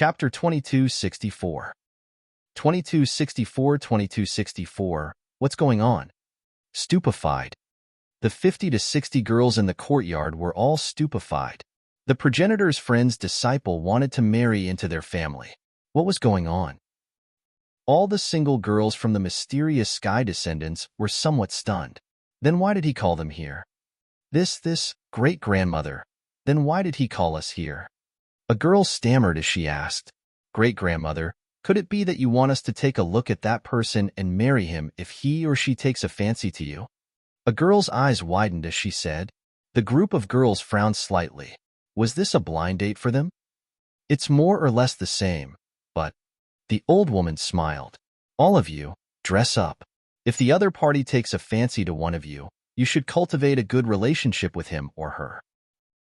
Chapter 2264. 2264. What's going on? Stupefied. The 50 to 60 girls in the courtyard were all stupefied. The progenitor's friend's disciple wanted to marry into their family. What was going on? All the single girls from the mysterious sky descendants were somewhat stunned. Then why did he call them here? This great-grandmother. Then why did he call us here? A girl stammered as she asked, "Great-grandmother, could it be that you want us to take a look at that person and marry him if he or she takes a fancy to you?" A girl's eyes widened as she said. The group of girls frowned slightly. Was this a blind date for them? It's more or less the same, but... The old woman smiled. All of you, dress up. If the other party takes a fancy to one of you, you should cultivate a good relationship with him or her.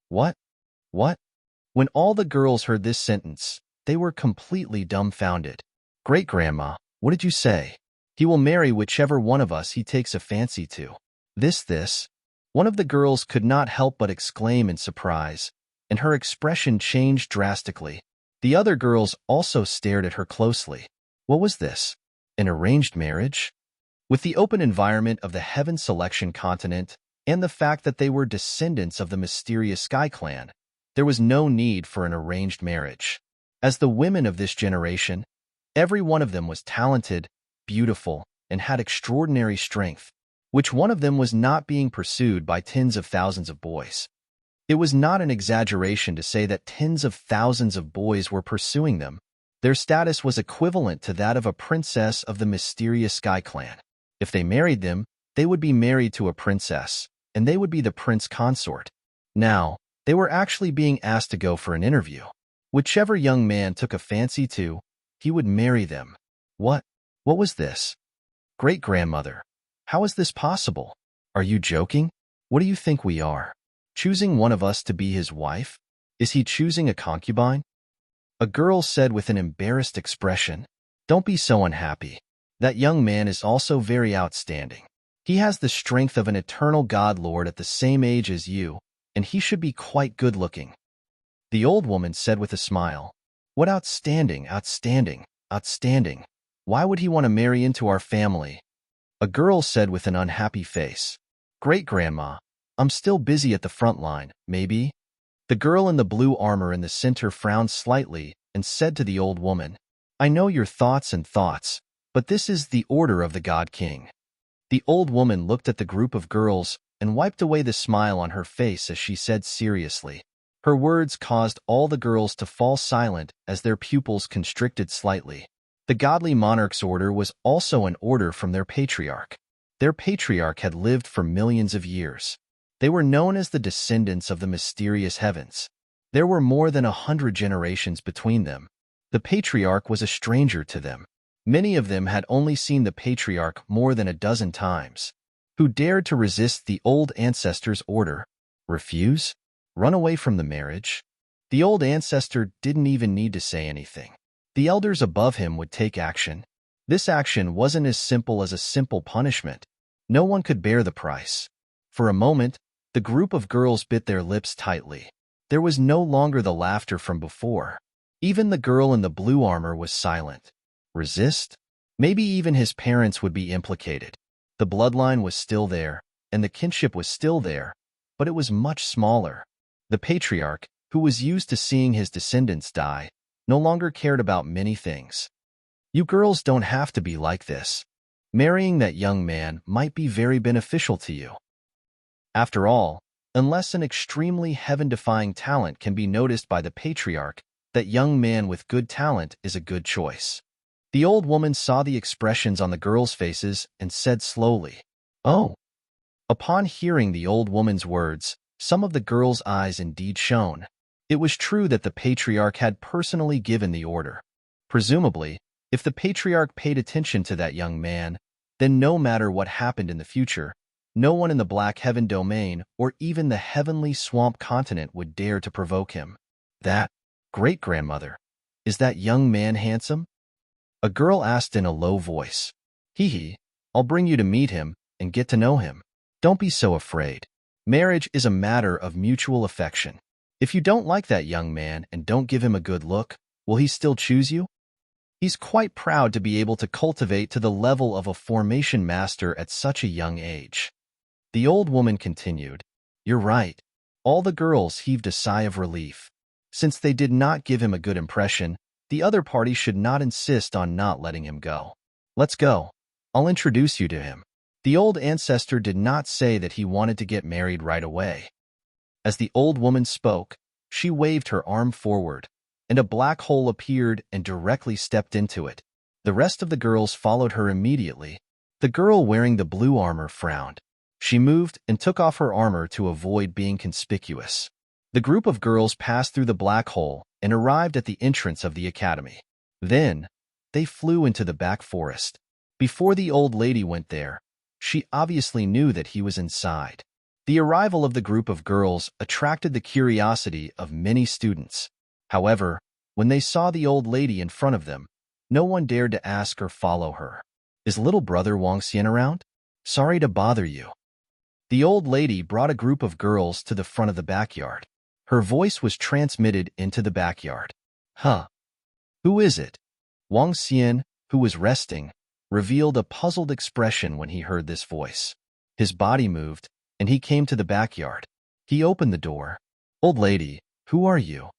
What? When all the girls heard this sentence, they were completely dumbfounded. Great-grandma, what did you say? He will marry whichever one of us he takes a fancy to. This. One of the girls could not help but exclaim in surprise, and her expression changed drastically. The other girls also stared at her closely. What was this? An arranged marriage? With the open environment of the Heaven Selection continent and the fact that they were descendants of the mysterious Sky Clan, there was no need for an arranged marriage. As the women of this generation, every one of them was talented, beautiful, and had extraordinary strength. Which one of them was not being pursued by tens of thousands of boys? It was not an exaggeration to say that tens of thousands of boys were pursuing them. Their status was equivalent to that of a princess of the mysterious Sky Clan. If they married them, they would be married to a princess, and they would be the prince consort. Now, they were actually being asked to go for an interview. Whichever young man took a fancy to, he would marry them. What was this? Great-grandmother, how is this possible? Are you joking? What do you think we are? Choosing one of us to be his wife? Is he choosing a concubine? A girl said with an embarrassed expression. Don't be so unhappy. That young man is also very outstanding. He has the strength of an eternal God Lord at the same age as you, and he should be quite good-looking. The old woman said with a smile. What outstanding. Why would he want to marry into our family? A girl said with an unhappy face. Great-grandma, I'm still busy at the front line, maybe? The girl in the blue armor in the center frowned slightly and said to the old woman, I know your thoughts, but this is the order of the God King. The old woman looked at the group of girls and wiped away the smile on her face as she said seriously. Her words caused all the girls to fall silent as their pupils constricted slightly. The godly monarch's order was also an order from their patriarch. Their patriarch had lived for millions of years. They were known as the descendants of the mysterious heavens. There were more than 100 generations between them. The patriarch was a stranger to them. Many of them had only seen the patriarch more than a dozen times. Who dared to resist the old ancestor's order? Refuse? Run away from the marriage? The old ancestor didn't even need to say anything. The elders above him would take action. This action wasn't as simple as a simple punishment. No one could bear the price. For a moment, the group of girls bit their lips tightly. There was no longer the laughter from before. Even the girl in the blue armor was silent. Resist? Maybe even his parents would be implicated. The bloodline was still there, and the kinship was still there, but it was much smaller. The patriarch, who was used to seeing his descendants die, no longer cared about many things. You girls don't have to be like this. Marrying that young man might be very beneficial to you. After all, unless an extremely heaven-defying talent can be noticed by the patriarch, that young man with good talent is a good choice. The old woman saw the expressions on the girls' faces and said slowly, Oh. Upon hearing the old woman's words, some of the girls' eyes indeed shone. It was true that the patriarch had personally given the order. Presumably, if the patriarch paid attention to that young man, then no matter what happened in the future, no one in the Black Heaven domain or even the Heavenly Swamp continent would dare to provoke him. That, great-grandmother, is that young man handsome? A girl asked in a low voice. Hee, I'll bring you to meet him and get to know him. Don't be so afraid. Marriage is a matter of mutual affection. If you don't like that young man and don't give him a good look, Will he still choose you? He's quite proud to be able to cultivate to the level of a formation master at such a young age. The old woman continued, You're right. All the girls heaved a sigh of relief. Since they did not give him a good impression, the other party should not insist on not letting him go. Let's go. I'll introduce you to him. The old ancestor did not say that he wanted to get married right away. As the old woman spoke, she waved her arm forward, and a black hole appeared and directly stepped into it. The rest of the girls followed her immediately. The girl wearing the blue armor frowned. She moved and took off her armor to avoid being conspicuous. The group of girls passed through the black hole and arrived at the entrance of the academy. Then, they flew into the back forest. Before the old lady went there, she obviously knew that he was inside. The arrival of the group of girls attracted the curiosity of many students. However, when they saw the old lady in front of them, no one dared to ask or follow her. Is little brother Wang Xian around? Sorry to bother you. The old lady brought a group of girls to the front of the backyard. Her voice was transmitted into the backyard. Huh? Who is it? Wang Xian, who was resting, revealed a puzzled expression when he heard this voice. His body moved, and he came to the backyard. He opened the door. Old lady, who are you?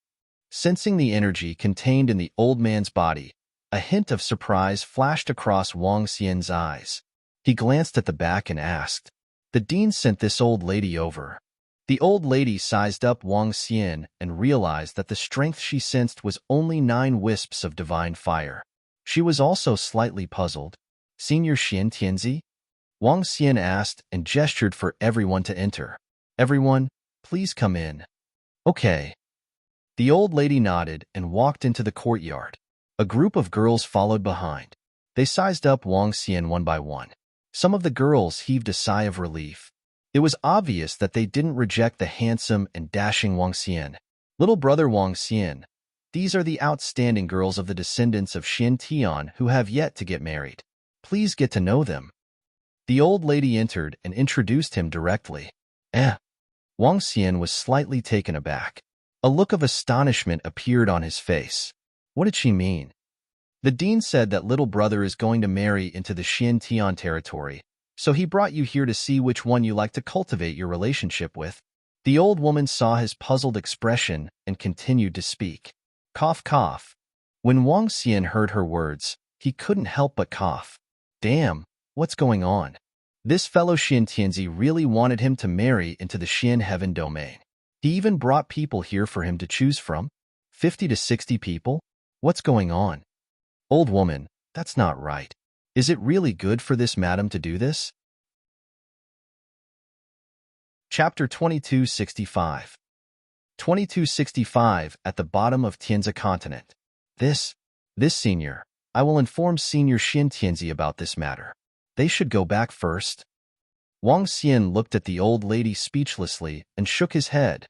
Sensing the energy contained in the old man's body, a hint of surprise flashed across Wang Xian's eyes. He glanced at the back and asked, The dean sent this old lady over. The old lady sized up Wang Xian and realized that the strength she sensed was only 9 wisps of divine fire. She was also slightly puzzled. Senior Xian Tianzi? Wang Xian asked and gestured for everyone to enter. Everyone, please come in. Okay. The old lady nodded and walked into the courtyard. A group of girls followed behind. They sized up Wang Xian one by one. Some of the girls heaved a sigh of relief. It was obvious that they didn't reject the handsome and dashing Wang Xian. Little brother Wang Xian, these are the outstanding girls of the descendants of Xian Tian who have yet to get married. Please get to know them. The old lady entered and introduced him directly. Wang Xian was slightly taken aback. A look of astonishment appeared on his face. What did she mean? The dean said that little brother is going to marry into the Xian Tian territory, so he brought you here to see which one you like to cultivate your relationship with. The old woman saw his puzzled expression and continued to speak. Cough, cough. When Wang Xian heard her words, he couldn't help but cough. Damn, what's going on? This fellow Xian Tianzi really wanted him to marry into the Xian heaven domain. He even brought people here for him to choose from. 50 to 60 people? What's going on? Old woman, that's not right. Is it really good for this madam to do this? Chapter 2265. 2265 at the bottom of Tianzi continent. This senior, I will inform Senior Xian Tianzi about this matter. They should go back first. Wang Xian looked at the old lady speechlessly and shook his head.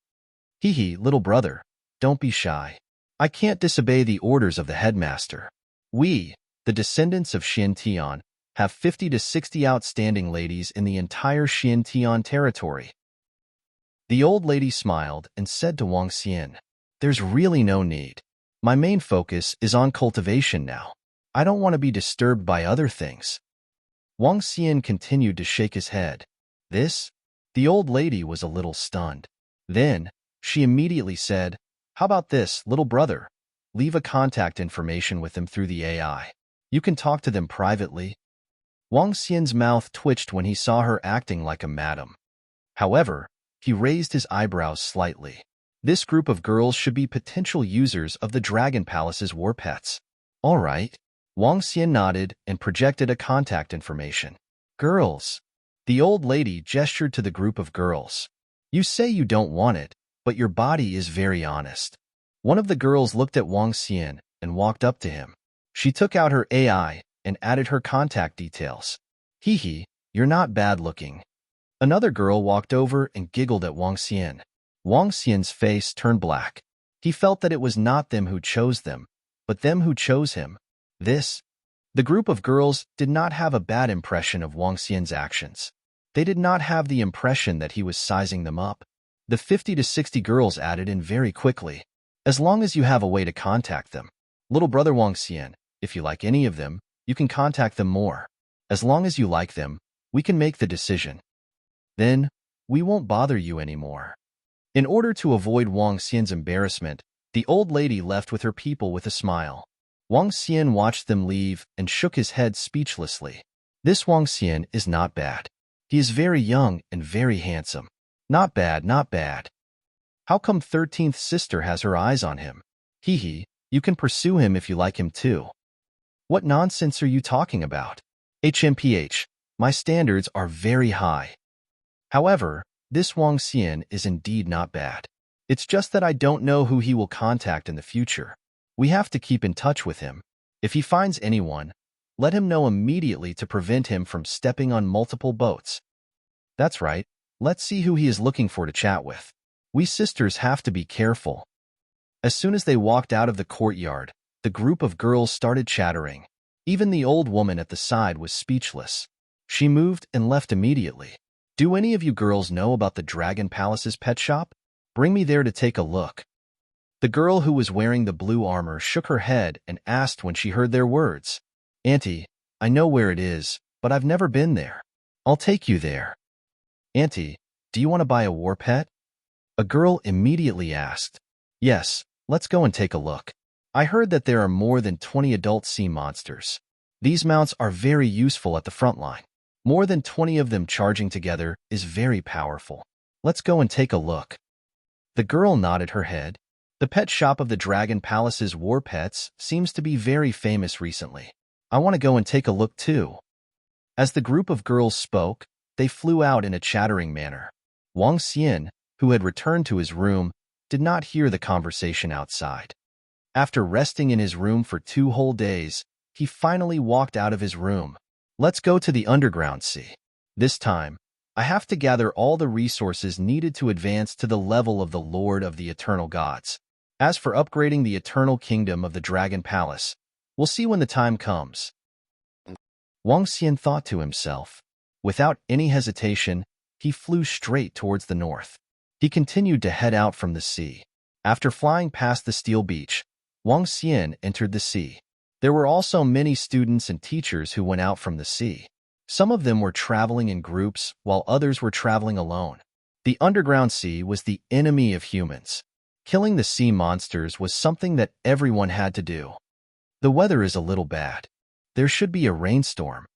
Hee, little brother, don't be shy. I can't disobey the orders of the headmaster. We, the descendants of Xian Tian, have 50 to 60 outstanding ladies in the entire Xian Tian territory. The old lady smiled and said to Wang Xian, There's really no need. My main focus is on cultivation now. I don't want to be disturbed by other things. Wang Xian continued to shake his head. The old lady was a little stunned. Then, she immediately said, How about this, little brother? Leave a contact information with them through the AI. You can talk to them privately. Wang Xian's mouth twitched when he saw her acting like a madam. However, he raised his eyebrows slightly. This group of girls should be potential users of the Dragon Palace's war pets. All right. Wang Xian nodded and projected a contact information. Girls. The old lady gestured to the group of girls. You say you don't want it, but your body is very honest. One of the girls looked at Wang Xian and walked up to him. She took out her AI and added her contact details. Hee, you're not bad looking. Another girl walked over and giggled at Wang Xian. Wang Xian's face turned black. He felt that it was not them who chose them, but them who chose him. The group of girls did not have a bad impression of Wang Xian's actions. They did not have the impression that he was sizing them up. The 50 to 60 girls added in very quickly. As long as you have a way to contact them, Little brother Wang Xian, if you like any of them, you can contact them more. As long as you like them, we can make the decision. Then, we won't bother you anymore. In order to avoid Wang Xian's embarrassment, the old lady left with her people with a smile. Wang Xian watched them leave and shook his head speechlessly. This Wang Xian is not bad. He is very young and very handsome. Not bad, not bad. How come 13th sister has her eyes on him? Hee hee, you can pursue him if you like him too. What nonsense are you talking about? HMPH, my standards are very high. However, this Wang Xian is indeed not bad. It's just that I don't know who he will contact in the future. We have to keep in touch with him. If he finds anyone, let him know immediately to prevent him from stepping on multiple boats. That's right. Let's see who he is looking for to chat with. We sisters have to be careful. As soon as they walked out of the courtyard, the group of girls started chattering. Even the old woman at the side was speechless. She moved and left immediately. Do any of you girls know about the Dragon Palace's pet shop? Bring me there to take a look. The girl who was wearing the blue armor shook her head and asked when she heard their words. Auntie, I know where it is, but I've never been there. I'll take you there. Auntie, do you want to buy a war pet? A girl immediately asked. Yes, let's go and take a look. I heard that there are more than 20 adult sea monsters. These mounts are very useful at the front line. More than 20 of them charging together is very powerful. Let's go and take a look. The girl nodded her head. The pet shop of the Dragon Palace's war pets seems to be very famous recently. I want to go and take a look too. As the group of girls spoke, they flew out in a chattering manner. Wang Xian, who had returned to his room, did not hear the conversation outside. After resting in his room for 2 whole days, he finally walked out of his room. Let's go to the underground sea. This time, I have to gather all the resources needed to advance to the level of the Lord of the Eternal Gods. As for upgrading the Eternal Kingdom of the Dragon Palace, we'll see when the time comes. Wang Xian thought to himself. Without any hesitation, he flew straight towards the north. He continued to head out from the sea. After flying past the steel beach, Wang Xian entered the sea. There were also many students and teachers who went out from the sea. Some of them were traveling in groups, while others were traveling alone. The underground sea was the enemy of humans. Killing the sea monsters was something that everyone had to do. The weather is a little bad. There should be a rainstorm.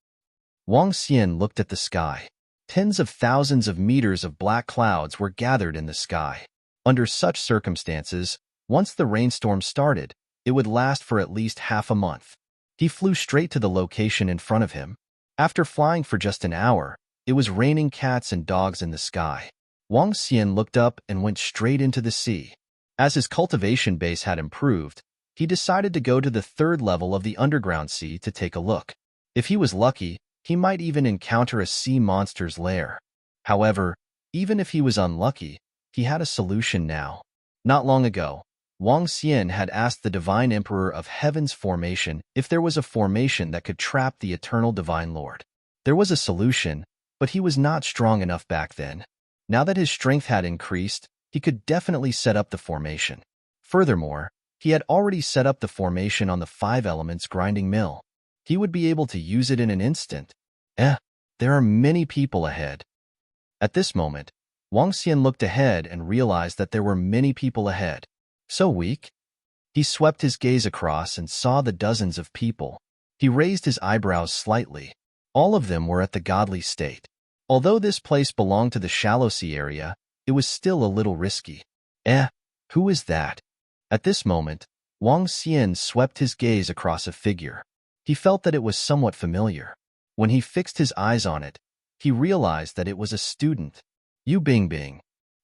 Wang Xian looked at the sky. Tens of thousands of meters of black clouds were gathered in the sky. Under such circumstances, once the rainstorm started, it would last for at least half a month. He flew straight to the location in front of him. After flying for just an hour, it was raining cats and dogs in the sky. Wang Xian looked up and went straight into the sea. As his cultivation base had improved, he decided to go to the 3rd level of the underground sea to take a look. If he was lucky, he might even encounter a sea monster's lair. However, even if he was unlucky, he had a solution now. Not long ago, Wang Xian had asked the Divine Emperor of Heaven's formation if there was a formation that could trap the Eternal Divine Lord. There was a solution, but he was not strong enough back then. Now that his strength had increased, he could definitely set up the formation. Furthermore, he had already set up the formation on the 5 elements grinding mill. He would be able to use it in an instant. There are many people ahead. At this moment, Wang Xian looked ahead and realized that there were many people ahead. So weak? He swept his gaze across and saw the dozens of people. He raised his eyebrows slightly. All of them were at the godly state. Although this place belonged to the shallow sea area, it was still a little risky. Who is that? At this moment, Wang Xian swept his gaze across a figure. He felt that it was somewhat familiar. When he fixed his eyes on it, he realized that it was a student. Yu Bingbing.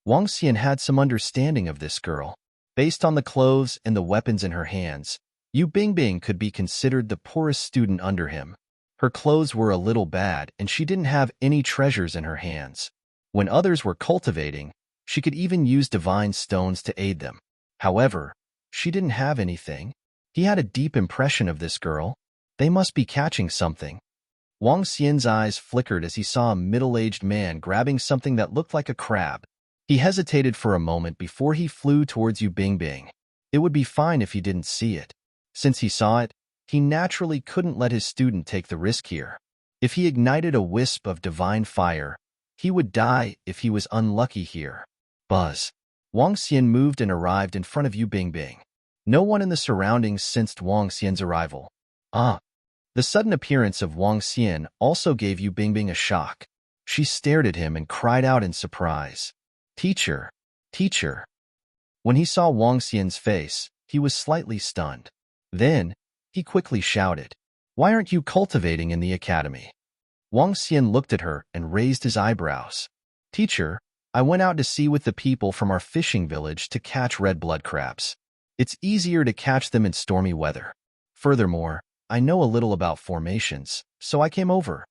Wang Xian had some understanding of this girl. Based on the clothes and the weapons in her hands, Yu Bingbing could be considered the poorest student under him. Her clothes were a little bad and she didn't have any treasures in her hands. When others were cultivating, she could even use divine stones to aid them. However, she didn't have anything. He had a deep impression of this girl. They must be catching something. Wang Xian's eyes flickered as he saw a middle-aged man grabbing something that looked like a crab. He hesitated for a moment before he flew towards Yu Bingbing. It would be fine if he didn't see it. Since he saw it, he naturally couldn't let his student take the risk here. If he ignited a wisp of divine fire, he would die if he was unlucky here. Buzz. Wang Xian moved and arrived in front of Yu Bingbing. No one in the surroundings sensed Wang Xian's arrival. The sudden appearance of Wang Xian also gave Yu Bingbing a shock. She stared at him and cried out in surprise. Teacher! Teacher! When he saw Wang Xian's face, he was slightly stunned. Then, he quickly shouted, Why aren't you cultivating in the academy? Wang Xian looked at her and raised his eyebrows. Teacher, I went out to sea with the people from our fishing village to catch red blood crabs. It's easier to catch them in stormy weather. Furthermore, I know a little about formations, so I came over.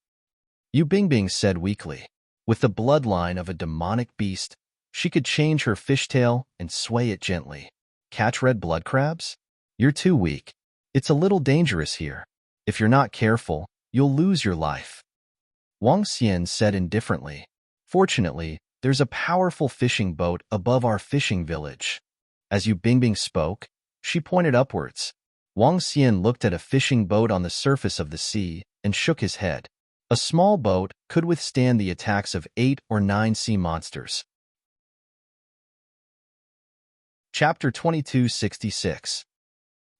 Yu Bingbing said weakly. With the bloodline of a demonic beast, she could change her fishtail and sway it gently. Catch red blood crabs? You're too weak. It's a little dangerous here. If you're not careful, you'll lose your life. Wang Xian said indifferently. Fortunately, there's a powerful fishing boat above our fishing village. As Yu Bingbing spoke, she pointed upwards. Wang Xian looked at a fishing boat on the surface of the sea and shook his head. A small boat could withstand the attacks of 8 or 9 sea monsters. Chapter 2266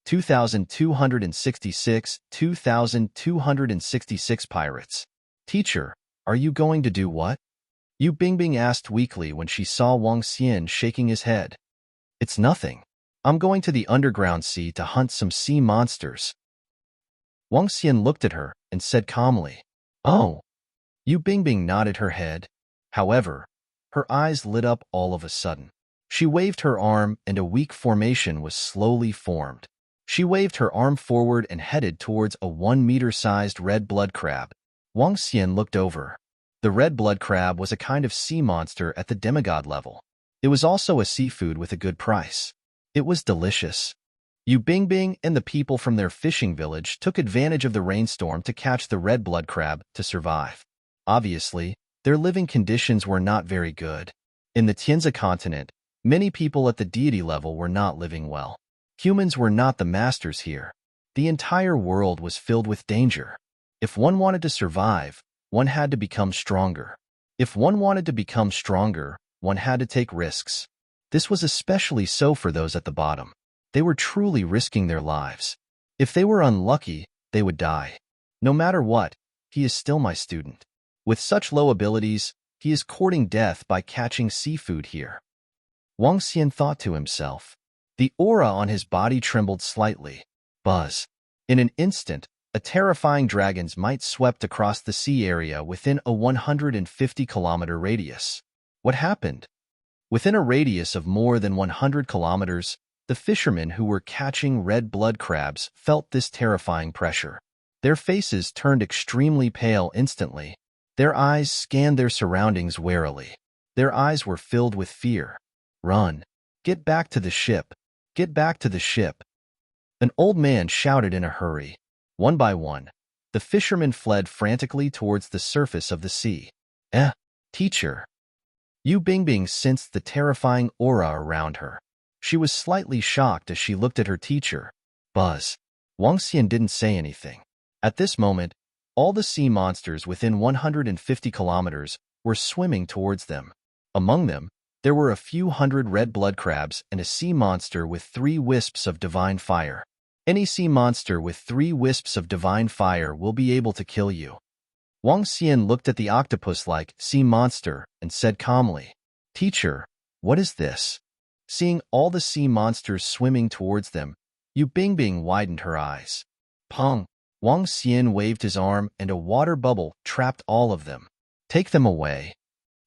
2266 Pirates. Teacher, are you going to do what? Yu Bingbing asked weakly when she saw Wang Xian shaking his head. It's nothing. I'm going to the underground sea to hunt some sea monsters. Wang Xian looked at her and said calmly, Oh. Yu Bingbing nodded her head. However, her eyes lit up all of a sudden. She waved her arm and a weak formation was slowly formed. She waved her arm forward and headed towards a 1-meter-sized red blood crab. Wang Xian looked over. The red blood crab was a kind of sea monster at the demigod level. It was also a seafood with a good price. It was delicious. Yu Bingbing and the people from their fishing village took advantage of the rainstorm to catch the red blood crab to survive. Obviously, their living conditions were not very good. In the Tianzi continent, many people at the deity level were not living well. Humans were not the masters here. The entire world was filled with danger. If one wanted to survive, one had to become stronger. If one wanted to become stronger, one had to take risks. This was especially so for those at the bottom. They were truly risking their lives. If they were unlucky, they would die. No matter what, he is still my student. With such low abilities, he is courting death by catching seafood here. Wang Xian thought to himself. The aura on his body trembled slightly. Buzz. In an instant, a terrifying dragon's might swept across the sea area within a 150-kilometer radius. What happened? Within a radius of more than 100 kilometers, the fishermen who were catching red blood crabs felt this terrifying pressure. Their faces turned extremely pale instantly. Their eyes scanned their surroundings warily. Their eyes were filled with fear. Run! Get back to the ship! Get back to the ship! An old man shouted in a hurry. One by one, the fishermen fled frantically towards the surface of the sea. Teacher! Yu Bingbing sensed the terrifying aura around her. She was slightly shocked as she looked at her teacher. Buzz. Wang Xian didn't say anything. At this moment, all the sea monsters within 150 kilometers were swimming towards them. Among them, there were a few hundred red blood crabs and a sea monster with 3 wisps of divine fire. Any sea monster with 3 wisps of divine fire will be able to kill you. Wang Xian looked at the octopus-like sea monster and said calmly, Teacher, what is this? Seeing all the sea monsters swimming towards them, Yu Bingbing widened her eyes. Pong! Wang Xian waved his arm and a water bubble trapped all of them. Take them away.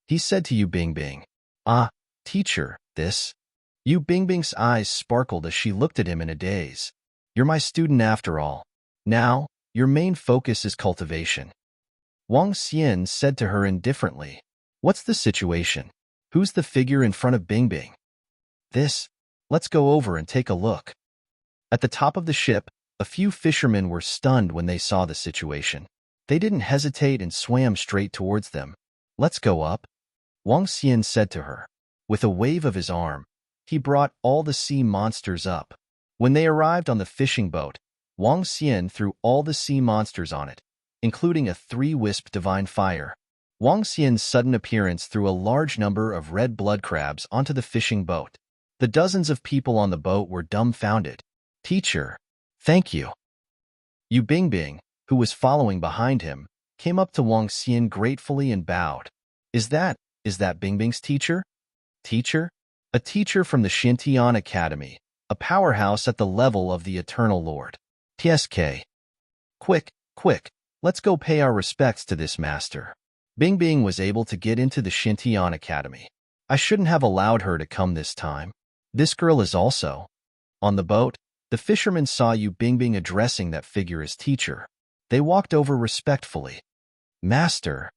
He said to Yu Bingbing. Teacher, this? Yu Bingbing's eyes sparkled as she looked at him in a daze. You're my student after all. Now, your main focus is cultivation. Wang Xian said to her indifferently. What's the situation? Who's the figure in front of Bingbing? This. Let's go over and take a look. At the top of the ship, a few fishermen were stunned when they saw the situation. They didn't hesitate and swam straight towards them. Let's go up, Wang Xian said to her. With a wave of his arm, he brought all the sea monsters up. When they arrived on the fishing boat, Wang Xian threw all the sea monsters on it, including a three-wisp divine fire. Wang Xian's sudden appearance threw a large number of red blood crabs onto the fishing boat. The dozens of people on the boat were dumbfounded. "Teacher, thank you." Yu Bingbing, who was following behind him, came up to Wang Xian gratefully and bowed. Is that Bingbing's teacher? Teacher? A teacher from the Xintian Academy, a powerhouse at the level of the Eternal Lord. TSK. Quick, let's go pay our respects to this master. Bingbing was able to get into the Xintian Academy. I shouldn't have allowed her to come this time. This girl is also. On the boat, the fishermen saw Yu Bingbing addressing that figure as teacher. They walked over respectfully. Master.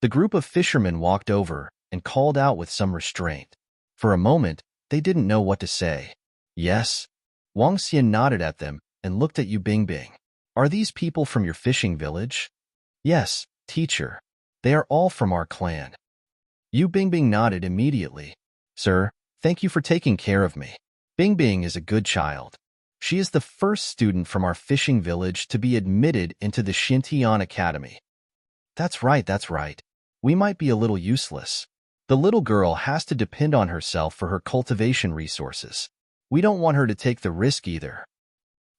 The group of fishermen walked over and called out with some restraint. For a moment, they didn't know what to say. Yes. Wang Xian nodded at them and looked at Yu Bingbing. Are these people from your fishing village? Yes, teacher. They are all from our clan. Yu Bingbing nodded immediately. Sir, thank you for taking care of me. Bingbing is a good child. She is the first student from our fishing village to be admitted into the Xintian Academy. That's right. We might be a little useless. The little girl has to depend on herself for her cultivation resources. We don't want her to take the risk either.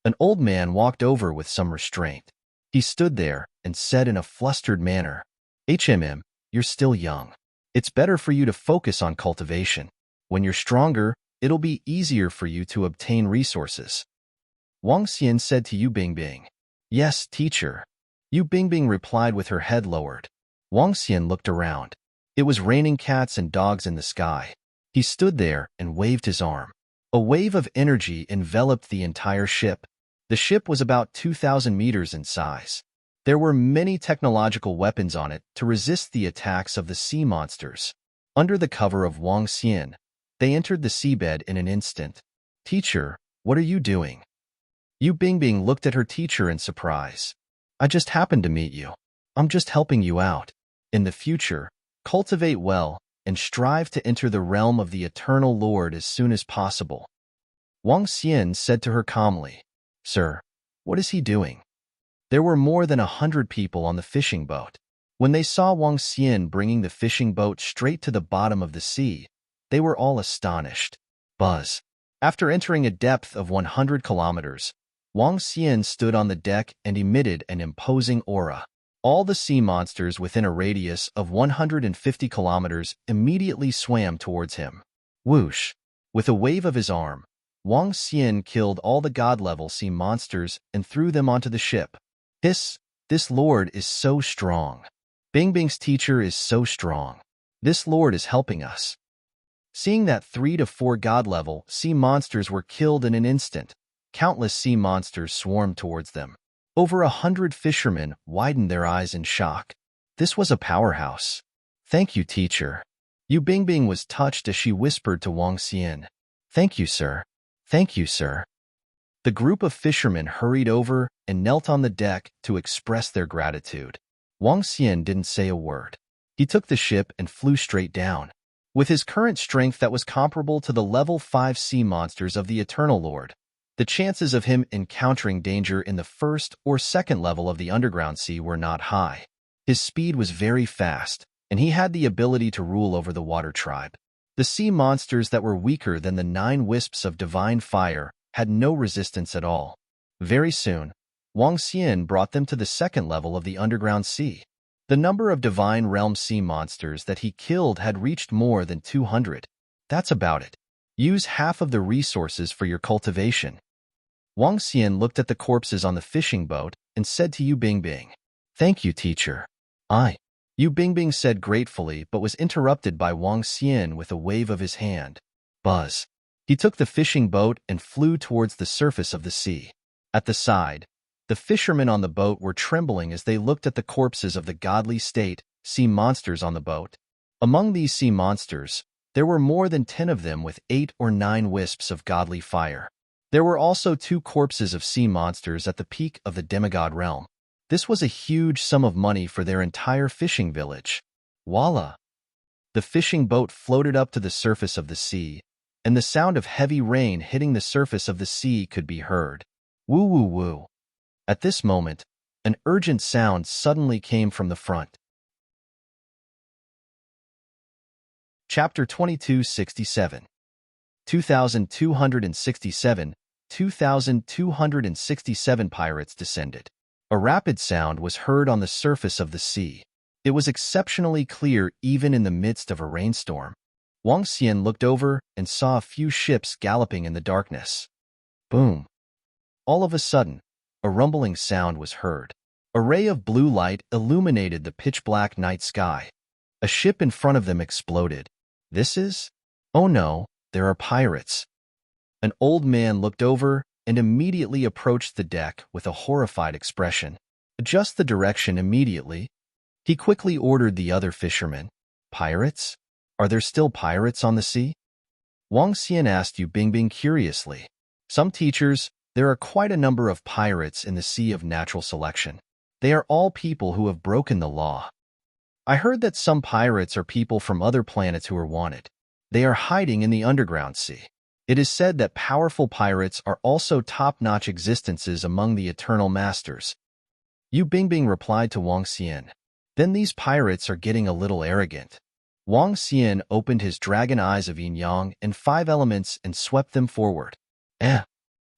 An old man walked over with some restraint. He stood there and said in a flustered manner, you're still young. It's better for you to focus on cultivation. When you're stronger, it'll be easier for you to obtain resources. Wang Xian said to Yu Bingbing. Yes, teacher. Yu Bingbing replied with her head lowered. Wang Xian looked around. It was raining cats and dogs in the sky. He stood there and waved his arm. A wave of energy enveloped the entire ship. The ship was about 2,000 meters in size. There were many technological weapons on it to resist the attacks of the sea monsters. Under the cover of Wang Xian, they entered the seabed in an instant. Teacher, what are you doing? Yu Bingbing looked at her teacher in surprise. I just happened to meet you. I'm just helping you out. In the future, cultivate well and strive to enter the realm of the Eternal Lord as soon as possible. Wang Xian said to her calmly. Sir, what is he doing? There were more than 100 people on the fishing boat. When they saw Wang Xian bringing the fishing boat straight to the bottom of the sea, they were all astonished. Buzz. After entering a depth of 100 kilometers, Wang Xian stood on the deck and emitted an imposing aura. All the sea monsters within a radius of 150 kilometers immediately swam towards him. Whoosh! With a wave of his arm, Wang Xian killed all the god-level sea monsters and threw them onto the ship. This lord is so strong. Bingbing's teacher is so strong. This lord is helping us. Seeing that 3 to 4 god-level sea monsters were killed in an instant, countless sea monsters swarmed towards them. Over 100 fishermen widened their eyes in shock. This was a powerhouse. Thank you, teacher. Yu Bingbing was touched as she whispered to Wang Xian. Thank you, sir. Thank you, sir. The group of fishermen hurried over and knelt on the deck to express their gratitude. Wang Xian didn't say a word. He took the ship and flew straight down. With his current strength that was comparable to the level 5 sea monsters of the Eternal Lord, the chances of him encountering danger in the first or second level of the underground sea were not high. His speed was very fast, and he had the ability to rule over the water tribe. The sea monsters that were weaker than the 9 wisps of divine fire had no resistance at all. Very soon, Wang Xian brought them to the second level of the underground sea. The number of divine realm sea monsters that he killed had reached more than 200. That's about it. Use half of the resources for your cultivation. Wang Xian looked at the corpses on the fishing boat and said to Yu Bingbing, Thank you, teacher. Yu Bingbing said gratefully but was interrupted by Wang Xian with a wave of his hand. Buzz. He took the fishing boat and flew towards the surface of the sea. At the side, the fishermen on the boat were trembling as they looked at the corpses of the godly state sea monsters on the boat. Among these sea monsters, there were more than 10 of them with 8 or 9 wisps of godly fire. There were also 2 corpses of sea monsters at the peak of the demigod realm. This was a huge sum of money for their entire fishing village. Voila! The fishing boat floated up to the surface of the sea, and the sound of heavy rain hitting the surface of the sea could be heard. Woo woo woo. At this moment, an urgent sound suddenly came from the front. Chapter 2267. 2267. 2267 pirates descended. A rapid sound was heard on the surface of the sea. It was exceptionally clear even in the midst of a rainstorm. Wang Xian looked over and saw a few ships galloping in the darkness. Boom. All of a sudden, a rumbling sound was heard. A ray of blue light illuminated the pitch-black night sky. A ship in front of them exploded. This is? Oh no, there are pirates. An old man looked over and immediately approached the deck with a horrified expression. Adjust the direction immediately. He quickly ordered the other fishermen. Pirates? Are there still pirates on the sea? Wang Xian asked Yu Bingbing curiously. Some teachers, there are quite a number of pirates in the sea of natural selection. They are all people who have broken the law. I heard that some pirates are people from other planets who are wanted. They are hiding in the underground sea. It is said that powerful pirates are also top-notch existences among the Eternal Masters. Yu Bingbing replied to Wang Xian. Then these pirates are getting a little arrogant. Wang Xian opened his dragon eyes of yin-yang and 5 elements and swept them forward.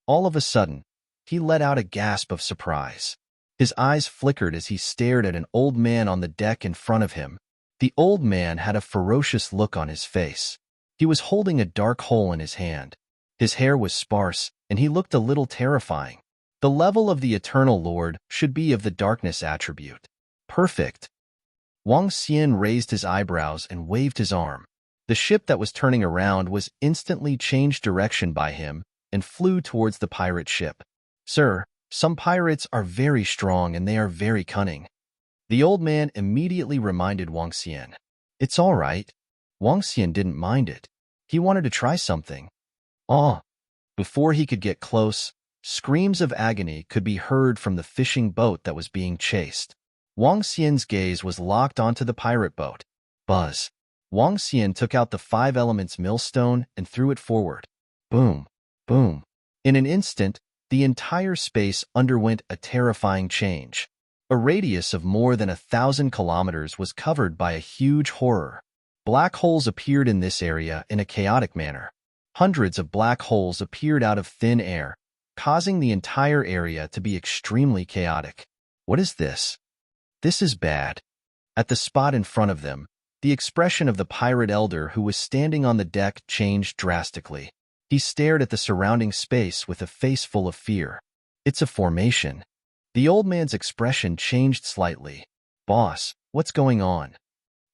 All of a sudden, he let out a gasp of surprise. His eyes flickered as he stared at an old man on the deck in front of him. The old man had a ferocious look on his face. He was holding a dark hole in his hand. His hair was sparse, and he looked a little terrifying. The level of the Eternal Lord should be of the darkness attribute. Perfect. Wang Xian raised his eyebrows and waved his arm. The ship that was turning around was instantly changed direction by him and flew towards the pirate ship. Sir, some pirates are very strong and they are very cunning. The old man immediately reminded Wang Xian. It's all right. Wang Xian didn't mind it. He wanted to try something. Before he could get close, screams of agony could be heard from the fishing boat that was being chased. Wang Xian's gaze was locked onto the pirate boat. Buzz. Wang Xian took out the 5 elements millstone and threw it forward. Boom, boom. In an instant, the entire space underwent a terrifying change. A radius of more than 1,000 kilometers was covered by a huge horror. Black holes appeared in this area in a chaotic manner. Hundreds of black holes appeared out of thin air, causing the entire area to be extremely chaotic. What is this? This is bad. At the spot in front of them, the expression of the pirate elder who was standing on the deck changed drastically. He stared at the surrounding space with a face full of fear. It's a formation. The old man's expression changed slightly. Boss, what's going on?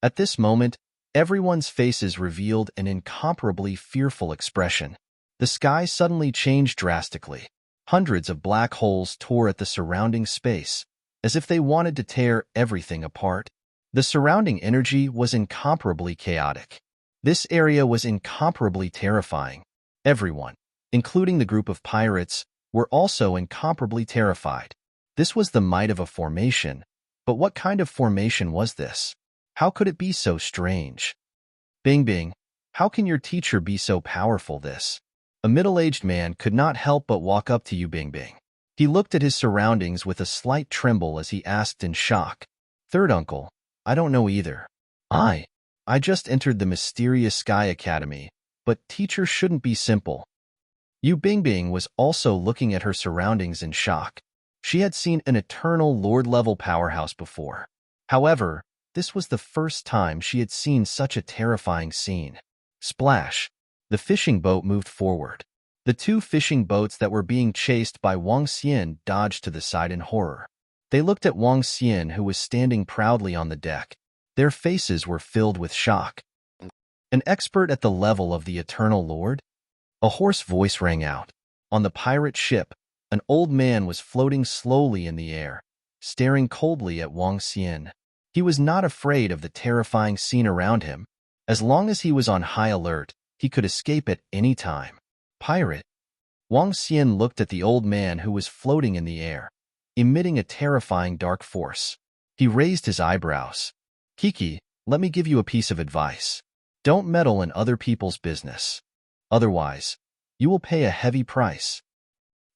At this moment, everyone's faces revealed an incomparably fearful expression. The sky suddenly changed drastically. Hundreds of black holes tore at the surrounding space, as if they wanted to tear everything apart. The surrounding energy was incomparably chaotic. This area was incomparably terrifying. Everyone, including the group of pirates, were also incomparably terrified. This was the might of a formation, but what kind of formation was this? How could it be so strange? Bingbing, how can your teacher be so powerful this? A middle-aged man could not help but walk up to Yu Bingbing. He looked at his surroundings with a slight tremble as he asked in shock. Third uncle, I don't know either. I just entered the mysterious Sky Academy, but teacher shouldn't be simple. Yu Bingbing was also looking at her surroundings in shock. She had seen an Eternal Lord-level powerhouse before. However, this was the first time she had seen such a terrifying scene. Splash! The fishing boat moved forward. The 2 fishing boats that were being chased by Wang Xian dodged to the side in horror. They looked at Wang Xian, who was standing proudly on the deck. Their faces were filled with shock. An expert at the level of the Eternal Lord? A hoarse voice rang out. On the pirate ship, an old man was floating slowly in the air, staring coldly at Wang Xian. He was not afraid of the terrifying scene around him. As long as he was on high alert, he could escape at any time. Pirate? Wang Xian looked at the old man who was floating in the air, emitting a terrifying dark force. He raised his eyebrows. Kiki, let me give you a piece of advice. Don't meddle in other people's business. Otherwise, you will pay a heavy price.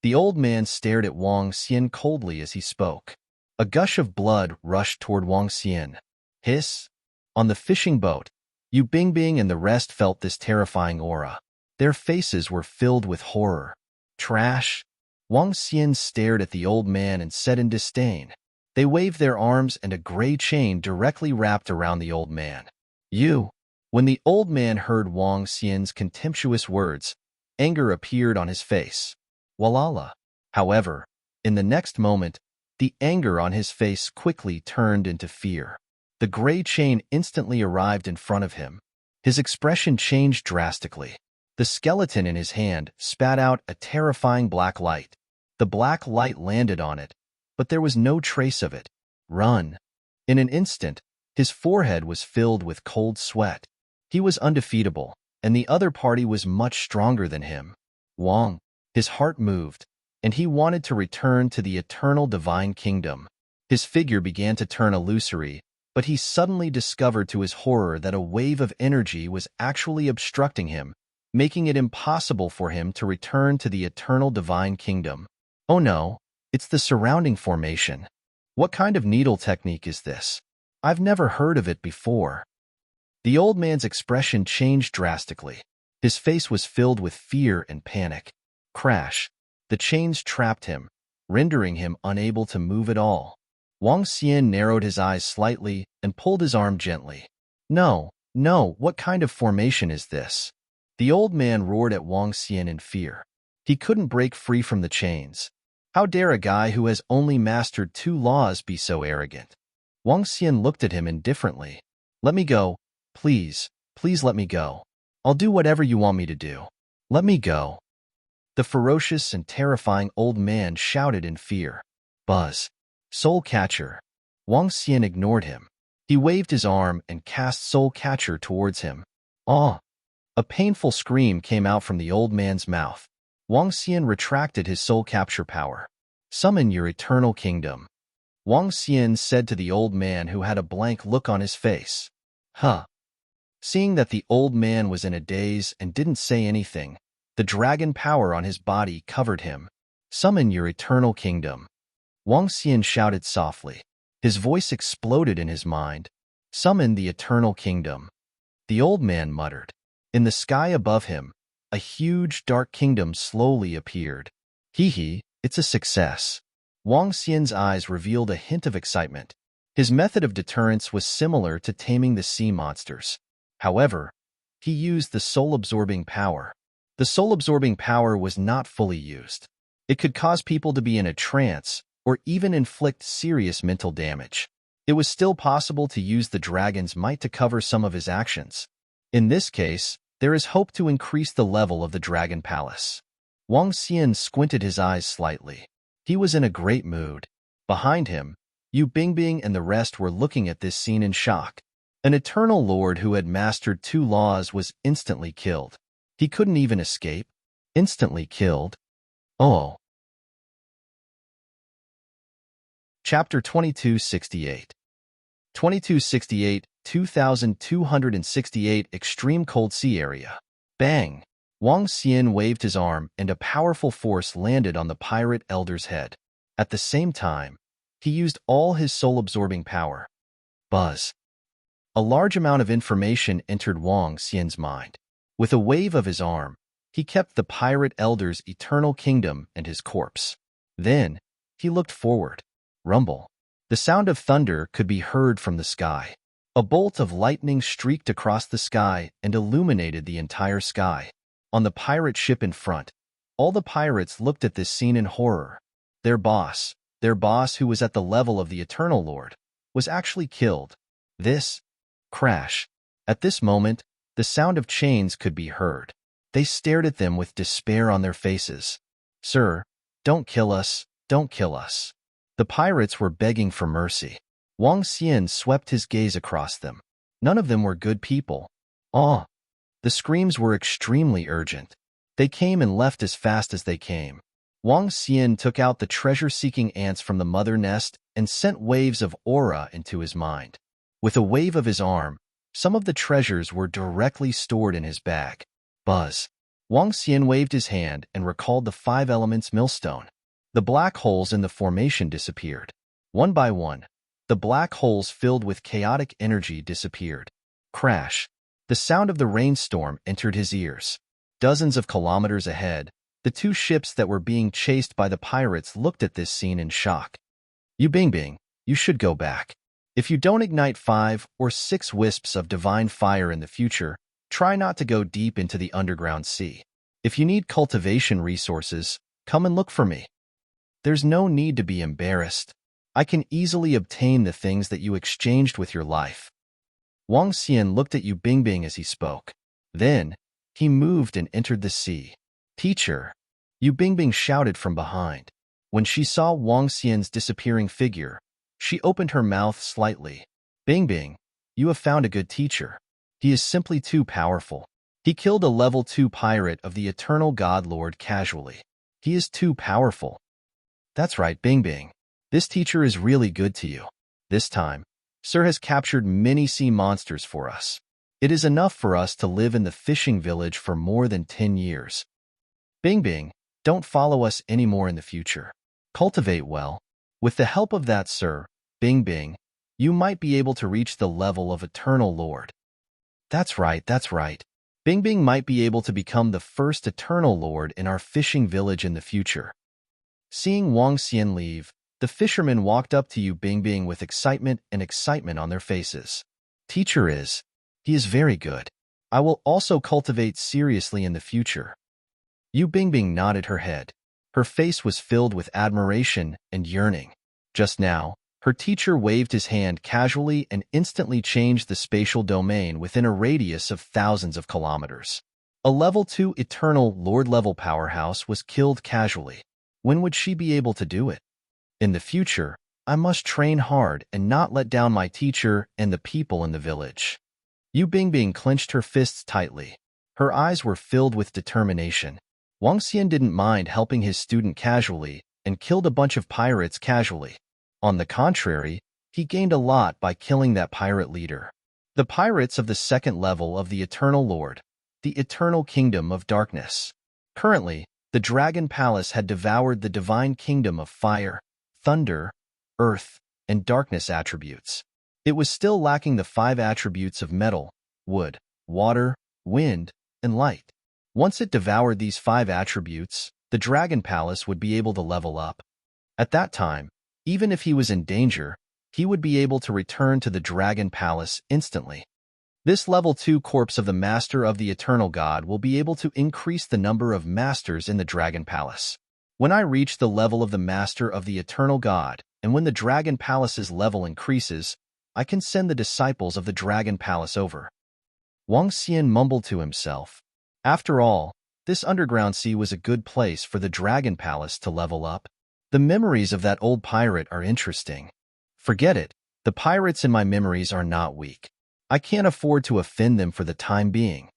The old man stared at Wang Xian coldly as he spoke. A gush of blood rushed toward Wang Xian. Hiss! On the fishing boat, Yu Bingbing and the rest felt this terrifying aura. Their faces were filled with horror. Trash! Wang Xian stared at the old man and said in disdain. They waved their arms and a gray chain directly wrapped around the old man. You! When the old man heard Wang Xian's contemptuous words, anger appeared on his face. Walala! However, in the next moment, the anger on his face quickly turned into fear. The gray chain instantly arrived in front of him. His expression changed drastically. The skeleton in his hand spat out a terrifying black light. The black light landed on it, but there was no trace of it. Run! In an instant, his forehead was filled with cold sweat. He was undefeatable, and the other party was much stronger than him. Wang, his heart moved, and he wanted to return to the eternal divine kingdom. His figure began to turn illusory, but he suddenly discovered to his horror that a wave of energy was actually obstructing him, making it impossible for him to return to the eternal divine kingdom. Oh no, it's the surrounding formation. What kind of needle technique is this? I've never heard of it before. The old man's expression changed drastically. His face was filled with fear and panic. Crash! The chains trapped him, rendering him unable to move at all. Wang Xian narrowed his eyes slightly and pulled his arm gently. No, no, what kind of formation is this? The old man roared at Wang Xian in fear. He couldn't break free from the chains. How dare a guy who has only mastered 2 laws be so arrogant? Wang Xian looked at him indifferently. Let me go. Please, please let me go. I'll do whatever you want me to do. Let me go. The ferocious and terrifying old man shouted in fear. Buzz. Soul Catcher. Wang Xian ignored him. He waved his arm and cast Soul Catcher towards him. Ah! A painful scream came out from the old man's mouth. Wang Xian retracted his soul capture power. Summon your eternal kingdom. Wang Xian said to the old man who had a blank look on his face. Huh. Seeing that the old man was in a daze and didn't say anything, the dragon power on his body covered him. Summon your eternal kingdom. Wang Xian shouted softly. His voice exploded in his mind. Summon the eternal kingdom. The old man muttered. In the sky above him, a huge dark kingdom slowly appeared. Hee, it's a success. Wang Xian's eyes revealed a hint of excitement. His method of deterrence was similar to taming the sea monsters. However, he used the soul-absorbing power. The soul-absorbing power was not fully used. It could cause people to be in a trance or even inflict serious mental damage. It was still possible to use the dragon's might to cover some of his actions. In this case, there is hope to increase the level of the Dragon Palace. Wang Xian squinted his eyes slightly. He was in a great mood. Behind him, Yu Bingbing and the rest were looking at this scene in shock. An eternal lord who had mastered 2 laws was instantly killed. He couldn't even escape. Instantly killed. Oh. Chapter 2268. 2268, 2268 Extreme Cold Sea Area. Bang! Wang Xian waved his arm and a powerful force landed on the pirate elder's head. At the same time, he used all his soul-absorbing power. Buzz. A large amount of information entered Wang Xian's mind. With a wave of his arm, he kept the pirate elder's eternal kingdom and his corpse. Then, he looked forward. Rumble. The sound of thunder could be heard from the sky. A bolt of lightning streaked across the sky and illuminated the entire sky. On the pirate ship in front, all the pirates looked at this scene in horror. Their boss who was at the level of the Eternal Lord, was actually killed. This crash. At this moment, the sound of chains could be heard. They stared at them with despair on their faces. Sir, don't kill us, don't kill us. The pirates were begging for mercy. Wang Xian swept his gaze across them. None of them were good people. Ah! The screams were extremely urgent. They came and left as fast as they came. Wang Xian took out the treasure-seeking ants from the mother nest and sent waves of aura into his mind. With a wave of his arm, some of the treasures were directly stored in his bag. Buzz. Wang Xian waved his hand and recalled the five elements millstone. The black holes in the formation disappeared. One by one, the black holes filled with chaotic energy disappeared. Crash. The sound of the rainstorm entered his ears. Dozens of kilometers ahead, the two ships that were being chased by the pirates looked at this scene in shock. You Bingbing, you should go back. If you don't ignite 5 or 6 wisps of divine fire in the future, try not to go deep into the underground sea. If you need cultivation resources, come and look for me. There's no need to be embarrassed. I can easily obtain the things that you exchanged with your life. Wang Xian looked at Yu Bingbing as he spoke. Then, he moved and entered the sea. Teacher, Yu Bingbing shouted from behind. When she saw Wang Xian's disappearing figure, she opened her mouth slightly. Bingbing, you have found a good teacher. He is simply too powerful. He killed a level 2 pirate of the Eternal God Lord casually. He is too powerful. That's right, Bingbing. This teacher is really good to you. This time, Sir has captured many sea monsters for us. It is enough for us to live in the fishing village for more than 10 years. Bingbing, don't follow us anymore in the future. Cultivate well. With the help of that Sir, Bingbing, you might be able to reach the level of Eternal Lord. That's right. Bingbing might be able to become the first Eternal Lord in our fishing village in the future. Seeing Wang Xian leave, the fishermen walked up to Yu Bingbing with excitement on their faces. He is very good. I will also cultivate seriously in the future. Yu Bingbing nodded her head. Her face was filled with admiration and yearning. Just now, her teacher waved his hand casually and instantly changed the spatial domain within a radius of thousands of kilometers. A level 2 Eternal Lord level powerhouse was killed casually. When would she be able to do it? In the future, I must train hard and not let down my teacher and the people in the village. Yu Bingbing clenched her fists tightly. Her eyes were filled with determination. Wang Xian didn't mind helping his student casually and killed a bunch of pirates casually. On the contrary, he gained a lot by killing that pirate leader. The pirates of the second level of the Eternal Lord, the Eternal Kingdom of Darkness. Currently, the Dragon Palace had devoured the divine kingdom of fire, thunder, earth, and darkness attributes. It was still lacking the 5 attributes of metal, wood, water, wind, and light. Once it devoured these 5 attributes, the Dragon Palace would be able to level up. At that time, even if he was in danger, he would be able to return to the Dragon Palace instantly. This level 2 corpse of the Master of the Eternal God will be able to increase the number of masters in the Dragon Palace. When I reach the level of the Master of the Eternal God, and when the Dragon Palace's level increases, I can send the disciples of the Dragon Palace over. Wang Xian mumbled to himself. After all, this underground sea was a good place for the Dragon Palace to level up. The memories of that old pirate are interesting. Forget it, the pirates in my memories are not weak. I can't afford to offend them for the time being.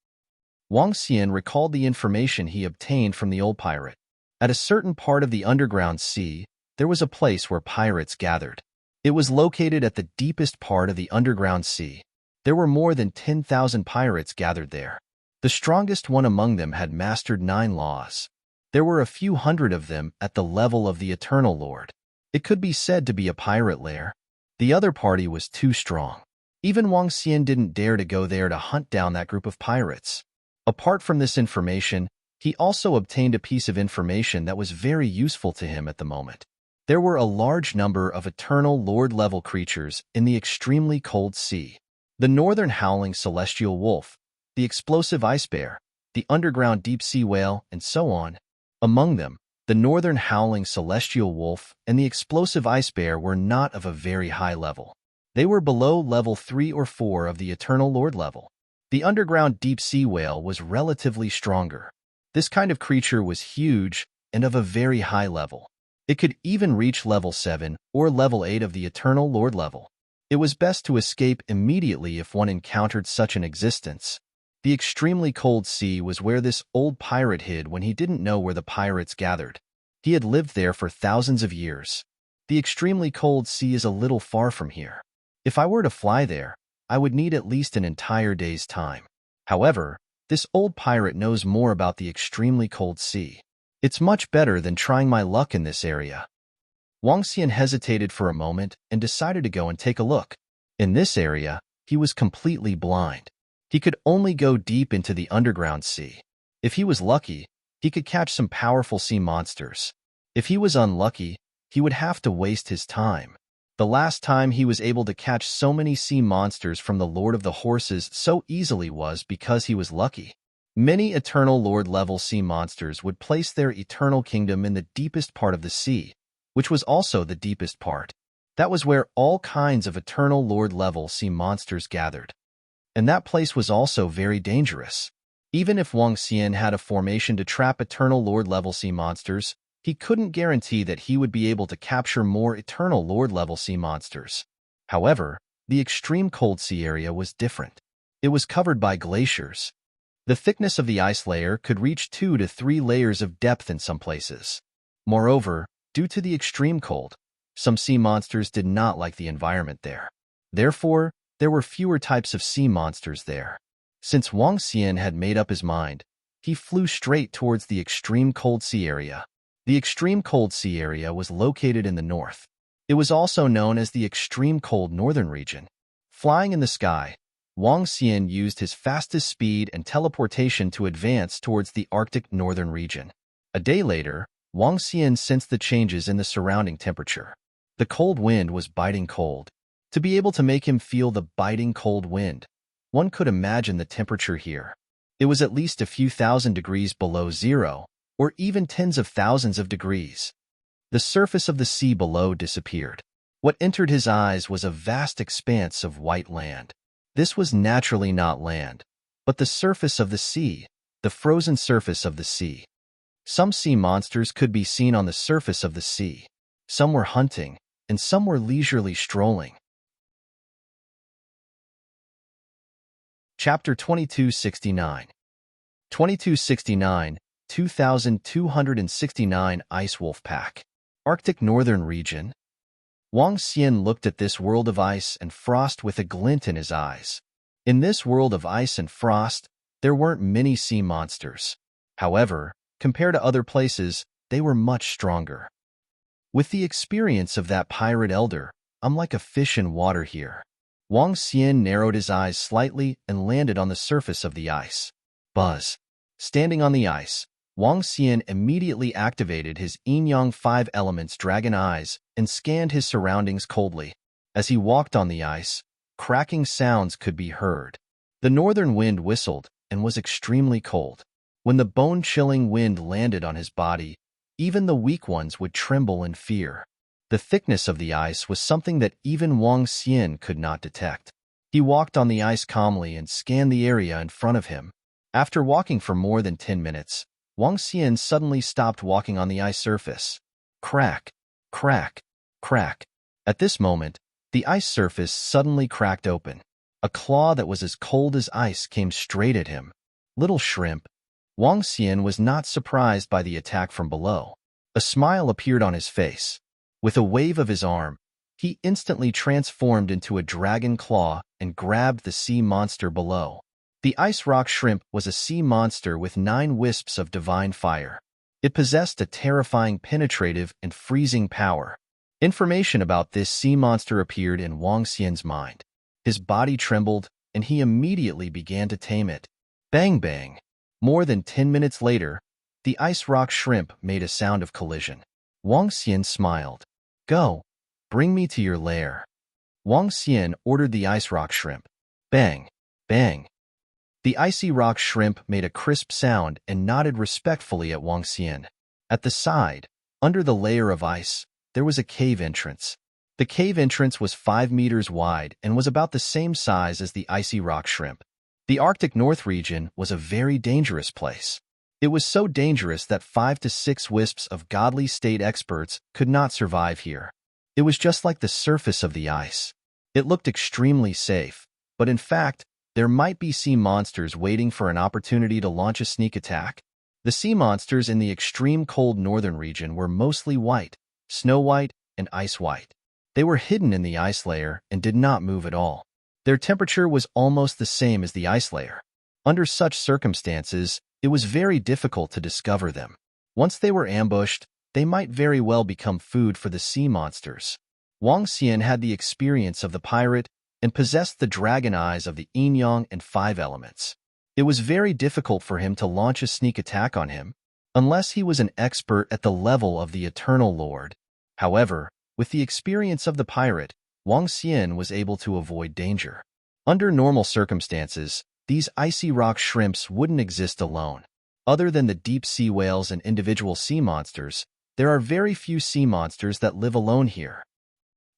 Wang Xian recalled the information he obtained from the old pirate. At a certain part of the underground sea, there was a place where pirates gathered. It was located at the deepest part of the underground sea. There were more than 10,000 pirates gathered there. The strongest one among them had mastered 9 laws. There were a few hundred of them at the level of the Eternal Lord. It could be said to be a pirate lair. The other party was too strong. Even Wang Xian didn't dare to go there to hunt down that group of pirates. Apart from this information, he also obtained a piece of information that was very useful to him at the moment. There were a large number of Eternal Lord-level creatures in the extremely cold sea. The northern howling celestial wolf, the explosive ice bear, the underground deep-sea whale, and so on. Among them, the northern howling celestial wolf and the explosive ice bear were not of a very high level. They were below level 3 or 4 of the Eternal Lord level. The underground deep-sea whale was relatively stronger. This kind of creature was huge and of a very high level. It could even reach level 7 or level 8 of the Eternal Lord level. It was best to escape immediately if one encountered such an existence. The extremely cold sea was where this old pirate hid when he didn't know where the pirates gathered. He had lived there for thousands of years. The extremely cold sea is a little far from here. If I were to fly there, I would need at least an entire day's time. However, This old pirate knows more about the extremely cold sea. It's much better than trying my luck in this area. Wang Xian hesitated for a moment and decided to go and take a look. In this area, he was completely blind. He could only go deep into the underground sea. If he was lucky, he could catch some powerful sea monsters. If he was unlucky, he would have to waste his time. The last time he was able to catch so many sea monsters from the Lord of the Horses so easily was because he was lucky. Many Eternal Lord-level sea monsters would place their eternal kingdom in the deepest part of the sea, which was also the deepest part. That was where all kinds of Eternal Lord-level sea monsters gathered. And that place was also very dangerous. Even if Wang Xian had a formation to trap Eternal Lord-level sea monsters, he couldn't guarantee that he would be able to capture more Eternal Lord-level sea monsters. However, the extreme cold sea area was different. It was covered by glaciers. The thickness of the ice layer could reach 2 to 3 layers of depth in some places. Moreover, due to the extreme cold, some sea monsters did not like the environment there. Therefore, there were fewer types of sea monsters there. Since Wang Xian had made up his mind, he flew straight towards the extreme cold sea area. The extreme cold sea area was located in the north. It was also known as the extreme cold northern region. Flying in the sky, Wang Xian used his fastest speed and teleportation to advance towards the Arctic northern region. A day later, Wang Xian sensed the changes in the surrounding temperature. The cold wind was biting cold. To be able to make him feel the biting cold wind, one could imagine the temperature here. It was at least a few thousand degrees below zero, or even tens of thousands of degrees. The surface of the sea below disappeared. What entered his eyes was a vast expanse of white land. This was naturally not land, but the surface of the sea, the frozen surface of the sea. Some sea monsters could be seen on the surface of the sea. Some were hunting, and some were leisurely strolling. Chapter 2269. 2269, 2269 Ice Wolf Pack. Arctic Northern Region. Wang Xian looked at this world of ice and frost with a glint in his eyes. In this world of ice and frost, there weren't many sea monsters. However, compared to other places, they were much stronger. With the experience of that pirate elder, I'm like a fish in water here. Wang Xian narrowed his eyes slightly and landed on the surface of the ice. Buzz. Standing on the ice, Wang Xian immediately activated his Yin-Yang 5 Elements Dragon Eyes and scanned his surroundings coldly. As he walked on the ice, cracking sounds could be heard. The northern wind whistled and was extremely cold. When the bone-chilling wind landed on his body, even the weak ones would tremble in fear. The thickness of the ice was something that even Wang Xian could not detect. He walked on the ice calmly and scanned the area in front of him. After walking for more than 10 minutes, Wang Xian suddenly stopped walking on the ice surface. Crack, crack, crack. At this moment, the ice surface suddenly cracked open. A claw that was as cold as ice came straight at him. Little shrimp. Wang Xian was not surprised by the attack from below. A smile appeared on his face. With a wave of his arm, he instantly transformed into a dragon claw and grabbed the sea monster below. The ice rock shrimp was a sea monster with 9 wisps of divine fire. It possessed a terrifying penetrative and freezing power. Information about this sea monster appeared in Wang Xian's mind. His body trembled, and he immediately began to tame it. Bang bang! More than 10 minutes later, the ice rock shrimp made a sound of collision. Wang Xian smiled. Go, bring me to your lair. Wang Xian ordered the ice rock shrimp. Bang, bang. The icy rock shrimp made a crisp sound and nodded respectfully at Wang Xian. At the side, under the layer of ice, there was a cave entrance. The cave entrance was 5 meters wide and was about the same size as the icy rock shrimp. The Arctic North region was a very dangerous place. It was so dangerous that 5 to 6 wisps of godly state experts could not survive here. It was just like the surface of the ice. It looked extremely safe, but in fact, there might be sea monsters waiting for an opportunity to launch a sneak attack. The sea monsters in the extreme cold northern region were mostly white, snow white, and ice white. They were hidden in the ice layer and did not move at all. Their temperature was almost the same as the ice layer. Under such circumstances, it was very difficult to discover them. Once they were ambushed, they might very well become food for the sea monsters. Wang Xian had the experience of the pirate and possessed the dragon eyes of the yin-yang and five elements. It was very difficult for him to launch a sneak attack on him, unless he was an expert at the level of the Eternal Lord. However, with the experience of the pirate, Wang Xian was able to avoid danger. Under normal circumstances, these icy rock shrimps wouldn't exist alone. Other than the deep sea whales and individual sea monsters, there are very few sea monsters that live alone here.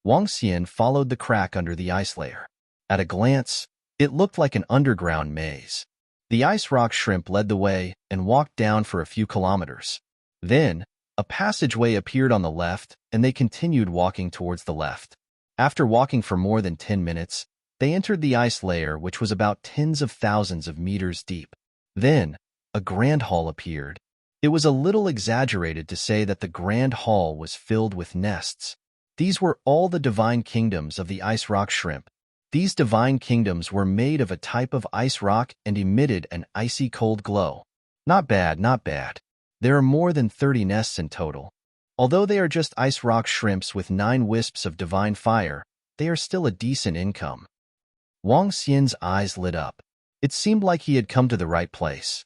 Wang Xian followed the crack under the ice layer. At a glance, it looked like an underground maze. The ice rock shrimp led the way and walked down for a few kilometers. Then, a passageway appeared on the left, and they continued walking towards the left. After walking for more than 10 minutes, they entered the ice layer, which was about tens of thousands of meters deep. Then, a grand hall appeared. It was a little exaggerated to say that the grand hall was filled with nests. These were all the divine kingdoms of the ice rock shrimp. These divine kingdoms were made of a type of ice rock and emitted an icy cold glow. Not bad, not bad. There are more than 30 nests in total. Although they are just ice rock shrimps with 9 wisps of divine fire, they are still a decent income. Wang Xian's eyes lit up. It seemed like he had come to the right place.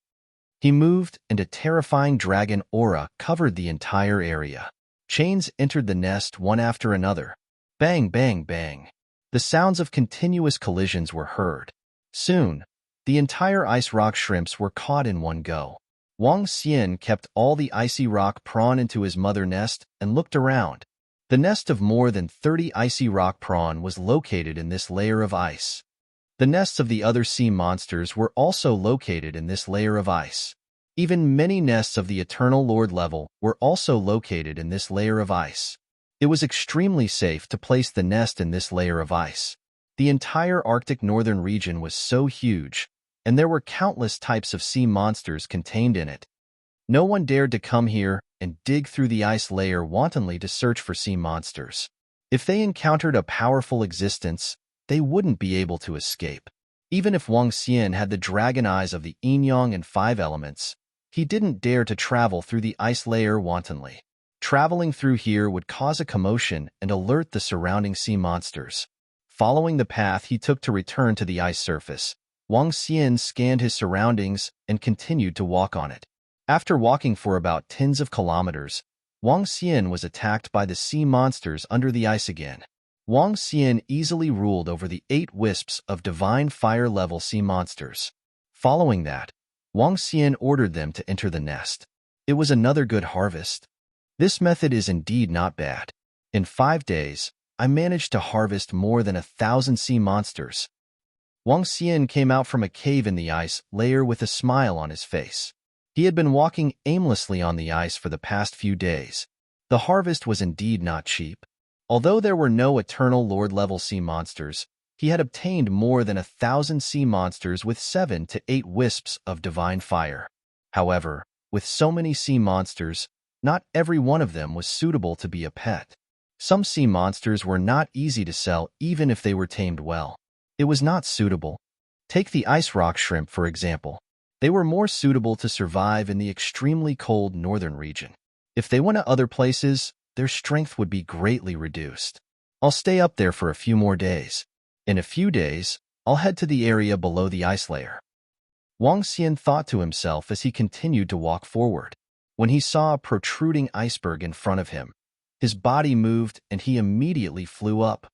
He moved, and a terrifying dragon aura covered the entire area. Chains entered the nest one after another. Bang, bang, bang. The sounds of continuous collisions were heard. Soon, the entire ice rock shrimps were caught in one go. Wang Xian kept all the icy rock prawn into his mother nest and looked around. The nest of more than 30 icy rock prawn was located in this layer of ice. The nests of the other sea monsters were also located in this layer of ice. Even many nests of the Eternal Lord level were also located in this layer of ice. It was extremely safe to place the nest in this layer of ice. The entire Arctic northern region was so huge, and there were countless types of sea monsters contained in it. No one dared to come here and dig through the ice layer wantonly to search for sea monsters. If they encountered a powerful existence, they wouldn't be able to escape. Even if Wang Xian had the dragon eyes of the yin-yang and five elements, he didn't dare to travel through the ice layer wantonly. Traveling through here would cause a commotion and alert the surrounding sea monsters. Following the path he took to return to the ice surface, Wang Xian scanned his surroundings and continued to walk on it. After walking for about tens of kilometers, Wang Xian was attacked by the sea monsters under the ice again. Wang Xian easily ruled over the 8 wisps of divine fire-level sea monsters. Following that, Wang Xian ordered them to enter the nest. It was another good harvest. This method is indeed not bad. In 5 days, I managed to harvest more than 1,000 sea monsters. Wang Xian came out from a cave in the ice layer with a smile on his face. He had been walking aimlessly on the ice for the past few days. The harvest was indeed not cheap. Although there were no Eternal Lord-level sea monsters, he had obtained more than 1,000 sea monsters with 7 to 8 wisps of divine fire. However, with so many sea monsters, not every one of them was suitable to be a pet. Some sea monsters were not easy to sell even if they were tamed well. It was not suitable. Take the ice rock shrimp, for example. They were more suitable to survive in the extremely cold northern region. If they went to other places, their strength would be greatly reduced. I'll stay up there for a few more days. In a few days, I'll head to the area below the ice layer. Wang Xian thought to himself as he continued to walk forward. When he saw a protruding iceberg in front of him, his body moved and he immediately flew up.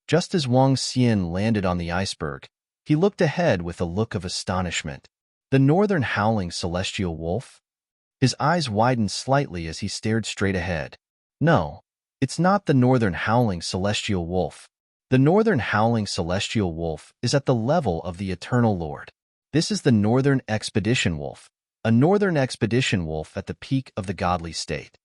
Just as Wang Xian landed on the iceberg, he looked ahead with a look of astonishment. The northern howling celestial wolf? His eyes widened slightly as he stared straight ahead. No, it's not the northern howling celestial wolf. The northern howling celestial wolf is at the level of the Eternal Lord. This is the northern expedition wolf, a northern expedition wolf at the peak of the godly state.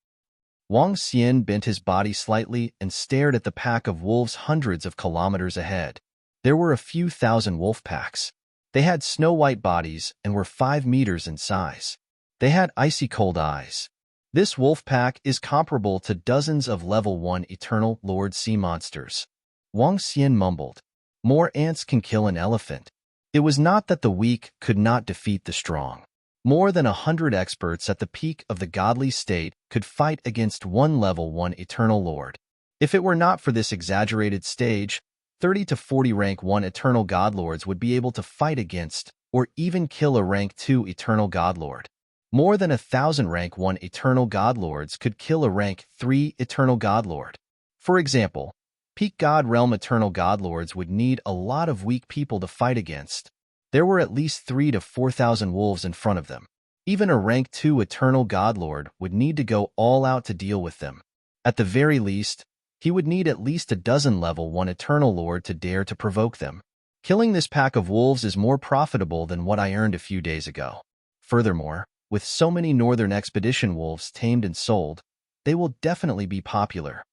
Wang Xian bent his body slightly and stared at the pack of wolves hundreds of kilometers ahead. There were a few thousand wolf packs. They had snow-white bodies and were 5 meters in size. They had icy cold eyes. This wolf pack is comparable to dozens of level 1 Eternal Lord sea monsters. Wang Xian mumbled, "More ants can kill an elephant." It was not that the weak could not defeat the strong. More than 100 experts at the peak of the godly state could fight against one level 1 eternal lord. If it were not for this exaggerated stage, 30 to 40 rank 1 eternal godlords would be able to fight against or even kill a rank 2 eternal godlord. More than 1,000 rank 1 eternal godlords could kill a rank 3 eternal godlord. For example, peak God realm eternal godlords would need a lot of weak people to fight against. There were at least 3 to 4,000 wolves in front of them. Even a rank 2 eternal godlord would need to go all out to deal with them. At the very least, he would need at least a dozen level 1 eternal lord to dare to provoke them. Killing this pack of wolves is more profitable than what I earned a few days ago. Furthermore, with so many northern expedition wolves tamed and sold, they will definitely be popular.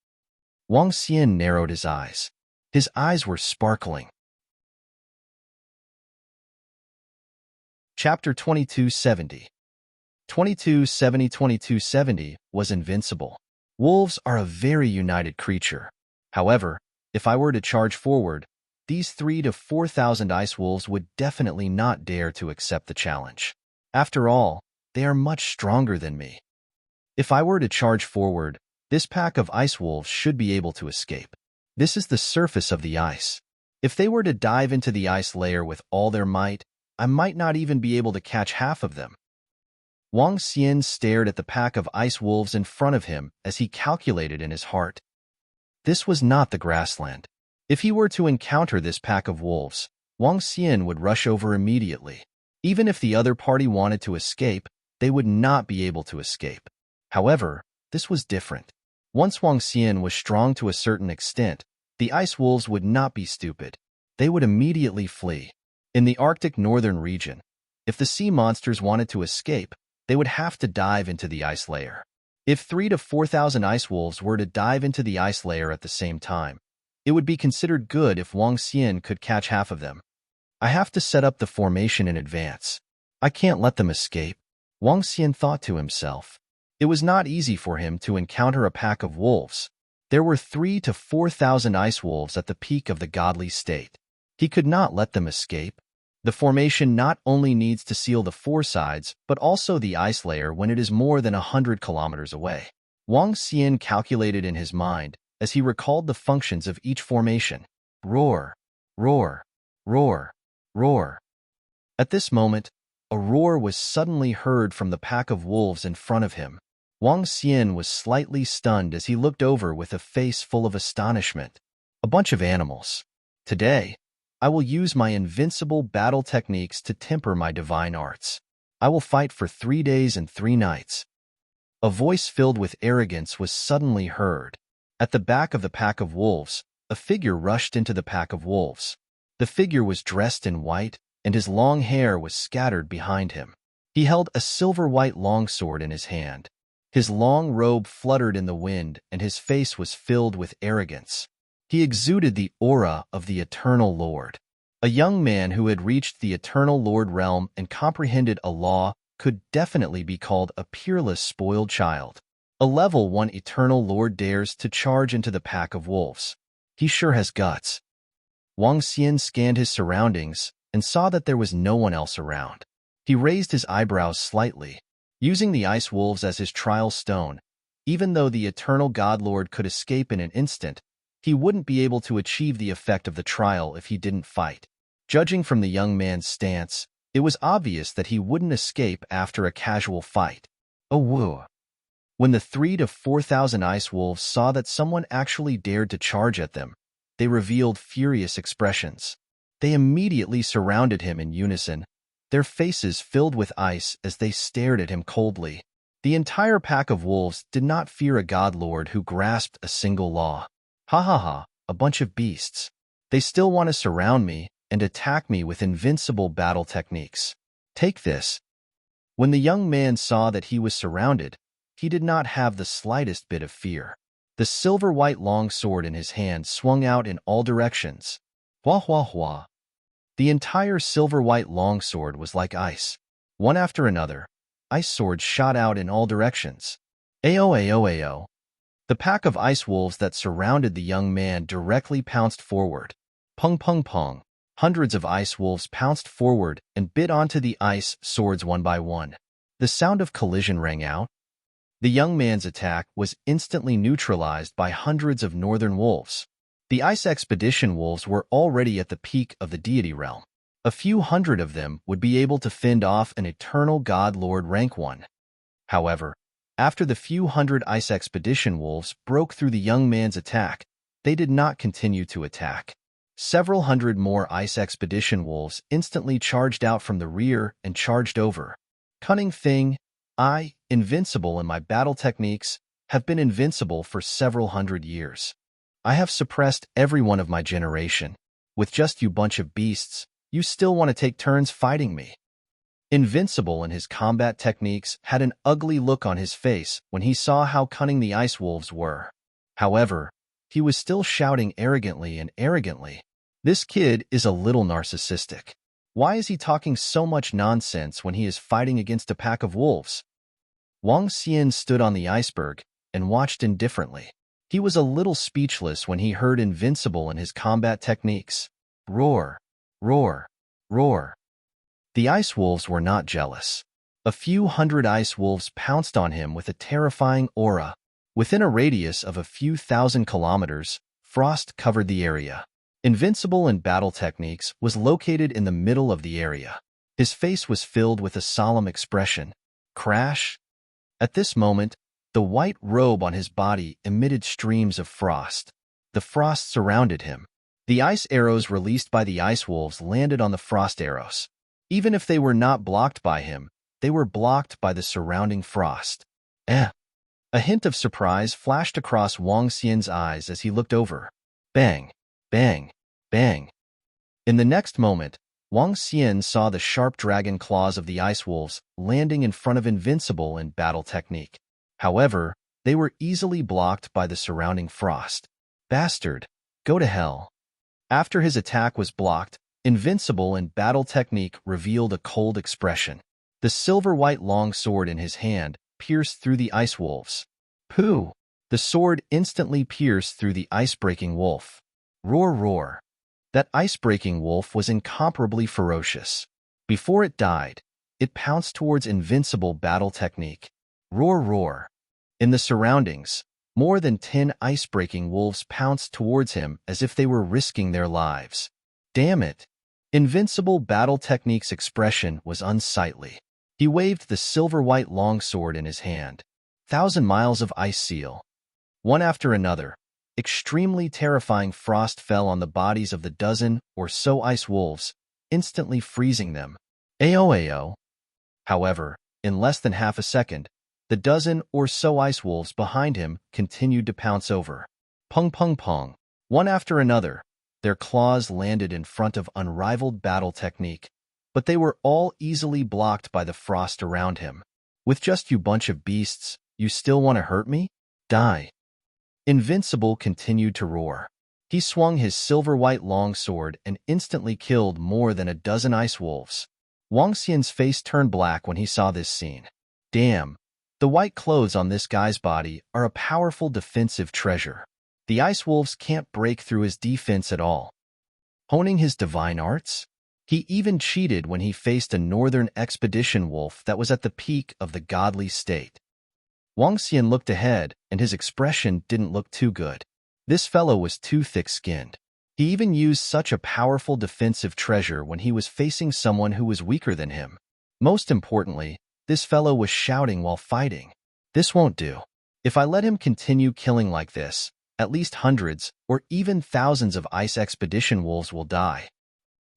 Wang Xian narrowed his eyes. His eyes were sparkling. Chapter 2270. 2270 was invincible. Wolves are a very united creature. However, if I were to charge forward, these 3 to 4,000 ice wolves would definitely not dare to accept the challenge. After all, they are much stronger than me. If I were to charge forward, this pack of ice wolves should be able to escape. This is the surface of the ice. If they were to dive into the ice layer with all their might, I might not even be able to catch half of them. Wang Xian stared at the pack of ice wolves in front of him as he calculated in his heart. This was not the grassland. If he were to encounter this pack of wolves, Wang Xian would rush over immediately. Even if the other party wanted to escape, they would not be able to escape. However, this was different. Once Wang Xian was strong to a certain extent, the ice wolves would not be stupid. They would immediately flee. In the Arctic northern region, if the sea monsters wanted to escape, they would have to dive into the ice layer. If 3 to 4,000 ice wolves were to dive into the ice layer at the same time, it would be considered good if Wang Xian could catch half of them. I have to set up the formation in advance. I can't let them escape, Wang Xian thought to himself. It was not easy for him to encounter a pack of wolves. There were 3 to 4,000 ice wolves at the peak of the godly state. He could not let them escape. The formation not only needs to seal the four sides, but also the ice layer when it is more than 100 kilometers away. Wang Xian calculated in his mind as he recalled the functions of each formation. Roar, roar, roar, roar. At this moment, a roar was suddenly heard from the pack of wolves in front of him. Wang Xian was slightly stunned as he looked over with a face full of astonishment. A bunch of animals. Today, I will use my invincible battle techniques to temper my divine arts. I will fight for 3 days and 3 nights. A voice filled with arrogance was suddenly heard. At the back of the pack of wolves, a figure rushed into the pack of wolves. The figure was dressed in white, and his long hair was scattered behind him. He held a silver-white longsword in his hand. His long robe fluttered in the wind, and his face was filled with arrogance. He exuded the aura of the Eternal Lord. A young man who had reached the Eternal Lord realm and comprehended a law could definitely be called a peerless spoiled child. A level 1 Eternal Lord dares to charge into the pack of wolves. He sure has guts. Wang Xian scanned his surroundings and saw that there was no one else around. He raised his eyebrows slightly, using the ice wolves as his trial stone. Even though the Eternal God Lord could escape in an instant, he wouldn't be able to achieve the effect of the trial if he didn't fight. Judging from the young man's stance, it was obvious that he wouldn't escape after a casual fight. Oh woo! When the 3 to 4,000 ice wolves saw that someone actually dared to charge at them, they revealed furious expressions. They immediately surrounded him in unison, their faces filled with ice as they stared at him coldly. The entire pack of wolves did not fear a god lord who grasped a single law. Ha ha ha, a bunch of beasts. They still want to surround me and attack me with invincible battle techniques. Take this. When the young man saw that he was surrounded, he did not have the slightest bit of fear. The silver-white long sword in his hand swung out in all directions. Hua hua hua. The entire silver-white long sword was like ice. One after another, ice swords shot out in all directions. Ao ao ao. The pack of ice wolves that surrounded the young man directly pounced forward. Pung pung pung. Hundreds of ice wolves pounced forward and bit onto the ice swords one by one. The sound of collision rang out. The young man's attack was instantly neutralized by hundreds of northern wolves. The ice expedition wolves were already at the peak of the deity realm. A few hundred of them would be able to fend off an eternal god lord rank 1. However, after the few hundred ice expedition wolves broke through the young man's attack, they did not continue to attack. Several hundred more ice expedition wolves instantly charged out from the rear and charged over. Cunning thing, I, invincible in my battle techniques, have been invincible for several hundred years. I have suppressed every one of my generation. With just you bunch of beasts, you still want to take turns fighting me. Invincible in his combat techniques had an ugly look on his face when he saw how cunning the ice wolves were. However, he was still shouting arrogantly. This kid is a little narcissistic. Why is he talking so much nonsense when he is fighting against a pack of wolves? Wang Xian stood on the iceberg and watched indifferently. He was a little speechless when he heard invincible in his combat techniques. Roar, roar, roar. The ice wolves were not jealous. A few hundred ice wolves pounced on him with a terrifying aura. Within a radius of a few thousand kilometers, frost covered the area. Invincible in battle techniques was located in the middle of the area. His face was filled with a solemn expression. Crash! At this moment, the white robe on his body emitted streams of frost. The frost surrounded him. The ice arrows released by the ice wolves landed on the frost arrows. Even if they were not blocked by him, they were blocked by the surrounding frost. A hint of surprise flashed across Wang Xian's eyes as he looked over. Bang, bang, bang. In the next moment, Wang Xian saw the sharp dragon claws of the ice wolves landing in front of Invincible in battle technique. However, they were easily blocked by the surrounding frost. Bastard, go to hell. After his attack was blocked, Invincible in battle technique revealed a cold expression. The silver-white long sword in his hand pierced through the ice wolves. Pooh! The sword instantly pierced through the ice-breaking wolf. Roar, roar. That ice-breaking wolf was incomparably ferocious. Before it died, it pounced towards Invincible battle technique. Roar, roar. In the surroundings, more than 10 ice-breaking wolves pounced towards him as if they were risking their lives. Damn it! Invincible battle technique's expression was unsightly. He waved the silver-white longsword in his hand. 1,000 miles of ice seal. One after another, extremely terrifying frost fell on the bodies of the dozen or so ice wolves, instantly freezing them. Ao. However, in less than half a second, the dozen or so ice wolves behind him continued to pounce over. Pung pung pung. One after another, their claws landed in front of unrivaled battle technique, but they were all easily blocked by the frost around him. With just you bunch of beasts, you still want to hurt me? Die. Invincible continued to roar. He swung his silver-white longsword and instantly killed more than a dozen ice wolves. Wang Xian's face turned black when he saw this scene. Damn, the white clothes on this guy's body are a powerful defensive treasure. The ice wolves can't break through his defense at all. Honing his divine arts? He even cheated when he faced a northern expedition wolf that was at the peak of the godly state. Wang Xian looked ahead, and his expression didn't look too good. This fellow was too thick-skinned. He even used such a powerful defensive treasure when he was facing someone who was weaker than him. Most importantly, this fellow was shouting while fighting. This won't do. If I let him continue killing like this, at least hundreds or even thousands of ice expedition wolves will die.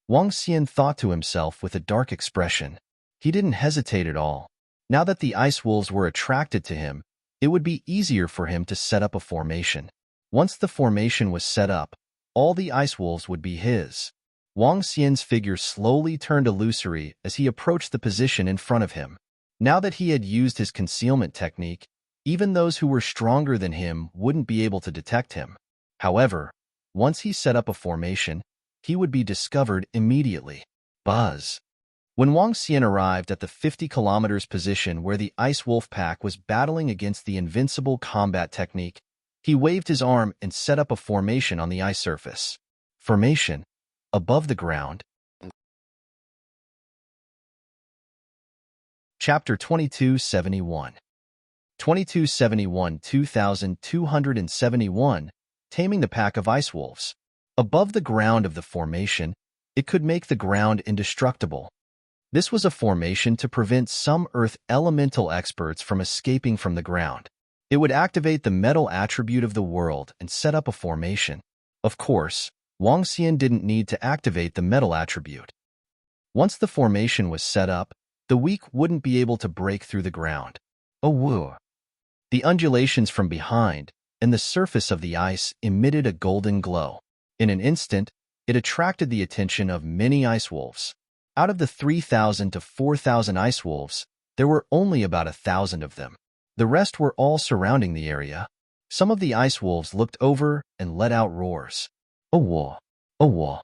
Wang Xian thought to himself with a dark expression. He didn't hesitate at all. Now that the ice wolves were attracted to him, it would be easier for him to set up a formation. Once the formation was set up, all the ice wolves would be his. Wang Xian's figure slowly turned illusory as he approached the position in front of him. Now that he had used his concealment technique, even those who were stronger than him wouldn't be able to detect him. However, once he set up a formation, he would be discovered immediately. Buzz. When Wang Xian arrived at the 50 kilometers position where the ice wolf pack was battling against the invincible combat technique, he waved his arm and set up a formation on the ice surface. Formation. above the ground. Chapter 2271. 2271 Taming the Pack of Ice Wolves. Above the ground of the formation, it could make the ground indestructible. This was a formation to prevent some Earth elemental experts from escaping from the ground. It would activate the metal attribute of the world and set up a formation. Of course, Wang Xian didn't need to activate the metal attribute. Once the formation was set up, the weak wouldn't be able to break through the ground. Oh woo! The undulations from behind and the surface of the ice emitted a golden glow. In an instant, it attracted the attention of many ice wolves. Out of the 3,000 to 4,000 ice wolves, there were only about 1,000 of them. The rest were all surrounding the area. Some of the ice wolves looked over and let out roars. Oh whoa! Oh whoa!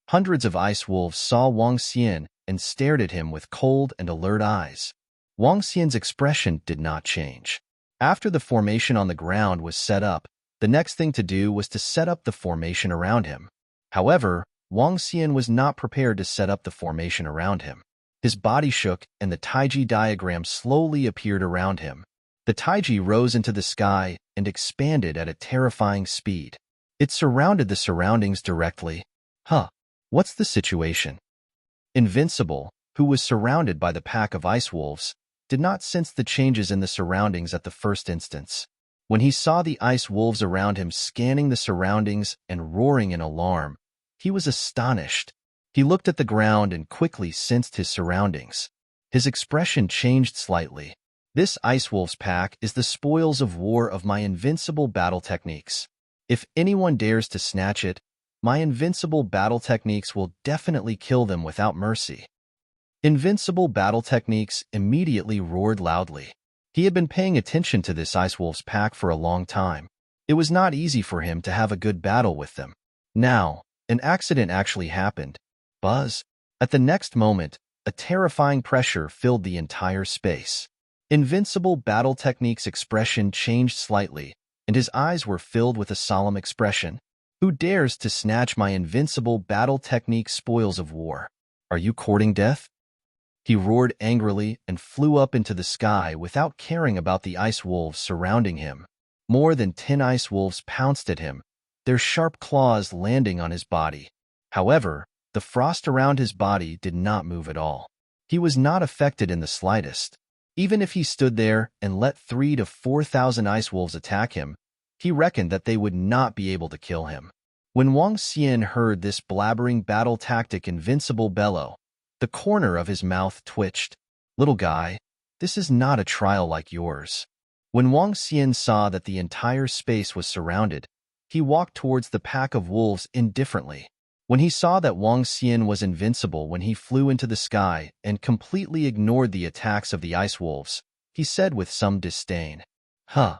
Hundreds of ice wolves saw Wang Xian and stared at him with cold and alert eyes. Wang Xian's expression did not change. After the formation on the ground was set up, the next thing to do was to set up the formation around him. However, Wang Xian was not prepared to set up the formation around him. His body shook and the Taiji diagram slowly appeared around him. The Taiji rose into the sky and expanded at a terrifying speed. It surrounded the surroundings directly. Huh, what's the situation? Invincible, who was surrounded by the pack of ice wolves, did not sense the changes in the surroundings at the first instance. When he saw the ice wolves around him scanning the surroundings and roaring in alarm, he was astonished. He looked at the ground and quickly sensed his surroundings. His expression changed slightly. This ice wolves pack is the spoils of war of my invincible battle techniques. If anyone dares to snatch it, my invincible battle techniques will definitely kill them without mercy. Invincible battle techniques immediately roared loudly. He had been paying attention to this ice wolves pack for a long time. It was not easy for him to have a good battle with them. Now, an accident actually happened. Buzz. At the next moment, a terrifying pressure filled the entire space. Invincible battle techniques expression changed slightly, and his eyes were filled with a solemn expression. Who dares to snatch my invincible battle technique spoils of war? Are you courting death? He roared angrily and flew up into the sky without caring about the ice wolves surrounding him. More than 10 ice wolves pounced at him, their sharp claws landing on his body. However, the frost around his body did not move at all. He was not affected in the slightest. Even if he stood there and let 3,000 to 4,000 ice wolves attack him, he reckoned that they would not be able to kill him. When Wang Xian heard this blabbering battle tactic invincible bellow, the corner of his mouth twitched. Little guy, this is not a trial like yours. When Wang Xian saw that the entire space was surrounded, he walked towards the pack of wolves indifferently. When he saw that Wang Xian was invincible when he flew into the sky and completely ignored the attacks of the ice wolves, he said with some disdain, "Huh."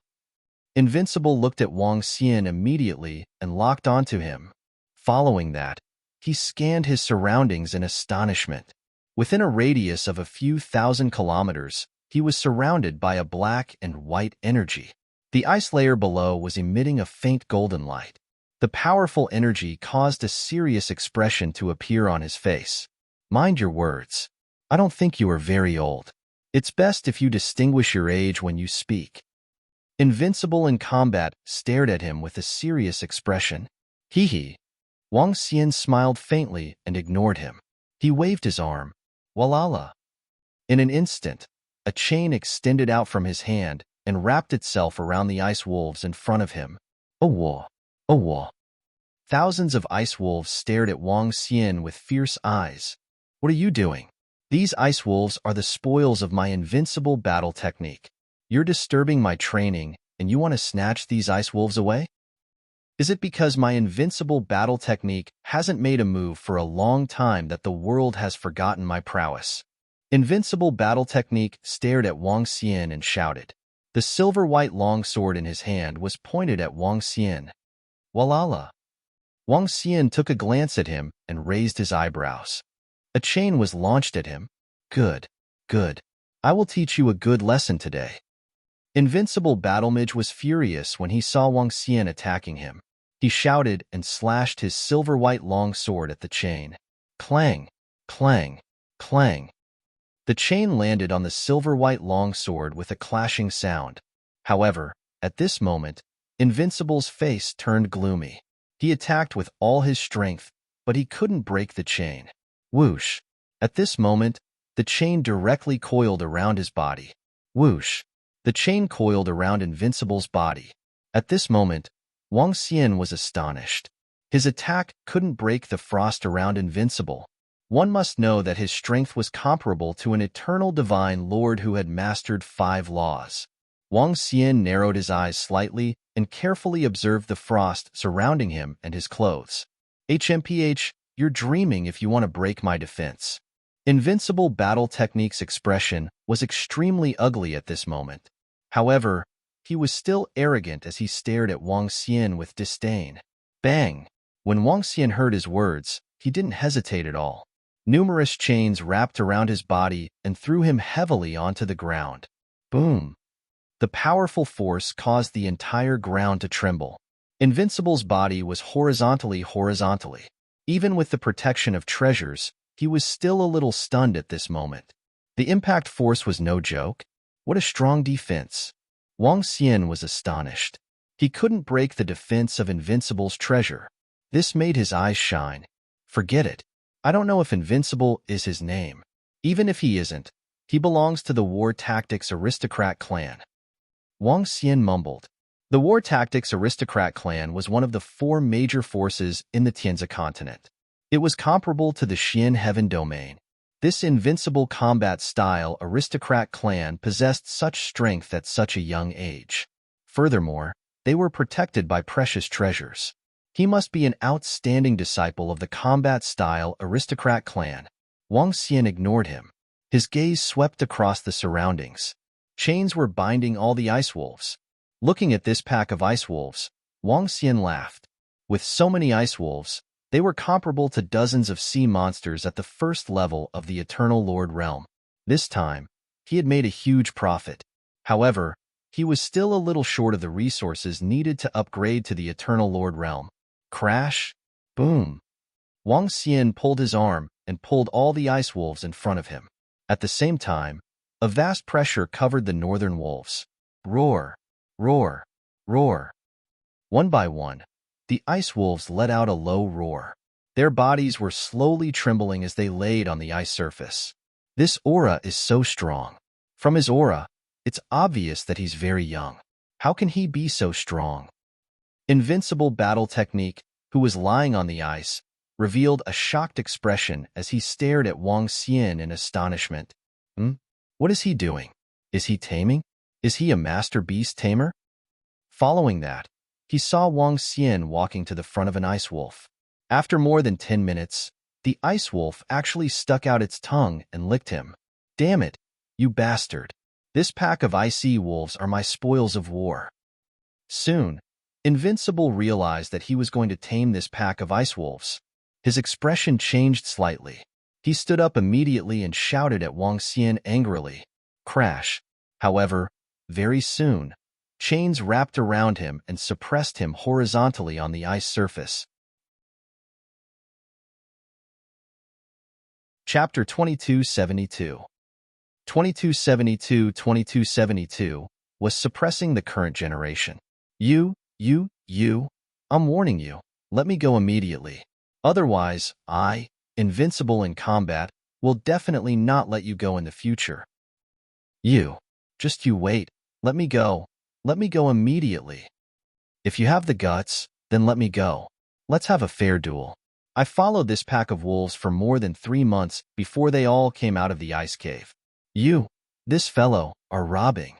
Invincible looked at Wang Xian immediately and locked onto him. Following that, he scanned his surroundings in astonishment. Within a radius of a few thousand kilometers, he was surrounded by a black and white energy. The ice layer below was emitting a faint golden light. The powerful energy caused a serious expression to appear on his face. Mind your words. I don't think you are very old. It's best if you distinguish your age when you speak. Invincible in combat stared at him with a serious expression. Hee. Wang Xian smiled faintly and ignored him. He waved his arm. Walala. In an instant, a chain extended out from his hand and wrapped itself around the ice wolves in front of him. Oh whoa. Oh whoa. Thousands of ice wolves stared at Wang Xian with fierce eyes. What are you doing? These ice wolves are the spoils of my invincible battle technique. You're disturbing my training, and you want to snatch these ice wolves away? Is it because my invincible battle technique hasn't made a move for a long time that the world has forgotten my prowess? Invincible battle technique stared at Wang Xian and shouted. The silver-white longsword in his hand was pointed at Wang Xian. Walala. Wang Xian took a glance at him and raised his eyebrows. A chain was launched at him. Good. I will teach you a good lesson today. Invincible Battlemage was furious when he saw Wang Xian attacking him. He shouted and slashed his silver-white long sword at the chain. Clang, clang, clang. The chain landed on the silver-white long sword with a clashing sound. However, at this moment, Invincible's face turned gloomy. He attacked with all his strength, but he couldn't break the chain. Whoosh! At this moment, the chain directly coiled around his body. Whoosh! The chain coiled around Invincible's body. At this moment, Wang Xian was astonished. His attack couldn't break the frost around Invincible. One must know that his strength was comparable to an eternal divine lord who had mastered 5 laws. Wang Xian narrowed his eyes slightly and carefully observed the frost surrounding him and his clothes. HMPH, you're dreaming if you want to break my defense. Invincible Battle Technique's expression was extremely ugly at this moment. However, he was still arrogant as he stared at Wang Xian with disdain. Bang! When Wang Xian heard his words, he didn't hesitate at all. Numerous chains wrapped around his body and threw him heavily onto the ground. Boom! The powerful force caused the entire ground to tremble. Invincible's body was horizontally. Even with the protection of treasures, he was still a little stunned at this moment. The impact force was no joke. What a strong defense! Wang Xian was astonished. He couldn't break the defense of Invincible's treasure. This made his eyes shine. Forget it. I don't know if Invincible is his name. Even if he isn't, he belongs to the War Tactics Aristocrat clan. Wang Xian mumbled. The War Tactics Aristocrat clan was one of the 4 major forces in the Tianzi continent. It was comparable to the Xian Heaven Domain. This invincible combat-style aristocrat clan possessed such strength at such a young age. Furthermore, they were protected by precious treasures. He must be an outstanding disciple of the combat-style aristocrat clan. Wang Xian ignored him. His gaze swept across the surroundings. Chains were binding all the ice wolves. Looking at this pack of ice wolves, Wang Xian laughed. With so many ice wolves, they were comparable to dozens of sea monsters at the first level of the Eternal Lord realm. This time, he had made a huge profit. However, he was still a little short of the resources needed to upgrade to the Eternal Lord realm. Crash! Boom! Wang Xian pulled his arm and pulled all the ice wolves in front of him. At the same time, a vast pressure covered the northern wolves. Roar! Roar! Roar! One by one, the ice wolves let out a low roar. Their bodies were slowly trembling as they laid on the ice surface. This aura is so strong. From his aura, it's obvious that he's very young. How can he be so strong? Invincible Battle Technique, who was lying on the ice, revealed a shocked expression as he stared at Wang Xian in astonishment. What is he doing? Is he taming? Is he a master beast tamer? Following that, he saw Wang Xian walking to the front of an ice wolf. After more than 10 minutes, the ice wolf actually stuck out its tongue and licked him. Damn it, you bastard. This pack of icy wolves are my spoils of war. Soon, Invincible realized that he was going to tame this pack of ice wolves. His expression changed slightly. He stood up immediately and shouted at Wang Xian angrily. Crash. However, very soon, chains wrapped around him and suppressed him horizontally on the ice surface. Chapter 2272. 2272 was suppressing the current generation. You, I'm warning you, let me go immediately. Otherwise, I, Invincible in combat, will definitely not let you go in the future. You wait, let me go immediately. If you have the guts, then let me go. Let's have a fair duel. I followed this pack of wolves for more than 3 months before they all came out of the ice cave. You, this fellow, are robbing.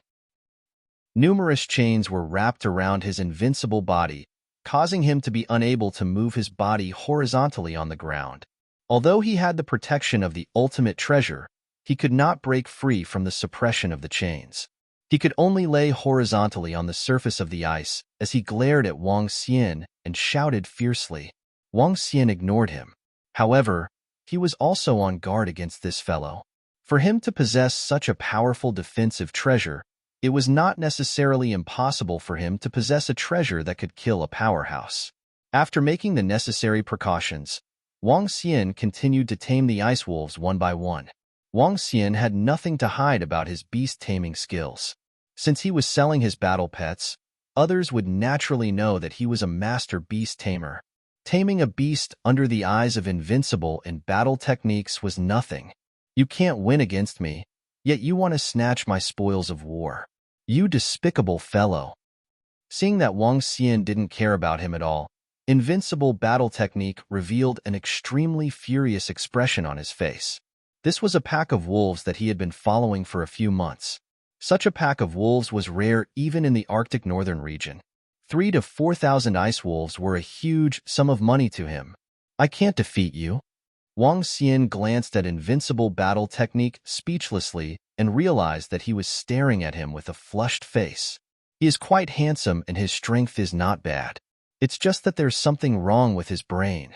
Numerous chains were wrapped around his invincible body, causing him to be unable to move his body horizontally on the ground. Although he had the protection of the ultimate treasure, he could not break free from the suppression of the chains. He could only lay horizontally on the surface of the ice as he glared at Wang Xian and shouted fiercely. Wang Xian ignored him. However, he was also on guard against this fellow. For him to possess such a powerful defensive treasure, it was not necessarily impossible for him to possess a treasure that could kill a powerhouse. After making the necessary precautions, Wang Xian continued to tame the ice wolves one by one. Wang Xian had nothing to hide about his beast-taming skills. Since he was selling his battle pets, others would naturally know that he was a master beast tamer. Taming a beast under the eyes of invincible in battle techniques was nothing. You can't win against me, yet you want to snatch my spoils of war. You despicable fellow. Seeing that Wang Xian didn't care about him at all, Invincible Battle Technique revealed an extremely furious expression on his face. This was a pack of wolves that he had been following for a few months. Such a pack of wolves was rare even in the Arctic northern region. 3,000 to 4,000 ice wolves were a huge sum of money to him. I can't defeat you. Wang Xian glanced at Invincible Battle Technique speechlessly and realized that he was staring at him with a flushed face. He is quite handsome and his strength is not bad. It's just that there's something wrong with his brain.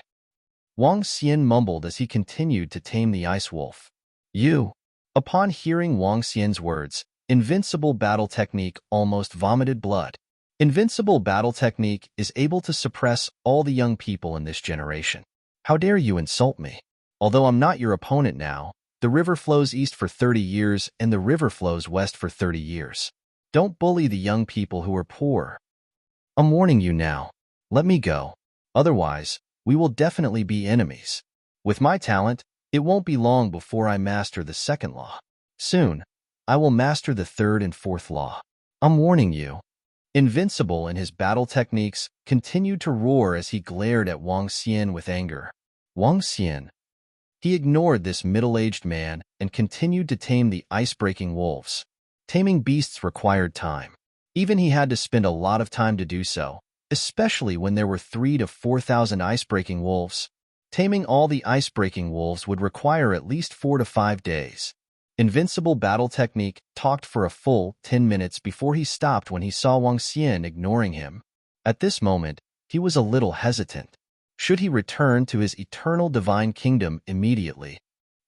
Wang Xian mumbled as he continued to tame the ice wolf. You. Upon hearing Wang Xian's words, Invincible Battle Technique almost vomited blood. Invincible Battle Technique is able to suppress all the young people in this generation. How dare you insult me? Although I'm not your opponent now, the river flows east for 30 years and the river flows west for 30 years. Don't bully the young people who are poor. I'm warning you now. Let me go. Otherwise, we will definitely be enemies. With my talent, it won't be long before I master the second law. Soon, I will master the third and fourth law. I'm warning you. Invincible in his battle techniques continued to roar as he glared at Wang Xian with anger. Wang Xian. He ignored this middle-aged man and continued to tame the ice-breaking wolves. Taming beasts required time. Even he had to spend a lot of time to do so, especially when there were 3,000 to 4,000 ice-breaking wolves. Taming all the ice-breaking wolves would require at least 4 to 5 days. Invincible Battle Technique talked for a full 10 minutes before he stopped when he saw Wang Xian ignoring him. At this moment, he was a little hesitant. Should he return to his eternal divine kingdom immediately?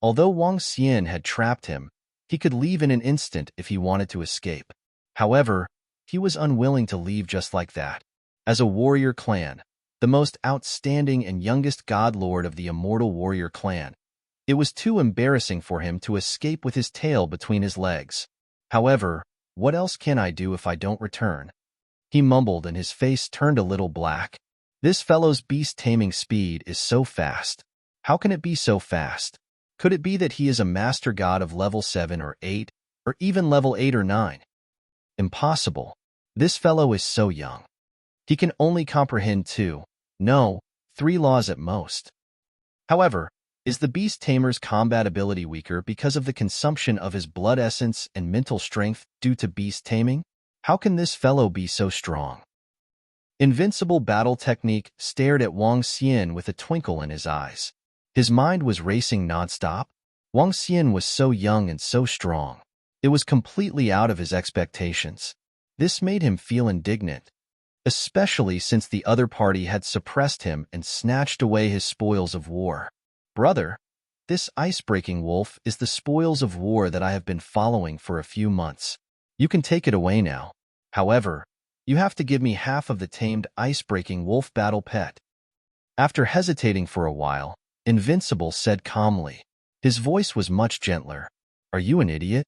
Although Wang Xian had trapped him, he could leave in an instant if he wanted to escape. However, he was unwilling to leave just like that. As a warrior clan, the most outstanding and youngest god lord of the immortal warrior clan, it was too embarrassing for him to escape with his tail between his legs. However, what else can I do if I don't return? He mumbled and his face turned a little black. This fellow's beast-taming speed is so fast. How can it be so fast? Could it be that he is a master god of level 7 or 8, or even level 8 or 9? Impossible. This fellow is so young. He can only comprehend 2, no, 3 laws at most. However, is the beast tamer's combat ability weaker because of the consumption of his blood essence and mental strength due to beast taming? How can this fellow be so strong? Invincible Battle Technique stared at Wang Xian with a twinkle in his eyes. His mind was racing nonstop. Wang Xian was so young and so strong. It was completely out of his expectations. This made him feel indignant, especially since the other party had suppressed him and snatched away his spoils of war. Brother, this ice-breaking wolf is the spoils of war that I have been following for a few months. You can take it away now. However, you have to give me half of the tamed ice-breaking wolf battle pet. After hesitating for a while, Invincible said calmly. His voice was much gentler. Are you an idiot?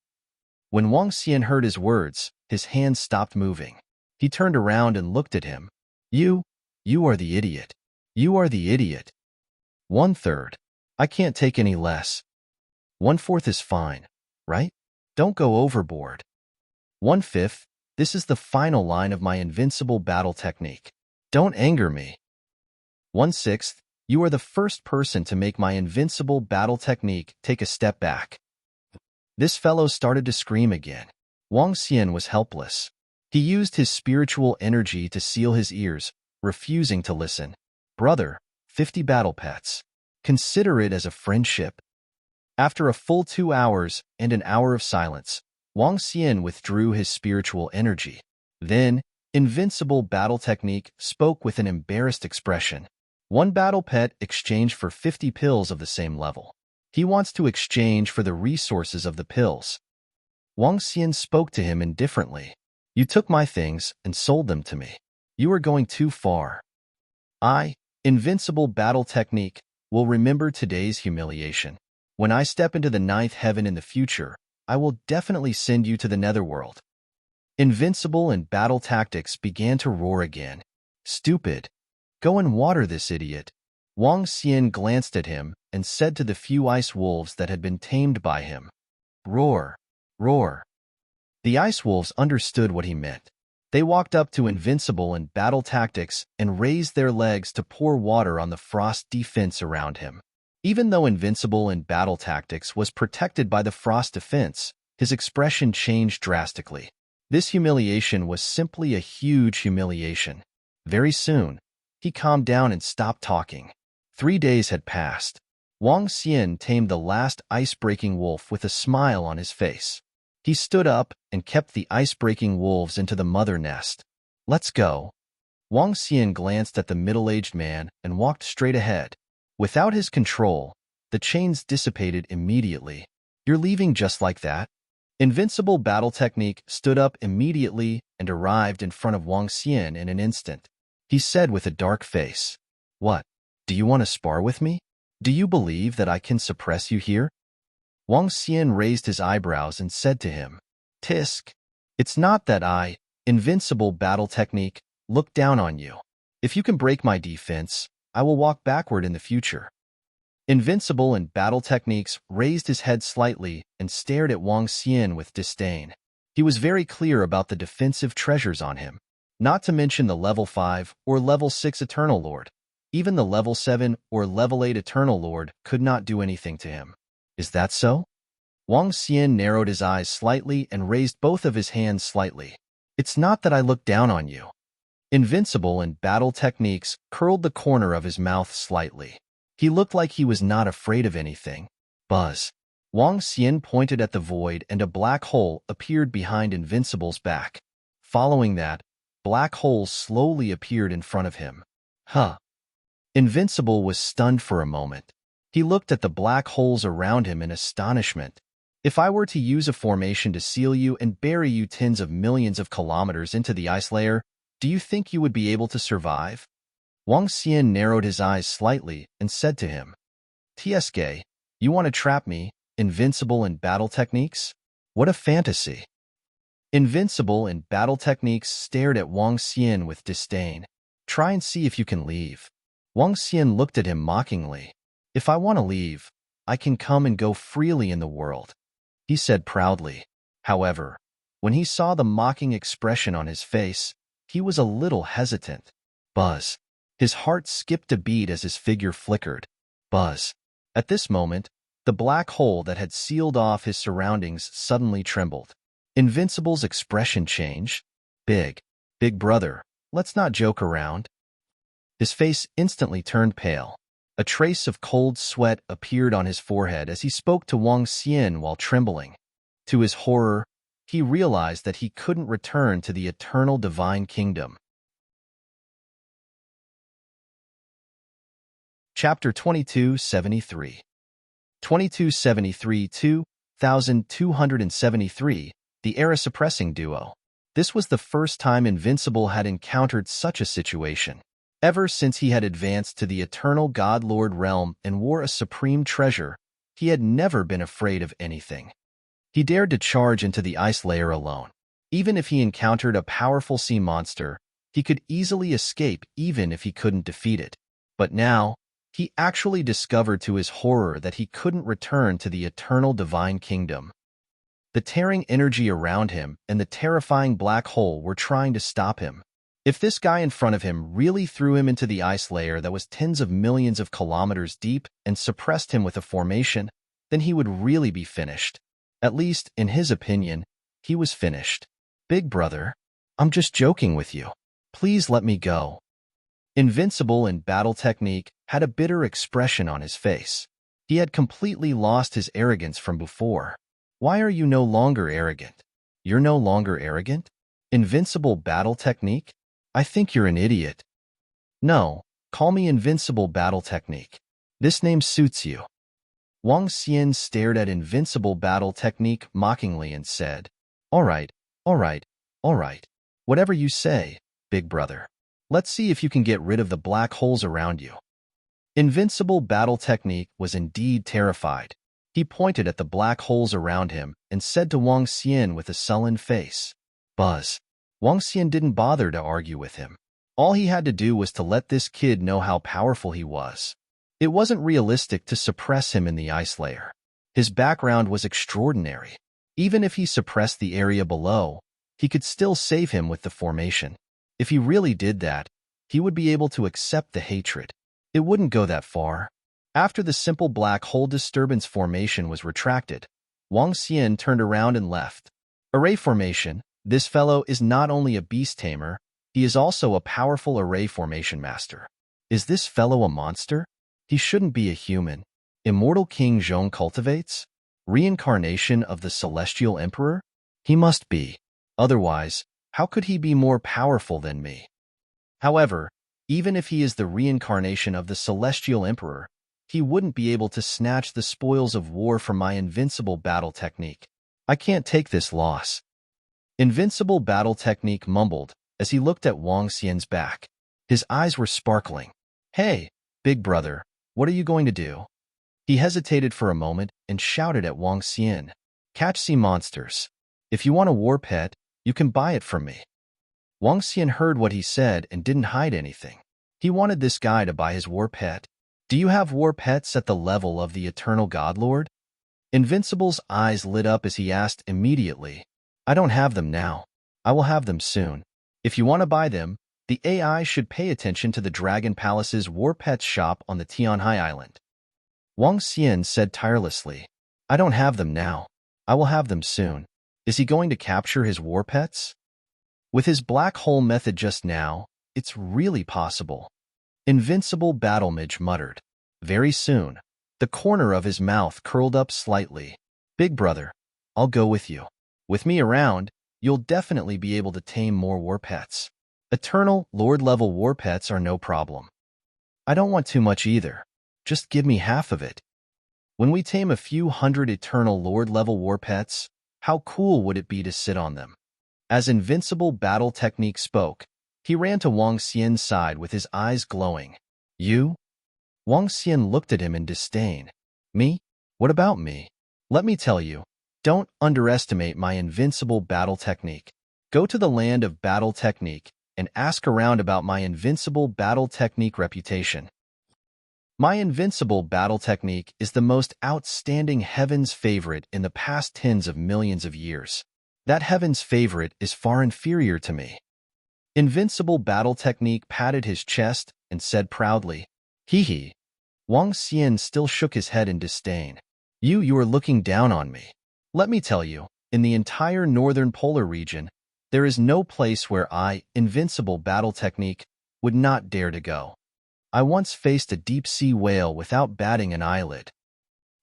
When Wang Xian heard his words, his hands stopped moving. He turned around and looked at him. You are the idiot. You are the idiot. 1/3. I can't take any less. 1/4 is fine, right? Don't go overboard. 1/5. This is the final line of my invincible battle technique. Don't anger me. 1/6. You are the first person to make my invincible battle technique take a step back. This fellow started to scream again. Wang Xian was helpless. He used his spiritual energy to seal his ears, refusing to listen. Brother, 50 battle pets. Consider it as a friendship. After a full 2 hours and an hour of silence, Wang Xian withdrew his spiritual energy. Then, Invincible Battle Technique spoke with an embarrassed expression. 1 battle pet exchanged for 50 pills of the same level. He wants to exchange for the resources of the pills. Wang Xian spoke to him indifferently. You took my things and sold them to me. You are going too far. I, invincible battle technique, will remember today's humiliation. When I step into the ninth heaven in the future, I will definitely send you to the netherworld. Invincible and battle tactics began to roar again. Stupid. Go and water this idiot. Wang Xian glanced at him and said to the few ice wolves that had been tamed by him, roar, roar. The ice wolves understood what he meant. They walked up to Invincible and battle tactics and raised their legs to pour water on the frost defense around him. Even though Invincible and battle tactics was protected by the frost defense, his expression changed drastically. This humiliation was simply a huge humiliation. Very soon, he calmed down and stopped talking. 3 days had passed. Wang Xian tamed the last ice-breaking wolf with a smile on his face. He stood up and kept the ice-breaking wolves into the mother nest. Let's go. Wang Xian glanced at the middle-aged man and walked straight ahead. Without his control, the chains dissipated immediately. You're leaving just like that? Invincible battle technique stood up immediately and arrived in front of Wang Xian in an instant. He said with a dark face, "What? Do you want to spar with me? Do you believe that I can suppress you here?" Wang Xian raised his eyebrows and said to him, "Tisk, it's not that I, invincible battle technique, look down on you. If you can break my defense, I will walk backward in the future." Invincible and battle techniques raised his head slightly and stared at Wang Xian with disdain. He was very clear about the defensive treasures on him, not to mention the level 5 or level 6 Eternal Lord. Even the level 7 or level 8 Eternal Lord could not do anything to him. Is that so? Wang Xian narrowed his eyes slightly and raised both of his hands slightly. It's not that I look down on you. Invincible and battle techniques curled the corner of his mouth slightly. He looked like he was not afraid of anything. Buzz. Wang Xian pointed at the void and a black hole appeared behind Invincible's back. Following that, black holes slowly appeared in front of him. Huh. Invincible was stunned for a moment. He looked at the black holes around him in astonishment. If I were to use a formation to seal you and bury you tens of millions of kilometers into the ice layer, do you think you would be able to survive? Wang Xian narrowed his eyes slightly and said to him, "Tsk, you want to trap me, invincible in battle techniques? What a fantasy." Invincible in battle techniques stared at Wang Xian with disdain. "Try and see if you can leave." Wang Xian looked at him mockingly. "If I want to leave, I can come and go freely in the world," he said proudly. However, when he saw the mocking expression on his face, he was a little hesitant. Buzz. His heart skipped a beat as his figure flickered. Buzz. At this moment, the black hole that had sealed off his surroundings suddenly trembled. Invincible's expression changed. Big brother, let's not joke around." His face instantly turned pale. A trace of cold sweat appeared on his forehead as he spoke to Wang Xian while trembling. To his horror, he realized that he couldn't return to the eternal divine kingdom. Chapter 2273. 2273 2273, the era-suppressing duo. This was the first time Invincible had encountered such a situation. Ever since he had advanced to the eternal God Lord realm and wore a supreme treasure, he had never been afraid of anything. He dared to charge into the ice layer alone. Even if he encountered a powerful sea monster, he could easily escape even if he couldn't defeat it. But now, he actually discovered to his horror that he couldn't return to the eternal divine kingdom. The tearing energy around him and the terrifying black hole were trying to stop him. If this guy in front of him really threw him into the ice layer that was tens of millions of kilometers deep and suppressed him with a formation, then he would really be finished. At least, in his opinion, he was finished. "Big brother, I'm just joking with you. Please let me go." Invincible in battle technique had a bitter expression on his face. He had completely lost his arrogance from before. "Why are you no longer arrogant? You're no longer arrogant? Invincible battle technique? I think you're an idiot." "No, call me Invincible battle technique. This name suits you." Wang Xian stared at Invincible battle technique mockingly and said, all right. Whatever you say, big brother." Let's see if you can get rid of the black holes around you. Invincible battle technique was indeed terrified. He pointed at the black holes around him and said to Wang Xian with a sullen face, "Buzz." Wang Xian didn't bother to argue with him. All he had to do was to let this kid know how powerful he was. It wasn't realistic to suppress him in the ice layer. His background was extraordinary. Even if he suppressed the area below, he could still save him with the formation. If he really did that, he would be able to accept the hatred. It wouldn't go that far. After the simple black hole disturbance formation was retracted, Wang Xian turned around and left. Array formation. This fellow is not only a beast tamer, he is also a powerful array formation master. Is this fellow a monster? He shouldn't be a human. Immortal King Zhong cultivates? Reincarnation of the Celestial Emperor? He must be. Otherwise, how could he be more powerful than me? However, even if he is the reincarnation of the Celestial Emperor, he wouldn't be able to snatch the spoils of war from my invincible battle technique. I can't take this loss. Invincible battle technique mumbled as he looked at Wang Xian's back. His eyes were sparkling. Hey, big brother, what are you going to do? He hesitated for a moment and shouted at Wang Xian, "Catch sea monsters. If you want a war pet, you can buy it from me." Wang Xian heard what he said and didn't hide anything. He wanted this guy to buy his war pet. Do you have war pets at the level of the Eternal Godlord? Invincible's eyes lit up as he asked immediately, "I don't have them now. I will have them soon. If you want to buy them, the AI should pay attention to the Dragon Palace's war pets shop on the Tianhai Island." Wang Xian said tirelessly, "I don't have them now. I will have them soon." Is he going to capture his war pets? With his black hole method just now, it's really possible. Invincible Battlemage muttered. Very soon, the corner of his mouth curled up slightly. "Big brother, I'll go with you. With me around, you'll definitely be able to tame more war pets. Eternal Lord-level war pets are no problem. I don't want too much either. Just give me half of it. When we tame a few hundred Eternal Lord-level war pets, how cool would it be to sit on them?" As Invincible Battle Technique spoke, he ran to Wang Xian's side with his eyes glowing. "You?" Wang Xian looked at him in disdain. "Me? What about me? Let me tell you, don't underestimate my invincible battle technique. Go to the land of battle technique and ask around about my invincible battle technique reputation. My invincible battle technique is the most outstanding heaven's favorite in the past tens of millions of years. That heaven's favorite is far inferior to me." Invincible battle technique patted his chest and said proudly, "Hee hee." Wang Xian still shook his head in disdain. You are looking down on me. Let me tell you, in the entire northern polar region, there is no place where invincible battle technique, would not dare to go. I once faced a deep-sea whale without batting an eyelid.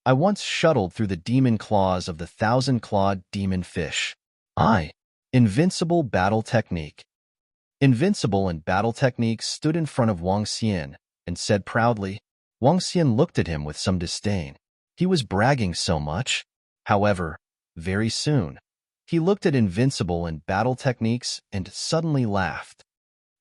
I once shuttled through the demon claws of the thousand-clawed demon fish. Invincible battle technique. Invincible and battle techniques stood in front of Wang Xian and said proudly. Wang Xian looked at him with some disdain. He was bragging so much. However, very soon, he looked at Invincible and battle techniques and suddenly laughed.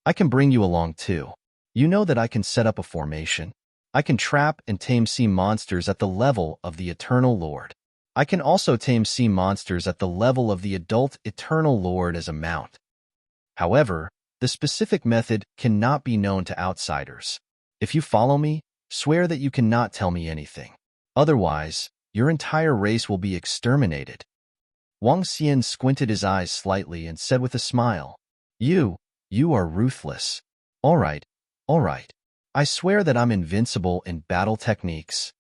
"I can bring you along too. You know that I can set up a formation. I can trap and tame sea monsters at the level of the Eternal Lord. I can also tame sea monsters at the level of the adult Eternal Lord as a mount. However, the specific method cannot be known to outsiders. If you follow me, swear that you cannot tell me anything. Otherwise, your entire race will be exterminated." Wang Xian squinted his eyes slightly and said with a smile, You are ruthless. All right. I swear that I'm invincible in battle techniques."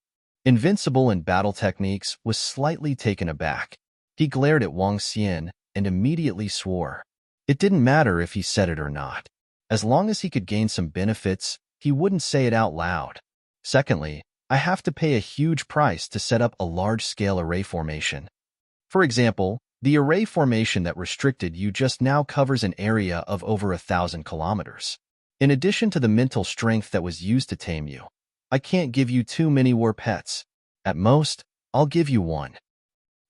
Invincible in battle techniques was slightly taken aback. He glared at Wang Xian and immediately swore. It didn't matter if he said it or not. As long as he could gain some benefits, he wouldn't say it out loud. Secondly, I have to pay a huge price to set up a large-scale array formation. For example, the array formation that restricted you just now covers an area of over 1,000 kilometers. In addition to the mental strength that was used to tame you, I can't give you too many war pets. At most, I'll give you one.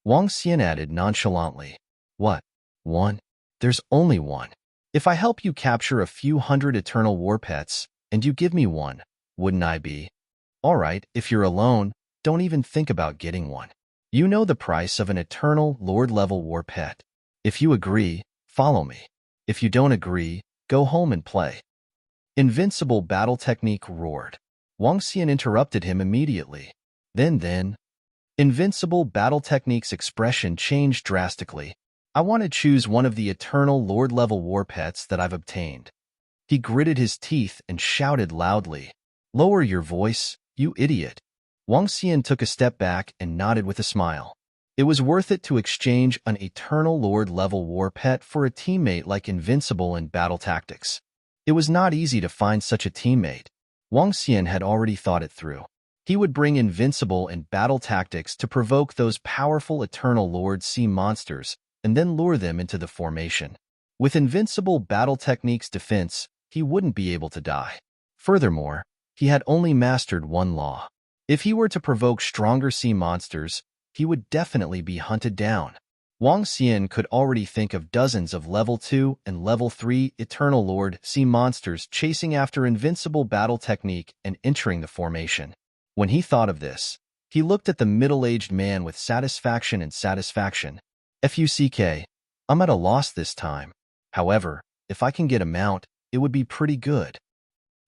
Wang Xian added nonchalantly. What? One? There's only one. If I help you capture a few hundred eternal war pets, and you give me one, wouldn't I be? All right, if you're alone, don't even think about getting one. You know the price of an eternal Lord-level war pet. If you agree, follow me. If you don't agree, go home and play. Invincible battle technique roared. Wang Xian interrupted him immediately. Then, Invincible battle technique's expression changed drastically. I want to choose one of the eternal Lord-level war pets that I've obtained. He gritted his teeth and shouted loudly. Lower your voice, you idiot. Wang Xian took a step back and nodded with a smile. It was worth it to exchange an eternal Lord-level war pet for a teammate like Invincible in battle tactics. It was not easy to find such a teammate. Wang Xian had already thought it through. He would bring Invincible in battle tactics to provoke those powerful Eternal Lord sea monsters and then lure them into the formation. With Invincible battle technique's defense, he wouldn't be able to die. Furthermore, he had only mastered one law. If he were to provoke stronger sea monsters, he would definitely be hunted down. Wang Xian could already think of dozens of Level 2 and Level 3 Eternal Lord sea monsters chasing after Invincible battle technique and entering the formation. When he thought of this, he looked at the middle-aged man with satisfaction. FUCK, I'm at a loss this time. However, if I can get a mount, it would be pretty good.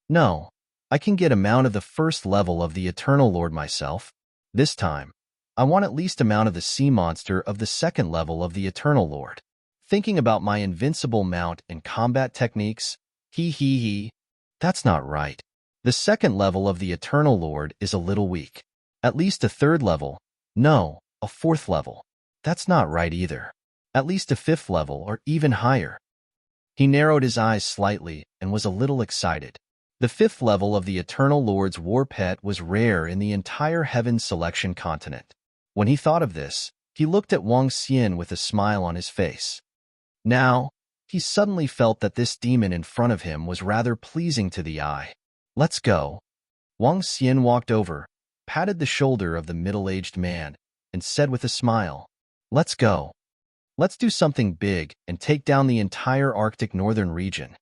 No, I can get a mount of the first level of the Eternal Lord myself. This time, I want at least a mount of the sea monster of the second level of the Eternal Lord. Thinking about my invincible mount and combat techniques, that's not right. The second level of the Eternal Lord is a little weak. At least a third level. No, a fourth level. That's not right either. At least a fifth level or even higher. He narrowed his eyes slightly and was a little excited. The fifth level of the Eternal Lord's war pet was rare in the entire Heaven Selection continent. When he thought of this, he looked at Wang Xian with a smile on his face. Now, he suddenly felt that this demon in front of him was rather pleasing to the eye. Let's go. Wang Xian walked over, patted the shoulder of the middle-aged man, and said with a smile, Let's go. Let's do something big and take down the entire Arctic northern region.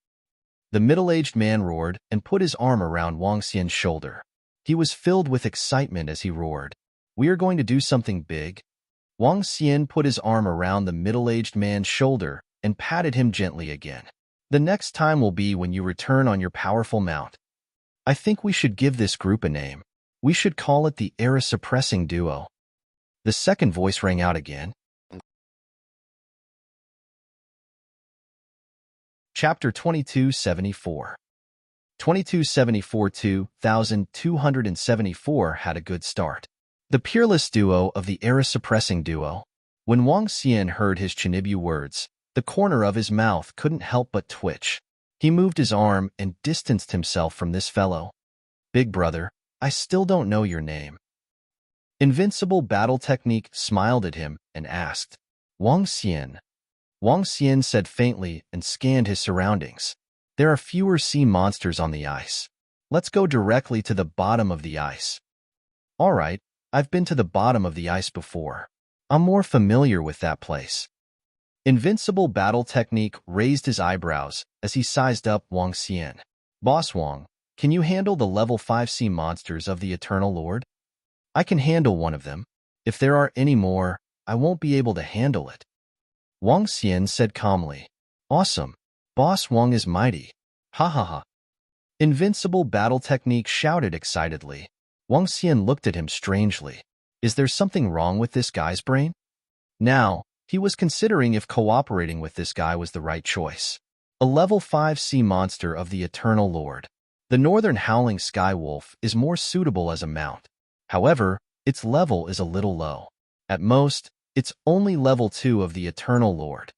The middle-aged man roared and put his arm around Wang Xian's shoulder. He was filled with excitement as he roared. We are going to do something big. Wang Xian put his arm around the middle-aged man's shoulder and patted him gently again. The next time will be when you return on your powerful mount. I think we should give this group a name. We should call it the Era-Suppressing Duo. The second voice rang out again. Chapter 2274. 2274-2274 had a good start. The peerless duo of the Era-Suppressing Duo. When Wang Xian heard his Chinibu words, the corner of his mouth couldn't help but twitch. He moved his arm and distanced himself from this fellow. Big brother, I still don't know your name. Invincible battle technique smiled at him and asked, Wang Xian. Wang Xian said faintly and scanned his surroundings. There are fewer sea monsters on the ice. Let's go directly to the bottom of the ice. All right, I've been to the bottom of the ice before. I'm more familiar with that place. Invincible battle technique raised his eyebrows as he sized up Wang Xian. Boss Wang, can you handle the level 5 sea monsters of the Eternal Lord? I can handle one of them. If there are any more, I won't be able to handle it. Wang Xian said calmly. Awesome. Boss Wang is mighty. Ha ha ha. Invincible battle technique shouted excitedly. Wang Xian looked at him strangely. Is there something wrong with this guy's brain? Now, he was considering if cooperating with this guy was the right choice. A level 5 sea monster of the Eternal Lord. The northern howling sky wolf is more suitable as a mount. However, its level is a little low. At most, it's only level 2 of the Eternal Lord.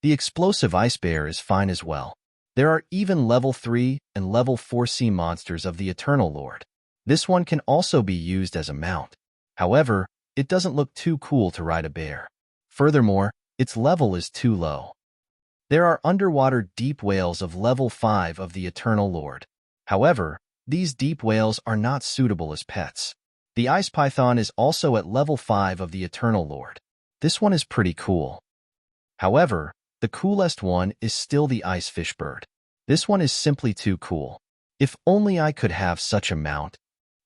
The explosive ice bear is fine as well. There are even level 3 and level 4 sea monsters of the Eternal Lord. This one can also be used as a mount. However, it doesn't look too cool to ride a bear. Furthermore, its level is too low. There are underwater deep whales of level 5 of the Eternal Lord. However, these deep whales are not suitable as pets. The ice python is also at level 5 of the Eternal Lord. This one is pretty cool. However, The coolest one is still the ice fish bird. This one is simply too cool. If only I could have such a mount.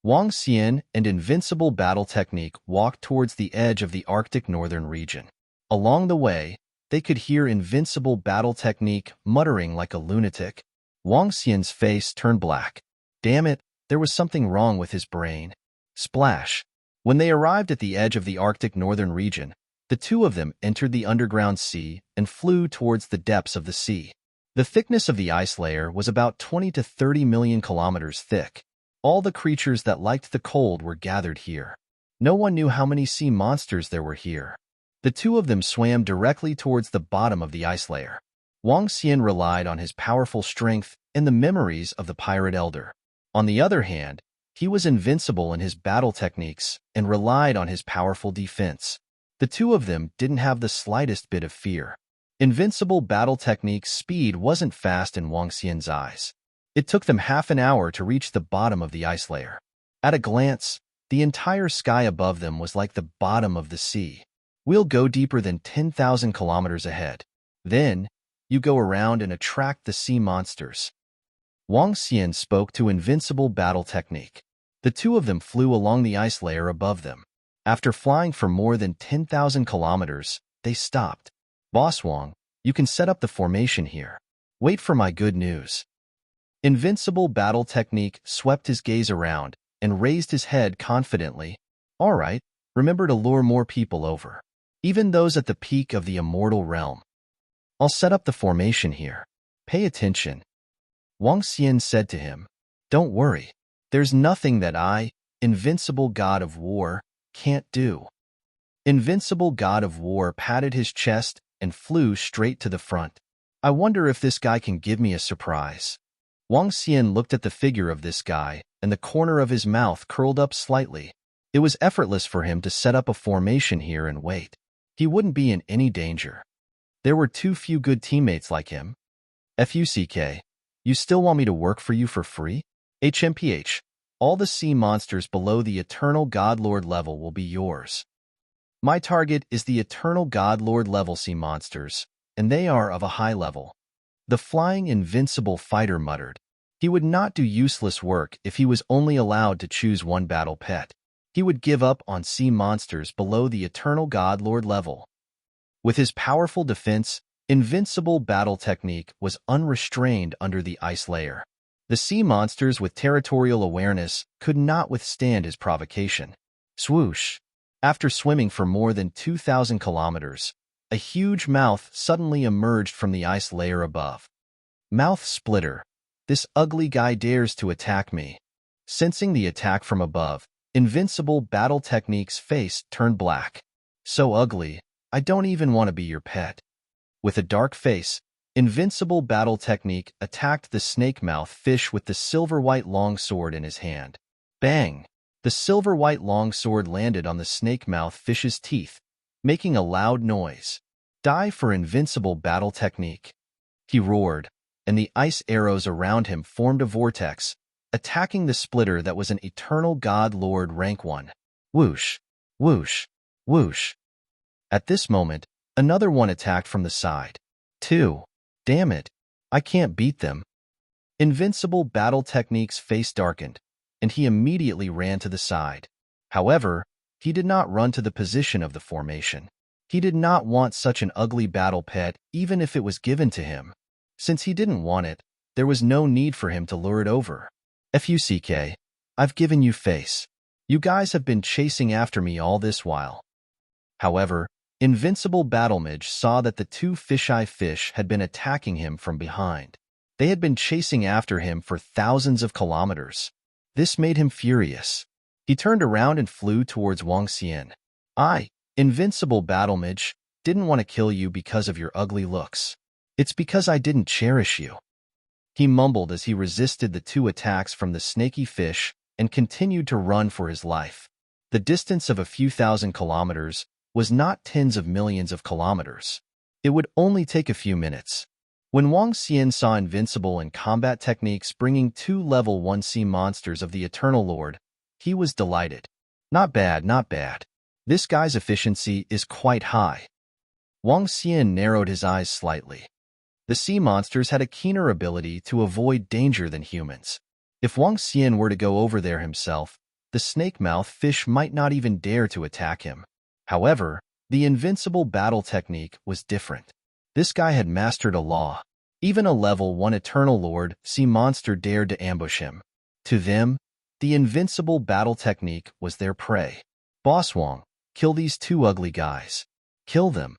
Wang Xian and Invincible Battle Technique walked towards the edge of the Arctic northern region. Along the way, they could hear Invincible Battle Technique muttering like a lunatic. Wang Xian's face turned black. Damn it, there was something wrong with his brain. Splash. When they arrived at the edge of the Arctic northern region, the two of them entered the underground sea and flew towards the depths of the sea. The thickness of the ice layer was about 20 to 30 million kilometers thick. All the creatures that liked the cold were gathered here. No one knew how many sea monsters there were here. The two of them swam directly towards the bottom of the ice layer. Wang Xian relied on his powerful strength and the memories of the pirate elder. On the other hand, he was invincible in his battle techniques and relied on his powerful defense. The two of them didn't have the slightest bit of fear. Invincible Battle Technique's speed wasn't fast in Wang Xian's eyes. It took them half an hour to reach the bottom of the ice layer. At a glance, the entire sky above them was like the bottom of the sea. We'll go deeper than 10,000 kilometers ahead. Then, you go around and attract the sea monsters. Wang Xian spoke to Invincible Battle Technique. The two of them flew along the ice layer above them. After flying for more than 10,000 kilometers, they stopped. Boss Wang, you can set up the formation here. Wait for my good news. Invincible Battle Technique swept his gaze around and raised his head confidently. All right, remember to lure more people over, even those at the peak of the immortal realm. I'll set up the formation here. Pay attention. Wang Xian said to him, don't worry. There's nothing that I, Invincible God of War, can't do. Invincible God of War patted his chest and flew straight to the front. I wonder if this guy can give me a surprise. Wang Xian looked at the figure of this guy, and the corner of his mouth curled up slightly. It was effortless for him to set up a formation here and wait. He wouldn't be in any danger. There were too few good teammates like him. FUCK, you still want me to work for you for free? HMPH, all the sea monsters below the Eternal God Lord level will be yours. My target is the Eternal God Lord level sea monsters, and they are of a high level. The flying invincible fighter muttered. He would not do useless work if he was only allowed to choose one battle pet. He would give up on sea monsters below the Eternal God Lord level. With his powerful defense, Invincible Battle Technique was unrestrained under the ice layer. The sea monsters with territorial awareness could not withstand his provocation. Swoosh! After swimming for more than 2,000 kilometers, a huge mouth suddenly emerged from the ice layer above. Mouth splitter. This ugly guy dares to attack me. Sensing the attack from above, Invincible Battle Technique's face turned black. So ugly, I don't even want to be your pet. With a dark face, Invincible Battle Technique attacked the snake-mouth fish with the silver-white longsword in his hand. Bang! The silver-white longsword landed on the snake-mouth fish's teeth, making a loud noise. Die for Invincible Battle Technique. He roared, and the ice arrows around him formed a vortex, attacking the splitter that was an Eternal God Lord rank 1. Whoosh! Whoosh! Whoosh! At this moment, another one attacked from the side. 2. Damn it! I can't beat them. Invincible Battle Technique's face darkened, and he immediately ran to the side. However, he did not run to the position of the formation. He did not want such an ugly battle pet even if it was given to him. Since he didn't want it, there was no need for him to lure it over. FUCK, I've given you face. You guys have been chasing after me all this while. However, Invincible Battlemage saw that the two fisheye fish had been attacking him from behind. They had been chasing after him for thousands of kilometers. This made him furious. He turned around and flew towards Wang Xian. I, Invincible Battlemage, didn't want to kill you because of your ugly looks. It's because I didn't cherish you. He mumbled as he resisted the two attacks from the snaky fish and continued to run for his life. The distance of a few thousand kilometers was not tens of millions of kilometers. It would only take a few minutes. When Wang Xian saw Invincible and combat techniques bringing 2 level 1 sea monsters of the Eternal Lord, he was delighted. Not bad, not bad. This guy's efficiency is quite high. Wang Xian narrowed his eyes slightly. The sea monsters had a keener ability to avoid danger than humans. If Wang Xian were to go over there himself, the snake-mouth fish might not even dare to attack him. However, the invincible battle technique was different. This guy had mastered a law. Even a level 1 Eternal Lord sea monster dared to ambush him. To them, the invincible battle technique was their prey. Boss Wang, kill these two ugly guys. Kill them.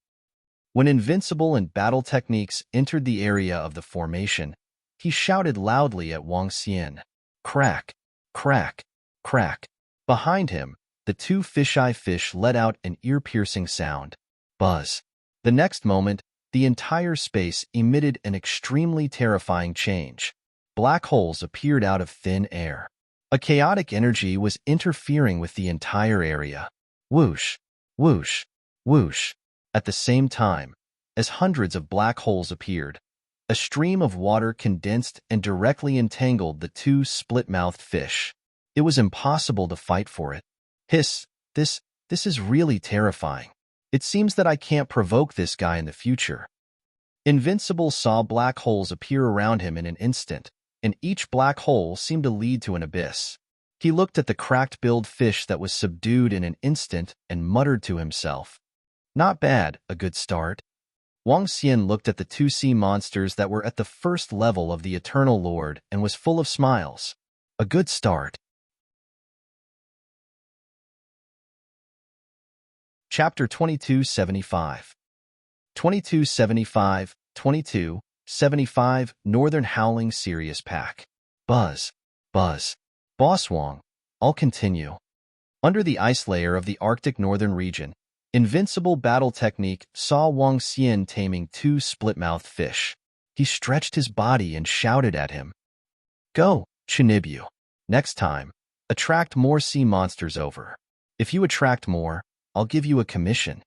When invincible and battle techniques entered the area of the formation, he shouted loudly at Wang Xian. Crack, crack, crack. Behind him, the two fisheye fish let out an ear-piercing sound. Buzz. The next moment, the entire space emitted an extremely terrifying change. Black holes appeared out of thin air. A chaotic energy was interfering with the entire area. Whoosh, whoosh, whoosh. At the same time, as hundreds of black holes appeared, a stream of water condensed and directly entangled the two split-mouthed fish. It was impossible to fight for it. Hiss, this is really terrifying. It seems that I can't provoke this guy in the future. Invincible saw black holes appear around him in an instant, and each black hole seemed to lead to an abyss. He looked at the cracked-billed fish that was subdued in an instant and muttered to himself. Not bad, a good start. Wang Xian looked at the two sea monsters that were at the first level of the Eternal Lord and was full of smiles. A good start. Chapter 2275. 2275 Northern Howling Serious Pack. Buzz, buzz. Boss Wang, I'll continue. Under the ice layer of the Arctic northern region, invincible battle technique saw Wang Xian taming two split-mouthed fish. He stretched his body and shouted at him. Go, Chinibu. Next time, attract more sea monsters over. If you attract more, I'll give you a commission.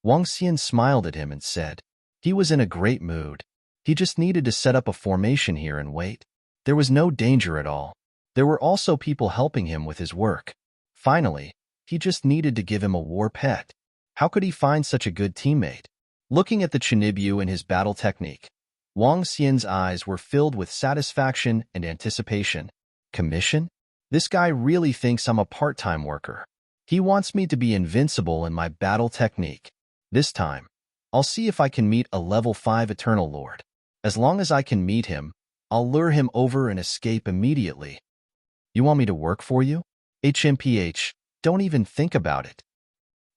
Wang Xian smiled at him and said, he was in a great mood. He just needed to set up a formation here and wait. There was no danger at all. There were also people helping him with his work. Finally, he just needed to give him a war pet. How could he find such a good teammate? Looking at the Chinibu and his battle technique, Wang Xian's eyes were filled with satisfaction and anticipation. Commission? This guy really thinks I'm a part-time worker. He wants me to be invincible in my battle technique. This time, I'll see if I can meet a level 5 Eternal Lord. As long as I can meet him, I'll lure him over and escape immediately. You want me to work for you? HMPH, don't even think about it.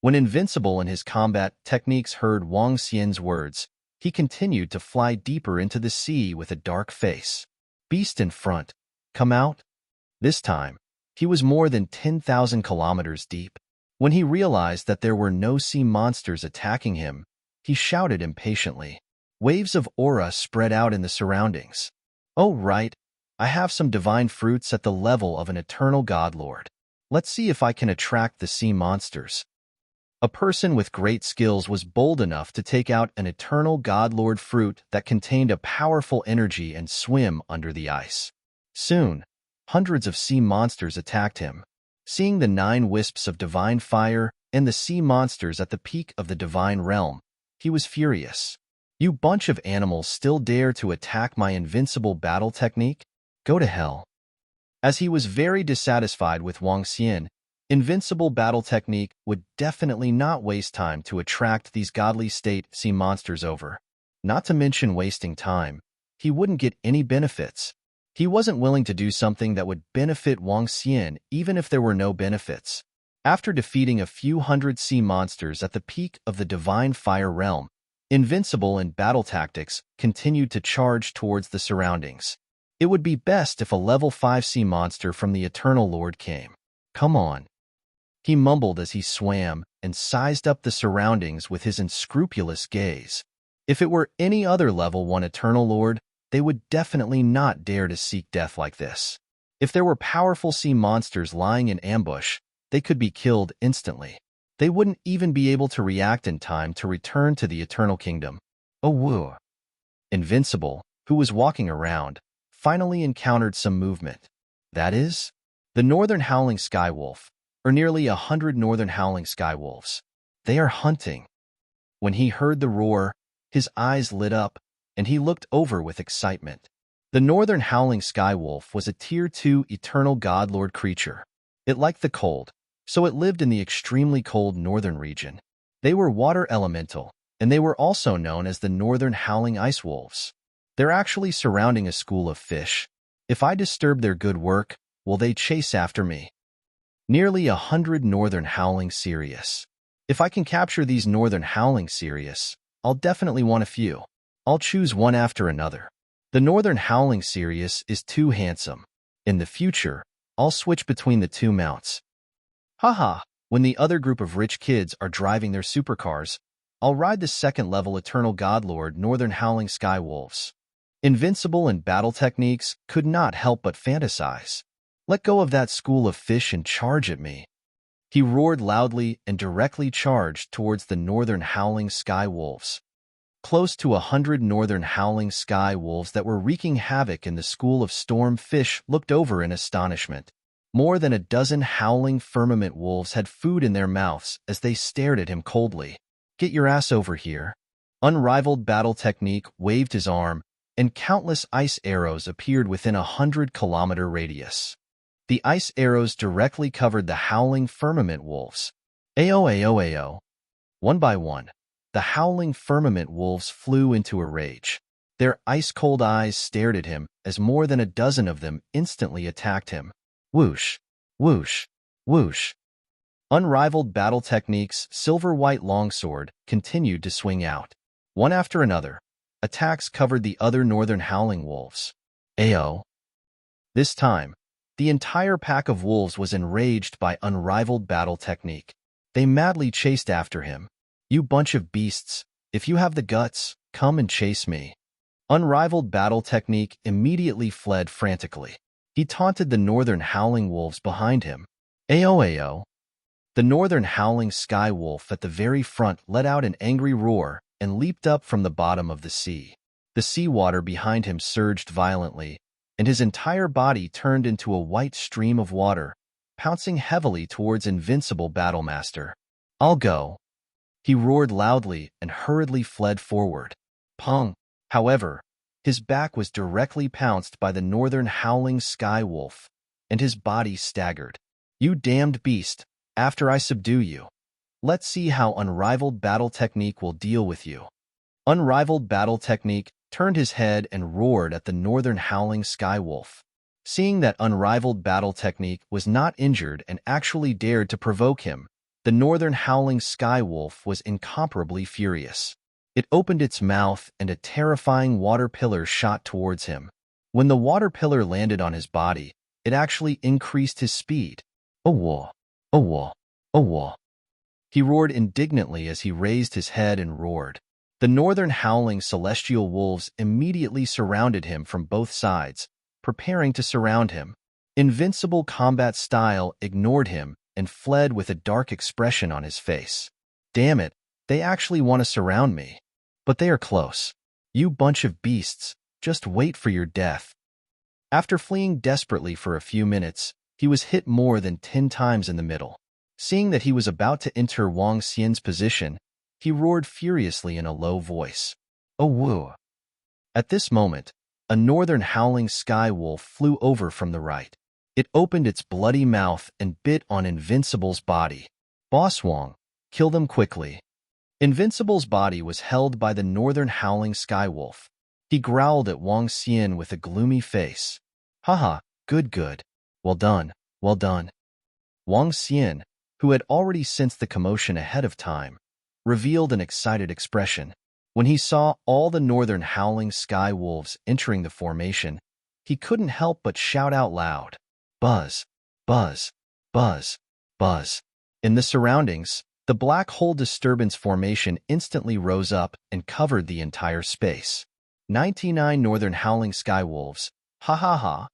When Invincible and his combat techniques heard Wang Xian's words, he continued to fly deeper into the sea with a dark face. Beast in front, come out. This time, he was more than 10,000 kilometers deep. When he realized that there were no sea monsters attacking him, he shouted impatiently. Waves of aura spread out in the surroundings. Oh, right. I have some divine fruits at the level of an eternal god lord. Let's see if I can attract the sea monsters. A person with great skills was bold enough to take out an eternal god lord fruit that contained a powerful energy and swim under the ice. Soon, hundreds of sea monsters attacked him. Seeing the 9 wisps of divine fire and the sea monsters at the peak of the divine realm, he was furious. You bunch of animals still dare to attack my invincible battle technique? Go to hell. As he was very dissatisfied with Wang Xian, invincible battle technique would definitely not waste time to attract these godly state sea monsters over. Not to mention wasting time, he wouldn't get any benefits. He wasn't willing to do something that would benefit Wang Xian even if there were no benefits. After defeating a few hundred sea monsters at the peak of the divine fire realm, Invincible and battle tactics continued to charge towards the surroundings. It would be best if a level 5 sea monster from the Eternal Lord came. Come on. He mumbled as he swam and sized up the surroundings with his unscrupulous gaze. If it were any other level 1 Eternal Lord, they would definitely not dare to seek death like this. If there were powerful sea monsters lying in ambush, they could be killed instantly. They wouldn't even be able to react in time to return to the Eternal Kingdom. Oh woo! Invincible, who was walking around, finally encountered some movement. That is, the northern howling skywolf, or nearly 100 northern howling skywolves. They are hunting. When he heard the roar, his eyes lit up, and he looked over with excitement. The northern howling skywolf was a Tier 2 eternal godlord creature. It liked the cold, so it lived in the extremely cold northern region. They were water elemental, and they were also known as the northern howling ice wolves. They're actually surrounding a school of fish. If I disturb their good work, will they chase after me? Nearly 100 northern howling Sirius. If I can capture these northern howling Sirius, I'll definitely want a few. I'll choose one after another. The northern howling Sirius is too handsome. In the future, I'll switch between the two mounts. Haha, when the other group of rich kids are driving their supercars, I'll ride the second-level Eternal Godlord Northern Howling Skywolves. Invincible and battle techniques could not help but fantasize. Let go of that school of fish and charge at me. He roared loudly and directly charged towards the Northern Howling Skywolves. Close to 100 Northern Howling Skywolves that were wreaking havoc in the school of storm fish looked over in astonishment. More than a dozen howling firmament wolves had food in their mouths as they stared at him coldly. Get your ass over here. Unrivaled battle technique waved his arm, and countless ice arrows appeared within a 100-kilometer radius. The ice arrows directly covered the howling firmament wolves. Ayo. One by one, the howling firmament wolves flew into a rage. Their ice-cold eyes stared at him as more than a dozen of them instantly attacked him. Whoosh, whoosh, whoosh. Unrivaled battle techniques, silver-white longsword continued to swing out. One after another, attacks covered the other northern howling wolves. Ayo. This time, the entire pack of wolves was enraged by unrivaled battle technique. They madly chased after him. You bunch of beasts, if you have the guts, come and chase me. Unrivaled battle technique immediately fled frantically. He taunted the northern howling wolves behind him. Ayo. The northern howling sky wolf at the very front let out an angry roar and leaped up from the bottom of the sea. The seawater behind him surged violently, and his entire body turned into a white stream of water, pouncing heavily towards Invincible Battlemaster. I'll go. He roared loudly and hurriedly fled forward. Pong! However, his back was directly pounced by the northern howling sky wolf, and his body staggered. You damned beast, after I subdue you, let's see how unrivaled battle technique will deal with you. Unrivaled battle technique turned his head and roared at the northern howling sky wolf. Seeing that unrivaled battle technique was not injured and actually dared to provoke him, the northern howling sky wolf was incomparably furious. It opened its mouth and a terrifying water pillar shot towards him. When the water pillar landed on his body, it actually increased his speed. Oh, whoa. He roared indignantly as he raised his head and roared. The northern howling celestial wolves immediately surrounded him from both sides, preparing to surround him. Invincible combat style ignored him and fled with a dark expression on his face. Damn it, they actually want to surround me. But they are close. You bunch of beasts, just wait for your death. After fleeing desperately for a few minutes, he was hit more than 10 times in the middle. Seeing that he was about to enter Wang Xian's position, he roared furiously in a low voice. Oh, woo. At this moment, a northern howling sky wolf flew over from the right. It opened its bloody mouth and bit on Invincible's body. Boss Wang, kill them quickly. Invincible's body was held by the northern howling sky wolf. He growled at Wang Xian with a gloomy face. Haha, good. Well done. Wang Xian, who had already sensed the commotion ahead of time, revealed an excited expression. When he saw all the northern howling sky wolves entering the formation, he couldn't help but shout out loud. Buzz, buzz, buzz, buzz. In the surroundings, the black hole disturbance formation instantly rose up and covered the entire space. 99 northern howling sky wolves. Ha.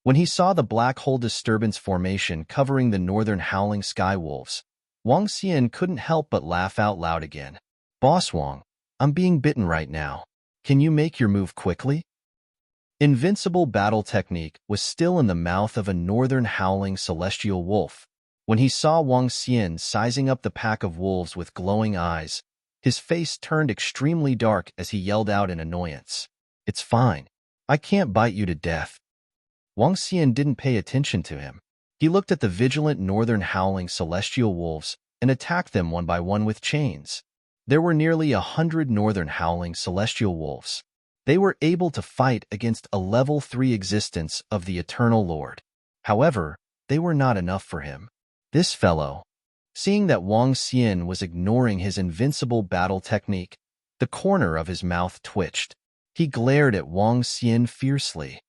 When he saw the black hole disturbance formation covering the northern howling sky wolves, Wang Xian couldn't help but laugh out loud again. Boss Wang, I'm being bitten right now. Can you make your move quickly? Invincible battle technique was still in the mouth of a northern howling celestial wolf. When he saw Wang Xian sizing up the pack of wolves with glowing eyes, His face turned extremely dark as he yelled out in annoyance. "It's fine. I can't bite you to death." Wang Xian didn't pay attention to him. He looked at the vigilant northern howling celestial wolves and attacked them one by one with chains. There were nearly 100 northern howling celestial wolves. They were able to fight against a level 3 existence of the Eternal Lord. However, they were not enough for him. This fellow, seeing that Wang Xian was ignoring his invincible battle technique, the corner of his mouth twitched. He glared at Wang Xian fiercely.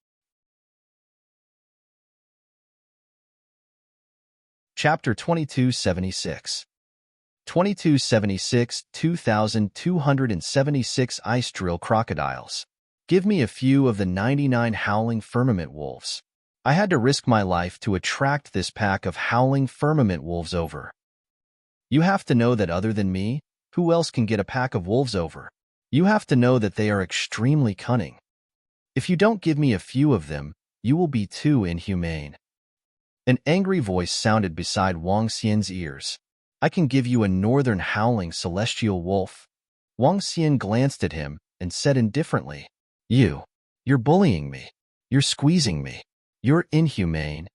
Chapter 2276. 2276 2276 Ice Drill Crocodiles. Give me a few of the 99 howling firmament wolves. I had to risk my life to attract this pack of howling firmament wolves over. You have to know that other than me, who else can get a pack of wolves over? You have to know that they are extremely cunning. If you don't give me a few of them, you will be too inhumane. An angry voice sounded beside Wang Xian's ears. I can give you a northern howling celestial wolf. Wang Xian glanced at him and said indifferently, You're bullying me. You're squeezing me. You're inhumane."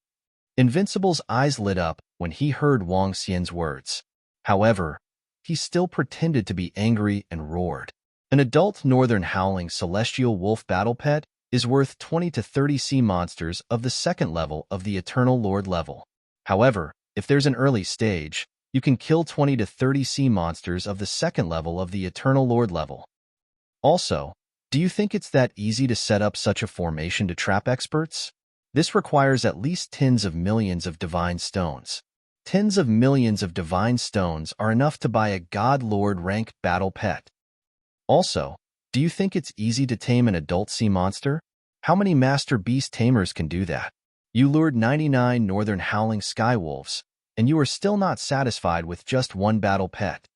Invincible's eyes lit up when he heard Wang Xian's words. However, he still pretended to be angry and roared. An adult northern howling celestial wolf battle pet is worth 20 to 30 sea monsters of the second level of the Eternal Lord level. However, if there's an early stage, you can kill 20 to 30 sea monsters of the second level of the Eternal Lord level. Also, do you think it's that easy to set up such a formation to trap experts? This requires at least tens of millions of divine stones. Tens of millions of divine stones are enough to buy a God Lord rank battle pet. Also, do you think it's easy to tame an adult sea monster? How many master beast tamers can do that? You lured 99 northern howling skywolves, and you are still not satisfied with just one battle pet.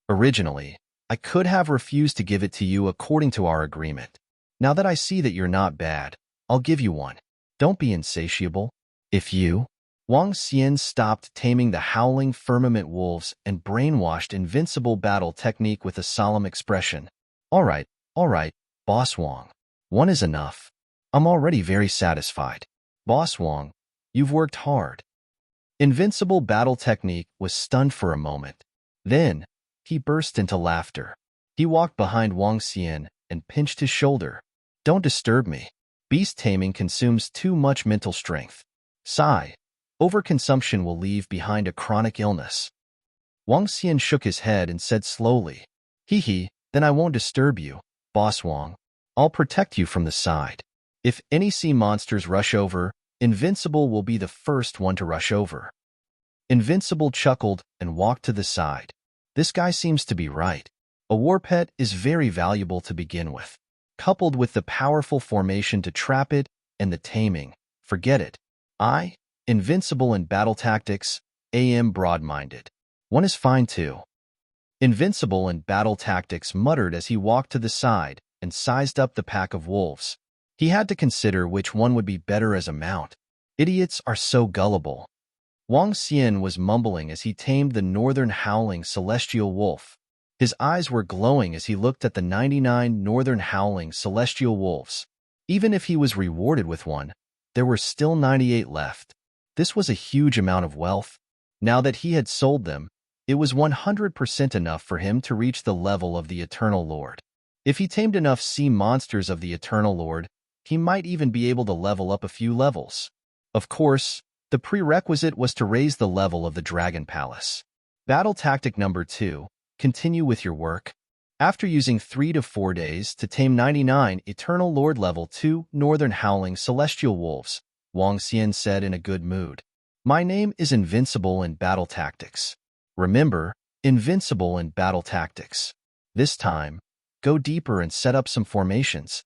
Originally, I could have refused to give it to you according to our agreement. Now that I see that you're not bad, I'll give you one. Don't be insatiable. Wang Xian stopped taming the howling firmament wolves and brainwashed invincible battle technique with a solemn expression. All right, Boss Wang. One is enough. I'm already very satisfied. Boss Wang, you've worked hard. Invincible battle technique was stunned for a moment. Then, he burst into laughter. He walked behind Wang Xian and pinched his shoulder. Don't disturb me. Beast taming consumes too much mental strength. Sigh. Overconsumption will leave behind a chronic illness. Wang Xian shook his head and said slowly, Then I won't disturb you, Boss Wang. I'll protect you from the side. If any sea monsters rush over, Invincible will be the first one to rush over. Invincible chuckled and walked to the side. This guy seems to be right. A war pet is very valuable to begin with. Coupled with the powerful formation to trap it and the taming, forget it. Invincible in battle tactics, am broad-minded. One is fine too. Invincible in battle tactics muttered as he walked to the side and sized up the pack of wolves. He had to consider which one would be better as a mount. Idiots are so gullible. Wang Xian was mumbling as he tamed the northern howling celestial wolf. His eyes were glowing as he looked at the 99 northern howling celestial wolves. Even if he was rewarded with one, there were still 98 left. This was a huge amount of wealth. Now that he had sold them, it was 100% enough for him to reach the level of the Eternal Lord. If he tamed enough sea monsters of the Eternal Lord, he might even be able to level up a few levels. Of course, the prerequisite was to raise the level of the Dragon Palace. Battle tactic number 2, continue with your work. After using 3 to 4 days to tame 99 Eternal Lord level 2 Northern Howling Celestial Wolves, Wang Xian said in a good mood, My name is Invincible in Battle Tactics. Remember, Invincible in Battle Tactics. This time, go deeper and set up some formations.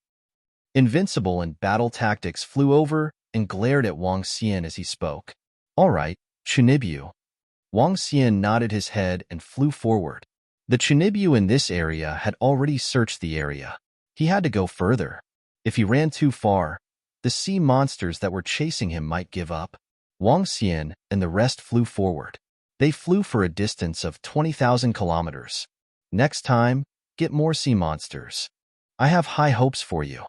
Invincible in Battle Tactics flew over and glared at Wang Xian as he spoke. All right, Chunibu. Wang Xian nodded his head and flew forward. The Chunibu in this area had already searched the area. He had to go further. If he ran too far, the sea monsters that were chasing him might give up. Wang Xian and the rest flew forward. They flew for a distance of 20,000 kilometers. Next time, get more sea monsters. I have high hopes for you.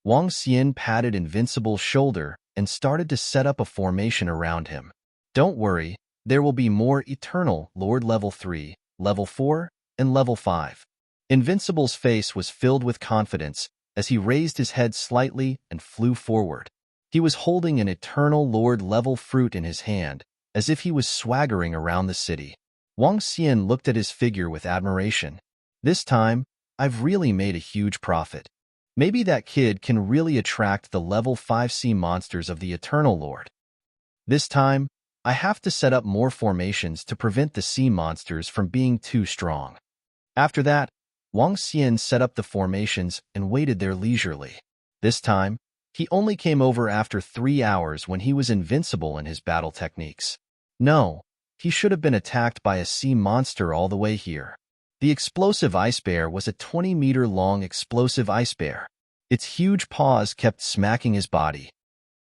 Wang Xian patted Invincible's shoulder and started to set up a formation around him. Don't worry, there will be more Eternal Lord Level 3, Level 4, and Level 5. Invincible's face was filled with confidence as he raised his head slightly and flew forward. He was holding an Eternal Lord level fruit in his hand, as if he was swaggering around the city. Wang Xian looked at his figure with admiration. This time, I've really made a huge profit. Maybe that kid can really attract the level 5 sea monsters of the Eternal Lord. This time, I have to set up more formations to prevent the sea monsters from being too strong. After that, Wang Xian set up the formations and waited there leisurely. This time, he only came over after 3 hours when he was invincible in his battle techniques. No, he should have been attacked by a sea monster all the way here. The explosive ice bear was a 20-meter-long explosive ice bear. Its huge paws kept smacking his body.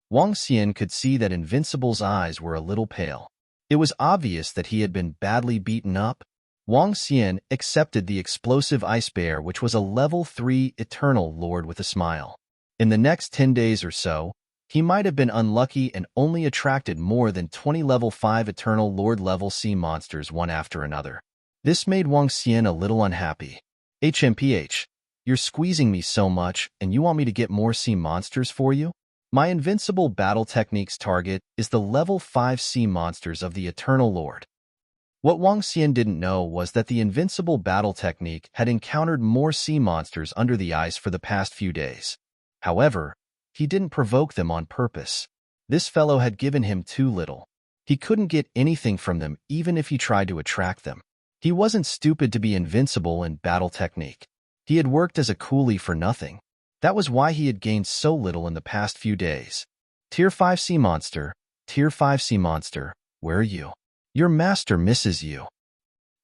Wang Xian could see that Invincible's eyes were a little pale. It was obvious that he had been badly beaten up. Wang Xian accepted the explosive ice bear, which was a level 3 Eternal Lord, with a smile. In the next 10 days or so, he might have been unlucky and only attracted more than 20 level 5 Eternal Lord level sea monsters one after another. This made Wang Xian a little unhappy. HMPH, you're squeezing me so much and you want me to get more sea monsters for you? My invincible battle techniques target is the level 5 sea monsters of the Eternal Lord. What Wang Xian didn't know was that the invincible battle technique had encountered more sea monsters under the ice for the past few days. However, he didn't provoke them on purpose. This fellow had given him too little. He couldn't get anything from them even if he tried to attract them. He wasn't stupid to be invincible in battle technique. He had worked as a coolie for nothing. That was why he had gained so little in the past few days. Tier 5 sea monster, Tier 5 sea monster, where are you? Your master misses you.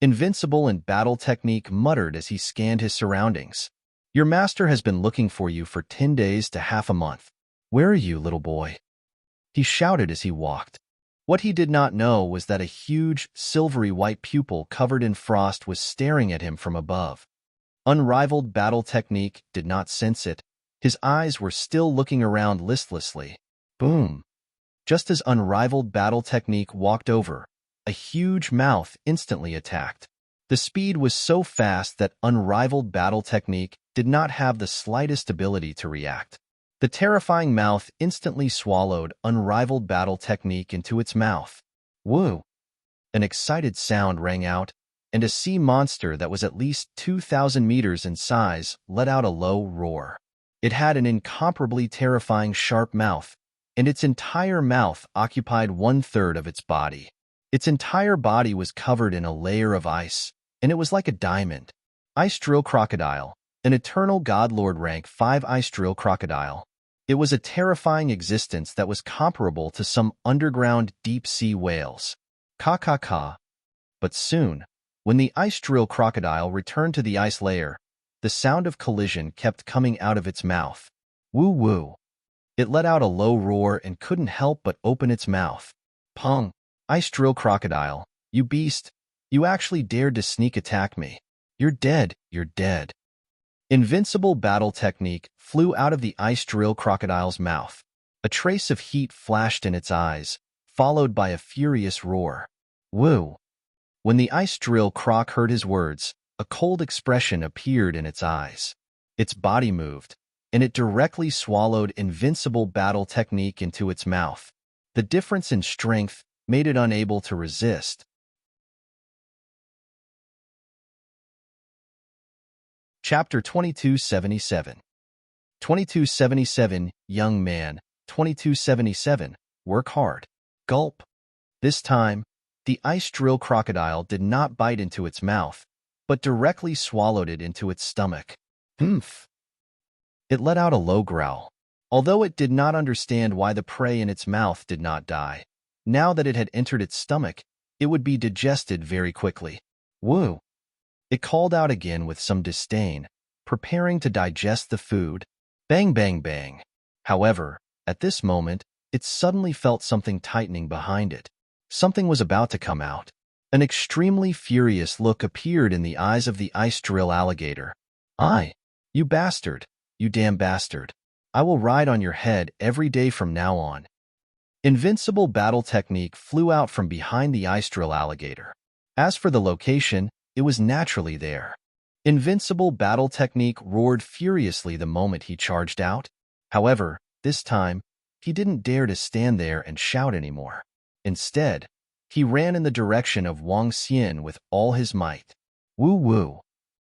Invincible in battle technique muttered as he scanned his surroundings. Your master has been looking for you for 10 days to half a month. Where are you, little boy? He shouted as he walked. What he did not know was that a huge, silvery white pupil covered in frost was staring at him from above. Unrivaled battle technique did not sense it. His eyes were still looking around listlessly. Boom! Just as unrivaled battle technique walked over, a huge mouth instantly attacked. The speed was so fast that unrivaled battle technique did not have the slightest ability to react. The terrifying mouth instantly swallowed unrivaled battle technique into its mouth. Woo! An excited sound rang out, and a sea monster that was at least 2,000 meters in size let out a low roar. It had an incomparably terrifying sharp mouth, and its entire mouth occupied 1/3 of its body. Its entire body was covered in a layer of ice, and it was like a diamond. Ice Drill Crocodile, an Eternal Godlord rank 5 Ice Drill Crocodile. It was a terrifying existence that was comparable to some underground deep-sea whales. Ka. But soon, when the Ice Drill Crocodile returned to the ice layer, the sound of collision kept coming out of its mouth. Woo-woo. It let out a low roar and couldn't help but open its mouth. Pong! Ice Drill Crocodile, you beast! You actually dared to sneak attack me. You're dead, you're dead. Invincible battle technique flew out of the Ice Drill Crocodile's mouth. A trace of heat flashed in its eyes, followed by a furious roar. Woo! When the Ice Drill Croc heard his words, a cold expression appeared in its eyes. Its body moved, and it directly swallowed invincible battle technique into its mouth. The difference in strength made it unable to resist. Chapter 2277. 2277, young man. 2277, work hard. Gulp. This time, the Ice Drill Crocodile did not bite into its mouth, but directly swallowed it into its stomach. Humph. It let out a low growl. Although it did not understand why the prey in its mouth did not die, now that it had entered its stomach, it would be digested very quickly. Woo! It called out again with some disdain, preparing to digest the food. Bang, bang, bang. However, at this moment, it suddenly felt something tightening behind it. Something was about to come out. An extremely furious look appeared in the eyes of the ice drill alligator. You bastard, you damn bastard. I will ride on your head every day from now on. Invincible battle technique flew out from behind the ice drill alligator. As for the location, it was naturally there. Invincible battle technique roared furiously the moment he charged out. However, this time, he didn't dare to stand there and shout anymore. Instead, he ran in the direction of Wang Xian with all his might. Woo woo.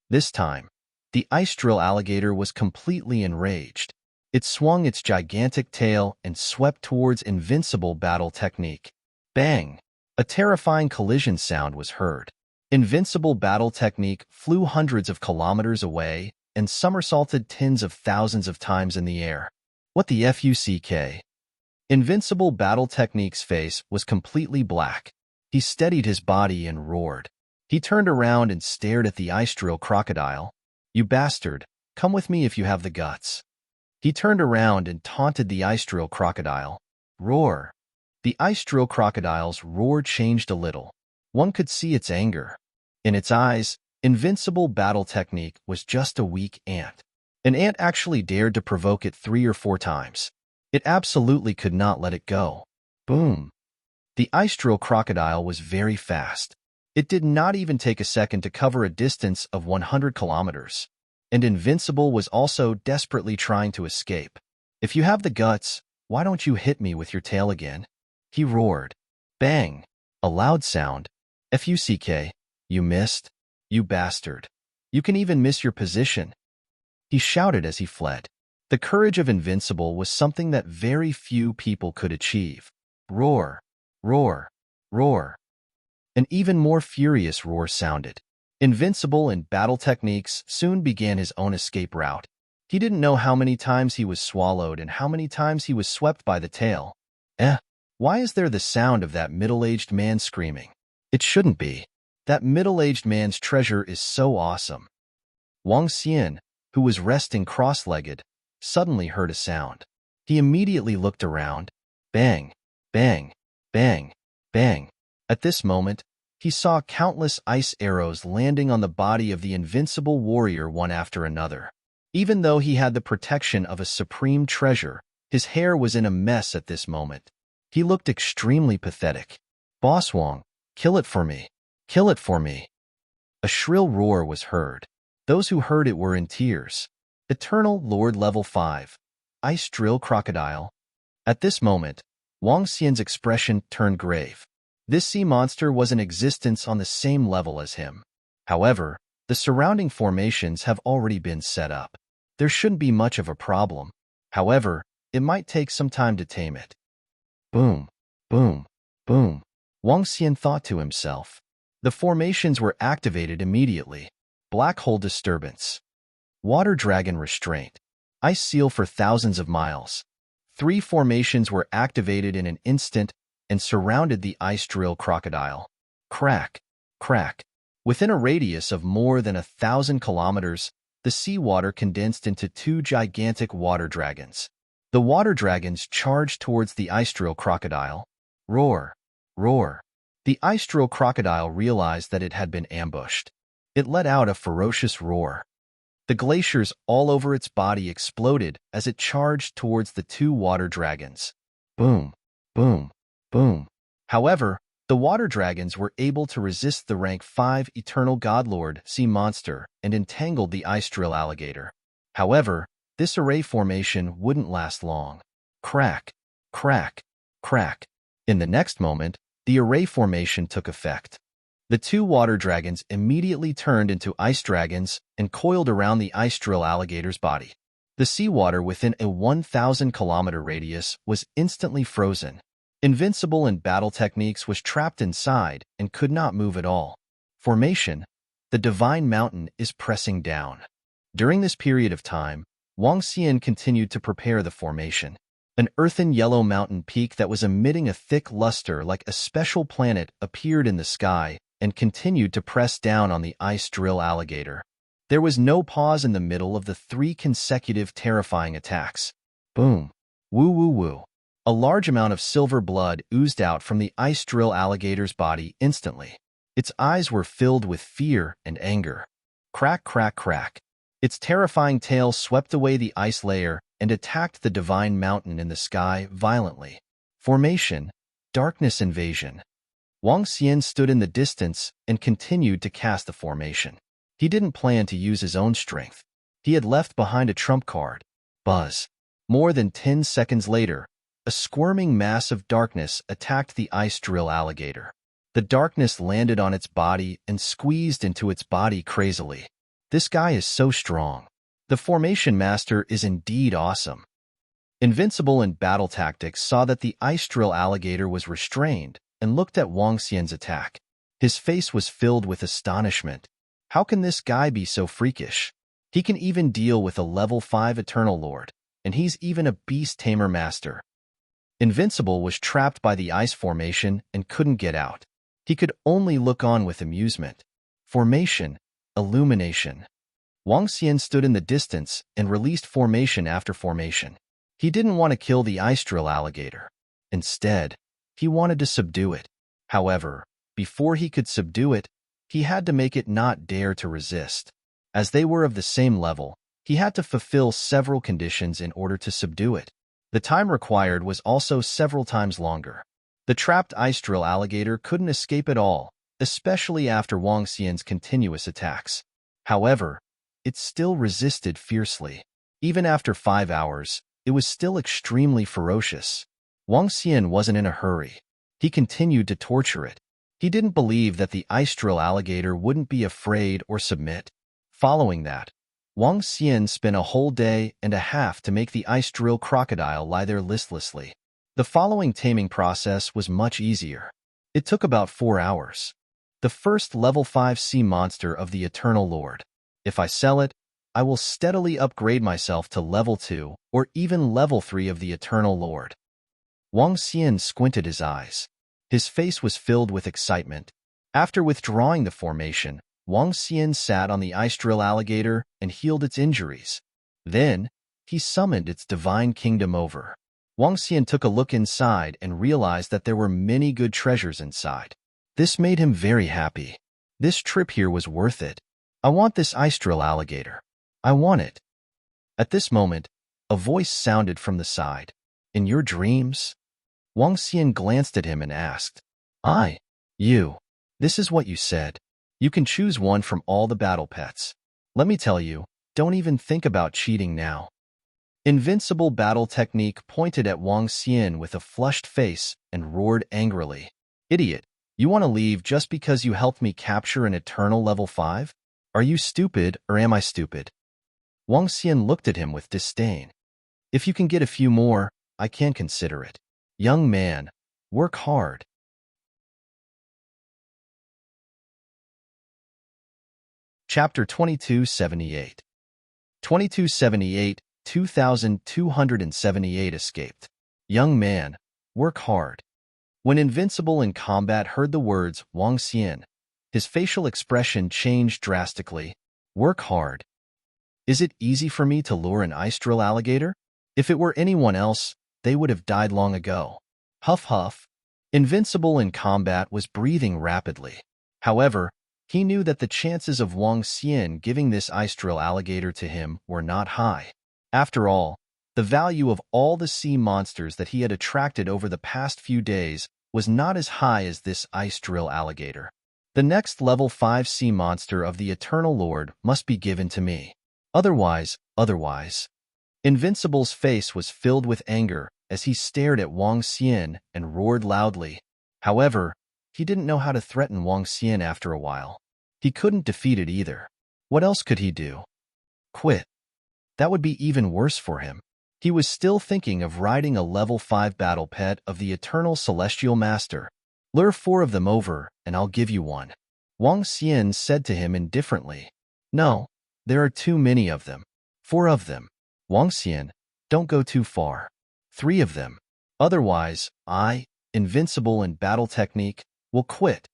This time, the ice drill alligator was completely enraged. It swung its gigantic tail and swept towards invincible battle technique. Bang! A terrifying collision sound was heard. Invincible battle technique flew hundreds of kilometers away and somersaulted tens of thousands of times in the air. What the fuck? Invincible battle technique's face was completely black. He steadied his body and roared. He turned around and stared at the ice drill crocodile. You bastard, come with me if you have the guts. He turned around and taunted the ice drill crocodile. Roar. The ice drill crocodile's roar changed a little. One could see its anger. In its eyes, invincible battle technique was just a weak ant. An ant actually dared to provoke it 3 or 4 times. It absolutely could not let it go. Boom. The ice drill crocodile was very fast. It did not even take a second to cover a distance of 100 kilometers. And Invincible was also desperately trying to escape. If you have the guts, why don't you hit me with your tail again? He roared. Bang! A loud sound. Fuck, you missed? You bastard. You can even miss your position. He shouted as he fled. The courage of Invincible was something that very few people could achieve. Roar, roar, roar. An even more furious roar sounded. Invincible in battle techniques soon began his own escape route. He didn't know how many times he was swallowed and how many times he was swept by the tail. Why is there the sound of that middle-aged man screaming? It shouldn't be. That middle-aged man's treasure is so awesome. Wang Xian, who was resting cross-legged, suddenly heard a sound. He immediately looked around. Bang, bang, bang, bang. At this moment, he saw countless ice arrows landing on the body of the invincible warrior one after another. Even though he had the protection of a supreme treasure, his hair was in a mess at this moment. He looked extremely pathetic. Boss Wang, kill it for me. Kill it for me. A shrill roar was heard. Those who heard it were in tears. Eternal Lord Level 5. Ice Drill Crocodile. At this moment, Wang Xian's expression turned grave. This sea monster was in existence on the same level as him. However, the surrounding formations have already been set up. There shouldn't be much of a problem. However, it might take some time to tame it. Boom, boom, boom. Wang Xian thought to himself. The formations were activated immediately. Black hole disturbance. Water dragon restraint. Ice seal for thousands of miles. 3 formations were activated in an instant and surrounded the ice drill crocodile. Crack, crack. Within a radius of more than 1,000 kilometers, the seawater condensed into 2 gigantic water dragons. The water dragons charged towards the ice drill crocodile. Roar, roar. The ice drill crocodile realized that it had been ambushed. It let out a ferocious roar. The glaciers all over its body exploded as it charged towards the 2 water dragons. Boom, boom, boom. However, the water dragons were able to resist the rank 5 Eternal Godlord sea monster and entangled the ice drill alligator. However, this array formation wouldn't last long. Crack, crack, crack. In the next moment, the array formation took effect. The 2 water dragons immediately turned into ice dragons and coiled around the ice drill alligator's body. The seawater within a 1,000-kilometer radius was instantly frozen. Invincible in battle techniques was trapped inside and could not move at all. Formation. The divine mountain is pressing down. During this period of time, Wang Xian continued to prepare the formation. An earthen yellow mountain peak that was emitting a thick luster like a special planet appeared in the sky and continued to press down on the ice drill alligator. There was no pause in the middle of the 3 consecutive terrifying attacks. Boom. Woo woo woo. A large amount of silver blood oozed out from the ice drill alligator's body instantly. Its eyes were filled with fear and anger. Crack, crack, crack. Its terrifying tail swept away the ice layer and attacked the divine mountain in the sky violently. Formation, darkness invasion. Wang Xian stood in the distance and continued to cast the formation. He didn't plan to use his own strength. He had left behind a trump card. Buzz. More than 10 seconds later, a squirming mass of darkness attacked the ice drill alligator. The darkness landed on its body and squeezed into its body crazily. This guy is so strong. The formation master is indeed awesome. Invincible in battle tactics saw that the ice drill alligator was restrained and looked at Wang Xian's attack. His face was filled with astonishment. How can this guy be so freakish? He can even deal with a level 5 Eternal Lord, and he's even a beast tamer master. Invincible was trapped by the ice formation and couldn't get out. He could only look on with amusement. Formation, illumination. Wang Xian stood in the distance and released formation after formation. He didn't want to kill the ice drill alligator. Instead, he wanted to subdue it. However, before he could subdue it, he had to make it not dare to resist. As they were of the same level, he had to fulfill several conditions in order to subdue it. The time required was also several times longer. The trapped ice drill alligator couldn't escape at all, especially after Wang Xian's continuous attacks. However, it still resisted fiercely. Even after 5 hours, it was still extremely ferocious. Wang Xian wasn't in a hurry. He continued to torture it. He didn't believe that the ice drill alligator wouldn't be afraid or submit. Following that, Wang Xian spent a whole day and a half to make the ice drill crocodile lie there listlessly. The following taming process was much easier. It took about 4 hours. The first level 5 sea monster of the Eternal Lord. If I sell it, I will steadily upgrade myself to level 2 or even level 3 of the Eternal Lord. Wang Xian squinted his eyes. His face was filled with excitement. After withdrawing the formation, Wang Xian sat on the ice drill alligator and healed its injuries. Then, he summoned its divine kingdom over. Wang Xian took a look inside and realized that there were many good treasures inside. This made him very happy. This trip here was worth it. I want this ice drill alligator. I want it. At this moment, a voice sounded from the side. In your dreams? Wang Xian glanced at him and asked, You. This is what you said. You can choose one from all the battle pets. Let me tell you, don't even think about cheating now. Invincible battle technique pointed at Wang Xian with a flushed face and roared angrily. Idiot, you want to leave just because you helped me capture an eternal level 5? Are you stupid or am I stupid? Wang Xian looked at him with disdain. If you can get a few more, I can consider it. Young man, work hard. Chapter 2278. 2278, 2278 escaped. Young man, work hard. When Invincible in combat heard the words Wang Xian, his facial expression changed drastically. Work hard. Is it easy for me to lure an ice drill alligator? If it were anyone else, they would have died long ago. Huff huff. Invincible in combat was breathing rapidly. However, he knew that the chances of Wang Xian giving this ice drill alligator to him were not high. After all, the value of all the sea monsters that he had attracted over the past few days was not as high as this ice drill alligator. The next level 5 sea monster of the Eternal Lord must be given to me. Otherwise. Invincible's face was filled with anger as he stared at Wang Xian and roared loudly. However, he didn't know how to threaten Wang Xian after a while. He couldn't defeat it either. What else could he do? Quit. That would be even worse for him. He was still thinking of riding a level 5 battle pet of the Eternal Celestial Master. Lure 4 of them over, and I'll give you one. Wang Xian said to him indifferently. No, there are too many of them. 4 of them. Wang Xian, don't go too far. 3 of them. Otherwise, I, Invincible in battle technique, will quit.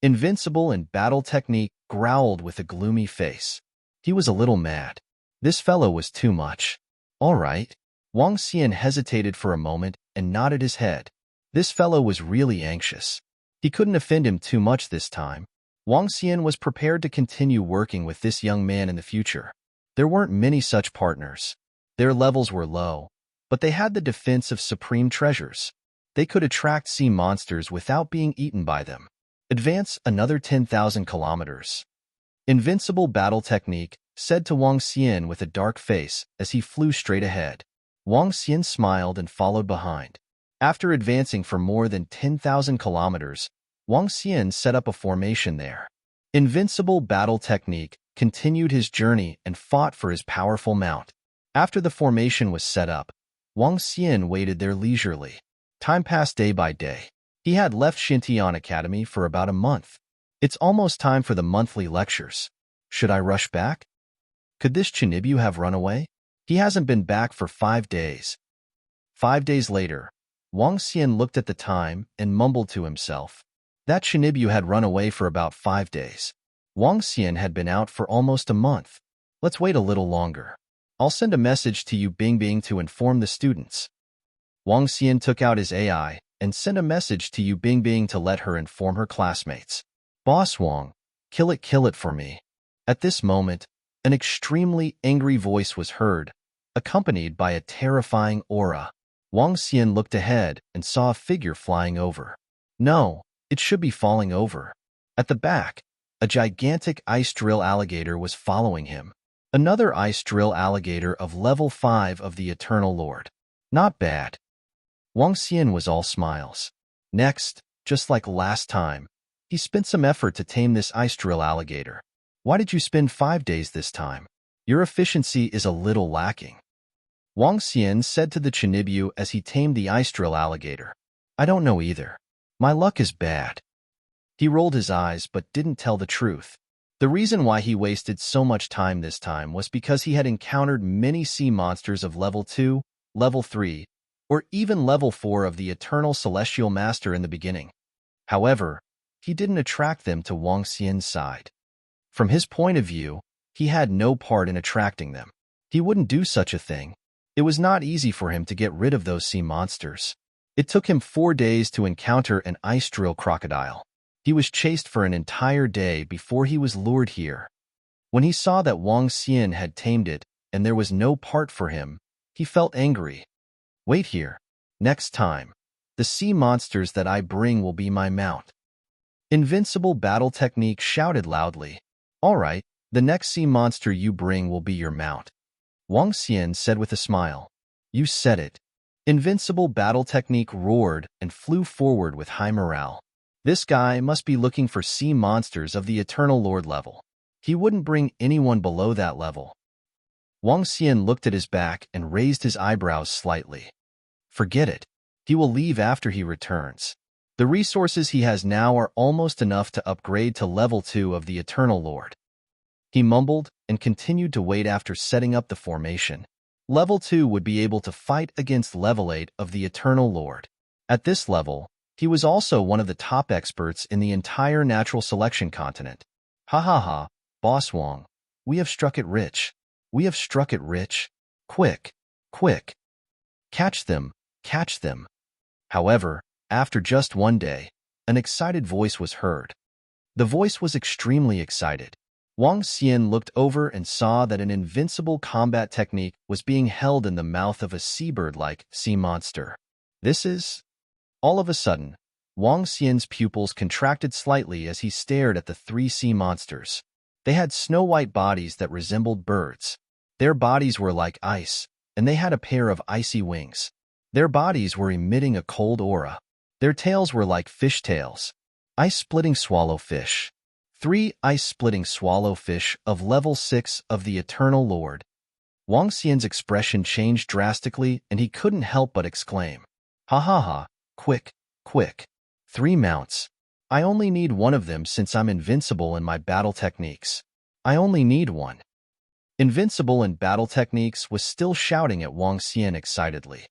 Invincible in battle technique growled with a gloomy face. He was a little mad. This fellow was too much. All right. Wang Xian hesitated for a moment and nodded his head. This fellow was really anxious. He couldn't offend him too much this time. Wang Xian was prepared to continue working with this young man in the future. There weren't many such partners. Their levels were low, but they had the defense of supreme treasures. They could attract sea monsters without being eaten by them. Advance another 10,000 kilometers. Invincible battle technique, said to Wang Xian with a dark face as he flew straight ahead. Wang Xian smiled and followed behind. After advancing for more than 10,000 kilometers, Wang Xian set up a formation there. Invincible battle technique continued his journey and fought for his powerful mount. After the formation was set up, Wang Xian waited there leisurely. Time passed day by day. He had left Xintian Academy for about a month. It's almost time for the monthly lectures. Should I rush back? Could this Chinibu have run away? He hasn't been back for 5 days. 5 days later, Wang Xian looked at the time and mumbled to himself. That Chinibu had run away for about 5 days. Wang Xian had been out for almost a month. Let's wait a little longer. I'll send a message to Yu Bingbing to inform the students. Wang Xian took out his AI and sent a message to Yu Bingbing to let her inform her classmates. Boss Wang, kill it for me. At this moment, an extremely angry voice was heard, accompanied by a terrifying aura. Wang Xian looked ahead and saw a figure flying over. No, it should be falling over. At the back, a gigantic ice drill alligator was following him. Another ice drill alligator of level 5 of the Eternal Lord. Not bad. Wang Xian was all smiles. Next, just like last time, he spent some effort to tame this ice drill alligator. Why did you spend 5 days this time? Your efficiency is a little lacking. Wang Xian said to the Chinibu as he tamed the ice drill alligator. I don't know either. My luck is bad. He rolled his eyes but didn't tell the truth. The reason why he wasted so much time this time was because he had encountered many sea monsters of level 2, level 3, or even level 4 of the Eternal Celestial Master in the beginning. However, he didn't attract them to Wang Xian's side. From his point of view, he had no part in attracting them. He wouldn't do such a thing. It was not easy for him to get rid of those sea monsters. It took him 4 days to encounter an ice drill crocodile. He was chased for an entire day before he was lured here. When he saw that Wang Xian had tamed it and there was no part for him, he felt angry. Wait here. Next time, the sea monsters that I bring will be my mount. Invincible battle technique shouted loudly. All right, the next sea monster you bring will be your mount. Wang Xian said with a smile. You said it. Invincible battle technique roared and flew forward with high morale. This guy must be looking for sea monsters of the Eternal Lord level. He wouldn't bring anyone below that level. Wang Xian looked at his back and raised his eyebrows slightly. Forget it. He will leave after he returns. The resources he has now are almost enough to upgrade to level 2 of the Eternal Lord. He mumbled and continued to wait after setting up the formation. Level 2 would be able to fight against level 8 of the Eternal Lord. At this level, he was also one of the top experts in the entire natural selection continent. Ha ha ha, Boss Wang, we have struck it rich. We have struck it rich. Quick, quick. Catch them, catch them. However, after just 1 day, an excited voice was heard. The voice was extremely excited. Wang Xian looked over and saw that an invincible combat technique was being held in the mouth of a seabird-like sea monster. This is... All of a sudden, Wang Xian's pupils contracted slightly as he stared at the 3 sea monsters. They had snow-white bodies that resembled birds. Their bodies were like ice, and they had a pair of icy wings. Their bodies were emitting a cold aura. Their tails were like fish tails. Ice-splitting swallowfish. 3 ice-splitting swallowfish of level 6 of the Eternal Lord. Wang Xian's expression changed drastically and he couldn't help but exclaim. Ha ha ha, quick, quick. 3 mounts. I only need 1 of them since I'm invincible in my battle techniques. I only need 1. Invincible in battle techniques was still shouting at Wang Xian excitedly.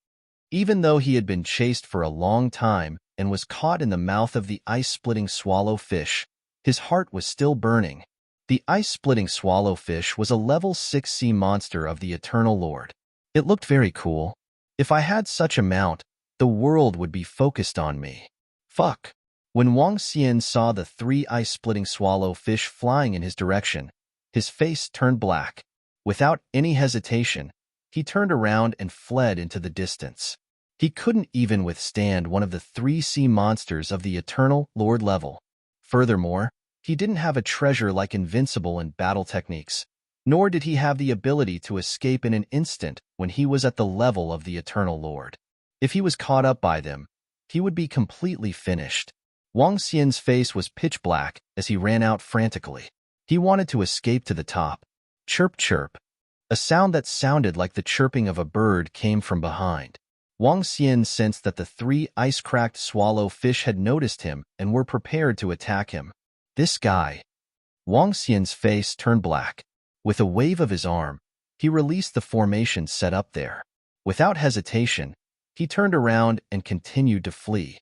Even though he had been chased for a long time and was caught in the mouth of the ice-splitting swallowfish, his heart was still burning. The ice-splitting swallowfish was a level 6 sea monster of the Eternal Lord. It looked very cool. If I had such a mount, the world would be focused on me. Fuck. When Wang Xian saw the three ice-splitting swallow fish flying in his direction, his face turned black. Without any hesitation, he turned around and fled into the distance. He couldn't even withstand one of the three sea monsters of the Eternal Lord level. Furthermore, he didn't have a treasure like invincible and battle techniques, nor did he have the ability to escape in an instant when he was at the level of the Eternal Lord. If he was caught up by them, he would be completely finished. Wang Xian's face was pitch black as he ran out frantically. He wanted to escape to the top. Chirp, chirp. A sound that sounded like the chirping of a bird came from behind. Wang Xian sensed that the three ice-cracked swallow fish had noticed him and were prepared to attack him. This guy. Wang Xian's face turned black. With a wave of his arm, he released the formation set up there. Without hesitation, he turned around and continued to flee.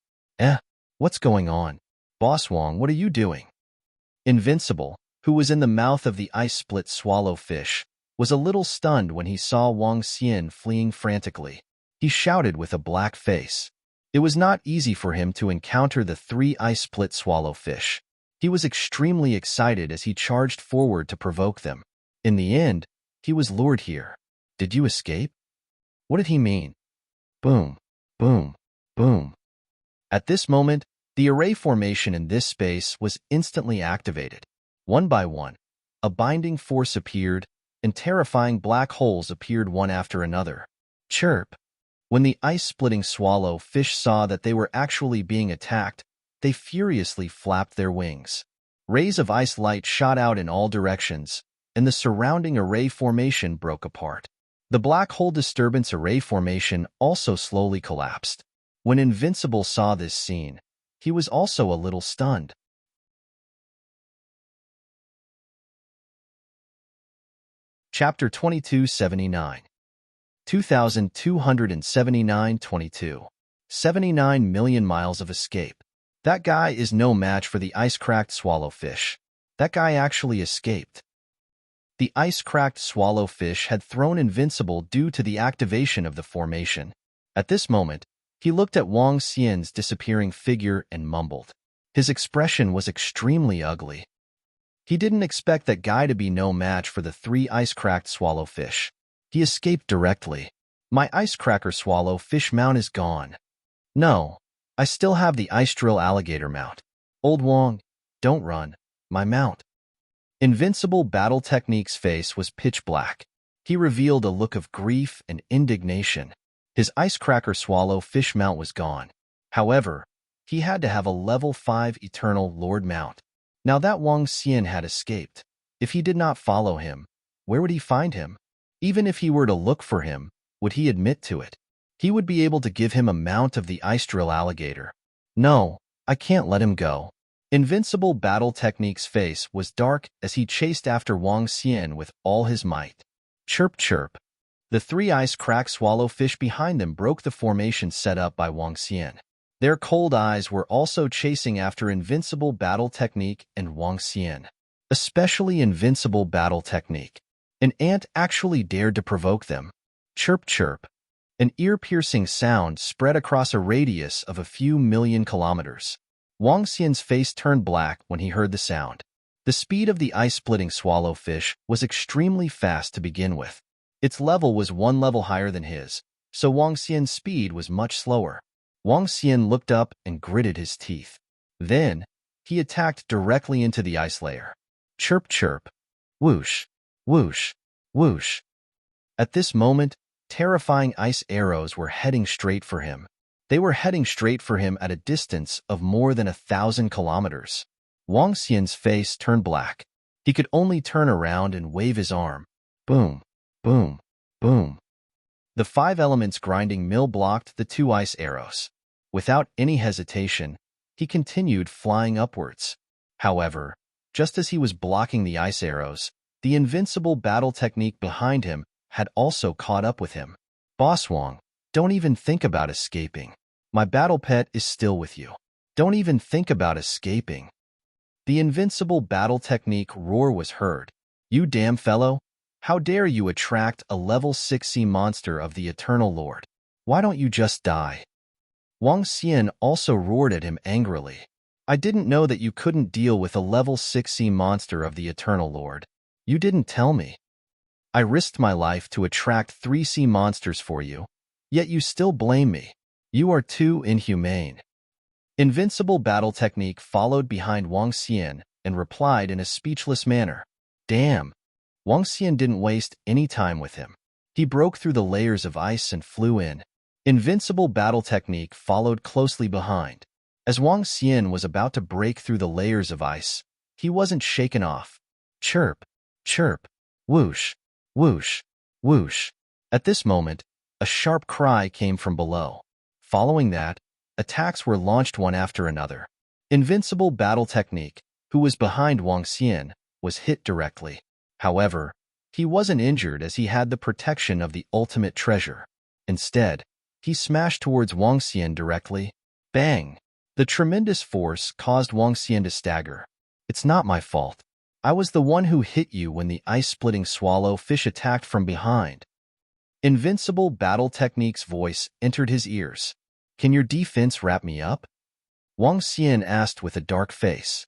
What's going on? Boss Wang, what are you doing? Invincible, who was in the mouth of the ice-split swallow fish, was a little stunned when he saw Wang Xian fleeing frantically. He shouted with a black face. It was not easy for him to encounter the three ice-split swallow fish. He was extremely excited as he charged forward to provoke them. In the end, he was lured here. Did you escape? What did he mean? Boom, boom, boom. At this moment, the array formation in this space was instantly activated. One by one, a binding force appeared, and terrifying black holes appeared one after another. Chirp. When the ice-splitting swallow fish saw that they were actually being attacked, they furiously flapped their wings. Rays of ice light shot out in all directions, and the surrounding array formation broke apart. The black hole disturbance array formation also slowly collapsed. When Invincible saw this scene, he was also a little stunned. Chapter 2279 2279-22 79 million miles of escape. That guy is no match for the ice-cracked swallowfish. That guy actually escaped. The ice-cracked swallowfish had thrown Invincible due to the activation of the formation. At this moment, he looked at Wang Xian's disappearing figure and mumbled. His expression was extremely ugly. He didn't expect that guy to be no match for the three ice-cracked swallowfish. He escaped directly. My ice-cracker swallow fish mount is gone. No, I still have the ice drill alligator mount. Old Wang, don't run. My mount. Invincible Battle Technique's face was pitch black. He revealed a look of grief and indignation. His ice-cracker swallow fish mount was gone. However, he had to have a level 5 Eternal Lord mount. Now that Wang Xian had escaped, if he did not follow him, where would he find him? Even if he were to look for him, would he admit to it? He would be able to give him a mount of the ice drill alligator. No, I can't let him go. Invincible Battle Technique's face was dark as he chased after Wang Xian with all his might. Chirp, chirp. The three ice-cracked swallowfish behind them broke the formation set up by Wang Xian. Their cold eyes were also chasing after Invincible Battle Technique and Wang Xian. Especially Invincible Battle Technique. An ant actually dared to provoke them. Chirp, chirp. An ear-piercing sound spread across a radius of a few million kilometers. Wang Xian's face turned black when he heard the sound. The speed of the ice-splitting swallowfish was extremely fast to begin with. Its level was one level higher than his, so Wang Xian's speed was much slower. Wang Xian looked up and gritted his teeth. Then, he attacked directly into the ice layer. Chirp, chirp. Whoosh, whoosh, whoosh. At this moment, terrifying ice arrows were heading straight for him. They were heading straight for him at a distance of more than 1,000 kilometers. Wang Xian's face turned black. He could only turn around and wave his arm. Boom, boom, boom. The 5 elements grinding mill blocked the 2 ice arrows. Without any hesitation, he continued flying upwards. However, just as he was blocking the ice arrows, the Invincible Battle Technique behind him had also caught up with him. Boss Wang, don't even think about escaping. My battle pet is still with you. Don't even think about escaping. The Invincible Battle Technique roar was heard. You damn fellow! How dare you attract a level 6 sea monster of the Eternal Lord? Why don't you just die? Wang Xian also roared at him angrily. I didn't know that you couldn't deal with a level 6 sea monster of the Eternal Lord. You didn't tell me. I risked my life to attract 3 sea monsters for you, yet you still blame me. You are too inhumane. Invincible battle technique followed behind Wang Xian and replied in a speechless manner. Damn. Wang Xian didn't waste any time with him. He broke through the layers of ice and flew in. Invincible battle technique followed closely behind. As Wang Xian was about to break through the layers of ice, he wasn't shaken off. Chirp, chirp, whoosh, whoosh, whoosh. At this moment, a sharp cry came from below. Following that, attacks were launched one after another. Invincible battle technique, who was behind Wang Xian, was hit directly. However, he wasn't injured as he had the protection of the ultimate treasure. Instead, he smashed towards Wang Xian directly. Bang! The tremendous force caused Wang Xian to stagger. It's not my fault. I was the one who hit you when the ice-splitting swallow fish attacked from behind. Invincible battle technique's voice entered his ears. Can your defense wrap me up? Wang Xian asked with a dark face.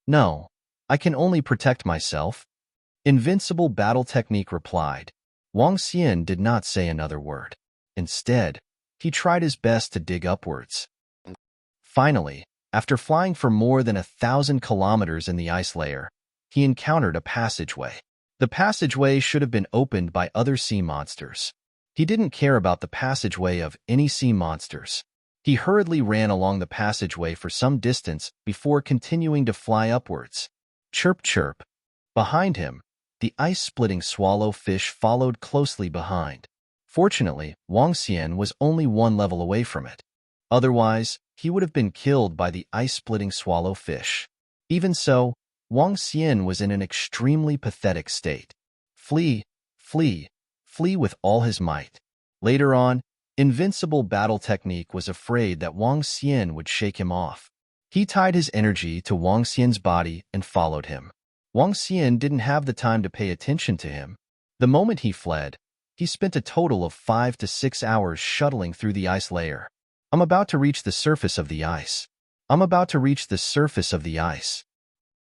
No, I can only protect myself. Invincible battle technique replied. Wang Xian did not say another word. Instead, he tried his best to dig upwards. Finally, after flying for more than 1,000 kilometers in the ice layer, he encountered a passageway. The passageway should have been opened by other sea monsters. He didn't care about the passageway of any sea monsters. He hurriedly ran along the passageway for some distance before continuing to fly upwards. Chirp, chirp. Behind him, the ice-splitting swallow fish followed closely behind. Fortunately, Wang Xian was only 1 level away from it. Otherwise, he would have been killed by the ice-splitting swallow fish. Even so, Wang Xian was in an extremely pathetic state. Flee, flee, flee with all his might. Later on, Invincible battle technique was afraid that Wang Xian would shake him off. He tied his energy to Wang Xian's body and followed him. Wang Xian didn't have the time to pay attention to him. The moment he fled, he spent a total of 5 to 6 hours shuttling through the ice layer. I'm about to reach the surface of the ice. I'm about to reach the surface of the ice.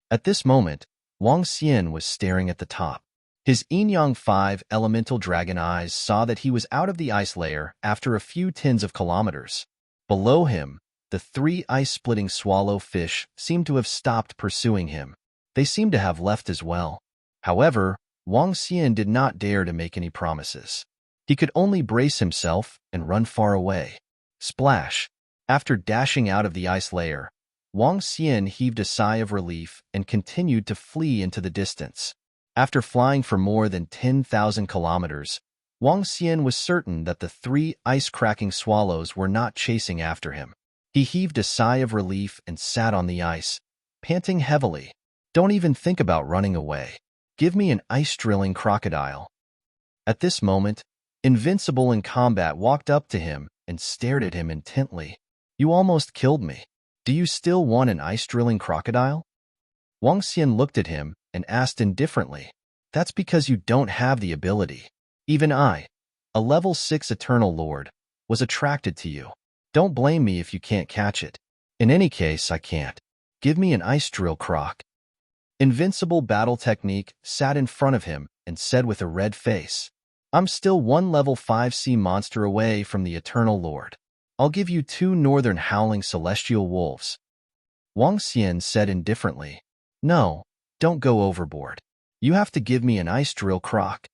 At this moment, Wang Xian was staring at the top. His Yin-Yang 5 elemental dragon eyes saw that he was out of the ice layer after a few tens of kilometers. Below him, the 3 ice-splitting swallow fish seemed to have stopped pursuing him. They seemed to have left as well. However, Wang Xian did not dare to make any promises. He could only brace himself and run far away. Splash! After dashing out of the ice layer, Wang Xian heaved a sigh of relief and continued to flee into the distance. After flying for more than 10,000 kilometers, Wang Xian was certain that the 3 ice-cracking swallows were not chasing after him. He heaved a sigh of relief and sat on the ice, panting heavily. Don't even think about running away. Give me an ice-drilling crocodile. At this moment, Invincible in combat walked up to him and stared at him intently. You almost killed me. Do you still want an ice-drilling crocodile? Wang Xian looked at him and asked indifferently. That's because you don't have the ability. Even I, a level 6 Eternal Lord, was attracted to you. Don't blame me if you can't catch it. In any case, I can't. Give me an ice drill croc. Invincible battle technique sat in front of him and said with a red face, I'm still 1 level 5 sea monster away from the Eternal Lord. I'll give you 2 northern howling celestial wolves. Wang Xian said indifferently, No, don't go overboard. You have to give me an ice drill croc.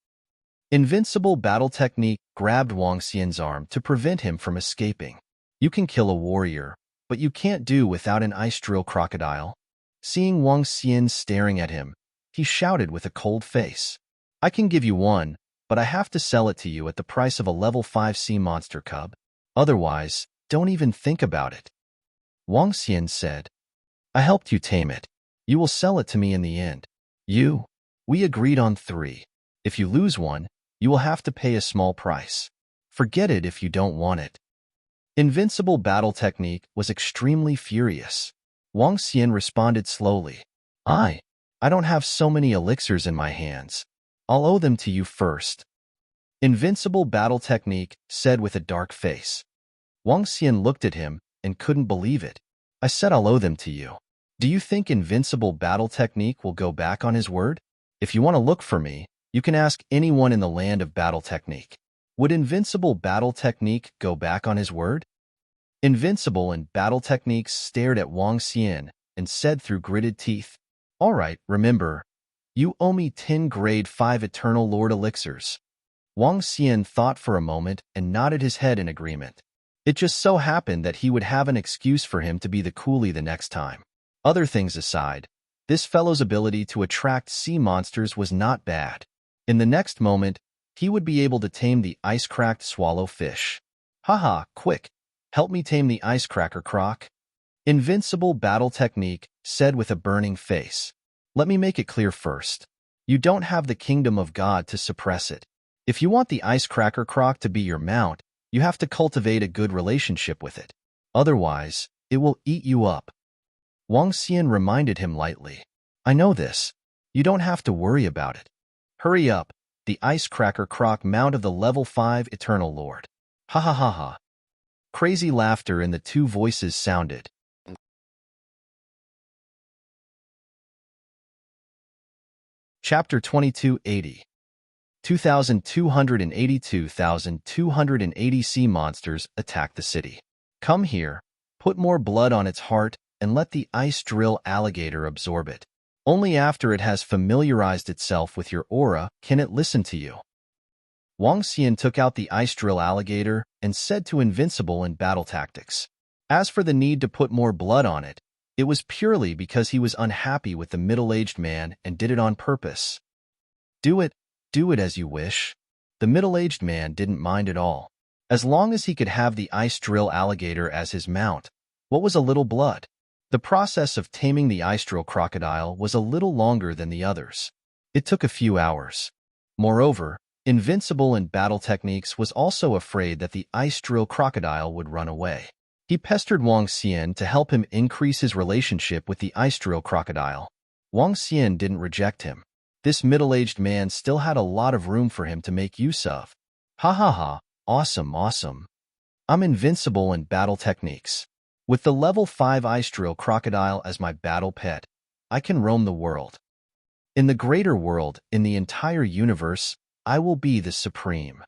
Invincible battle technique grabbed Wang Xian's arm to prevent him from escaping. You can kill a warrior, but you can't do without an ice drill crocodile. Seeing Wang Xian staring at him, he shouted with a cold face. I can give you one, but I have to sell it to you at the price of a level 5 sea monster cub. Otherwise, don't even think about it. Wang Xian said, I helped you tame it. You will sell it to me in the end. We agreed on 3. If you lose one, you will have to pay a small price. Forget it if you don't want it. Invincible battle technique was extremely furious. Wang Xian responded slowly. I don't have so many elixirs in my hands. I'll owe them to you first. Invincible battle technique said with a dark face. Wang Xian looked at him and couldn't believe it. I said I'll owe them to you. Do you think invincible battle technique will go back on his word? If you want to look for me, you can ask anyone in the land of battle technique. Would invincible battle technique go back on his word? Invincible and battle techniques stared at Wang Xian and said through gritted teeth, "All right, remember, you owe me 10 grade 5 Eternal Lord elixirs." Wang Xian thought for a moment and nodded his head in agreement. It just so happened that he would have an excuse for him to be the coolie the next time. Other things aside, this fellow's ability to attract sea monsters was not bad. In the next moment, he would be able to tame the ice-cracked swallow fish. Haha, quick, help me tame the ice cracker croc. Invincible battle technique said with a burning face. Let me make it clear first. You don't have the kingdom of God to suppress it. If you want the ice cracker croc to be your mount, you have to cultivate a good relationship with it. Otherwise, it will eat you up. Wang Xian reminded him lightly. I know this. You don't have to worry about it. Hurry up, the ice cracker croc mount of the level 5 Eternal Lord. Ha ha ha ha. Crazy laughter in the two voices sounded. Chapter 2280. 2,282,280 sea monsters attack the city. Come here, put more blood on its heart, and let the ice drill alligator absorb it. Only after it has familiarized itself with your aura can it listen to you. Wang Xian took out the ice drill alligator and said to Invincible in battle tactics. As for the need to put more blood on it, it was purely because he was unhappy with the middle-aged man and did it on purpose. Do it as you wish. The middle-aged man didn't mind at all. As long as he could have the ice drill alligator as his mount, what was a little blood? The process of taming the ice drill crocodile was a little longer than the others. It took a few hours. Moreover, Invincible in battle techniques was also afraid that the ice drill crocodile would run away. He pestered Wang Xian to help him increase his relationship with the ice drill crocodile. Wang Xian didn't reject him. This middle-aged man still had a lot of room for him to make use of. Ha ha ha, awesome. I'm invincible in battle techniques. With the level 5 ice drill crocodile as my battle pet, I can roam the world. In the greater world, in the entire universe, I will be the supreme.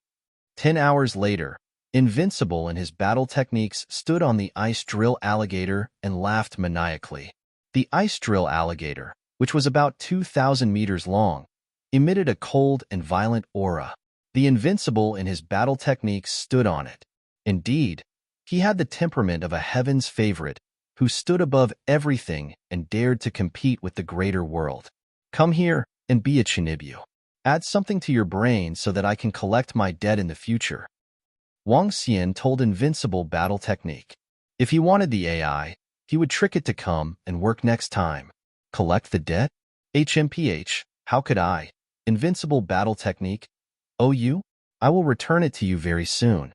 10 hours later, Invincible in his battle techniques stood on the ice drill alligator and laughed maniacally. The ice drill alligator, which was about 2,000 meters long, emitted a cold and violent aura. The Invincible in his battle techniques stood on it. Indeed, he had the temperament of a heaven's favorite who stood above everything and dared to compete with the greater world. Come here and be a Chinibu. Add something to your brain so that I can collect my debt in the future. Wang Xian told Invincible battle technique. If he wanted the AI, he would trick it to come and work next time. Collect the debt? HMPH, how could I? Invincible battle technique. Oh you? I will return it to you very soon.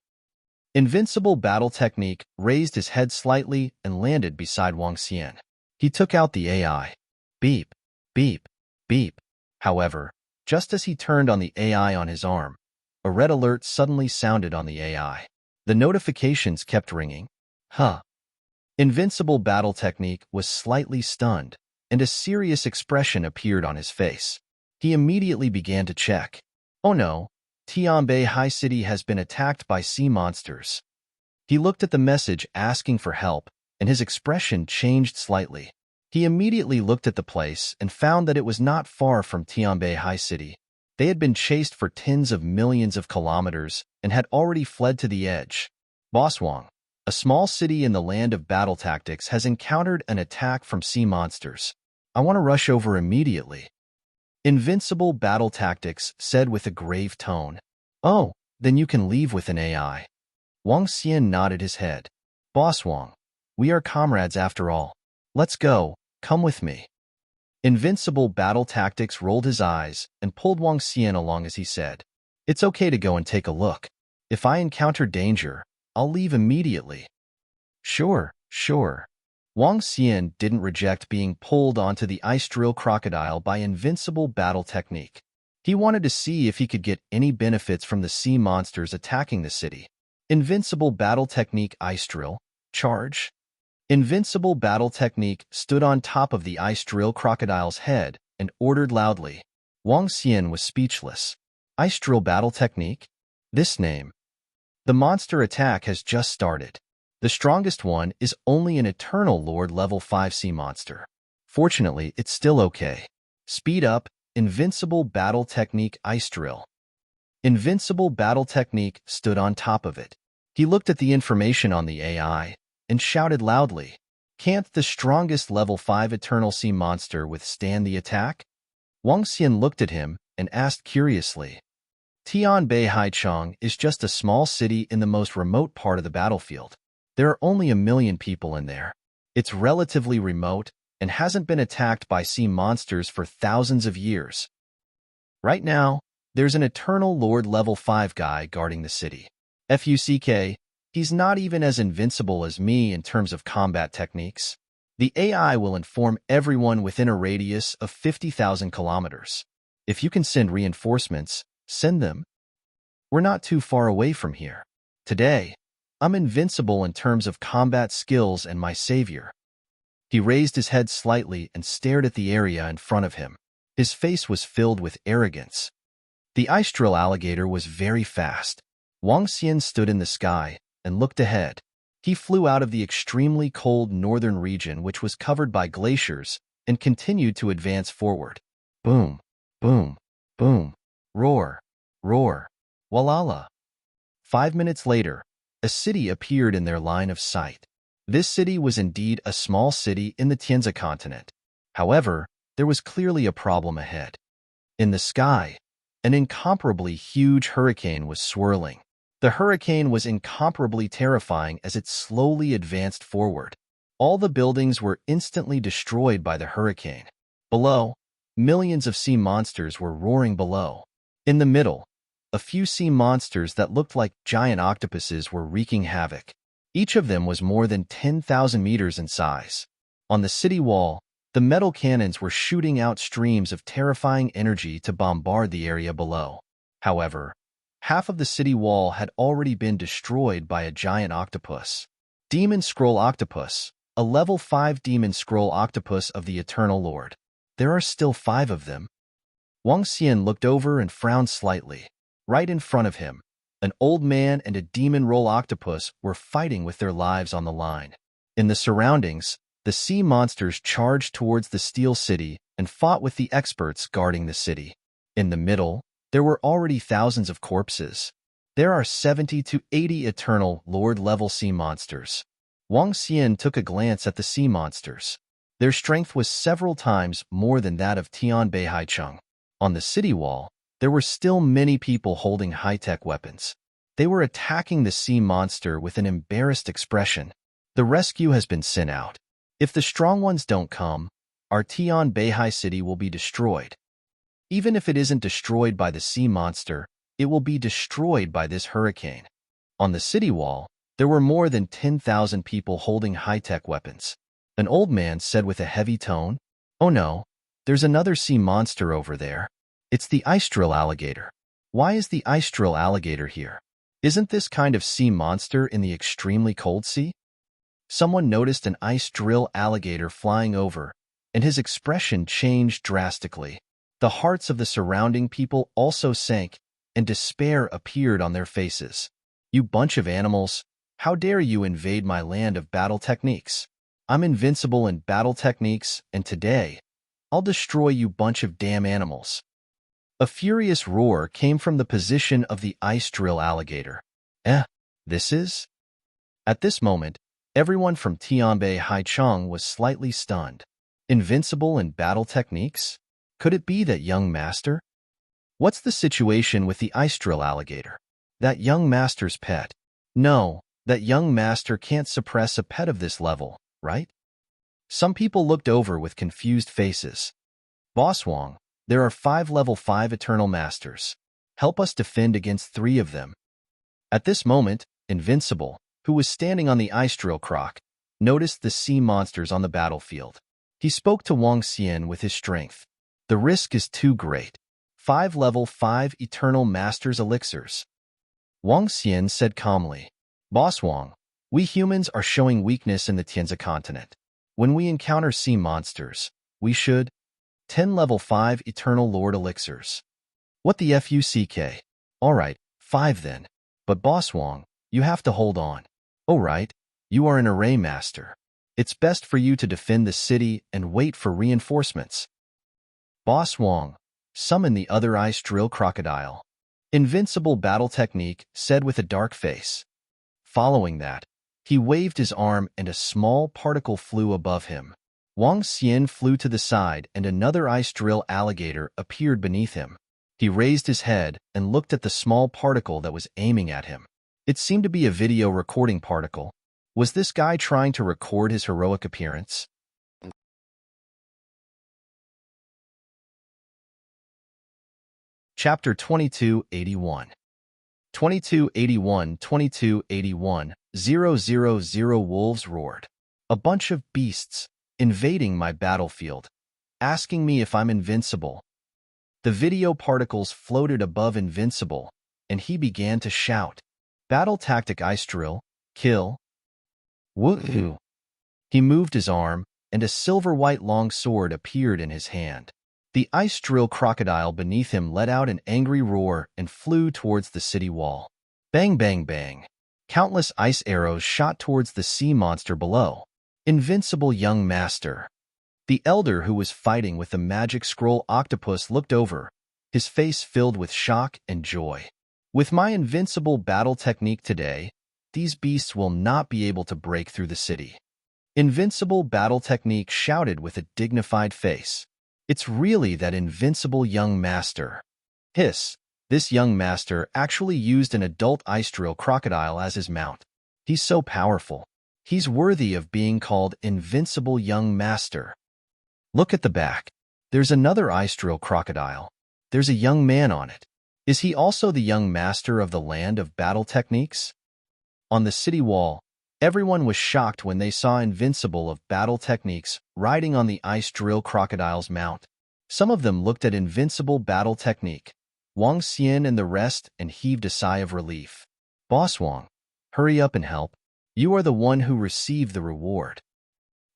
Invincible battle technique raised his head slightly and landed beside Wang Xian. He took out the AI. Beep, beep, beep. However, just as he turned on the AI on his arm, a red alert suddenly sounded on the AI. The notifications kept ringing. Invincible battle technique was slightly stunned, and a serious expression appeared on his face. He immediately began to check. Oh no, Tianbei High City has been attacked by sea monsters. He looked at the message asking for help, and his expression changed slightly. He immediately looked at the place and found that it was not far from Tianbei High City. They had been chased for tens of millions of kilometers and had already fled to the edge. Boswang, a small city in the land of battle tactics, has encountered an attack from sea monsters. I want to rush over immediately. Invincible battle tactics said with a grave tone. Oh, then you can leave with an AI. Wang Xian nodded his head. Boss Wang, we are comrades after all. Let's go, come with me. Invincible battle tactics rolled his eyes and pulled Wang Xian along as he said, It's okay to go and take a look. If I encounter danger, I'll leave immediately. Sure. Wang Xian didn't reject being pulled onto the ice drill crocodile by Invincible battle technique. He wanted to see if he could get any benefits from the sea monsters attacking the city. Invincible battle technique ice drill, charge. Invincible Battle Technique stood on top of the ice drill crocodile's head and ordered loudly. Wang Xian was speechless. Ice drill battle technique? This name. The monster attack has just started. The strongest one is only an Eternal Lord level 5 sea monster. Fortunately, it's still okay. Speed up, Invincible Battle Technique Ice Drill. Invincible Battle Technique stood on top of it. He looked at the information on the AI and shouted loudly, "Can't the strongest level 5 Eternal Sea monster withstand the attack?" Wang Xian looked at him and asked curiously. Tianbei Haichang is just a small city in the most remote part of the battlefield. There are only 1 million people in there. It's relatively remote and hasn't been attacked by sea monsters for thousands of years. Right now, there's an Eternal Lord level 5 guy guarding the city. FUCK, he's not even as invincible as me in terms of combat techniques. The AI will inform everyone within a radius of 50,000 kilometers. If you can send reinforcements, send them. We're not too far away from here. Today, I'm invincible in terms of combat skills and my savior. He raised his head slightly and stared at the area in front of him. His face was filled with arrogance. The ice drill alligator was very fast. Wang Xian stood in the sky and looked ahead. He flew out of the extremely cold northern region, which was covered by glaciers, and continued to advance forward. Boom, boom, boom, roar, roar, walala. 5 minutes later, a city appeared in their line of sight. This city was indeed a small city in the Tianzi continent. However, there was clearly a problem ahead. In the sky, an incomparably huge hurricane was swirling. The hurricane was incomparably terrifying as it slowly advanced forward. All the buildings were instantly destroyed by the hurricane. Below, millions of sea monsters were roaring below. In the middle, a few sea monsters that looked like giant octopuses were wreaking havoc. Each of them was more than 10,000 meters in size. On the city wall, the metal cannons were shooting out streams of terrifying energy to bombard the area below. However, half of the city wall had already been destroyed by a giant octopus. Demon Scroll Octopus, a level 5 Demon Scroll Octopus of the Eternal Lord. There are still 5 of them. Wang Xian looked over and frowned slightly. Right in front of him, an old man and a demon roll octopus were fighting with their lives on the line. In the surroundings, the sea monsters charged towards the Steel City and fought with the experts guarding the city. In the middle, there were already thousands of corpses. There are 70 to 80 Eternal Lord-level sea monsters. Wang Xian took a glance at the sea monsters. Their strength was several times more than that of Tianbei Haicheng. On the city wall, there were still many people holding high-tech weapons. They were attacking the sea monster with an embarrassed expression. The rescue has been sent out. If the strong ones don't come, our Tianbei City will be destroyed. Even if it isn't destroyed by the sea monster, it will be destroyed by this hurricane. On the city wall, there were more than 10,000 people holding high-tech weapons. An old man said with a heavy tone, "Oh no, there's another sea monster over there. It's the ice drill alligator. Why is the ice drill alligator here? Isn't this kind of sea monster in the extremely cold sea?" Someone noticed an ice drill alligator flying over, and his expression changed drastically. The hearts of the surrounding people also sank, and despair appeared on their faces. "You bunch of animals, how dare you invade my land of battle techniques? I'm invincible in battle techniques, and today, I'll destroy you bunch of damn animals." A furious roar came from the position of the ice drill alligator. This is? At this moment, everyone from Tianbei Haicheng was slightly stunned. Invincible in battle techniques? Could it be that young master? What's the situation with the ice drill alligator? That young master's pet. No, that young master can't suppress a pet of this level, right? Some people looked over with confused faces. "Boss Wang, there are 5 level 5 Eternal Masters. Help us defend against 3 of them." At this moment, Invincible, who was standing on the ice drill croc, noticed the sea monsters on the battlefield. He spoke to Wang Xian with his strength. "The risk is too great. 5 level 5 Eternal Masters elixirs." Wang Xian said calmly, "Boss Wang, We humans are showing weakness in the Tianzi continent. When we encounter sea monsters, we should 10 level 5 Eternal Lord Elixirs. What the fuck? Alright, 5 then. But Boss Wong, you have to hold on. Alright, you are an array master. It's best for you to defend the city and wait for reinforcements. Boss Wong, summon the other ice drill crocodile. Invincible battle technique, said with a dark face. Following that, he waved his arm and a small particle flew above him. Wang Xian flew to the side and another ice drill alligator appeared beneath him. He raised his head and looked at the small particle that was aiming at him. It seemed to be a video recording particle. Was this guy trying to record his heroic appearance? Chapter 2281 2281 000 Wolves roared. A bunch of beasts, invading my battlefield, asking me if I'm invincible. The video particles floated above Invincible, and he began to shout. Battle tactic ice drill, kill. Woohoo! He moved his arm, and a silver-white long sword appeared in his hand. The ice drill crocodile beneath him let out an angry roar and flew towards the city wall. Bang, bang, bang. Countless ice arrows shot towards the sea monster below. Invincible young master. The elder who was fighting with the magic scroll octopus looked over, his face filled with shock and joy. With my invincible battle technique today, these beasts will not be able to break through the city. Invincible battle technique shouted with a dignified face. It's really that invincible young master. Hiss, this young master actually used an adult ice drill crocodile as his mount. He's so powerful. He's worthy of being called invincible young master. Look at the back. There's another ice drill crocodile. There's a young man on it. Is he also the young master of the land of battle techniques? On the city wall, everyone was shocked when they saw Invincible of battle techniques riding on the ice drill crocodile's mount. Some of them looked at Invincible battle technique, Wang Xian and the rest, and heaved a sigh of relief. Boss Wang, hurry up and help. You are the one who received the reward.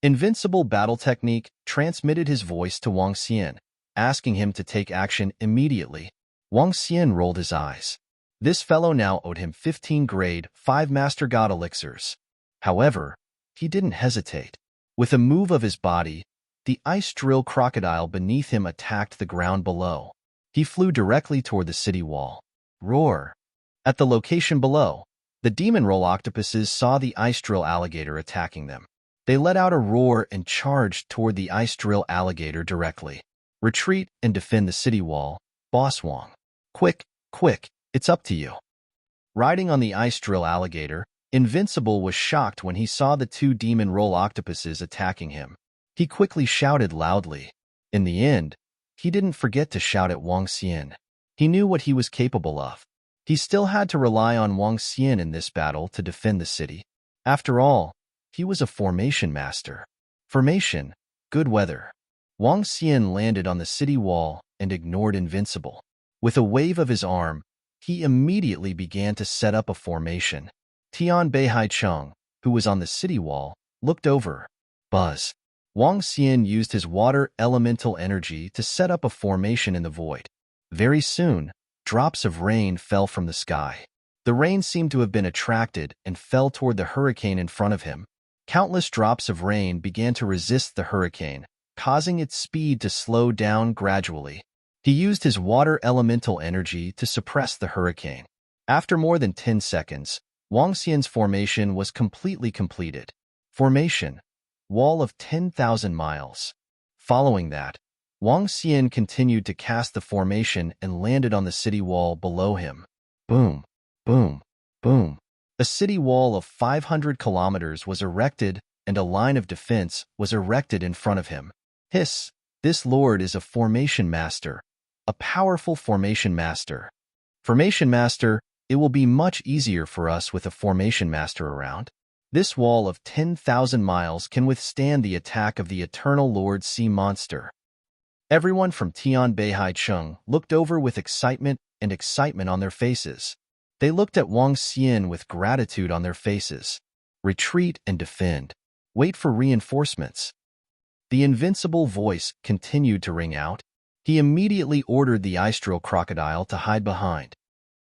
Invincible battle technique transmitted his voice to Wang Xian, asking him to take action immediately. Wang Xian rolled his eyes. This fellow now owed him 15 grade 5 Master God elixirs. However, he didn't hesitate. With a move of his body, the ice drill crocodile beneath him attacked the ground below. He flew directly toward the city wall. Roar! At the location below, the demon roll octopuses saw the ice drill alligator attacking them. They let out a roar and charged toward the ice drill alligator directly. Retreat and defend the city wall, Boss Wong. Quick, quick, it's up to you. Riding on the ice drill alligator, Invincible was shocked when he saw the two demon roll octopuses attacking him. He quickly shouted loudly. In the end, he didn't forget to shout at Wang Xian. He knew what he was capable of. He still had to rely on Wang Xian in this battle to defend the city. After all, he was a formation master. Formation, good weather. Wang Xian landed on the city wall and ignored Invincible. With a wave of his arm, he immediately began to set up a formation. Tian Beihai Chung, who was on the city wall, looked over. Buzz. Wang Xian used his water elemental energy to set up a formation in the void. Very soon, drops of rain fell from the sky. The rain seemed to have been attracted and fell toward the hurricane in front of him. Countless drops of rain began to resist the hurricane, causing its speed to slow down gradually. He used his water elemental energy to suppress the hurricane. After more than 10 seconds, Wang Xian's formation was completely completed. Formation, wall of 10,000 miles. Following that, Wang Xian continued to cast the formation and landed on the city wall below him. Boom, boom, boom. A city wall of 500 kilometers was erected and a line of defense was erected in front of him. Hiss, this lord is a formation master, a powerful formation master. Formation master, it will be much easier for us with a formation master around. This wall of 10,000 miles can withstand the attack of the Eternal Lord Sea Monster. Everyone from Tian Beihai Chung looked over with excitement on their faces. They looked at Wang Xian with gratitude on their faces. Retreat and defend. Wait for reinforcements. The invincible voice continued to ring out. He immediately ordered the ice-drill crocodile to hide behind.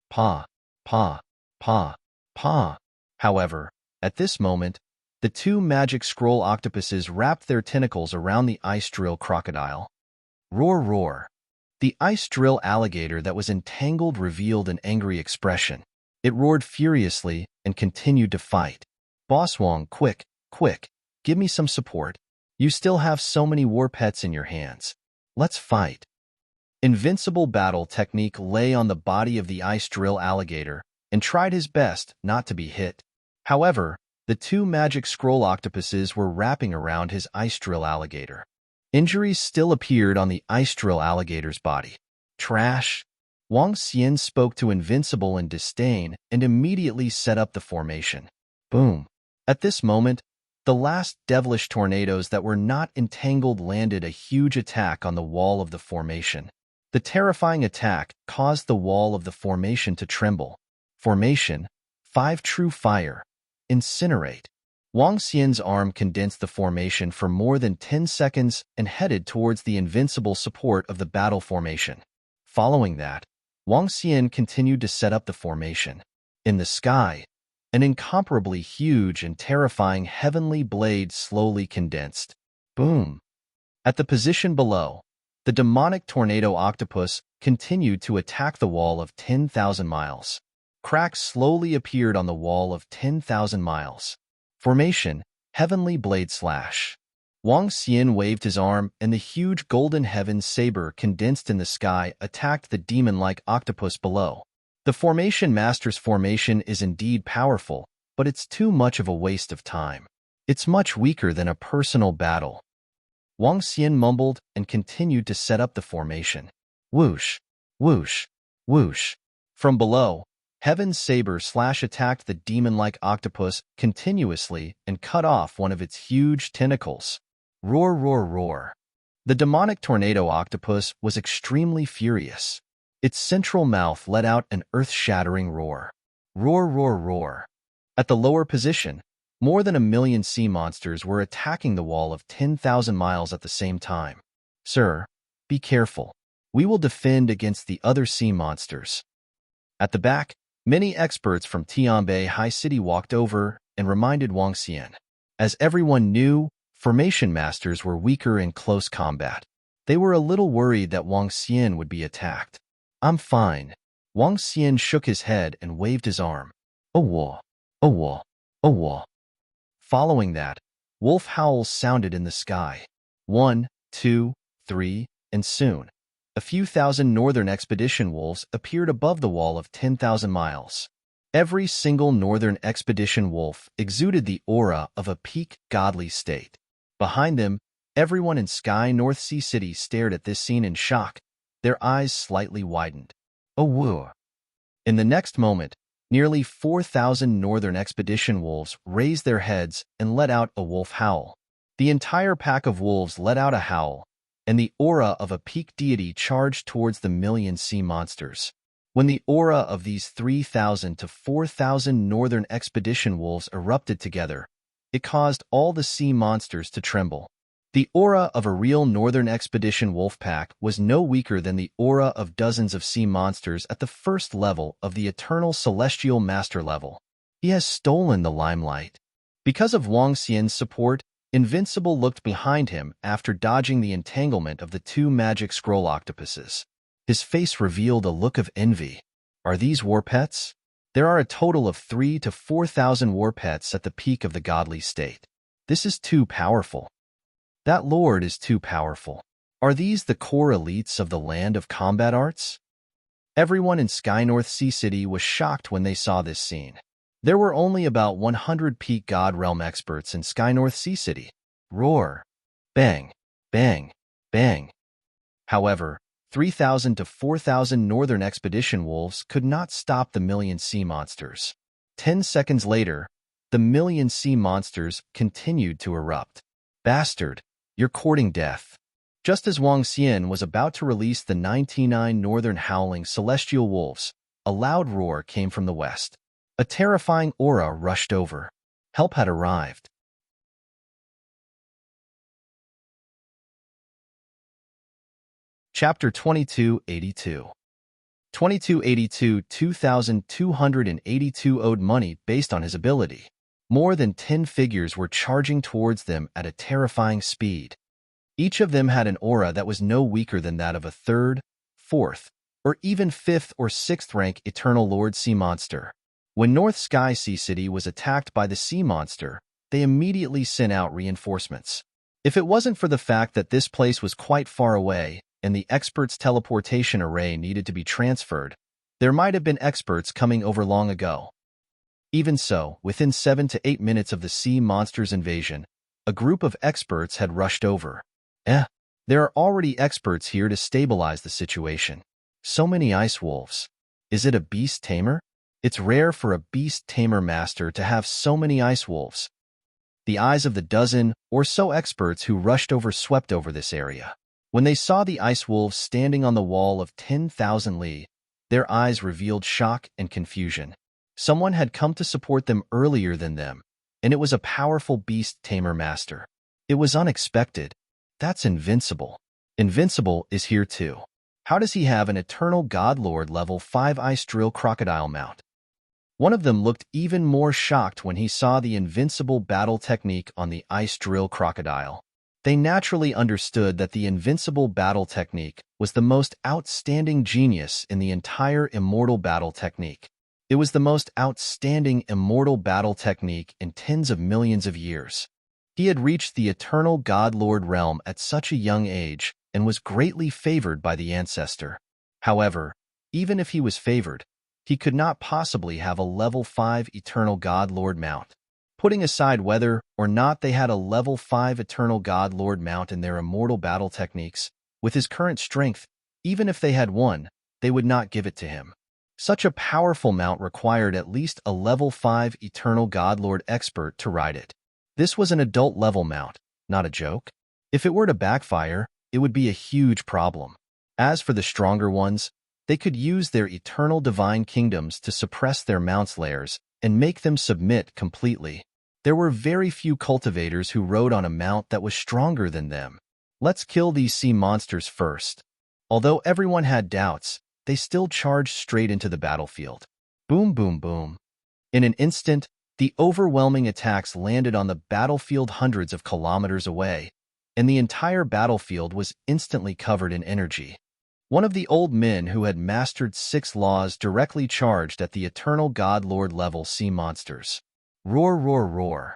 Pa, pa, pa, pa. However, at this moment, the two magic scroll octopuses wrapped their tentacles around the ice-drill crocodile. Roar, roar. The ice-drill alligator that was entangled revealed an angry expression. It roared furiously and continued to fight. Boss Wong, quick, quick, give me some support. You still have so many war pets in your hands. Let's fight. Invincible battle technique lay on the body of the ice-drill alligator and tried his best not to be hit. However, the two magic scroll octopuses were wrapping around his ice-drill alligator. Injuries still appeared on the ice-drill alligator's body. Trash. Wang Xian spoke to Invincible in disdain and immediately set up the formation. Boom. At this moment, the last devilish tornadoes that were not entangled landed a huge attack on the wall of the formation. The terrifying attack caused the wall of the formation to tremble. Formation, 5 true fire. Incinerate. Wang Xian's arm condensed the formation for more than 10 seconds and headed towards the invincible support of the battle formation. Following that, Wang Xian continued to set up the formation. In the sky, an incomparably huge and terrifying heavenly blade slowly condensed. Boom! At the position below, the demonic tornado octopus continued to attack the wall of 10,000 miles. Cracks slowly appeared on the wall of 10,000 miles. Formation, heavenly blade slash. Wang Xian waved his arm and the huge golden heaven saber condensed in the sky attacked the demon-like octopus below. The Formation Master's formation is indeed powerful, but it's too much of a waste of time. It's much weaker than a personal battle. Wang Xian mumbled and continued to set up the formation. Whoosh, whoosh, whoosh. From below, Heaven's saber slash attacked the demon-like octopus continuously and cut off one of its huge tentacles. Roar, roar, roar. The demonic tornado octopus was extremely furious. Its central mouth let out an earth-shattering roar. Roar, roar, roar. At the lower position, more than 1 million sea monsters were attacking the wall of 10,000 miles at the same time. Sir, be careful. We will defend against the other sea monsters. At the back, many experts from Tianbei High City walked over and reminded Wang Xian. As everyone knew, Formation Masters were weaker in close combat. They were a little worried that Wang Xian would be attacked. I'm fine. Wang Xian shook his head and waved his arm. Oh, wah, oh, wah, oh, wah. Following that, wolf howls sounded in the sky. 1, 2, 3, and soon, a few thousand northern expedition wolves appeared above the wall of 10,000 miles. Every single northern expedition wolf exuded the aura of a peak godly state. Behind them, everyone in Sky North Sea City stared at this scene in shock, their eyes slightly widened. Oh, woo. In the next moment, nearly 4,000 northern expedition wolves raised their heads and let out a wolf howl. The entire pack of wolves let out a howl, and the aura of a peak deity charged towards the million sea monsters. When the aura of these 3,000 to 4,000 northern expedition wolves erupted together, it caused all the sea monsters to tremble. The aura of a real northern expedition wolf pack was no weaker than the aura of dozens of sea monsters at the first level of the eternal celestial master level. He has stolen the limelight. Because of Wang Xian's support, Invincible looked behind him after dodging the entanglement of the two magic scroll octopuses. His face revealed a look of envy. Are these war pets? There are a total of 3,000 to 4,000 war pets at the peak of the godly state. This is too powerful. That lord is too powerful. Are these the core elites of the land of combat arts? Everyone in Sky North Sea City was shocked when they saw this scene. There were only about 100 peak God Realm experts in Sky North Sea City. Roar. Bang. Bang. Bang. However, 3,000 to 4,000 northern expedition wolves could not stop the million sea monsters. 10 seconds later, the million sea monsters continued to erupt. Bastard, you're courting death. Just as Wang Xian was about to release the 99 northern howling celestial wolves, a loud roar came from the west. A terrifying aura rushed over. Help had arrived. Chapter 2282. 2282 2282 owed money based on his ability. More than 10 figures were charging towards them at a terrifying speed. Each of them had an aura that was no weaker than that of a 3rd, 4th, or even 5th or 6th rank Eternal Lord Sea Monster. When North Sky Sea City was attacked by the sea monster, they immediately sent out reinforcements. If it wasn't for the fact that this place was quite far away and the expert's teleportation array needed to be transferred, there might have been experts coming over long ago. Even so, within 7 to 8 minutes of the sea monster's invasion, a group of experts had rushed over. There are already experts here to stabilize the situation. So many ice wolves. Is it a beast tamer? It's rare for a beast tamer master to have so many ice wolves. The eyes of the dozen or so experts who rushed over swept over this area. When they saw the ice wolves standing on the wall of 10,000 li, their eyes revealed shock and confusion. Someone had come to support them earlier than them, and it was a powerful beast tamer master. It was unexpected. That's Invincible. Invincible is here too. How does he have an Eternal Godlord level 5 Ice Drill Crocodile mount? One of them looked even more shocked when he saw the Invincible battle technique on the Ice Drill Crocodile. They naturally understood that the Invincible battle technique was the most outstanding genius in the entire Immortal battle technique. It was the most outstanding Immortal battle technique in tens of millions of years. He had reached the Eternal Godlord realm at such a young age and was greatly favored by the ancestor. However, even if he was favored, he could not possibly have a level 5 Eternal Godlord mount. Putting aside whether or not they had a level 5 Eternal Godlord mount in their Immortal battle techniques, with his current strength, even if they had one, they would not give it to him. Such a powerful mount required at least a level 5 Eternal Godlord expert to ride it. This was an adult-level mount, not a joke. If it were to backfire, it would be a huge problem. As for the stronger ones, they could use their eternal divine kingdoms to suppress their mount's layers and make them submit completely. There were very few cultivators who rode on a mount that was stronger than them. Let's kill these sea monsters first. Although everyone had doubts, they still charged straight into the battlefield. Boom, boom, boom. In an instant, the overwhelming attacks landed on the battlefield hundreds of kilometers away, and the entire battlefield was instantly covered in energy. One of the old men who had mastered 6 laws directly charged at the Eternal Godlord level sea monsters. Roar, roar, roar.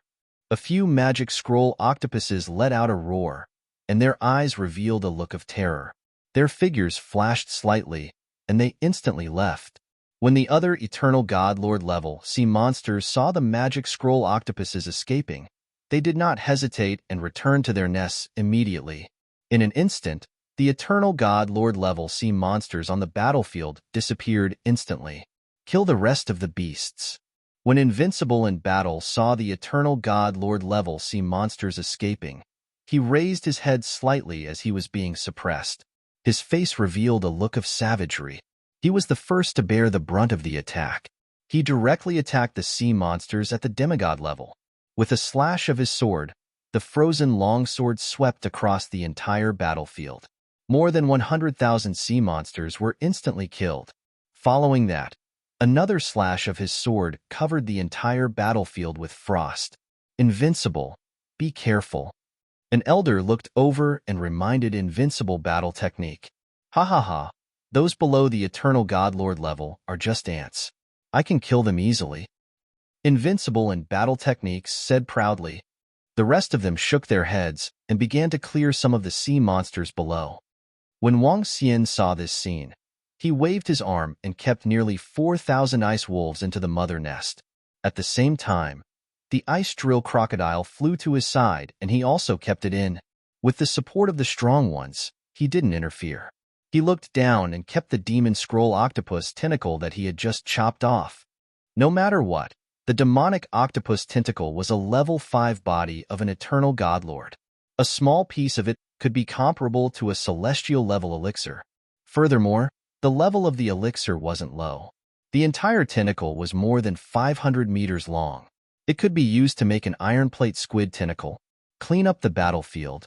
A few magic scroll octopuses let out a roar, and their eyes revealed a look of terror. Their figures flashed slightly, and they instantly left. When the other Eternal Godlord level sea monsters saw the magic scroll octopuses escaping, they did not hesitate and returned to their nests immediately. In an instant, the Eternal Godlord level sea monsters on the battlefield disappeared instantly. Kill the rest of the beasts. When Invincible in battle saw the Eternal Godlord level sea monsters escaping, he raised his head slightly as he was being suppressed. His face revealed a look of savagery. He was the first to bear the brunt of the attack. He directly attacked the sea monsters at the demigod level. With a slash of his sword, the frozen longsword swept across the entire battlefield. More than 100,000 sea monsters were instantly killed. Following that, another slash of his sword covered the entire battlefield with frost. Invincible, be careful. An elder looked over and reminded Invincible battle technique. Ha ha ha. Those below the Eternal Godlord level are just ants. I can kill them easily. Invincible in battle techniques said proudly. The rest of them shook their heads and began to clear some of the sea monsters below. When Wang Xian saw this scene, he waved his arm and kept nearly 4,000 ice wolves into the mother nest. At the same time, the ice drill crocodile flew to his side and he also kept it in. With the support of the strong ones, he didn't interfere. He looked down and kept the demon scroll octopus tentacle that he had just chopped off. No matter what, the demonic octopus tentacle was a level 5 body of an Eternal Godlord. A small piece of it could be comparable to a celestial level elixir. Furthermore, the level of the elixir wasn't low. The entire tentacle was more than 500 meters long. It could be used to make an iron plate squid tentacle, clean up the battlefield.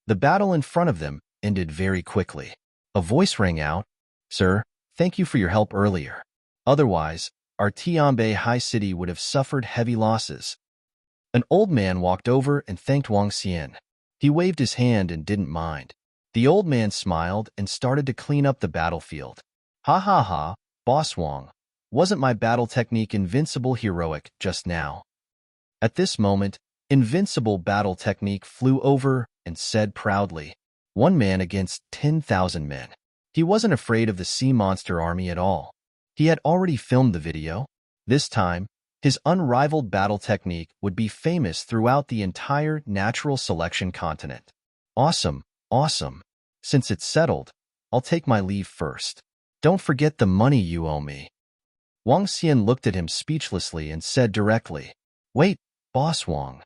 The battle in front of them ended very quickly. A voice rang out, "Sir, thank you for your help earlier. Otherwise, our Tianbei High City would have suffered heavy losses." An old man walked over and thanked Wang Xian. He waved his hand and didn't mind. The old man smiled and started to clean up the battlefield. "Ha ha ha, Boss Wang. Wasn't my battle technique invincible heroic just now?" At this moment, invincible battle technique flew over and said proudly, "One man against 10,000 men." He wasn't afraid of the sea monster army at all. He had already filmed the video. This time, his unrivaled battle technique would be famous throughout the entire natural selection continent. "Awesome, awesome. Since it's settled, I'll take my leave first. Don't forget the money you owe me." Wang Xian looked at him speechlessly and said directly, "Wait, Boss Wang."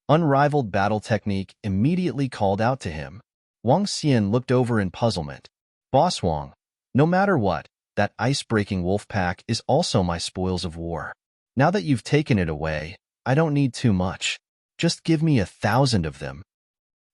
Unrivaled battle technique immediately called out to him. Wang Xian looked over in puzzlement. "Boss Wang, no matter what, that ice-breaking wolf pack is also my spoils of war. Now that you've taken it away, I don't need too much. Just give me 1,000 of them."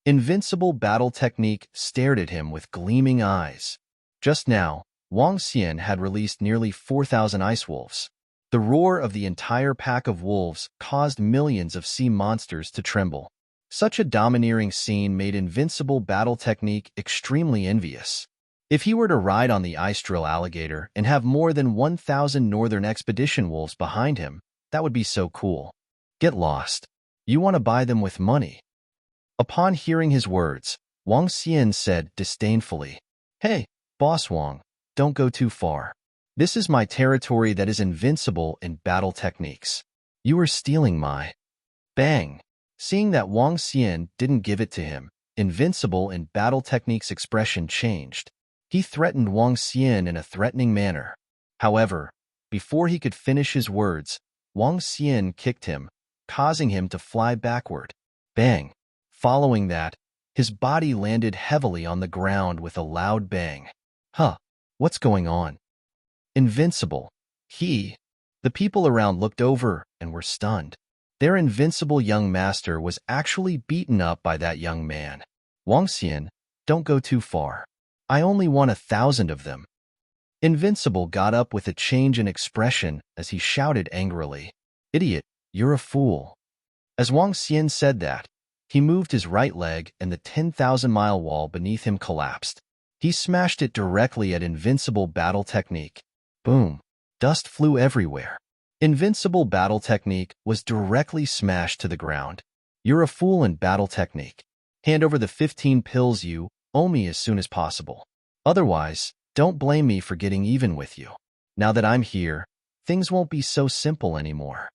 Invincible battle technique stared at him with gleaming eyes. Just now, Wang Xian had released nearly 4,000 ice wolves. The roar of the entire pack of wolves caused millions of sea monsters to tremble. Such a domineering scene made invincible battle technique extremely envious. If he were to ride on the ice drill alligator and have more than 1,000 northern expedition wolves behind him, that would be so cool. "Get lost. You want to buy them with money." Upon hearing his words, Wang Xian said disdainfully, "Hey, Boss Wang, don't go too far. This is my territory that is invincible in battle techniques. You are stealing my—" Bang! Seeing that Wang Xian didn't give it to him, invincible in battle techniques expression changed. He threatened Wang Xian in a threatening manner. However, before he could finish his words, Wang Xian kicked him, causing him to fly backward. Bang! Following that, his body landed heavily on the ground with a loud bang. "Huh, what's going on? Invincible. The people around looked over and were stunned. Their invincible young master was actually beaten up by that young man. "Wang Xian, don't go too far. I only want 1,000 of them." Invincible got up with a change in expression as he shouted angrily, "Idiot, you're a fool." As Wang Xian said that, he moved his right leg and the 10,000-mile wall beneath him collapsed. He smashed it directly at invincible battle technique. Boom! Dust flew everywhere. Invincible battle technique was directly smashed to the ground. "You're a fool in battle technique. Hand over the 15 pills you owe me as soon as possible. Otherwise, don't blame me for getting even with you. Now that I'm here, things won't be so simple anymore."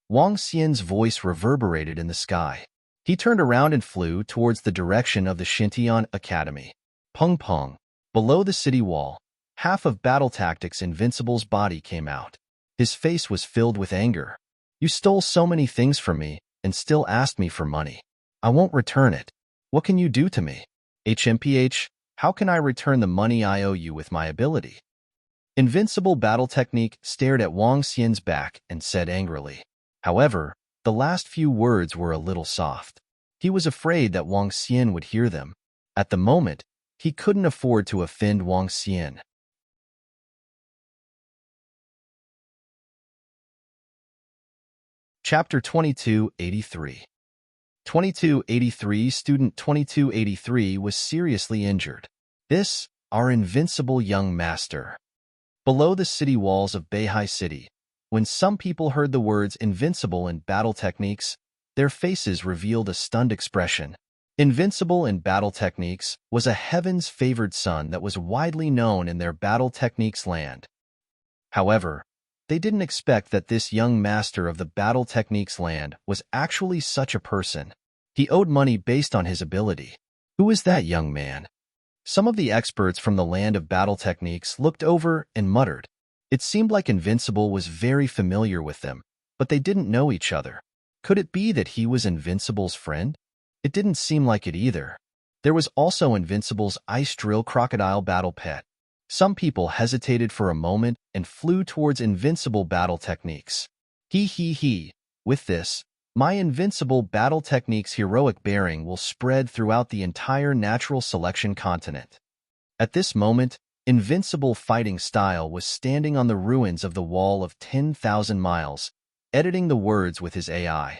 Wang Xian's voice reverberated in the sky. He turned around and flew towards the direction of the Xintian Academy. Pung pung. Below the city wall, half of Battle Tactics Invincible's body came out. His face was filled with anger. "You stole so many things from me and still asked me for money. I won't return it. What can you do to me? HMPH, how can I return the money I owe you with my ability?" Invincible battle technique stared at Wang Xian's back and said angrily. However, the last few words were a little soft. He was afraid that Wang Xian would hear them. At the moment, he couldn't afford to offend Wang Xian. Chapter 2283. 2283 Student 2283 was seriously injured. This, our invincible young master. Below the city walls of Beihai City, when some people heard the words invincible in battle techniques, their faces revealed a stunned expression. Invincible in battle techniques was a heaven's favored son that was widely known in their battle techniques land. However, they didn't expect that this young master of the battle techniques land was actually such a person. He owed money based on his ability. Who is that young man? Some of the experts from the land of battle techniques looked over and muttered. It seemed like Invincible was very familiar with them, but they didn't know each other. Could it be that he was Invincible's friend? It didn't seem like it either. There was also Invincible's ice drill crocodile battle pet. Some people hesitated for a moment and flew towards invincible battle techniques. He. With this, my invincible battle technique's heroic bearing will spread throughout the entire natural selection continent. At this moment, invincible fighting style was standing on the ruins of the wall of 10,000 miles, editing the words with his AI.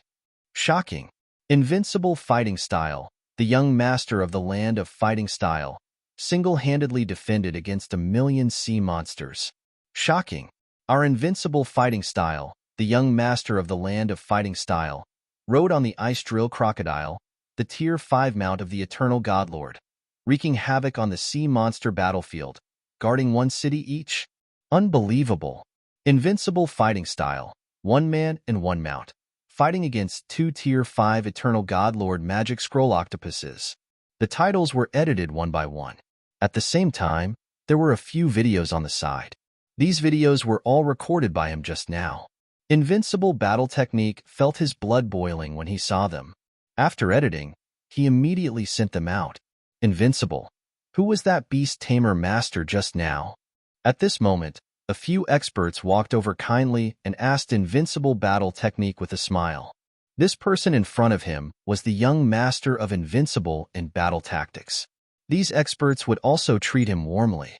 Shocking. Invincible fighting style, the young master of the land of fighting style, single-handedly defended against 1,000,000 sea monsters. Shocking. Our invincible fighting style, the young master of the land of fighting style, rode on the ice drill crocodile, the tier 5 mount of the eternal godlord, wreaking havoc on the sea monster battlefield, guarding one city each. Unbelievable. Invincible fighting style, one man and one mount, fighting against 2 tier 5 eternal godlord magic scroll octopuses. The titles were edited one by one. At the same time, there were a few videos on the side. These videos were all recorded by him just now. Invincible battle technique felt his blood boiling when he saw them. After editing, he immediately sent them out. Invincible. Who was that beast tamer master just now? At this moment, a few experts walked over kindly and asked Invincible battle technique with a smile. This person in front of him was the young master of Invincible in battle tactics. These experts would also treat him warmly.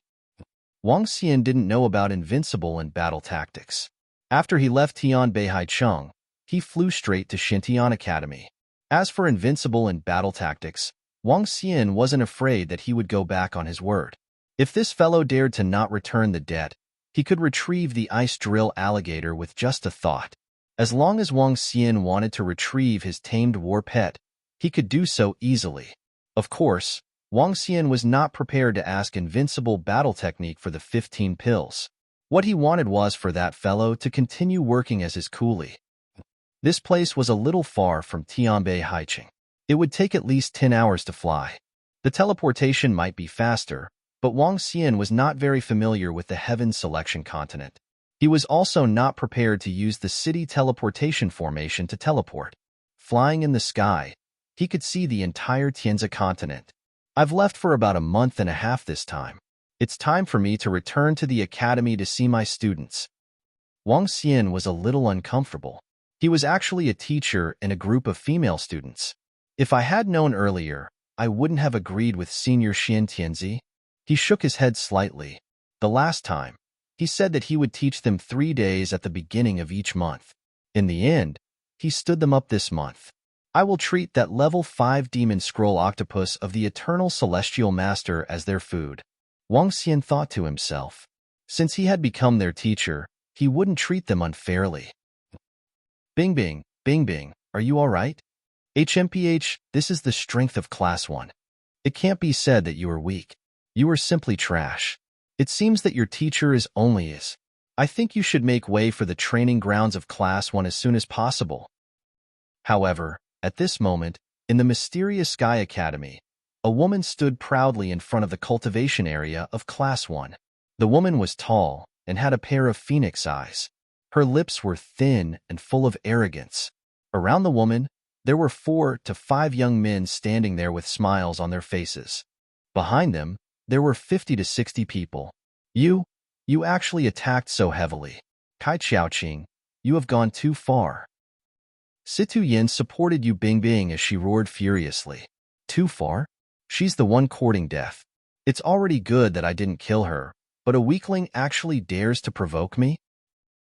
Wang Xian didn't know about Invincible in battle tactics. After he left Tian Beihaicheng, he flew straight to Xintian Academy. As for Invincible in battle tactics, Wang Xian wasn't afraid that he would go back on his word. If this fellow dared to not return the debt, he could retrieve the ice drill alligator with just a thought. As long as Wang Xian wanted to retrieve his tamed war pet, he could do so easily. Of course, Wang Xian was not prepared to ask Invincible battle technique for the 15 pills. What he wanted was for that fellow to continue working as his coolie. This place was a little far from Tianbei Haicheng. It would take at least 10 hours to fly. The teleportation might be faster, but Wang Xian was not very familiar with the Heaven Selection Continent. He was also not prepared to use the city teleportation formation to teleport. Flying in the sky, he could see the entire Tianzi continent. I've left for about a month and a half this time. It's time for me to return to the academy to see my students. Wang Xian was a little uncomfortable. He was actually a teacher in a group of female students. If I had known earlier, I wouldn't have agreed with Senior Xian Tianzi. He shook his head slightly. The last time, he said that he would teach them 3 days at the beginning of each month. In the end, he stood them up this month. I will treat that level 5 demon scroll octopus of the eternal celestial master as their food. Wang Xian thought to himself. Since he had become their teacher, he wouldn't treat them unfairly. Bing Bing, Bing Bing, are you all right? HMPH, this is the strength of Class 1. It can't be said that you are weak. You are simply trash. It seems that your teacher is only is. I think you should make way for the training grounds of Class 1 as soon as possible. However, at this moment, in the mysterious Sky Academy, a woman stood proudly in front of the cultivation area of Class 1. The woman was tall and had a pair of phoenix eyes. Her lips were thin and full of arrogance. Around the woman, there were 4 to 5 young men standing there with smiles on their faces. Behind them, there were 50 to 60 people. You actually attacked so heavily. Kai Xiaoqing, you have gone too far. Situ Yin supported Yu Bingbing as she roared furiously. Too far? She's the one courting death. It's already good that I didn't kill her, but a weakling actually dares to provoke me?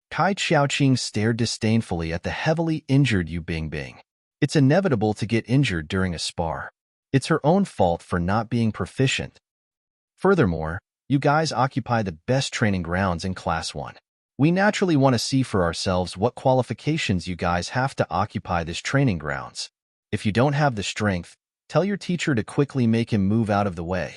Kai Xiaoqing stared disdainfully at the heavily injured Yu Bingbing. It's inevitable to get injured during a spar. It's her own fault for not being proficient. Furthermore, you guys occupy the best training grounds in Class 1. We naturally want to see for ourselves what qualifications you guys have to occupy this training grounds. If you don't have the strength, tell your teacher to quickly make him move out of the way.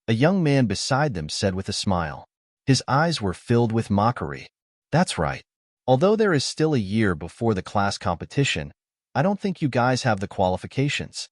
A young man beside them said with a smile. His eyes were filled with mockery. That's right. Although there is still a year before the class competition, I don't think you guys have the qualifications.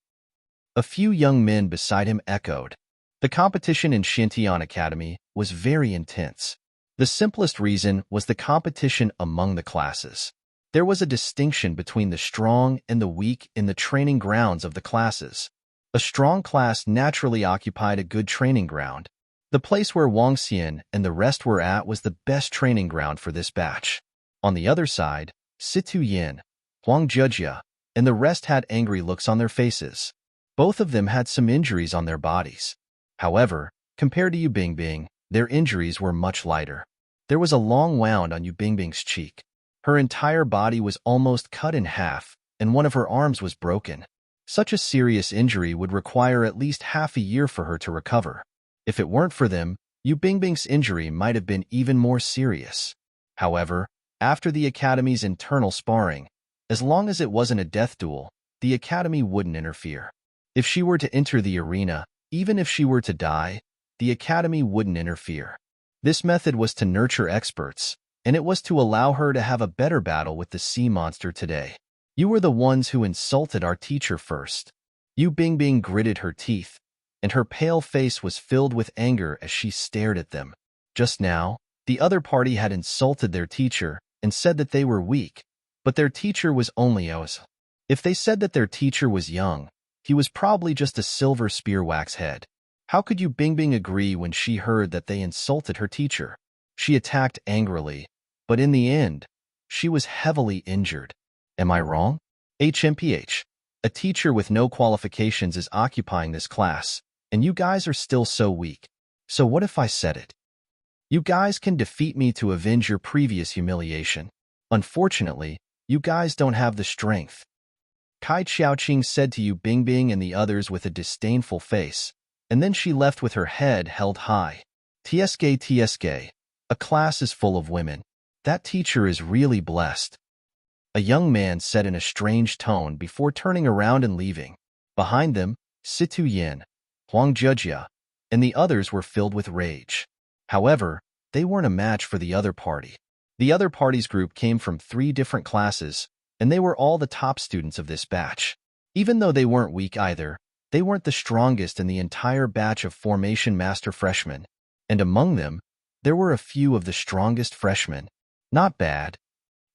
A few young men beside him echoed. The competition in Xintian Academy was very intense. The simplest reason was the competition among the classes. There was a distinction between the strong and the weak in the training grounds of the classes. A strong class naturally occupied a good training ground. The place where Wang Xian and the rest were at was the best training ground for this batch. On the other side, Situ Yin, Huang Jujia, and the rest had angry looks on their faces. Both of them had some injuries on their bodies. However, compared to Yu Bingbing, their injuries were much lighter. There was a long wound on Yu Bingbing's cheek. Her entire body was almost cut in half, and one of her arms was broken. Such a serious injury would require at least half a year for her to recover. If it weren't for them, Yu Bingbing's injury might have been even more serious. However, after the Academy's internal sparring, as long as it wasn't a death duel, the Academy wouldn't interfere. If she were to enter the arena, even if she were to die, the Academy wouldn't interfere. This method was to nurture experts, and it was to allow her to have a better battle with the sea monster today. You were the ones who insulted our teacher first. Yu Bingbing gritted her teeth, and her pale face was filled with anger as she stared at them. Just now, the other party had insulted their teacher and said that they were weak, but their teacher was only Oz. If they said that their teacher was young, he was probably just a silver spearwax head. How could Yu Bingbing agree when she heard that they insulted her teacher? She attacked angrily, but in the end, she was heavily injured. Am I wrong? HMPH. A teacher with no qualifications is occupying this class, and you guys are still so weak. So what if I said it? You guys can defeat me to avenge your previous humiliation. Unfortunately, you guys don't have the strength. Kai Xiaoqing said to Yu Bingbing and the others with a disdainful face, and then she left with her head held high. TSK, a class is full of women. That teacher is really blessed. A young man said in a strange tone before turning around and leaving. Behind them, Situ Yin, Huang Jujia, and the others were filled with rage. However, they weren't a match for the other party. The other party's group came from 3 different classes, and they were all the top students of this batch. Even though they weren't weak either, they weren't the strongest in the entire batch of formation master freshmen, and among them, there were a few of the strongest freshmen. Not bad.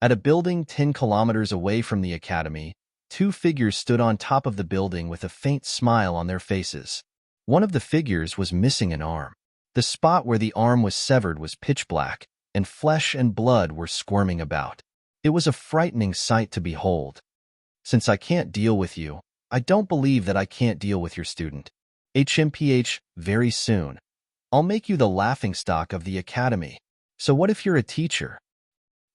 At a building 10 kilometers away from the academy, 2 figures stood on top of the building with a faint smile on their faces. One of the figures was missing an arm. The spot where the arm was severed was pitch black, and flesh and blood were squirming about. It was a frightening sight to behold. Since I can't deal with you, I don't believe that I can't deal with your student. HMPH, very soon. I'll make you the laughingstock of the academy. So what if you're a teacher?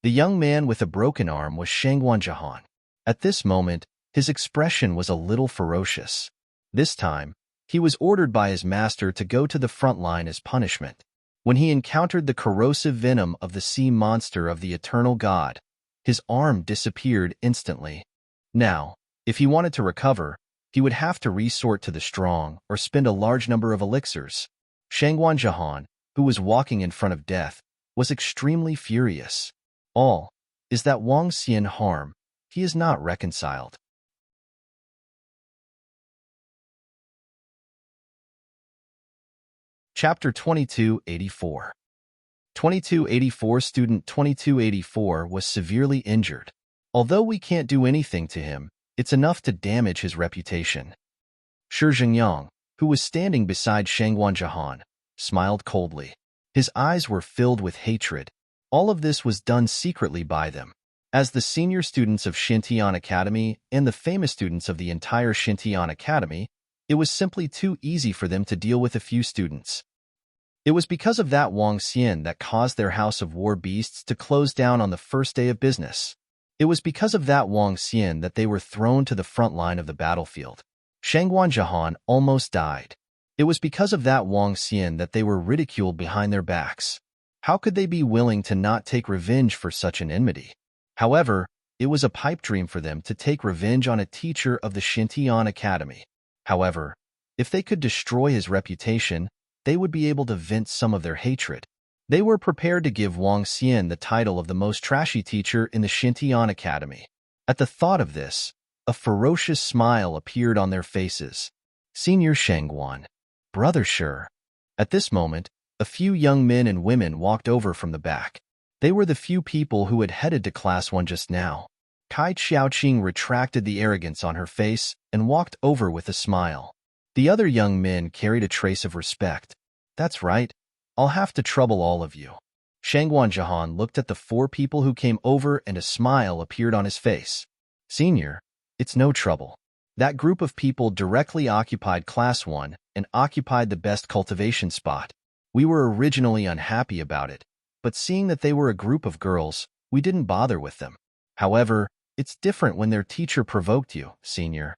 The young man with a broken arm was Shangguan Jahan. At this moment, his expression was a little ferocious. This time, he was ordered by his master to go to the front line as punishment. When he encountered the corrosive venom of the sea monster of the eternal god, his arm disappeared instantly. Now, if he wanted to recover, he would have to resort to the strong or spend a large number of elixirs. Shangguan Jahan, who was walking in front of death, was extremely furious. All is that Wang Xian harm, he is not reconciled. Chapter 2284. 2284 Student 2284 was severely injured. Although we can't do anything to him, it's enough to damage his reputation. Shi Jingyang, who was standing beside Shangguan Jahan, smiled coldly. His eyes were filled with hatred. All of this was done secretly by them. As the senior students of Xintian Academy and the famous students of the entire Xintian Academy, it was simply too easy for them to deal with a few students. It was because of that Wang Xian that caused their House of War Beasts to close down on the first day of business. It was because of that Wang Xian that they were thrown to the front line of the battlefield. Shangguan Jahan almost died. It was because of that Wang Xian that they were ridiculed behind their backs. How could they be willing to not take revenge for such an enmity? However, it was a pipe dream for them to take revenge on a teacher of the Xintian Academy. However, if they could destroy his reputation, they would be able to vent some of their hatred. They were prepared to give Wang Xian the title of the most trashy teacher in the Xintian Academy. At the thought of this, a ferocious smile appeared on their faces. Senior Shangguan. Brother Shi. At this moment, a few young men and women walked over from the back. They were the few people who had headed to Class 1 just now. Kai Xiaoqing retracted the arrogance on her face and walked over with a smile. The other young men carried a trace of respect. That's right. I'll have to trouble all of you. Shangguan Jahan looked at the 4 people who came over and a smile appeared on his face. Senior, it's no trouble. That group of people directly occupied Class 1 and occupied the best cultivation spot. We were originally unhappy about it, but seeing that they were a group of girls, we didn't bother with them. However, it's different when their teacher provoked you, Senior.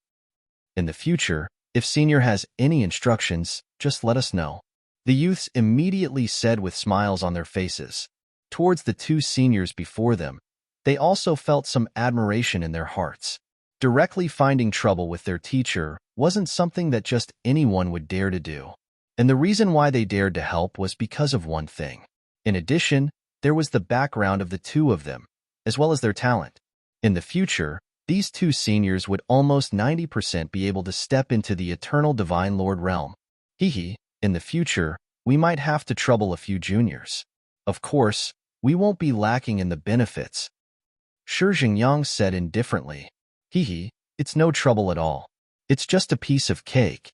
In the future, if Senior has any instructions, just let us know. The youths immediately said with smiles on their faces. Towards the two seniors before them, they also felt some admiration in their hearts. Directly finding trouble with their teacher wasn't something that just anyone would dare to do. And the reason why they dared to help was because of one thing. In addition, there was the background of the two of them, as well as their talent. In the future, these two seniors would almost 90% be able to step into the eternal Divine Lord realm. In the future, we might have to trouble a few juniors. Of course, we won't be lacking in the benefits. Shi Jingyang said indifferently. It's no trouble at all. It's just a piece of cake.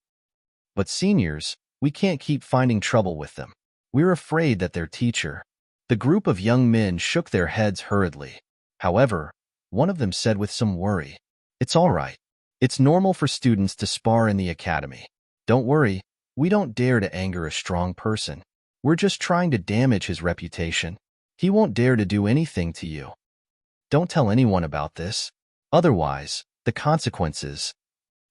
But seniors, we can't keep finding trouble with them. We're afraid that their teacher. The group of young men shook their heads hurriedly. However, one of them said with some worry, "It's all right. It's normal for students to spar in the academy. Don't worry, we don't dare to anger a strong person. We're just trying to damage his reputation. He won't dare to do anything to you. Don't tell anyone about this. Otherwise, the consequences."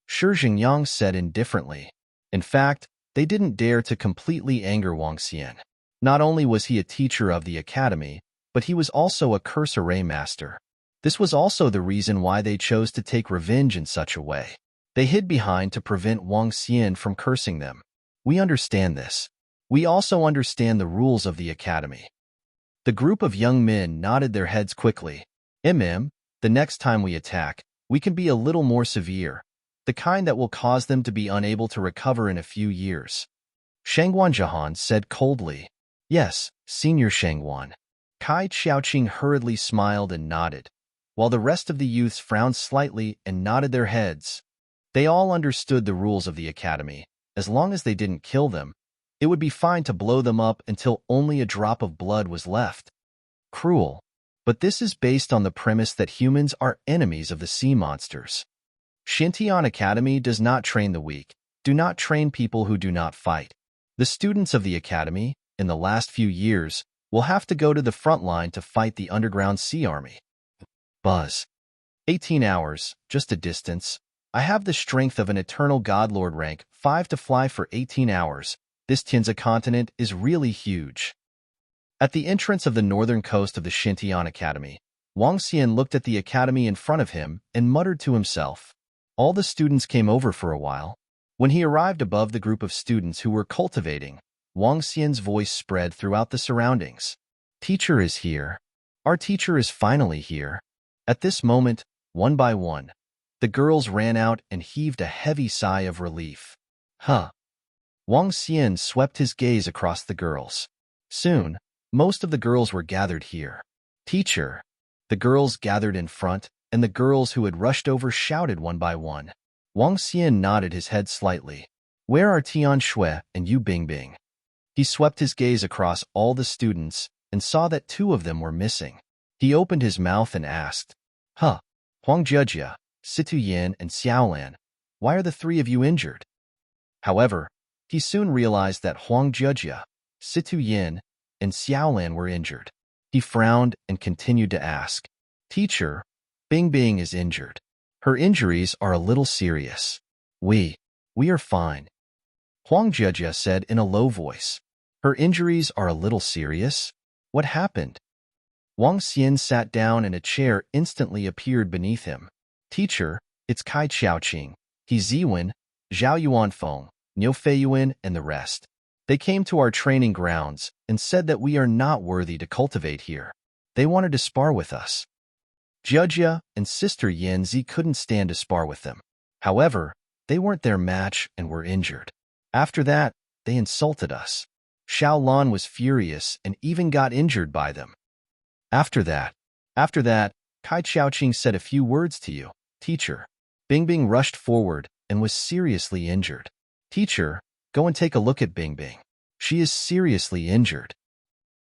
Shi Jingyang said indifferently. In fact, they didn't dare to completely anger Wang Xian. Not only was he a teacher of the academy, but he was also a curse array master. This was also the reason why they chose to take revenge in such a way. They hid behind to prevent Wang Xian from cursing them. We understand this. We also understand the rules of the academy. The group of young men nodded their heads quickly. The next time we attack, we can be a little more severe, the kind that will cause them to be unable to recover in a few years. Shangguan Jahan said coldly. Yes, Senior Shangguan. Kai Xiaoqing hurriedly smiled and nodded, while the rest of the youths frowned slightly and nodded their heads. They all understood the rules of the academy. As long as they didn't kill them, it would be fine to blow them up until only a drop of blood was left. Cruel. But this is based on the premise that humans are enemies of the sea monsters. Xintian Academy does not train the weak, do not train people who do not fight. The students of the academy, in the last few years, will have to go to the front line to fight the underground sea army. Buzz. 18 hours, just a distance. I have the strength of an eternal godlord rank 5 to fly for 18 hours. This Tianzi continent is really huge. At the entrance of the northern coast of the Xintian Academy, Wang Xian looked at the academy in front of him and muttered to himself. All the students came over for a while. When he arrived above the group of students who were cultivating, Wang Xian's voice spread throughout the surroundings. Teacher is here. Our teacher is finally here. At this moment, one by one, the girls ran out and heaved a heavy sigh of relief. Wang Xian swept his gaze across the girls. Soon, most of the girls were gathered here. Teacher. The girls gathered in front, and the girls who had rushed over shouted one by one. Wang Xian nodded his head slightly. Where are Tian Shui and Yu Bingbing? He swept his gaze across all the students and saw that 2 of them were missing. He opened his mouth and asked, Huang Jia, Situ Yin, and Xiaolan, why are the 3 of you injured? However, he soon realized that Huang Jia, Situ Yin, and Xiaolan were injured. He frowned and continued to ask, Teacher, Bingbing is injured. Her injuries are a little serious. We are fine. Huang Jia said in a low voice. Her injuries are a little serious? What happened? Wang Xian sat down and a chair instantly appeared beneath him. Teacher, it's Kai Xiaoqing, He Ziwen, Zhao Yuanfeng, Niu Feiyuan, and the rest. They came to our training grounds and said that we are not worthy to cultivate here. They wanted to spar with us. Jia and Sister Yanzi couldn't stand to spar with them. However, they weren't their match and were injured. After that, they insulted us. Xiao Lan was furious and even got injured by them. After that, Kai Xiaoqing said a few words to you, Teacher. Bingbing rushed forward and was seriously injured. Teacher, go and take a look at Bingbing. She is seriously injured.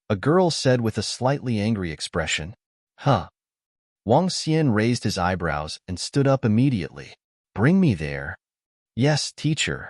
A girl said with a slightly angry expression. Wang Xian raised his eyebrows and stood up immediately. Bring me there. Yes, teacher.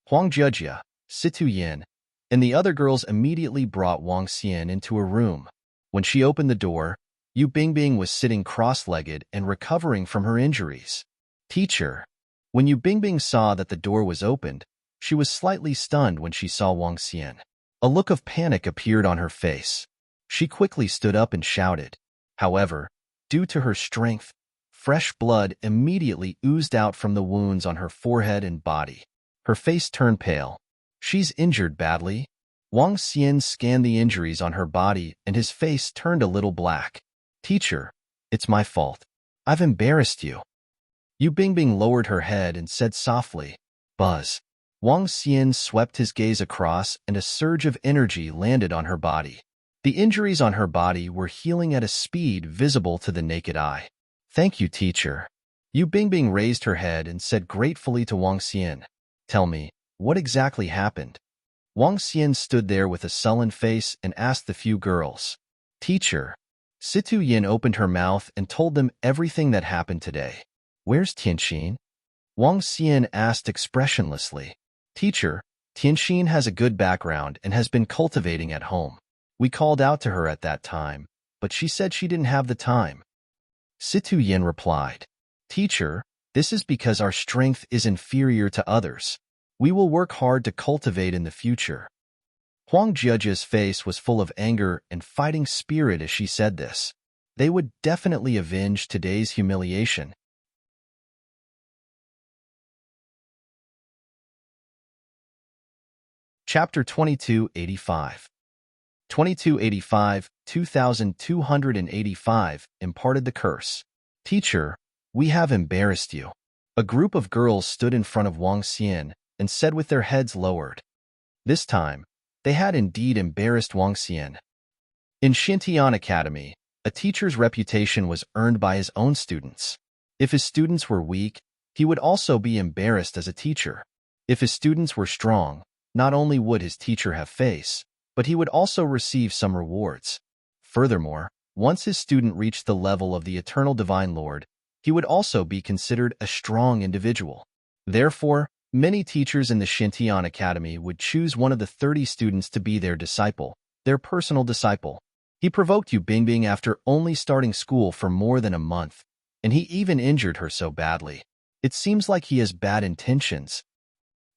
Huang Jujia, Situ Yin, and the other girls immediately brought Wang Xian into a room. When she opened the door, Yu Bingbing was sitting cross-legged and recovering from her injuries. Teacher. When Yu Bingbing saw that the door was opened, she was slightly stunned when she saw Wang Xian. A look of panic appeared on her face. She quickly stood up and shouted. However, due to her strength, fresh blood immediately oozed out from the wounds on her forehead and body. Her face turned pale. She's injured badly. Wang Xian scanned the injuries on her body and his face turned a little black. Teacher, it's my fault. I've embarrassed you. Yu Bingbing lowered her head and said softly, Buzz. Wang Xian swept his gaze across and a surge of energy landed on her body. The injuries on her body were healing at a speed visible to the naked eye. Thank you, teacher. Yu Bingbing raised her head and said gratefully to Wang Xian, Tell me, what exactly happened? Wang Xian stood there with a sullen face and asked the few girls. Teacher. Situ Yin opened her mouth and told them everything that happened today. Where's Tianxin? Wang Xian asked expressionlessly. Teacher, Tianxin has a good background and has been cultivating at home. We called out to her at that time, but she said she didn't have the time. Situ Yin replied, Teacher, this is because our strength is inferior to others. We will work hard to cultivate in the future. Huang Jiajia's face was full of anger and fighting spirit as she said this. They would definitely avenge today's humiliation. Chapter 2285. 2285, 2285, imparted the curse. Teacher, we have embarrassed you. A group of girls stood in front of Wang Xian and said with their heads lowered. This time, they had indeed embarrassed Wang Xian. In Xintian Academy, a teacher's reputation was earned by his own students. If his students were weak, he would also be embarrassed as a teacher. If his students were strong, not only would his teacher have face, but he would also receive some rewards. Furthermore, once his student reached the level of the Eternal Divine Lord, he would also be considered a strong individual. Therefore, many teachers in the Xintian Academy would choose one of the 30 students to be their disciple, their personal disciple. He provoked Yu Bingbing after only starting school for more than a month, and he even injured her so badly. It seems like he has bad intentions.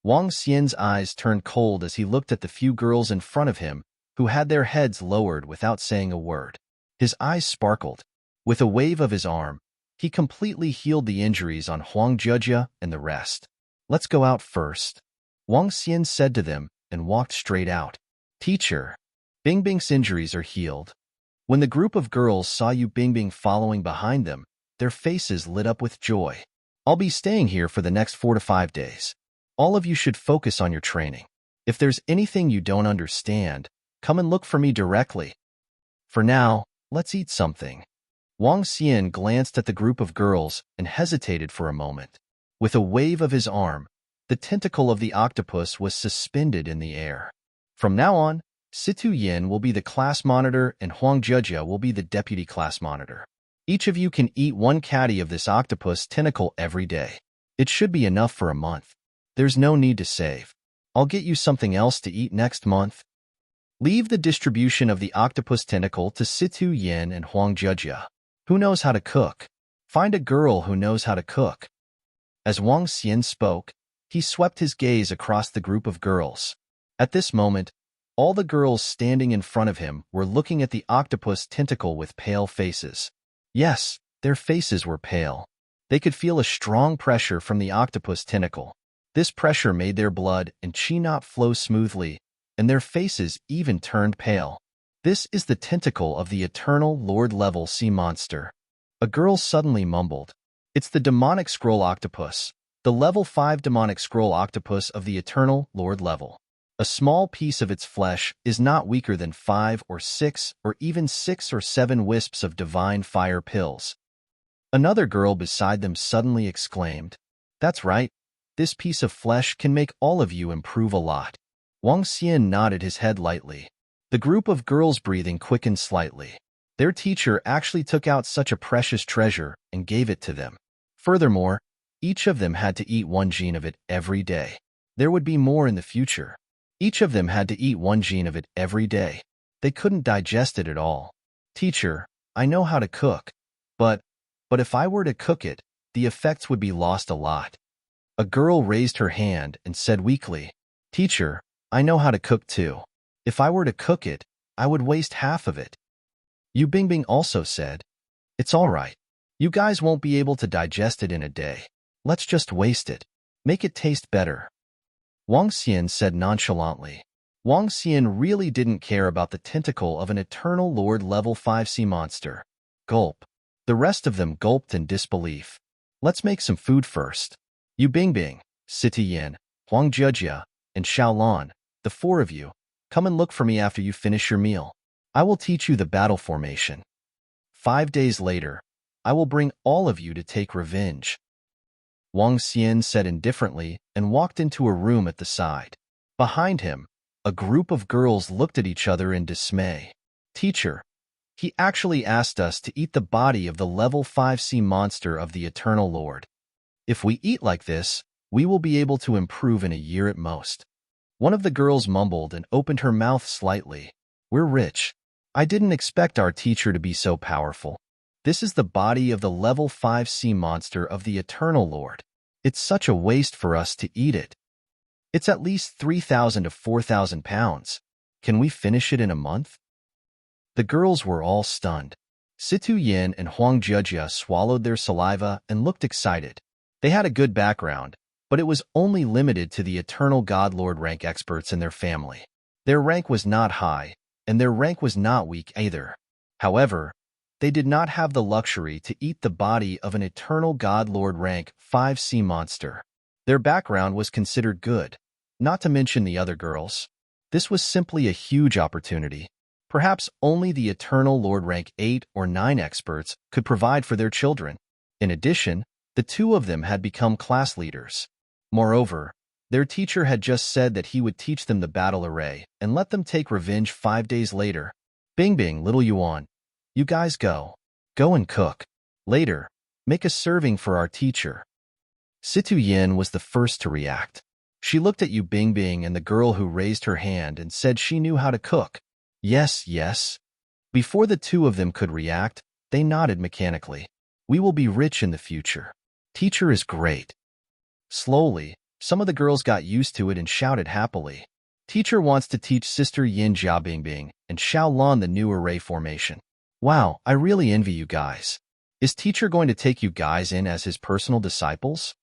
Wang Xian's eyes turned cold as he looked at the few girls in front of him who had their heads lowered without saying a word. His eyes sparkled. With a wave of his arm, he completely healed the injuries on Huang Jujia and the rest. Let's go out first, Wang Xian said to them and walked straight out. Teacher, Bingbing's injuries are healed. When the group of girls saw Yu Bingbing following behind them, their faces lit up with joy. I'll be staying here for the next 4 to 5 days. All of you should focus on your training. If there's anything you don't understand, come and look for me directly. For now, let's eat something. Wang Xian glanced at the group of girls and hesitated for a moment. With a wave of his arm, the tentacle of the octopus was suspended in the air. From now on, Situ Yin will be the class monitor and Huang Jujia will be the deputy class monitor. Each of you can eat 1 caddy of this octopus tentacle every day. It should be enough for a month. There's no need to save. I'll get you something else to eat next month. Leave the distribution of the octopus tentacle to Situ Yin and Huang Jujia. Who knows how to cook? Find a girl who knows how to cook. As Wang Xian spoke, he swept his gaze across the group of girls. At this moment, all the girls standing in front of him were looking at the octopus tentacle with pale faces. Yes, their faces were pale. They could feel a strong pressure from the octopus tentacle. This pressure made their blood and chi not flow smoothly, and their faces even turned pale. This is the tentacle of the Eternal Lord level sea monster. A girl suddenly mumbled. It's the demonic scroll octopus, the level 5 demonic scroll octopus of the Eternal Lord level. A small piece of its flesh is not weaker than 5 or 6 or even 6 or 7 wisps of divine fire pills. Another girl beside them suddenly exclaimed, That's right, this piece of flesh can make all of you improve a lot. Wang Xian nodded his head lightly. The group of girls' breathing quickened slightly. Their teacher actually took out such a precious treasure and gave it to them. Furthermore, each of them had to eat one gene of it every day. There would be more in the future. Each of them had to eat one gene of it every day. They couldn't digest it at all. Teacher, I know how to cook, but if I were to cook it, the effects would be lost a lot. A girl raised her hand and said weakly, Teacher, I know how to cook too. If I were to cook it, I would waste half of it. Yu Bingbing also said, It's all right. You guys won't be able to digest it in a day. Let's just waste it. Make it taste better. Wang Xian said nonchalantly. Wang Xian really didn't care about the tentacle of an Eternal Lord level 5 sea monster. Gulp. The rest of them gulped in disbelief. Let's make some food first. Yu Bingbing, Siti Yin, Huang Jia, and Xiaolan, the four of you, come and look for me after you finish your meal. I will teach you the battle formation. 5 days later, I will bring all of you to take revenge. Wang Xian said indifferently and walked into a room at the side. Behind him, a group of girls looked at each other in dismay. Teacher, he actually asked us to eat the body of the level 5 sea monster of the Eternal Lord. If we eat like this, we will be able to improve in a year at most. One of the girls mumbled and opened her mouth slightly. We're rich. I didn't expect our teacher to be so powerful. This is the body of the level 5 sea monster of the Eternal Lord. It's such a waste for us to eat it. It's at least 3,000 to 4,000 pounds. Can we finish it in a month? The girls were all stunned. Situ Yin and Huang Jia swallowed their saliva and looked excited. They had a good background, but it was only limited to the Eternal God Lord rank experts in their family. Their rank was not high, and their rank was not weak either. However, they did not have the luxury to eat the body of an Eternal God Lord rank 5 sea monster. Their background was considered good, not to mention the other girls. This was simply a huge opportunity. Perhaps only the Eternal Lord rank 8 or 9 experts could provide for their children. In addition, the two of them had become class leaders. Moreover, their teacher had just said that he would teach them the battle array and let them take revenge 5 days later. Bingbing, little Yuan, you guys go. Go and cook. Later, make a serving for our teacher. Situ Yin was the first to react. She looked at Yu Bingbing and the girl who raised her hand and said she knew how to cook. Yes, yes. Before the two of them could react, they nodded mechanically. We will be rich in the future. Teacher is great. Slowly, some of the girls got used to it and shouted happily. Teacher wants to teach Sister Yin Jia Bingbing and Xiaolan the new array formation. Wow, I really envy you guys. Is teacher going to take you guys in as his personal disciples?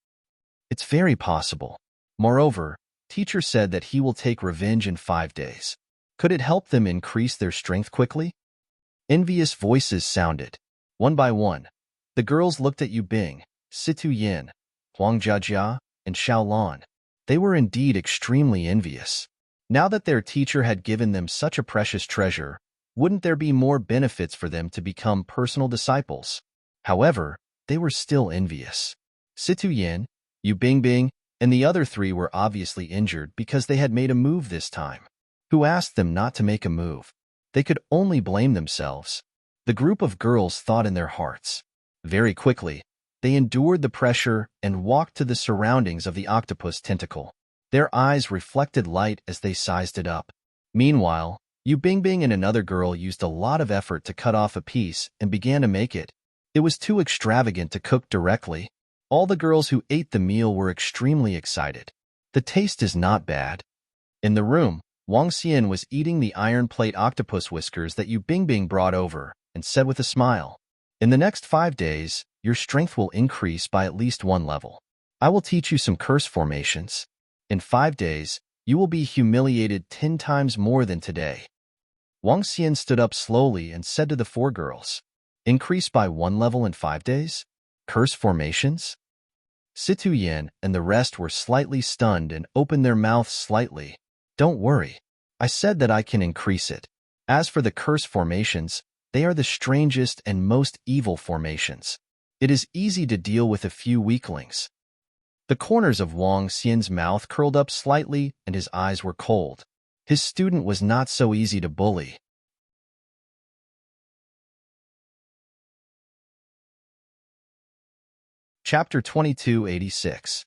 It's very possible. Moreover, teacher said that he will take revenge in 5 days. Could it help them increase their strength quickly? Envious voices sounded. One by one, the girls looked at Yu Bing, Situ Yin, Huang Jia, and Xiaolan. They were indeed extremely envious. Now that their teacher had given them such a precious treasure, wouldn't there be more benefits for them to become personal disciples? However, they were still envious. Situ Yin, Yu Bingbing, and the other three were obviously injured because they had made a move this time. Who asked them not to make a move? They could only blame themselves. The group of girls thought in their hearts. Very quickly, they endured the pressure and walked to the surroundings of the octopus tentacle. Their eyes reflected light as they sized it up. Meanwhile, Yu Bingbing and another girl used a lot of effort to cut off a piece and began to make it. It was too extravagant to cook directly. All the girls who ate the meal were extremely excited. The taste is not bad. In the room, Wang Xian was eating the iron plate octopus whiskers that Yu Bingbing brought over and said with a smile, In the next 5 days, your strength will increase by at least 1 level. I will teach you some curse formations. In 5 days, you will be humiliated 10 times more than today. Wang Xian stood up slowly and said to the 4 girls, Increase by 1 level in 5 days? Curse formations? Situ Yin and the rest were slightly stunned and opened their mouths slightly. Don't worry. I said that I can increase it. As for the curse formations, they are the strangest and most evil formations. It is easy to deal with a few weaklings. The corners of Wang Xian's mouth curled up slightly and his eyes were cold. His student was not so easy to bully. Chapter 2286.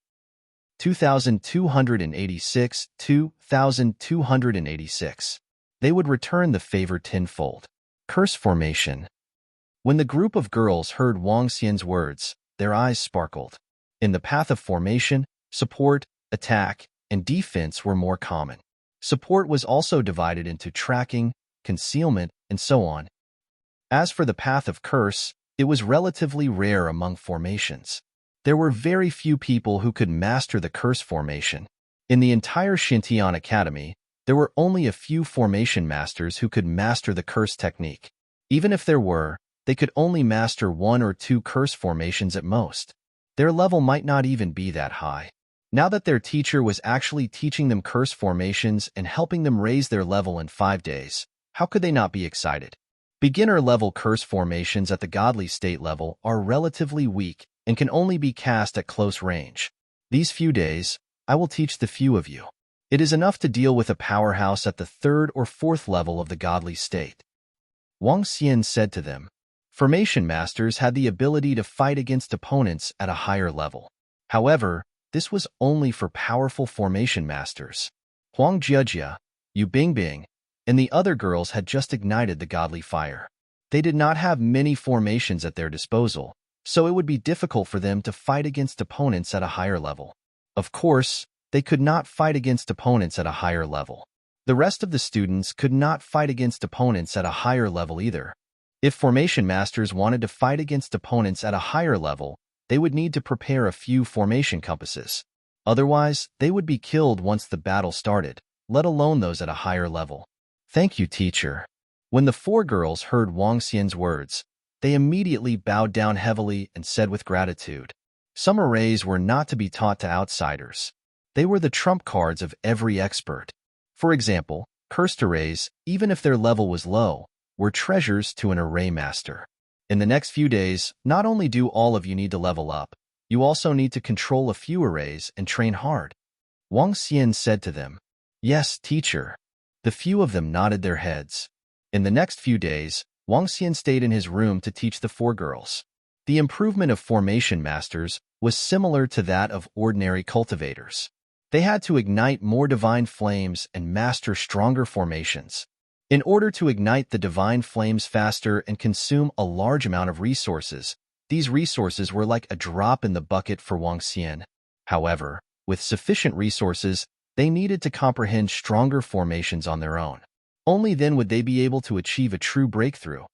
2286, 2286. They would return the favor tenfold. Curse formation. When the group of girls heard Wang Xian's words, their eyes sparkled. In the path of formation, support, attack, and defense were more common. Support was also divided into tracking, concealment, and so on. As for the path of curse, it was relatively rare among formations. There were very few people who could master the curse formation. In the entire Xintian Academy, there were only a few formation masters who could master the curse technique. Even if there were, they could only master 1 or 2 curse formations at most. Their level might not even be that high. Now that their teacher was actually teaching them curse formations and helping them raise their level in 5 days, how could they not be excited? Beginner-level curse formations at the godly state level are relatively weak and can only be cast at close range. These few days, I will teach the few of you. It is enough to deal with a powerhouse at the 3rd or 4th level of the godly state. Wang Xian said to them. Formation masters had the ability to fight against opponents at a higher level. However, this was only for powerful formation masters. Huang Jiejia, Yu Bingbing, and the other girls had just ignited the godly fire. They did not have many formations at their disposal, so it would be difficult for them to fight against opponents at a higher level. Of course, they could not fight against opponents at a higher level. The rest of the students could not fight against opponents at a higher level either. If formation masters wanted to fight against opponents at a higher level, they would need to prepare a few formation compasses. Otherwise, they would be killed once the battle started, let alone those at a higher level. Thank you, teacher. When the 4 girls heard Wang Xian's words, they immediately bowed down heavily and said with gratitude. Some arrays were not to be taught to outsiders. They were the trump cards of every expert. For example, cursed arrays, even if their level was low, were treasures to an array master. In the next few days, not only do all of you need to level up, you also need to control a few arrays and train hard. Wang Xian said to them. Yes, teacher. The few of them nodded their heads. In the next few days, Wang Xian stayed in his room to teach the 4 girls. The improvement of formation masters was similar to that of ordinary cultivators. They had to ignite more divine flames and master stronger formations. In order to ignite the divine flames faster and consume a large amount of resources, these resources were like a drop in the bucket for Wang Xian. However, with sufficient resources, they needed to comprehend stronger formations on their own. Only then would they be able to achieve a true breakthrough.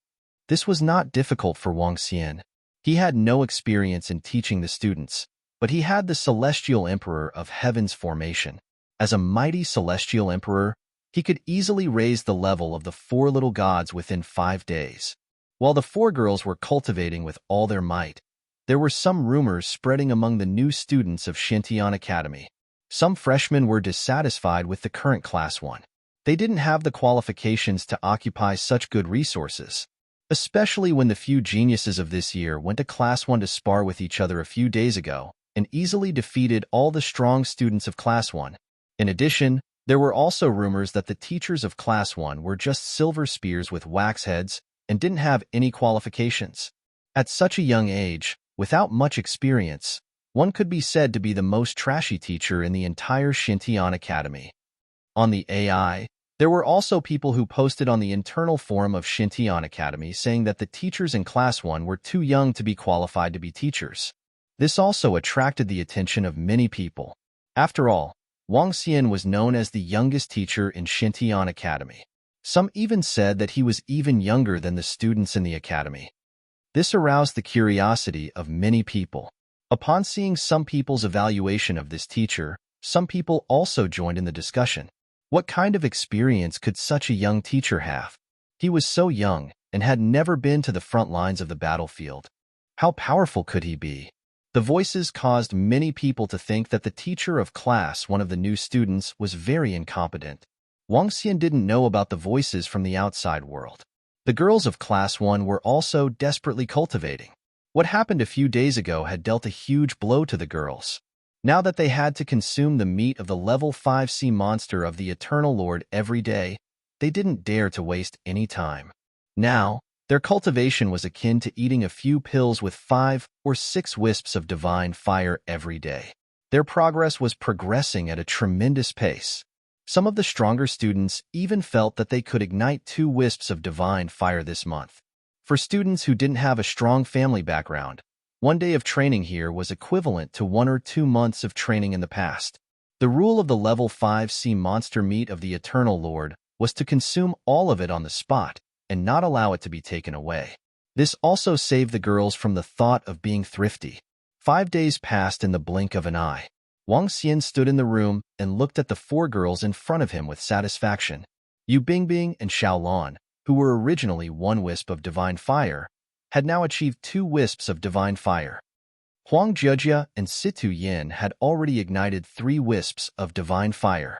This was not difficult for Wang Xian. He had no experience in teaching the students, but he had the celestial emperor of heaven's formation. As a mighty celestial emperor, he could easily raise the level of the 4 little gods within 5 days. While the 4 girls were cultivating with all their might, there were some rumors spreading among the new students of Xintian Academy. Some freshmen were dissatisfied with the current Class 1. They didn't have the qualifications to occupy such good resources, especially when the few geniuses of this year went to Class 1 to spar with each other a few days ago and easily defeated all the strong students of Class 1. In addition, there were also rumors that the teachers of Class 1 were just silver spears with wax heads and didn't have any qualifications. At such a young age, without much experience, one could be said to be the most trashy teacher in the entire Xintian Academy. On the AI, there were also people who posted on the internal forum of Xintian Academy saying that the teachers in Class 1 were too young to be qualified to be teachers. This also attracted the attention of many people. After all, Wang Xian was known as the youngest teacher in Xintian Academy. Some even said that he was even younger than the students in the academy. This aroused the curiosity of many people. Upon seeing some people's evaluation of this teacher, some people also joined in the discussion. What kind of experience could such a young teacher have? He was so young and had never been to the front lines of the battlefield. How powerful could he be? The voices caused many people to think that the teacher of Class 1 of the new students was very incompetent. Wang Xian didn't know about the voices from the outside world. The girls of Class 1 were also desperately cultivating. What happened a few days ago had dealt a huge blow to the girls. Now that they had to consume the meat of the level 5 sea monster of the Eternal Lord every day, they didn't dare to waste any time. Now, Their cultivation was akin to eating a few pills with 5 or 6 wisps of divine fire every day. Their progress was progressing at a tremendous pace. Some of the stronger students even felt that they could ignite 2 wisps of divine fire this month. For students who didn't have a strong family background, 1 day of training here was equivalent to 1 or 2 months of training in the past. The rule of the level 5 sea monster meat of the Eternal Lord was to consume all of it on the spot and not allow it to be taken away. This also saved the girls from the thought of being thrifty. 5 days passed in the blink of an eye. Wang Xian stood in the room and looked at the 4 girls in front of him with satisfaction. Yu Bingbing and Xiaolan, who were originally 1 wisp of divine fire, had now achieved 2 wisps of divine fire. Huang Jia and Situ Yin had already ignited 3 wisps of divine fire.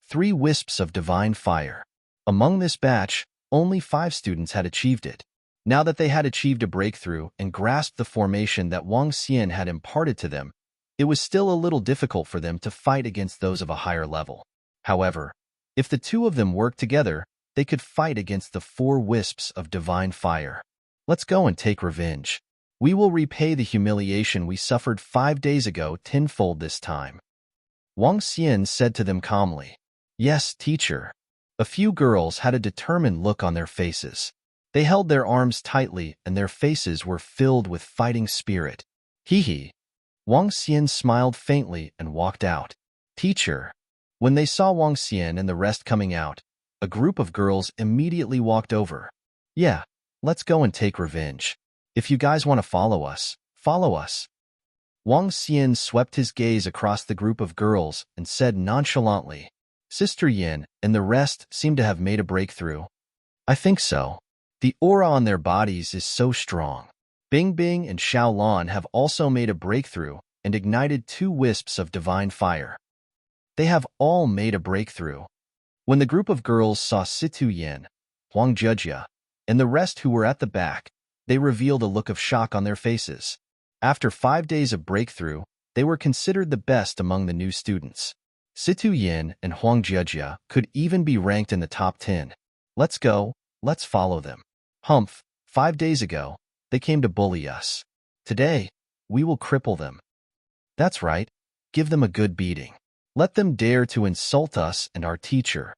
3 wisps of divine fire. Among this batch, only 5 students had achieved it. Now that they had achieved a breakthrough and grasped the formation that Wang Xian had imparted to them, it was still a little difficult for them to fight against those of a higher level. However, if the 2 of them worked together, they could fight against the 4 wisps of divine fire. Let's go and take revenge. We will repay the humiliation we suffered 5 days ago tenfold this time. Wang Xian said to them calmly. Yes, teacher. A few girls had a determined look on their faces. They held their arms tightly and their faces were filled with fighting spirit. Hee. Wang Xian smiled faintly and walked out. Teacher. When they saw Wang Xian and the rest coming out, a group of girls immediately walked over. Yeah, let's go and take revenge. If you guys want to follow us, follow us. Wang Xian swept his gaze across the group of girls and said nonchalantly, Sister Yin and the rest seem to have made a breakthrough. I think so. The aura on their bodies is so strong. Bingbing and Xiaolan have also made a breakthrough and ignited 2 wisps of divine fire. They have all made a breakthrough. When the group of girls saw Situ Yin, Huang Jia, and the rest who were at the back, they revealed a look of shock on their faces. After 5 days of breakthrough, they were considered the best among the new students. Situ Yin and Huang Jia could even be ranked in the top 10. Let's go, let's follow them. Humph, 5 days ago, they came to bully us. Today, we will cripple them. That's right, give them a good beating. Let them dare to insult us and our teacher.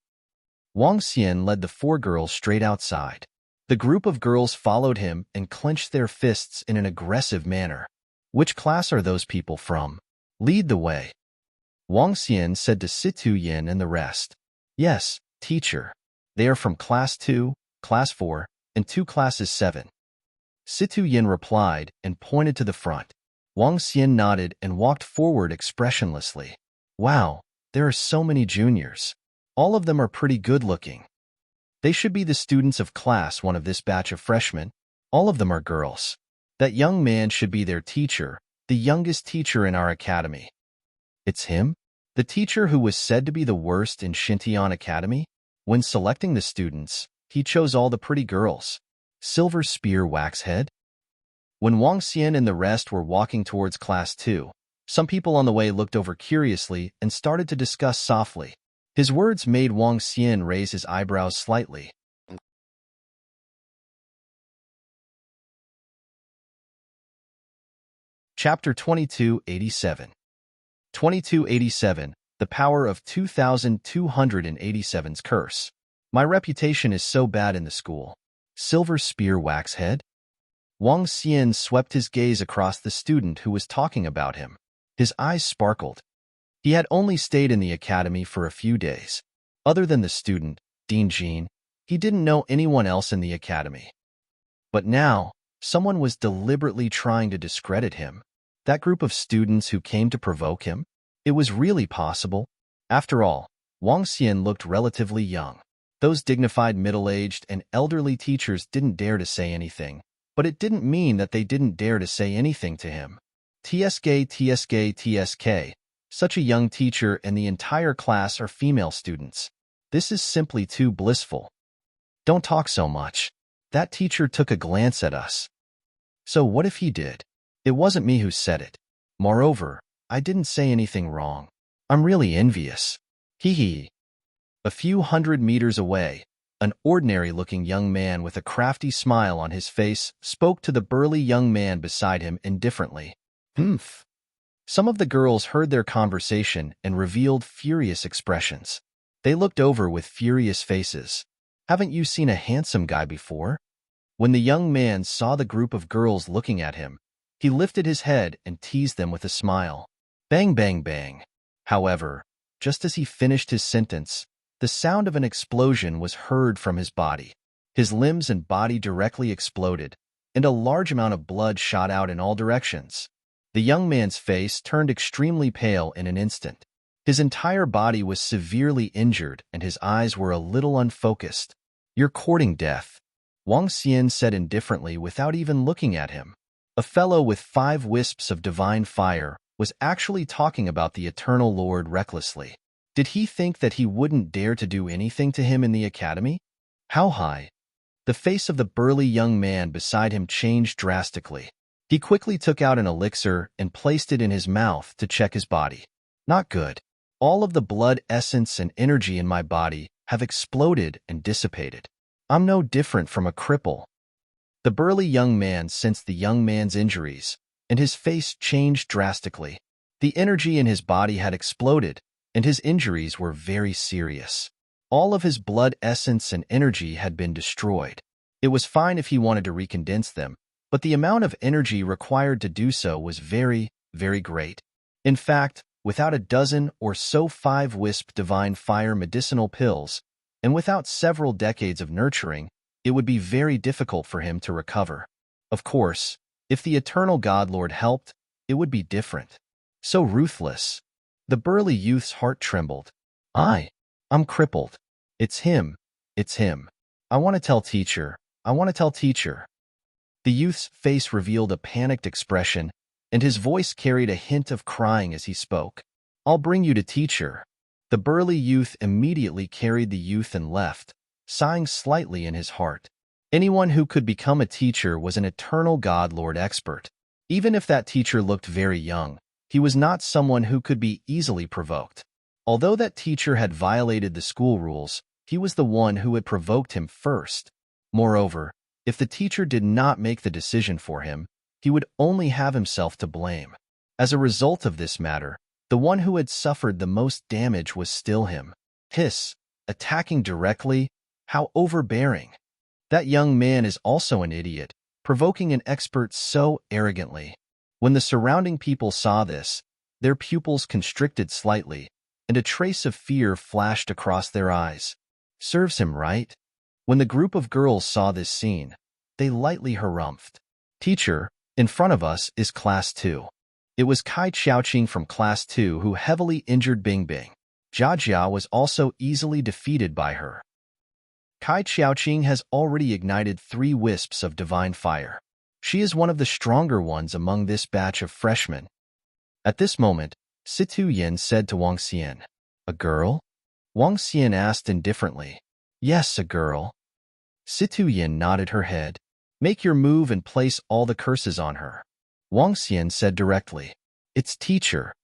Wang Xian led the 4 girls straight outside. The group of girls followed him and clenched their fists in an aggressive manner. Which class are those people from? Lead the way. Wang Xian said to Situ Yin and the rest. Yes, teacher. They are from Class 2, Class 4, and 2 Classes 7. Situ Yin replied and pointed to the front. Wang Xian nodded and walked forward expressionlessly. Wow, there are so many juniors. All of them are pretty good-looking. They should be the students of Class 1 of this batch of freshmen. All of them are girls. That young man should be their teacher, the youngest teacher in our academy. It's him? The teacher who was said to be the worst in Xintian Academy? When selecting the students, he chose all the pretty girls. Silver Spear Waxhead? When Wang Xian and the rest were walking towards Class 2, some people on the way looked over curiously and started to discuss softly. His words made Wang Xian raise his eyebrows slightly. Chapter 2287. 2287, The Power of 2287's Curse. My reputation is so bad in the school. Silver Spear Waxhead? Wang Xian swept his gaze across the student who was talking about him. His eyes sparkled. He had only stayed in the academy for a few days. Other than the student, Dean Jean, he didn't know anyone else in the academy. But now, someone was deliberately trying to discredit him. That group of students who came to provoke him? It was really possible. After all, Wang Xian looked relatively young. Those dignified middle-aged and elderly teachers didn't dare to say anything, but it didn't mean that they didn't dare to say anything to him. TSK. Such a young teacher and the entire class are female students. This is simply too blissful. Don't talk so much. That teacher took a glance at us. So what if he did? It wasn't me who said it. Moreover, I didn't say anything wrong. I'm really envious. Hee hee. A few hundred meters away, An ordinary-looking young man with a crafty smile on his face spoke to the burly young man beside him indifferently. Humph. Some of the girls heard their conversation and revealed furious expressions. They looked over with furious faces. Haven't you seen a handsome guy before? When the young man saw the group of girls looking at him, he lifted his head and teased them with a smile. Bang, bang, bang. However, just as he finished his sentence, the sound of an explosion was heard from his body. His limbs and body directly exploded, and a large amount of blood shot out in all directions. The young man's face turned extremely pale in an instant. His entire body was severely injured, and his eyes were a little unfocused. You're courting death, Wang Xian said indifferently without even looking at him. A fellow with 5 wisps of divine fire was actually talking about the Eternal Lord recklessly. Did he think that he wouldn't dare to do anything to him in the academy? How high? The face of the burly young man beside him changed drastically. He quickly took out an elixir and placed it in his mouth to check his body. Not good. All of the blood essence and energy in my body have exploded and dissipated. I'm no different from a cripple. The burly young man sensed the young man's injuries, and his face changed drastically. The energy in his body had exploded, and his injuries were very serious. All of his blood essence and energy had been destroyed. It was fine if he wanted to recondense them, but the amount of energy required to do so was very, very great. In fact, without a dozen or so 5-wisp divine fire medicinal pills, and without several decades of nurturing, it would be very difficult for him to recover. Of course, if the Eternal God Lord helped, it would be different. So ruthless. The burly youth's heart trembled. I'm crippled. It's him. It's him. I want to tell teacher. I want to tell teacher. The youth's face revealed a panicked expression, and his voice carried a hint of crying as he spoke. I'll bring you to teacher. The burly youth immediately carried the youth and left, sighing slightly in his heart. Anyone who could become a teacher was an Eternal God Lord expert. Even if that teacher looked very young, he was not someone who could be easily provoked. Although that teacher had violated the school rules, he was the one who had provoked him first. Moreover, if the teacher did not make the decision for him, he would only have himself to blame. As a result of this matter, the one who had suffered the most damage was still him. Hiss, attacking directly, how overbearing. That young man is also an idiot, provoking an expert so arrogantly. When the surrounding people saw this, their pupils constricted slightly, and a trace of fear flashed across their eyes. Serves him right? When the group of girls saw this scene, they lightly harumphed. Teacher, in front of us is Class 2. It was Kai Xiaoqing from Class 2 who heavily injured Bingbing. Jia Jia was also easily defeated by her. Kai Xiaoqing has already ignited 3 wisps of divine fire. She is one of the stronger ones among this batch of freshmen. At this moment, Situ Yin said to Wang Xian, A girl? Wang Xian asked indifferently. Yes, a girl. Situ Yin nodded her head. Make your move and place all the curses on her. Wang Xian said directly. It's teacher.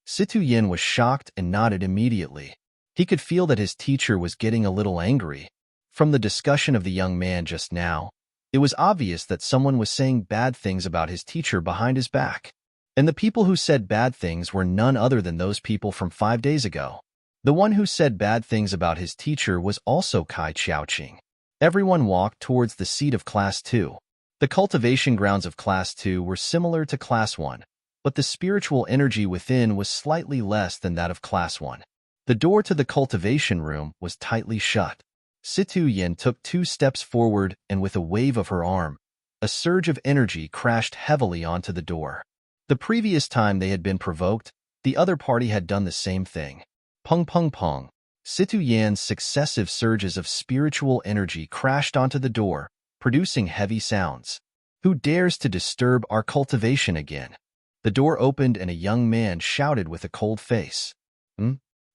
Situ Yin was shocked and nodded immediately. He could feel that his teacher was getting a little angry. From the discussion of the young man just now, it was obvious that someone was saying bad things about his teacher behind his back. And the people who said bad things were none other than those people from 5 days ago. The one who said bad things about his teacher was also Kai Xiaoqing. Everyone walked towards the seat of Class 2. The cultivation grounds of Class 2 were similar to Class 1, but the spiritual energy within was slightly less than that of Class 1. The door to the cultivation room was tightly shut. Situ Yin took 2 steps forward, and with a wave of her arm, a surge of energy crashed heavily onto the door. The previous time they had been provoked, the other party had done the same thing. Pung pung pung. Situ Yan's successive surges of spiritual energy crashed onto the door, producing heavy sounds. Who dares to disturb our cultivation again? The door opened and a young man shouted with a cold face.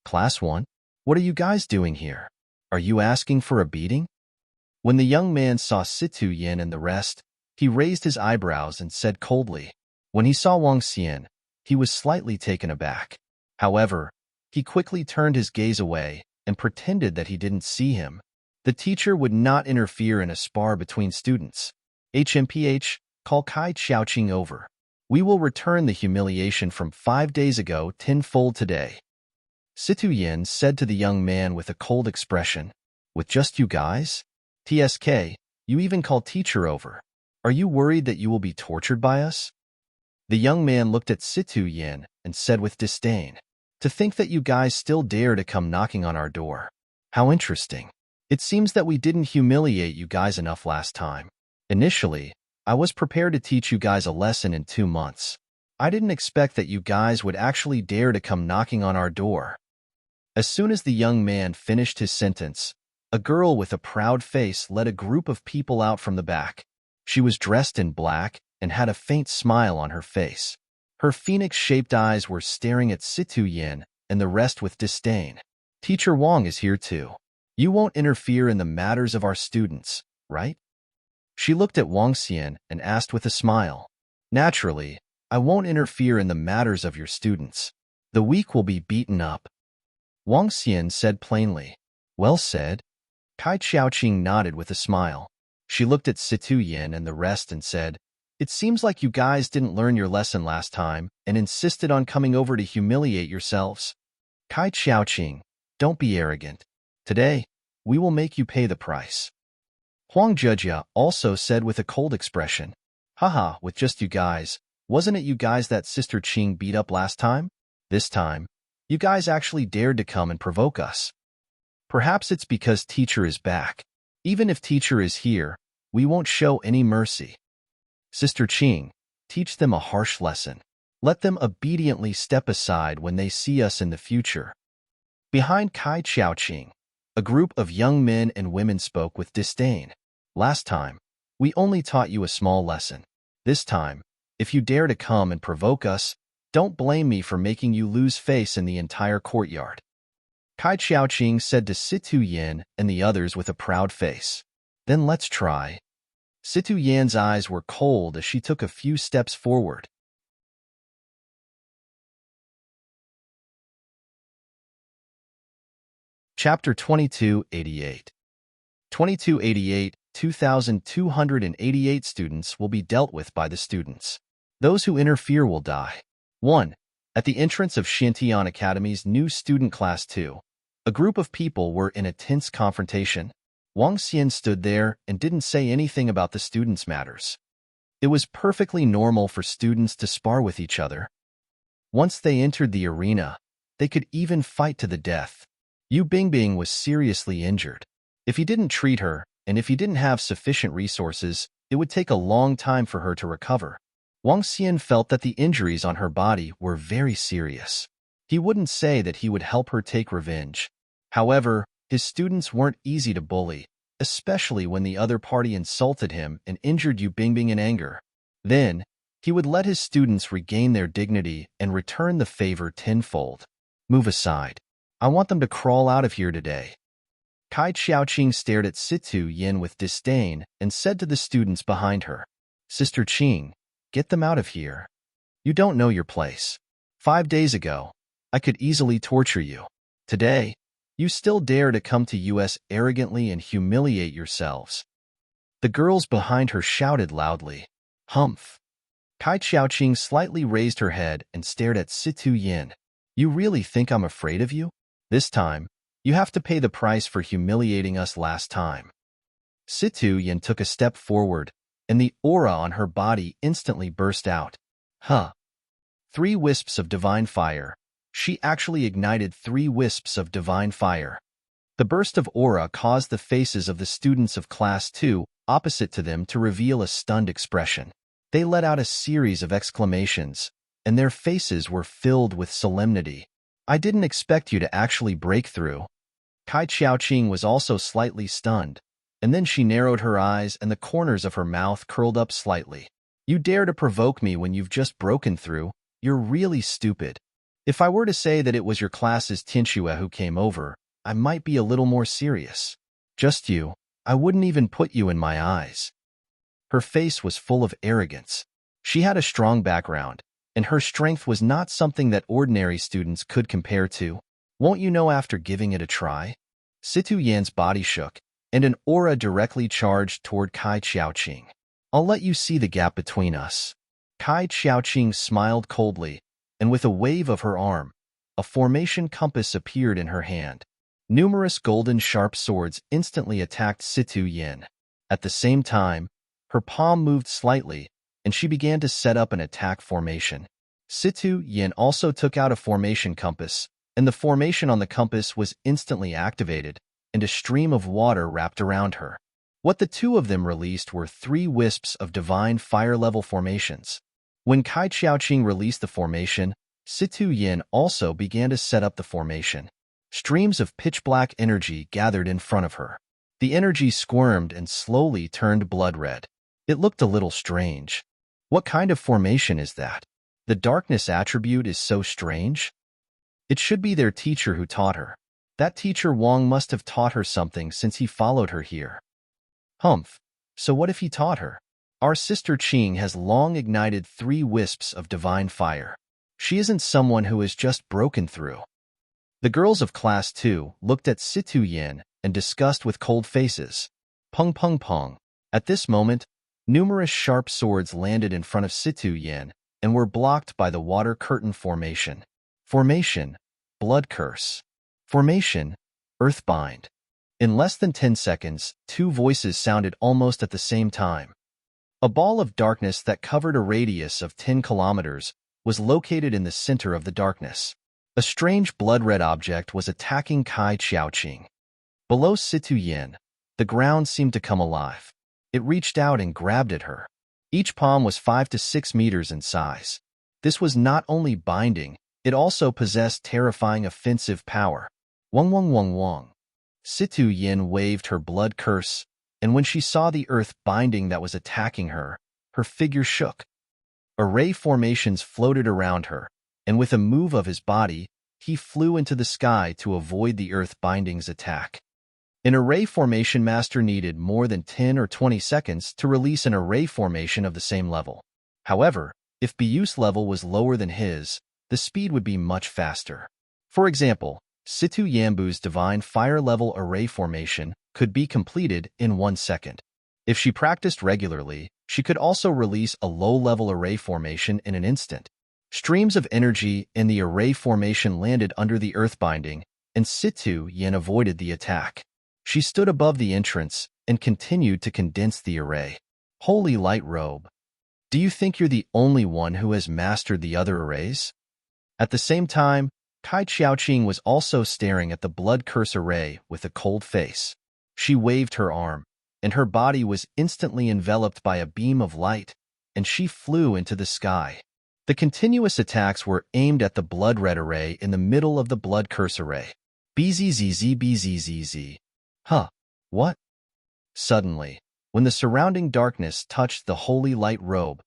Class 1? What are you guys doing here? Are you asking for a beating? When the young man saw Situ Yin and the rest, he raised his eyebrows and said coldly. When he saw Wang Xian, he was slightly taken aback. However, he quickly turned his gaze away and pretended that he didn't see him. The teacher would not interfere in a spar between students. HMPH, call Kai Xiaoqing over. We will return the humiliation from 5 days ago tenfold today. Situ Yin said to the young man with a cold expression. With just you guys? TSK, you even call teacher over. Are you worried that you will be tortured by us? The young man looked at Situ Yin and said with disdain. To think that you guys still dare to come knocking on our door. How interesting. It seems that we didn't humiliate you guys enough last time. Initially, I was prepared to teach you guys a lesson in 2 months. I didn't expect that you guys would actually dare to come knocking on our door. As soon as the young man finished his sentence, a girl with a proud face led a group of people out from the back. She was dressed in black and had a faint smile on her face. Her phoenix-shaped eyes were staring at Situ Yin and the rest with disdain. Teacher Wang is here too. You won't interfere in the matters of our students, right? She looked at Wang Xian and asked with a smile. Naturally, I won't interfere in the matters of your students. The weak will be beaten up. Wang Xian said plainly. Well said. Kai Xiaoqing nodded with a smile. She looked at Situ Yin and the rest and said, It seems like you guys didn't learn your lesson last time and insisted on coming over to humiliate yourselves. Kai Xiaoqing, don't be arrogant. Today, we will make you pay the price. Huang Zhejia also said with a cold expression. Haha, with just you guys. Wasn't it you guys that Sister Qing beat up last time? This time, you guys actually dared to come and provoke us. Perhaps it's because teacher is back. Even if teacher is here, we won't show any mercy. Sister Qing, teach them a harsh lesson. Let them obediently step aside when they see us in the future. Behind Kai Xiaoqing, a group of young men and women spoke with disdain. Last time, we only taught you a small lesson. This time, if you dare to come and provoke us, don't blame me for making you lose face in the entire courtyard. Kai Xiaoqing said to Situ Yin and the others with a proud face. Then let's try. Situ Yan's eyes were cold as she took a few steps forward. Chapter 2288. 2288, 2,288 students will be dealt with by the students. Those who interfere will die. 1. At the entrance of Shantian Academy's new student class 2, a group of people were in a tense confrontation. Wang Xian stood there and didn't say anything about the students' matters. It was perfectly normal for students to spar with each other. Once they entered the arena, they could even fight to the death. Yu Bingbing was seriously injured. If he didn't treat her, and if he didn't have sufficient resources, it would take a long time for her to recover. Wang Xian felt that the injuries on her body were very serious. He wouldn't say that he would help her take revenge. However, his students weren't easy to bully, especially when the other party insulted him and injured Yu Bingbing in anger. Then, he would let his students regain their dignity and return the favor tenfold. Move aside. I want them to crawl out of here today. Kai Xiaoqing stared at Situ Yin with disdain and said to the students behind her, Sister Qing, get them out of here. You don't know your place. 5 days ago, I could easily torture you. Today, you still dare to come to us arrogantly and humiliate yourselves. The girls behind her shouted loudly, Humph. Kai Xiaoqing slightly raised her head and stared at Situ Yin. You really think I'm afraid of you? This time, you have to pay the price for humiliating us last time. Situ Yin took a step forward, and the aura on her body instantly burst out. 3 wisps of divine fire. She actually ignited 3 wisps of divine fire. The burst of aura caused the faces of the students of Class 2 opposite to them to reveal a stunned expression. They let out a series of exclamations, and their faces were filled with solemnity. I didn't expect you to actually break through. Kai Xiaoqing was also slightly stunned, and then she narrowed her eyes and the corners of her mouth curled up slightly. You dare to provoke me when you've just broken through? You're really stupid. If I were to say that it was your class's Tianxue who came over, I might be a little more serious. Just you, I wouldn't even put you in my eyes. Her face was full of arrogance. She had a strong background, and her strength was not something that ordinary students could compare to. Won't you know after giving it a try? Situ Yan's body shook, and an aura directly charged toward Kai Xiaoqing. I'll let you see the gap between us. Kai Xiaoqing smiled coldly, and with a wave of her arm, a formation compass appeared in her hand. Numerous golden sharp swords instantly attacked Situ Yin. At the same time, her palm moved slightly, and she began to set up an attack formation. Situ Yin also took out a formation compass, and the formation on the compass was instantly activated, and a stream of water wrapped around her. What the two of them released were 3 wisps of divine fire-level formations. When Kai Xiaoqing released the formation, Situ Yin also began to set up the formation. Streams of pitch-black energy gathered in front of her. The energy squirmed and slowly turned blood red. It looked a little strange. What kind of formation is that? The darkness attribute is so strange. It should be their teacher who taught her. That teacher Wang must have taught her something since he followed her here. Humph. So what if he taught her? Our sister Qing has long ignited 3 wisps of divine fire. She isn't someone who has just broken through. The girls of Class 2 looked at Situ Yin and discussed with cold faces. Pung pung pung. At this moment, numerous sharp swords landed in front of Situ Yin and were blocked by the water curtain formation. Formation, blood curse. Formation, earthbind. In less than 10 seconds, 2 voices sounded almost at the same time. A ball of darkness that covered a radius of 10 kilometers was located in the center of the darkness. A strange blood-red object was attacking Kai Xiaoqing. Below Situ Yin, the ground seemed to come alive. It reached out and grabbed at her. Each palm was 5 to 6 meters in size. This was not only binding, it also possessed terrifying offensive power. Wong wong wong wong. Situ Yin waved her blood curse, and when she saw the earth binding that was attacking her, her figure shook. Array formations floated around her, and with a move of his body, he flew into the sky to avoid the earth binding's attack. An array formation master needed more than 10 or 20 seconds to release an array formation of the same level. However, if Biyu's level was lower than his, the speed would be much faster. For example, Situ Yambu's divine fire-level array formation could be completed in 1 second. If she practiced regularly, she could also release a low-level array formation in an instant. Streams of energy in the array formation landed under the earth binding, and Situ Yin avoided the attack. She stood above the entrance and continued to condense the array. Holy light robe. Do you think you're the only one who has mastered the other arrays? At the same time, Kai Xiaoqing was also staring at the blood curse array with a cold face. She waved her arm, and her body was instantly enveloped by a beam of light, and she flew into the sky. The continuous attacks were aimed at the blood-red array in the middle of the blood curse array. Bzzz bzzz. Huh. What? Suddenly, when the surrounding darkness touched the holy light robe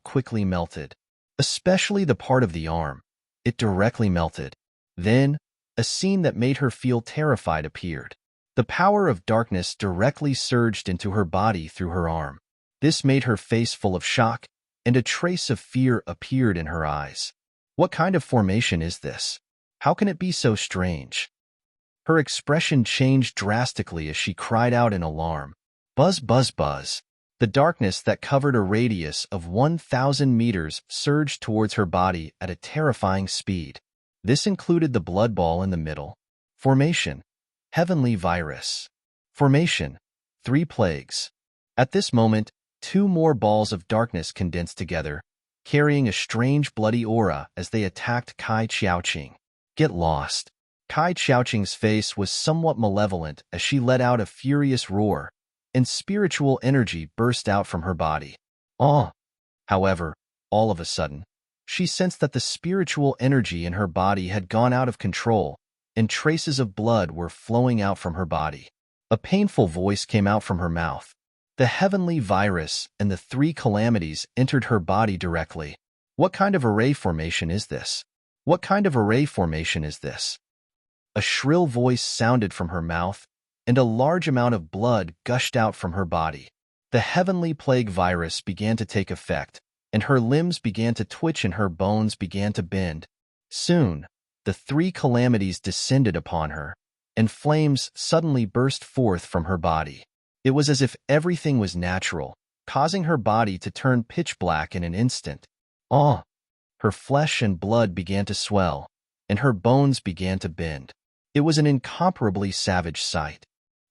quickly melted. Especially the part of the arm. It directly melted. Then, a scene that made her feel terrified appeared. The power of darkness directly surged into her body through her arm. This made her face full of shock, and a trace of fear appeared in her eyes. What kind of formation is this? How can it be so strange? Her expression changed drastically as she cried out in alarm. Buzz, buzz, buzz. The darkness that covered a radius of 1,000 meters surged towards her body at a terrifying speed. This included the blood ball in the middle. Formation, heavenly virus. Formation, 3 plagues. At this moment, 2 more balls of darkness condensed together, carrying a strange bloody aura as they attacked Kai Xiaoqing. Get lost. Kai Xiaoqing's face was somewhat malevolent as she let out a furious roar, and spiritual energy burst out from her body. However, all of a sudden, she sensed that the spiritual energy in her body had gone out of control, and traces of blood were flowing out from her body. A painful voice came out from her mouth. The heavenly virus and the 3 calamities entered her body directly. What kind of array formation is this? What kind of array formation is this? A shrill voice sounded from her mouth, and a large amount of blood gushed out from her body. The heavenly plague virus began to take effect, and her limbs began to twitch and her bones began to bend. Soon, the 3 calamities descended upon her, and flames suddenly burst forth from her body. It was as if everything was natural, causing her body to turn pitch black in an instant. Ah! Her flesh and blood began to swell, and her bones began to bend. It was an incomparably savage sight.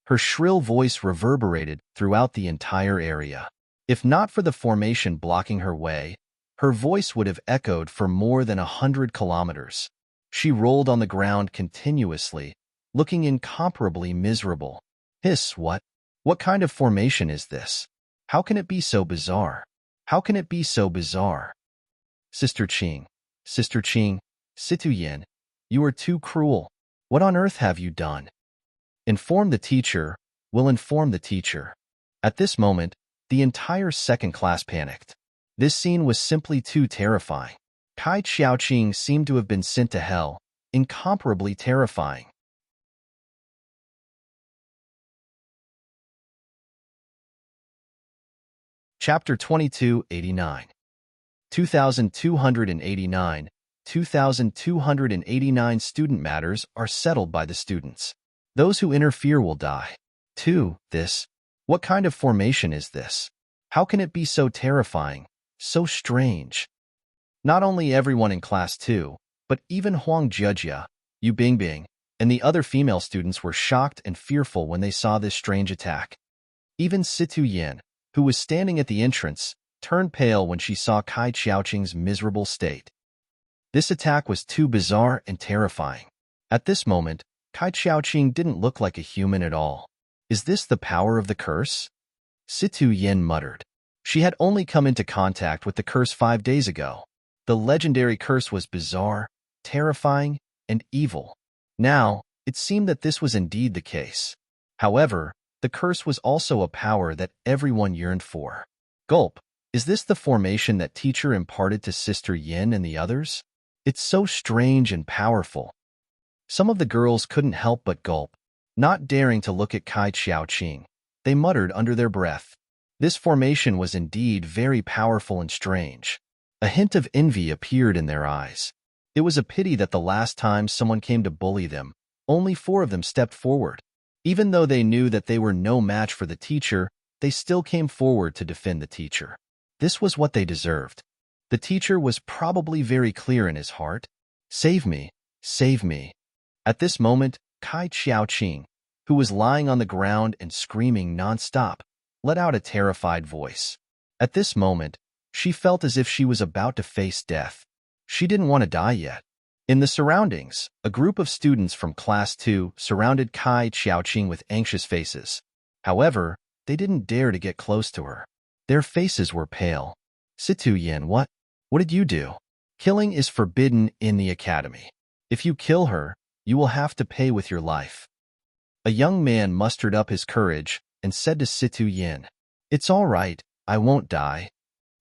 Her shrill voice reverberated throughout the entire area. If not for the formation blocking her way, her voice would have echoed for more than 100 kilometers. She rolled on the ground continuously, looking incomparably miserable. Hiss, what? What kind of formation is this? How can it be so bizarre? How can it be so bizarre? Sister Qing, Situ Yin, you are too cruel. What on earth have you done? Inform the teacher, will inform the teacher. At this moment, the entire second class panicked. This scene was simply too terrifying. Kai Xiaoqing seemed to have been sent to hell, incomparably terrifying. Chapter 2289. 2289. 2289 student matters are settled by the students. Those who interfere will die. 2. What kind of formation is this? How can it be so terrifying, so strange? Not only everyone in Class 2, but even Huang Jiejia, Yu Bingbing, and the other female students were shocked and fearful when they saw this strange attack. Even Situ Yin, who was standing at the entrance, turned pale when she saw Kai Xiaoqing's miserable state. This attack was too bizarre and terrifying. At this moment, Kai Xiaoqing didn't look like a human at all. Is this the power of the curse? Situ Yin muttered. She had only come into contact with the curse 5 days ago. The legendary curse was bizarre, terrifying, and evil. Now, it seemed that this was indeed the case. However, the curse was also a power that everyone yearned for. Gulp. Is this the formation that teacher imparted to Sister Yin and the others? It's so strange and powerful. Some of the girls couldn't help but gulp, not daring to look at Kai Xiaoqing. They muttered under their breath. This formation was indeed very powerful and strange. A hint of envy appeared in their eyes. It was a pity that the last time someone came to bully them, only 4 of them stepped forward. Even though they knew that they were no match for the teacher, they still came forward to defend the teacher. This was what they deserved. The teacher was probably very clear in his heart. Save me, save me. At this moment, Kai Xiaoqing, who was lying on the ground and screaming non-stop, let out a terrified voice. At this moment, she felt as if she was about to face death. She didn't want to die yet. In the surroundings, a group of students from Class 2 surrounded Kai Xiaoqing with anxious faces. However, they didn't dare to get close to her. Their faces were pale. Situ Yin, what? What did you do? Killing is forbidden in the academy. If you kill her, you will have to pay with your life. A young man mustered up his courage and said to Situ Yin, It's all right, I won't die.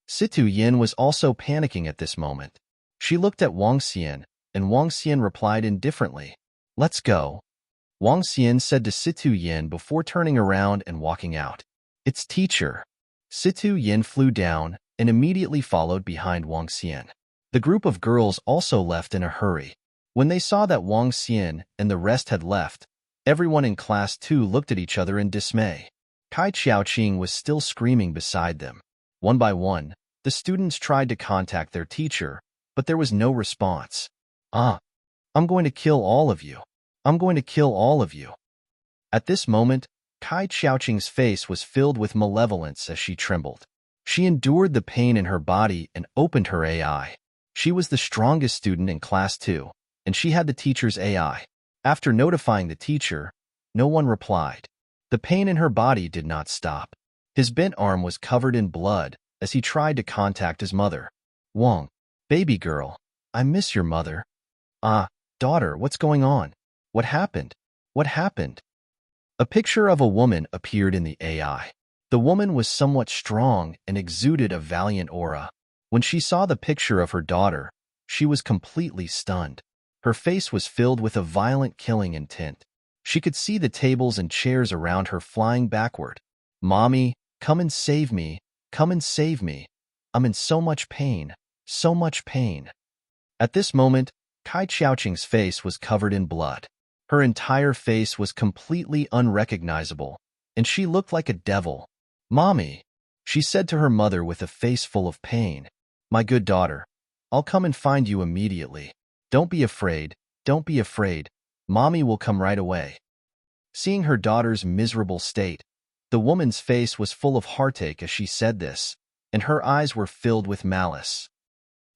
Situ Yin was also panicking at this moment. She looked at Wang Xian, and Wang Xian replied indifferently, Let's go. Wang Xian said to Situ Yin before turning around and walking out. It's teacher. Situ Yin flew down and immediately followed behind Wang Xian. The group of girls also left in a hurry. When they saw that Wang Xian and the rest had left, everyone in Class 2 looked at each other in dismay. Kai Xiaoqing was still screaming beside them. One by one, the students tried to contact their teacher, but there was no response. I'm going to kill all of you. I'm going to kill all of you. At this moment, Kai Xiaoqing's face was filled with malevolence as she trembled. She endured the pain in her body and opened her AI. She was the strongest student in Class 2, and she had the teacher's AI. After notifying the teacher, no one replied. The pain in her body did not stop. His bent arm was covered in blood as he tried to contact his mother. Wang, baby girl, I miss your mother. Daughter, what's going on? What happened? What happened? A picture of a woman appeared in the AI. The woman was somewhat strong and exuded a valiant aura. When she saw the picture of her daughter, she was completely stunned. Her face was filled with a violent killing intent. She could see the tables and chairs around her flying backward. Mommy, come and save me. Come and save me. I'm in so much pain. So much pain. At this moment, Kai Xiaoqing's face was covered in blood. Her entire face was completely unrecognizable, and she looked like a devil. "Mommy," she said to her mother with a face full of pain. "My good daughter, I'll come and find you immediately. Don't be afraid, don't be afraid. Mommy will come right away." Seeing her daughter's miserable state, the woman's face was full of heartache as she said this, and her eyes were filled with malice.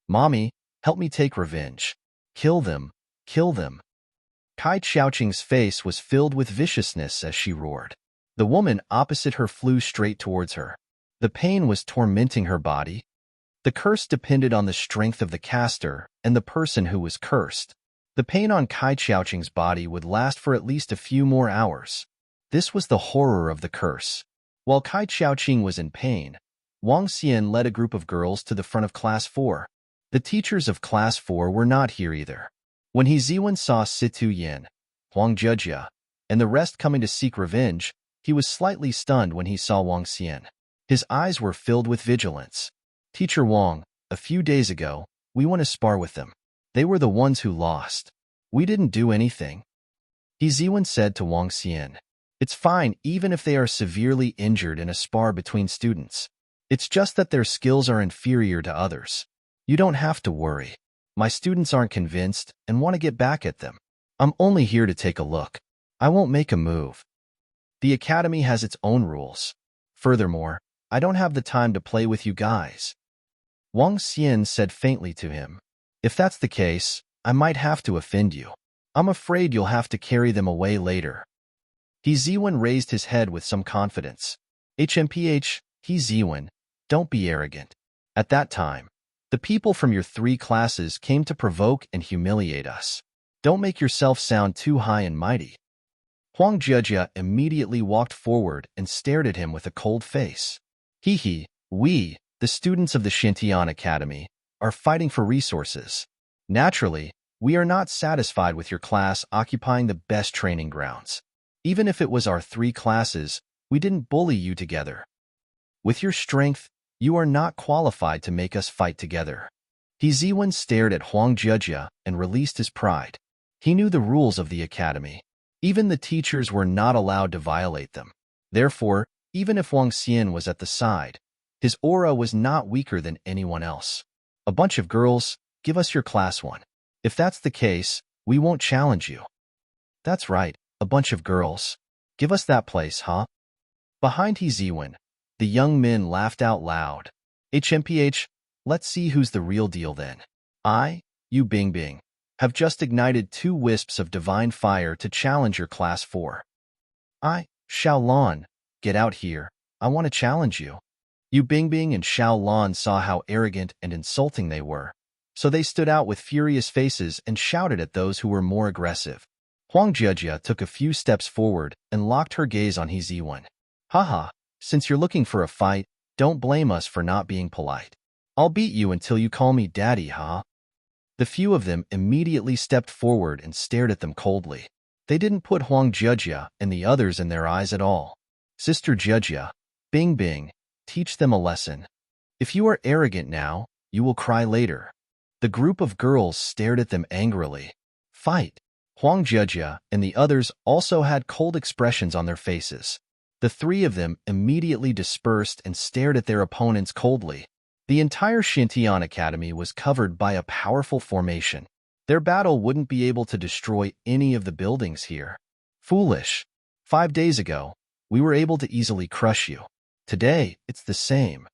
"Mommy, help me take revenge. Kill them, kill them." Kai Xiaoqing's face was filled with viciousness as she roared. The woman opposite her flew straight towards her. The pain was tormenting her body. The curse depended on the strength of the caster and the person who was cursed. The pain on Kai Xiaoqing's body would last for at least a few more hours. This was the horror of the curse. While Kai Xiaoqing was in pain, Wang Xian led a group of girls to the front of Class 4. The teachers of Class 4 were not here either. When He Ziwen saw Situ Yin, Huang Jejia, and the rest coming to seek revenge, he was slightly stunned when he saw Wang Xian. His eyes were filled with vigilance. "Teacher Wang, a few days ago, we went to spar with them. They were the ones who lost. We didn't do anything." He Ziwen said to Wang Xian. "It's fine even if they are severely injured in a spar between students. It's just that their skills are inferior to others. You don't have to worry. My students aren't convinced and want to get back at them. I'm only here to take a look. I won't make a move. The academy has its own rules. Furthermore, I don't have the time to play with you guys." Wang Xian said faintly to him. "If that's the case, I might have to offend you. I'm afraid you'll have to carry them away later." He Ziwen raised his head with some confidence. "HMPH, He Ziwen, don't be arrogant. At that time, the people from your 3 classes came to provoke and humiliate us. Don't make yourself sound too high and mighty." Huang Jejia immediately walked forward and stared at him with a cold face. We, the students of the Xintian Academy, are fighting for resources. Naturally, we are not satisfied with your class occupying the best training grounds. Even if it was our 3 classes, we didn't bully you together. With your strength, you are not qualified to make us fight together." He Ziwen stared at Huang Jejia and released his pride. He knew the rules of the academy. Even the teachers were not allowed to violate them. Therefore, even if Wang Xian was at the side, his aura was not weaker than anyone else. "A bunch of girls, give us your class 1. If that's the case, we won't challenge you." "That's right, a bunch of girls. Give us that place, huh?" Behind He Ziwen, the young men laughed out loud. "HMPH, let's see who's the real deal then. You Bingbing, have just ignited 2 wisps of divine fire to challenge your Class 4. Xiaolan, get out here. I want to challenge you." You Bingbing and Xiaolan saw how arrogant and insulting they were, so they stood out with furious faces and shouted at those who were more aggressive. Huang Jejia took a few steps forward and locked her gaze on He Ziwen. "Haha, since you're looking for a fight, don't blame us for not being polite. I'll beat you until you call me daddy, huh?" The few of them immediately stepped forward and stared at them coldly. They didn't put Huang Jejia and the others in their eyes at all. "Sister Jejia, Bingbing, teach them a lesson. If you are arrogant now, you will cry later." The group of girls stared at them angrily. "Fight!" Huang Jejia and the others also had cold expressions on their faces. The 3 of them immediately dispersed and stared at their opponents coldly. The entire Xintian Academy was covered by a powerful formation. Their battle wouldn't be able to destroy any of the buildings here. "Foolish. 5 days ago, we were able to easily crush you. Today, it's the same."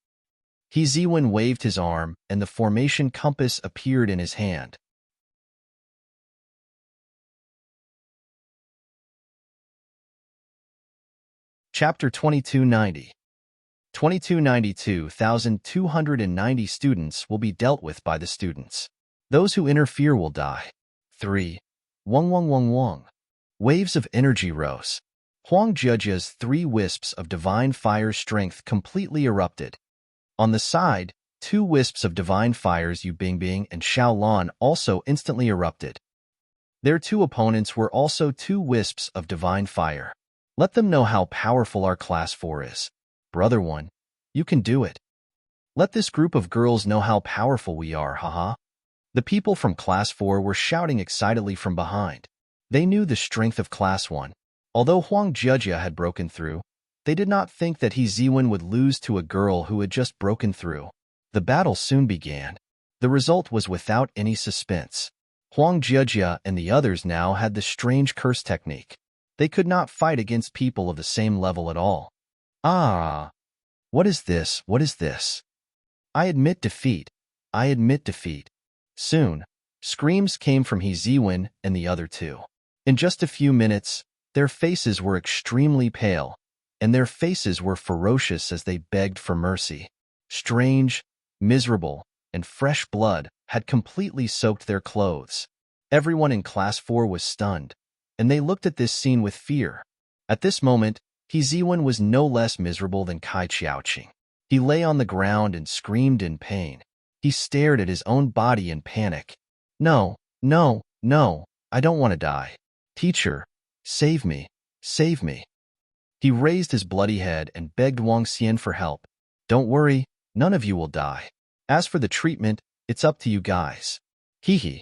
He Ziwen waved his arm, and the formation compass appeared in his hand. Chapter 2290. 2292,290 students will be dealt with by the students. Those who interfere will die. 3. Wang. Waves of energy rose. Huang Jejia's 3 wisps of divine fire strength completely erupted. On the side, 2 wisps of divine fires Yu Bingbing and Xiaolan also instantly erupted. Their 2 opponents were also 2 wisps of divine fire. Let them know how powerful our Class 4 is. Brother 1, you can do it. Let this group of girls know how powerful we are, haha. The people from Class 4 were shouting excitedly from behind. They knew the strength of Class 1. Although Huang Jiejia had broken through, they did not think that He Ziwen would lose to a girl who had just broken through. The battle soon began. The result was without any suspense. Huang Jiejia and the others now had the strange curse technique. They could not fight against people of the same level at all. Ah! What is this? What is this? I admit defeat. I admit defeat. Soon, screams came from He Ziwen and the other two. In just a few minutes, their faces were extremely pale, and their faces were ferocious as they begged for mercy. Strange, miserable, and fresh blood had completely soaked their clothes. Everyone in Class 4 was stunned, and they looked at this scene with fear. At this moment, He Ziwen was no less miserable than Kai Qiaoqing. He lay on the ground and screamed in pain. He stared at his own body in panic. No, no, no, I don't want to die. Teacher, save me, save me. He raised his bloody head and begged Wang Xian for help. Don't worry, none of you will die. As for the treatment, it's up to you guys. Hee hee.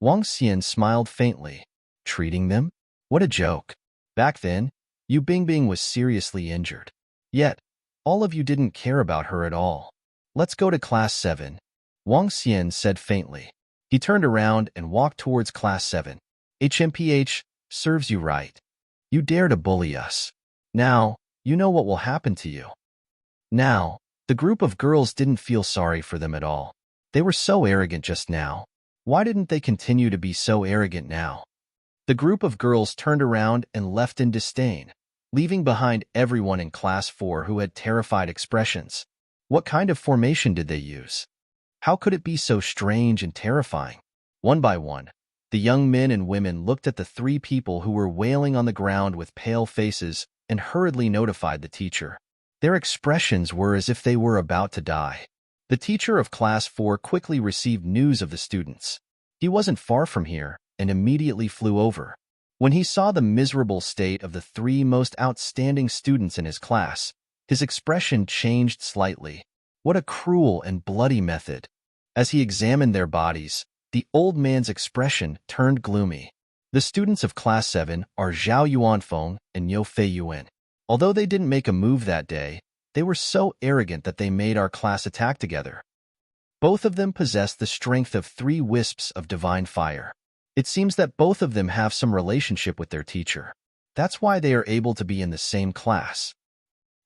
Wang Xian smiled faintly. Treating them? What a joke. Back then, Yu Bingbing was seriously injured. Yet, all of you didn't care about her at all. Let's go to Class 7, Wang Xian said faintly. He turned around and walked towards Class 7. HMPH, serves you right. You dare to bully us. Now, you know what will happen to you. Now, the group of girls didn't feel sorry for them at all. They were so arrogant just now. Why didn't they continue to be so arrogant now? The group of girls turned around and left in disdain, leaving behind everyone in Class 4 who had terrified expressions. What kind of formation did they use? How could it be so strange and terrifying? One by one, the young men and women looked at the three people who were wailing on the ground with pale faces and hurriedly notified the teacher. Their expressions were as if they were about to die. The teacher of Class 4 quickly received news of the students. He wasn't far from here and immediately flew over. When he saw the miserable state of the three most outstanding students in his class, his expression changed slightly. What a cruel and bloody method. As he examined their bodies, the old man's expression turned gloomy. The students of Class 7 are Zhao Yuanfeng and Yo Fei Yuan. Although they didn't make a move that day, they were so arrogant that they made our class attack together. Both of them possess the strength of 3 wisps of divine fire. It seems that both of them have some relationship with their teacher. That's why they are able to be in the same class.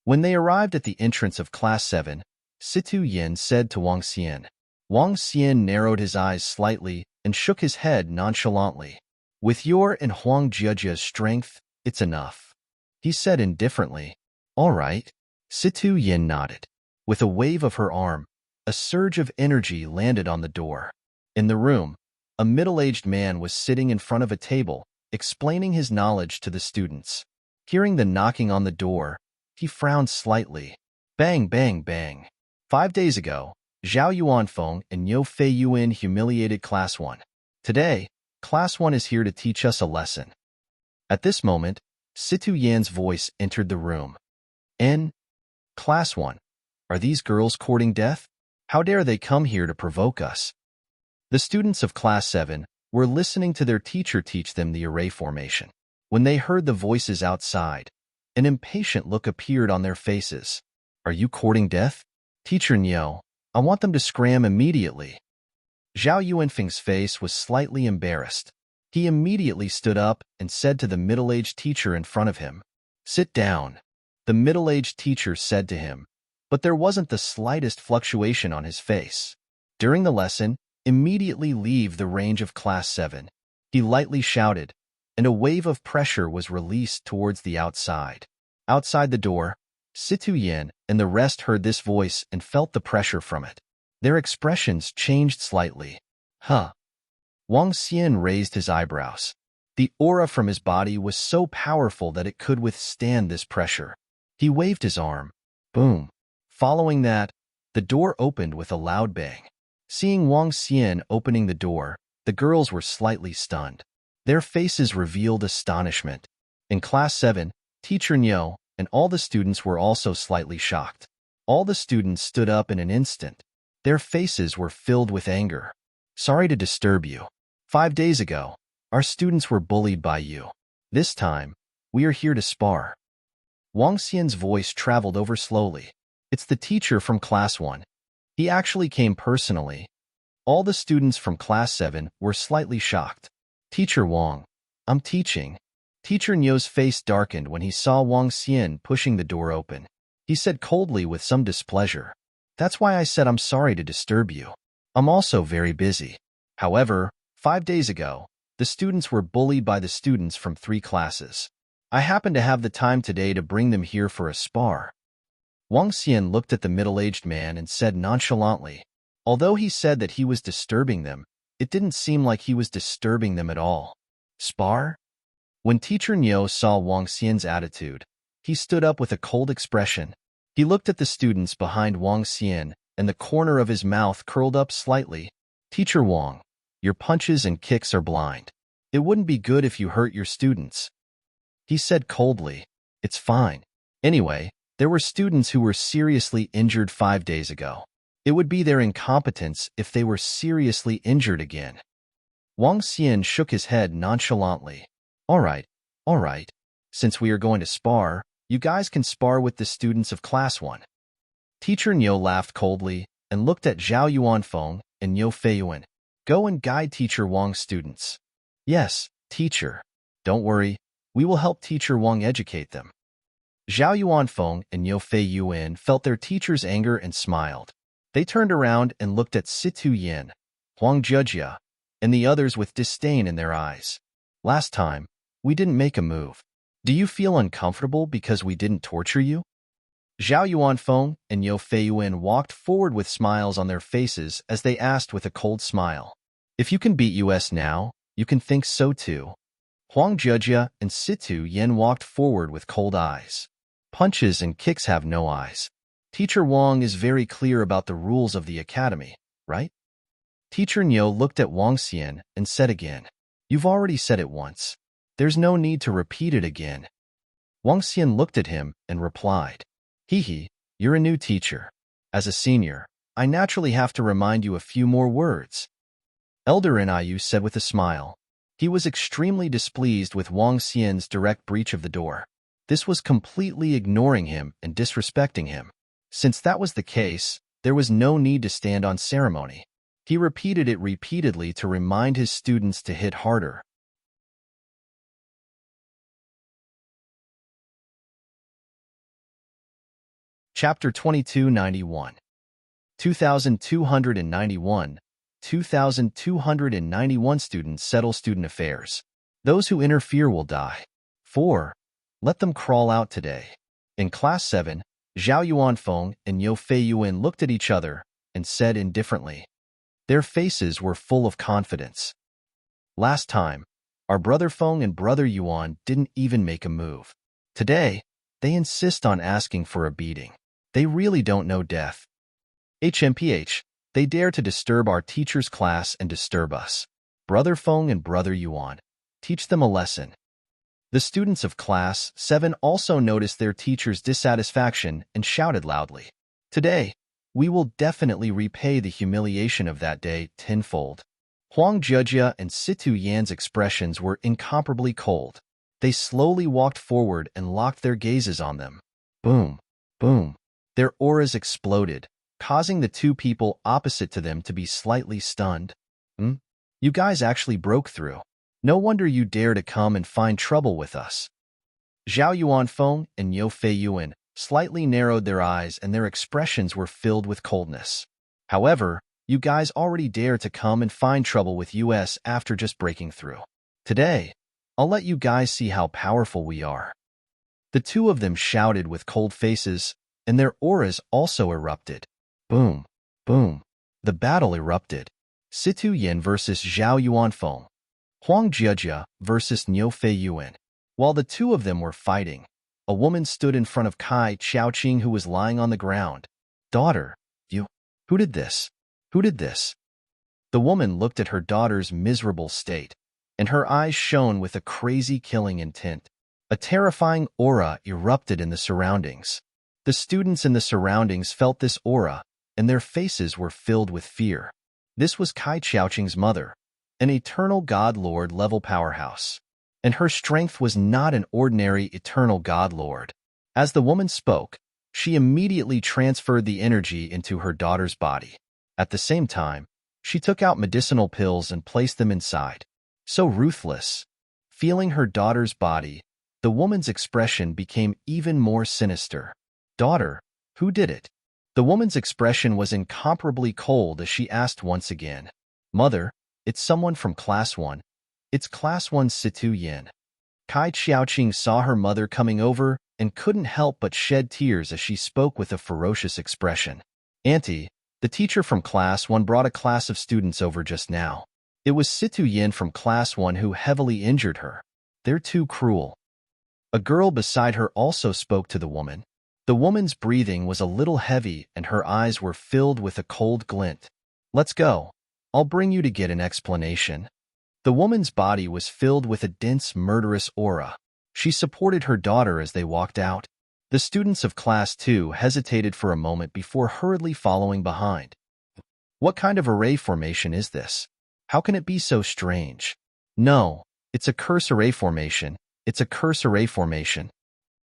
When they arrived at the entrance of Class 7, Situ Yin said to Wang Xian. Wang Xian narrowed his eyes slightly and shook his head nonchalantly. With your and Huang Jiejia's strength, it's enough. He said indifferently. All right. Situ Yin nodded. With a wave of her arm, a surge of energy landed on the door. In the room, a middle-aged man was sitting in front of a table, explaining his knowledge to the students. Hearing the knocking on the door, he frowned slightly. Bang, bang, bang. 5 days ago, Zhao Yuanfeng and Yo Fei Yuan humiliated Class 1. Today, Class 1 is here to teach us a lesson. At this moment, Situ Yan's voice entered the room. Class 1, are these girls courting death? How dare they come here to provoke us? The students of Class 7 were listening to their teacher teach them the array formation. When they heard the voices outside, an impatient look appeared on their faces. Are you courting death? Teacher Niu, I want them to scram immediately. Zhao Yuanfeng's face was slightly embarrassed. He immediately stood up and said to the middle-aged teacher in front of him, Sit down. The middle-aged teacher said to him, but there wasn't the slightest fluctuation on his face. During the lesson, immediately leave the range of Class 7. He lightly shouted, and a wave of pressure was released towards the outside. Outside the door, Situ Yin and the rest heard this voice and felt the pressure from it. Their expressions changed slightly. Huh. Wang Xian raised his eyebrows. The aura from his body was so powerful that it could withstand this pressure. He waved his arm. Boom. Following that, the door opened with a loud bang. Seeing Wang Xian opening the door, the girls were slightly stunned. Their faces revealed astonishment. In Class 7, Teacher Niu and all the students were also slightly shocked. All the students stood up in an instant. Their faces were filled with anger. Sorry to disturb you. 5 days ago, Our students were bullied by you. This time, we are here to spar. Wang Xian's voice traveled over slowly. It's the teacher from Class 1. He actually came personally. All the students from Class 7 were slightly shocked. Teacher Wang, I'm teaching. Teacher Nyo's face darkened when he saw Wang Xian pushing the door open. He said coldly with some displeasure, "That's why I said I'm sorry to disturb you. I'm also very busy." However, 5 days ago, the students were bullied by the students from 3 classes. I happen to have the time today to bring them here for a spar. Wang Xian looked at the middle-aged man and said nonchalantly, although he said that he was disturbing them, it didn't seem like he was disturbing them at all. Spar? When Teacher Nyo saw Wang Xian's attitude, he stood up with a cold expression. He looked at the students behind Wang Xian, and the corner of his mouth curled up slightly. Teacher Wang, your punches and kicks are blind. It wouldn't be good if you hurt your students. He said coldly, "It's fine. Anyway, there were students who were seriously injured 5 days ago. It would be their incompetence if they were seriously injured again." Wang Xian shook his head nonchalantly. All right. Since we are going to spar, you guys can spar with the students of Class 1. Teacher Nyo laughed coldly and looked at Zhao Yuanfeng and Nyo Feiyuan. Go and guide Teacher Wang's students. Yes, teacher. Don't worry, we will help Teacher Wang educate them. Zhao Yuanfeng and Nyo Feiyuan felt their teacher's anger and smiled. They turned around and looked at Situ Yin, Huang Jia, and the others with disdain in their eyes. Last time, we didn't make a move. Do you feel uncomfortable because we didn't torture you? Zhao Yuanfeng and Nyo Feiyuan walked forward with smiles on their faces as they asked with a cold smile. If you can beat us now, you can think so too. Huang Jia and Situ Yin walked forward with cold eyes. Punches and kicks have no eyes. Teacher Wang is very clear about the rules of the academy, right? Teacher Nyo looked at Wang Xian and said again, "You've already said it once. There's no need to repeat it again." Wang Xian looked at him and replied, "Hee, you're a new teacher. As a senior, I naturally have to remind you a few more words." Elder Inayu said with a smile. He was extremely displeased with Wang Xian's direct breach of the door. This was completely ignoring him and disrespecting him. Since that was the case, there was no need to stand on ceremony. He repeated it repeatedly to remind his students to hit harder. Chapter 2291 2291 2291 Students settle student affairs. Those who interfere will die. 4. Let them crawl out today. In Class 7, Zhao Yuanfeng and Nyo Feiyuan looked at each other and said indifferently. Their faces were full of confidence. Last time, our brother Feng and brother Yuan didn't even make a move. Today, they insist on asking for a beating. They really don't know death. HMPH, they dare to disturb our teacher's class and disturb us. Brother Feng and brother Yuan, teach them a lesson. The students of Class 7 also noticed their teacher's dissatisfaction and shouted loudly. Today, we will definitely repay the humiliation of that day tenfold. Huang Jia and Situ Yan's expressions were incomparably cold. They slowly walked forward and locked their gazes on them. Boom, boom. Their auras exploded, causing the two people opposite to them to be slightly stunned. You guys actually broke through. No wonder you dare to come and find trouble with us. Zhao Yuanfeng and Nyo Feiyuan slightly narrowed their eyes and their expressions were filled with coldness. However, you guys already dare to come and find trouble with us after just breaking through. Today, I'll let you guys see how powerful we are. The two of them shouted with cold faces, and their auras also erupted. Boom, boom. The battle erupted. Situ Yin versus Zhao Yuanfeng. Huang Jia versus Nyo Feiyuan. While the two of them were fighting, a woman stood in front of Kai Qiaoqing who was lying on the ground. Daughter, who did this? Who did this? The woman looked at her daughter's miserable state, and her eyes shone with a crazy killing intent. A terrifying aura erupted in the surroundings. The students in the surroundings felt this aura, and their faces were filled with fear. This was Kai Qiaoqing's mother, an eternal God Lord level powerhouse. And her strength was not an ordinary eternal God Lord. As the woman spoke, she immediately transferred the energy into her daughter's body. At the same time, she took out medicinal pills and placed them inside. So ruthless. Feeling her daughter's body, the woman's expression became even more sinister. Daughter, who did it? The woman's expression was incomparably cold as she asked once again. Mother, it's someone from Class 1. It's Class 1's Situ Yin. Kai Xiaoqing saw her mother coming over and couldn't help but shed tears as she spoke with a ferocious expression. Auntie, the teacher from Class 1 brought a class of students over just now. It was Situ Yin from Class 1 who heavily injured her. They're too cruel. A girl beside her also spoke to the woman. The woman's breathing was a little heavy and her eyes were filled with a cold glint. Let's go. I'll bring you to get an explanation. The woman's body was filled with a dense, murderous aura. She supported her daughter as they walked out. The students of Class 2 hesitated for a moment before hurriedly following behind. What kind of array formation is this? How can it be so strange? No, it's a curse array formation. It's a curse array formation.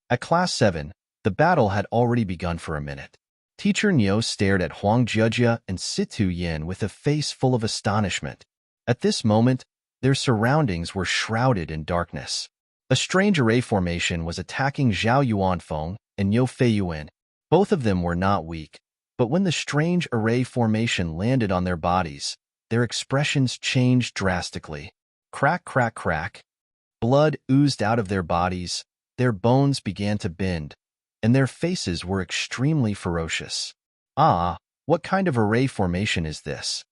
At Class 7, the battle had already begun for a minute. Teacher Niu stared at Huang Jiejia and Situ Yin with a face full of astonishment. At this moment, their surroundings were shrouded in darkness. A strange array formation was attacking Zhao Yuanfeng and Niu Feiyuan. Both of them were not weak, but when the strange array formation landed on their bodies, their expressions changed drastically. Crack, crack, crack. Blood oozed out of their bodies, their bones began to bend, and their faces were extremely ferocious. Ah, what kind of array formation is this?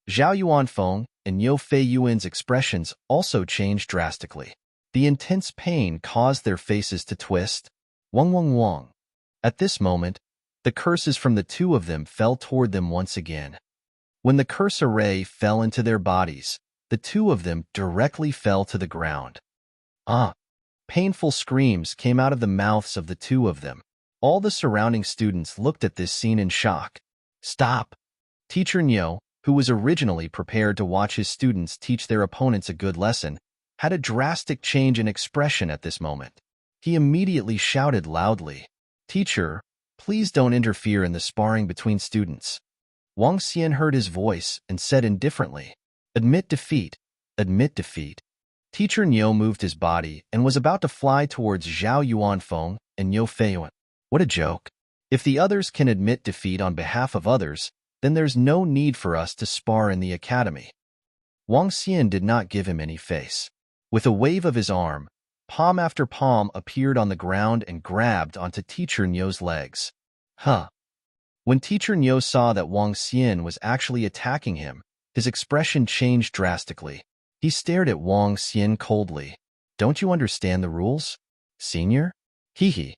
Zhao Yuanfeng and Niu Feiyuan's expressions also changed drastically. The intense pain caused their faces to twist. Wong wong wong. At this moment, the curses from the two of them fell toward them once again. When the curse array fell into their bodies, the two of them directly fell to the ground. Ah! Painful screams came out of the mouths of the two of them. All the surrounding students looked at this scene in shock. Stop! Teacher Niu, who was originally prepared to watch his students teach their opponents a good lesson, had a drastic change in expression at this moment. He immediately shouted loudly, Teacher, please don't interfere in the sparring between students. Wang Xian heard his voice and said indifferently, Admit defeat, admit defeat. Teacher Niu moved his body and was about to fly towards Zhao Yuanfeng and Niu Feiyuan. What a joke. If the others can admit defeat on behalf of others, then there's no need for us to spar in the academy. Wang Xian did not give him any face. With a wave of his arm, palm after palm appeared on the ground and grabbed onto Teacher Niu's legs. Huh. When Teacher Niu saw that Wang Xian was actually attacking him, his expression changed drastically. He stared at Wang Xian coldly. Don't you understand the rules, senior? Hee hee.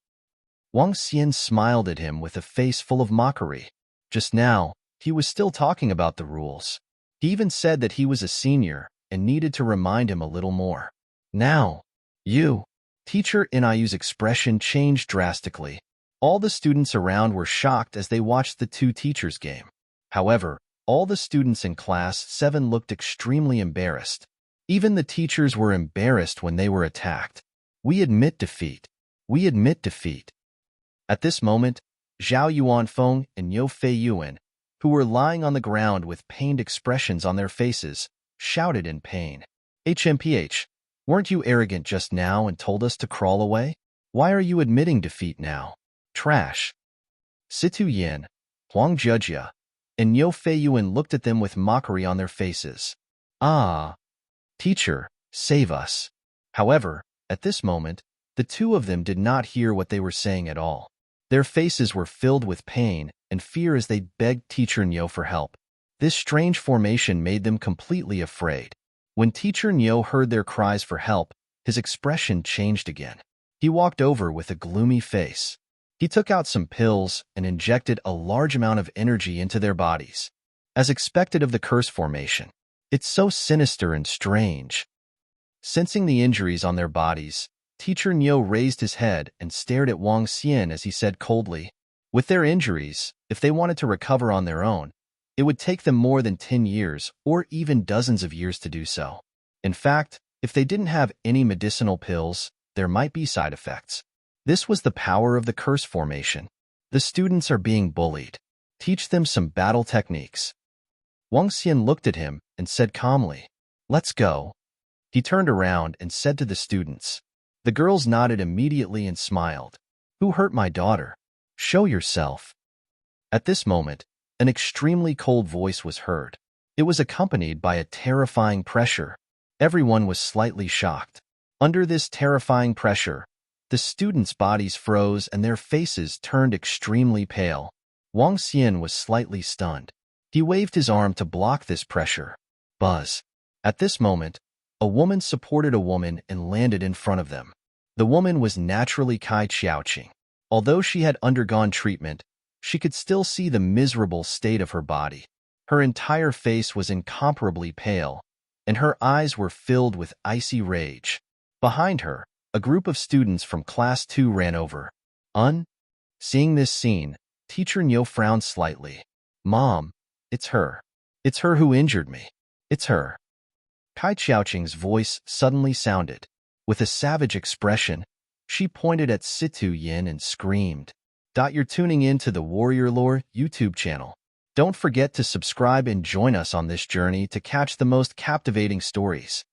Wang Xian smiled at him with a face full of mockery. Just now, he was still talking about the rules. He even said that he was a senior and needed to remind him a little more. Now, you. Teacher Niu's expression changed drastically. All the students around were shocked as they watched the two teachers' game. However, all the students in Class 7 looked extremely embarrassed. Even the teachers were embarrassed when they were attacked. We admit defeat. We admit defeat. At this moment, Zhao Yuanfeng and Niu Feiyuan, who were lying on the ground with pained expressions on their faces, shouted in pain. HMPH, weren't you arrogant just now and told us to crawl away? Why are you admitting defeat now? Trash. Situ Yin, Huang Jiejia, and Niu Feiyuan looked at them with mockery on their faces. Ah! Teacher, save us. However, at this moment, the two of them did not hear what they were saying at all. Their faces were filled with pain and fear as they begged Teacher Niu for help. This strange formation made them completely afraid. When Teacher Niu heard their cries for help, his expression changed again. He walked over with a gloomy face. He took out some pills and injected a large amount of energy into their bodies. As expected of the curse formation, it's so sinister and strange. Sensing the injuries on their bodies, Teacher Niu raised his head and stared at Wang Xian as he said coldly, with their injuries, if they wanted to recover on their own, It would take them more than 10 years or even dozens of years to do so. In fact, if they didn't have any medicinal pills, there might be side effects. This was the power of the curse formation. The students are being bullied. Teach them some battle techniques. Wang Xian looked at him and said calmly, "Let's go." He turned around and said to the students. The girls nodded immediately and smiled. "Who hurt my daughter? Show yourself." At this moment, an extremely cold voice was heard. It was accompanied by a terrifying pressure. Everyone was slightly shocked. Under this terrifying pressure, the students' bodies froze and their faces turned extremely pale. Wang Xian was slightly stunned. He waved his arm to block this pressure. Buzz. At this moment, a woman supported a woman and landed in front of them. The woman was naturally Kai Xiaoqing. Although she had undergone treatment, she could still see the miserable state of her body. Her entire face was incomparably pale, and her eyes were filled with icy rage. Behind her, a group of students from Class 2 ran over. Seeing this scene, Teacher Niu frowned slightly. "Mom, it's her. It's her who injured me. It's her." Kai Xiaoqing's voice suddenly sounded. With a savage expression, she pointed at Situ Yin and screamed. You're tuning in to the Warrior Lore YouTube channel. Don't forget to subscribe and join us on this journey to catch the most captivating stories.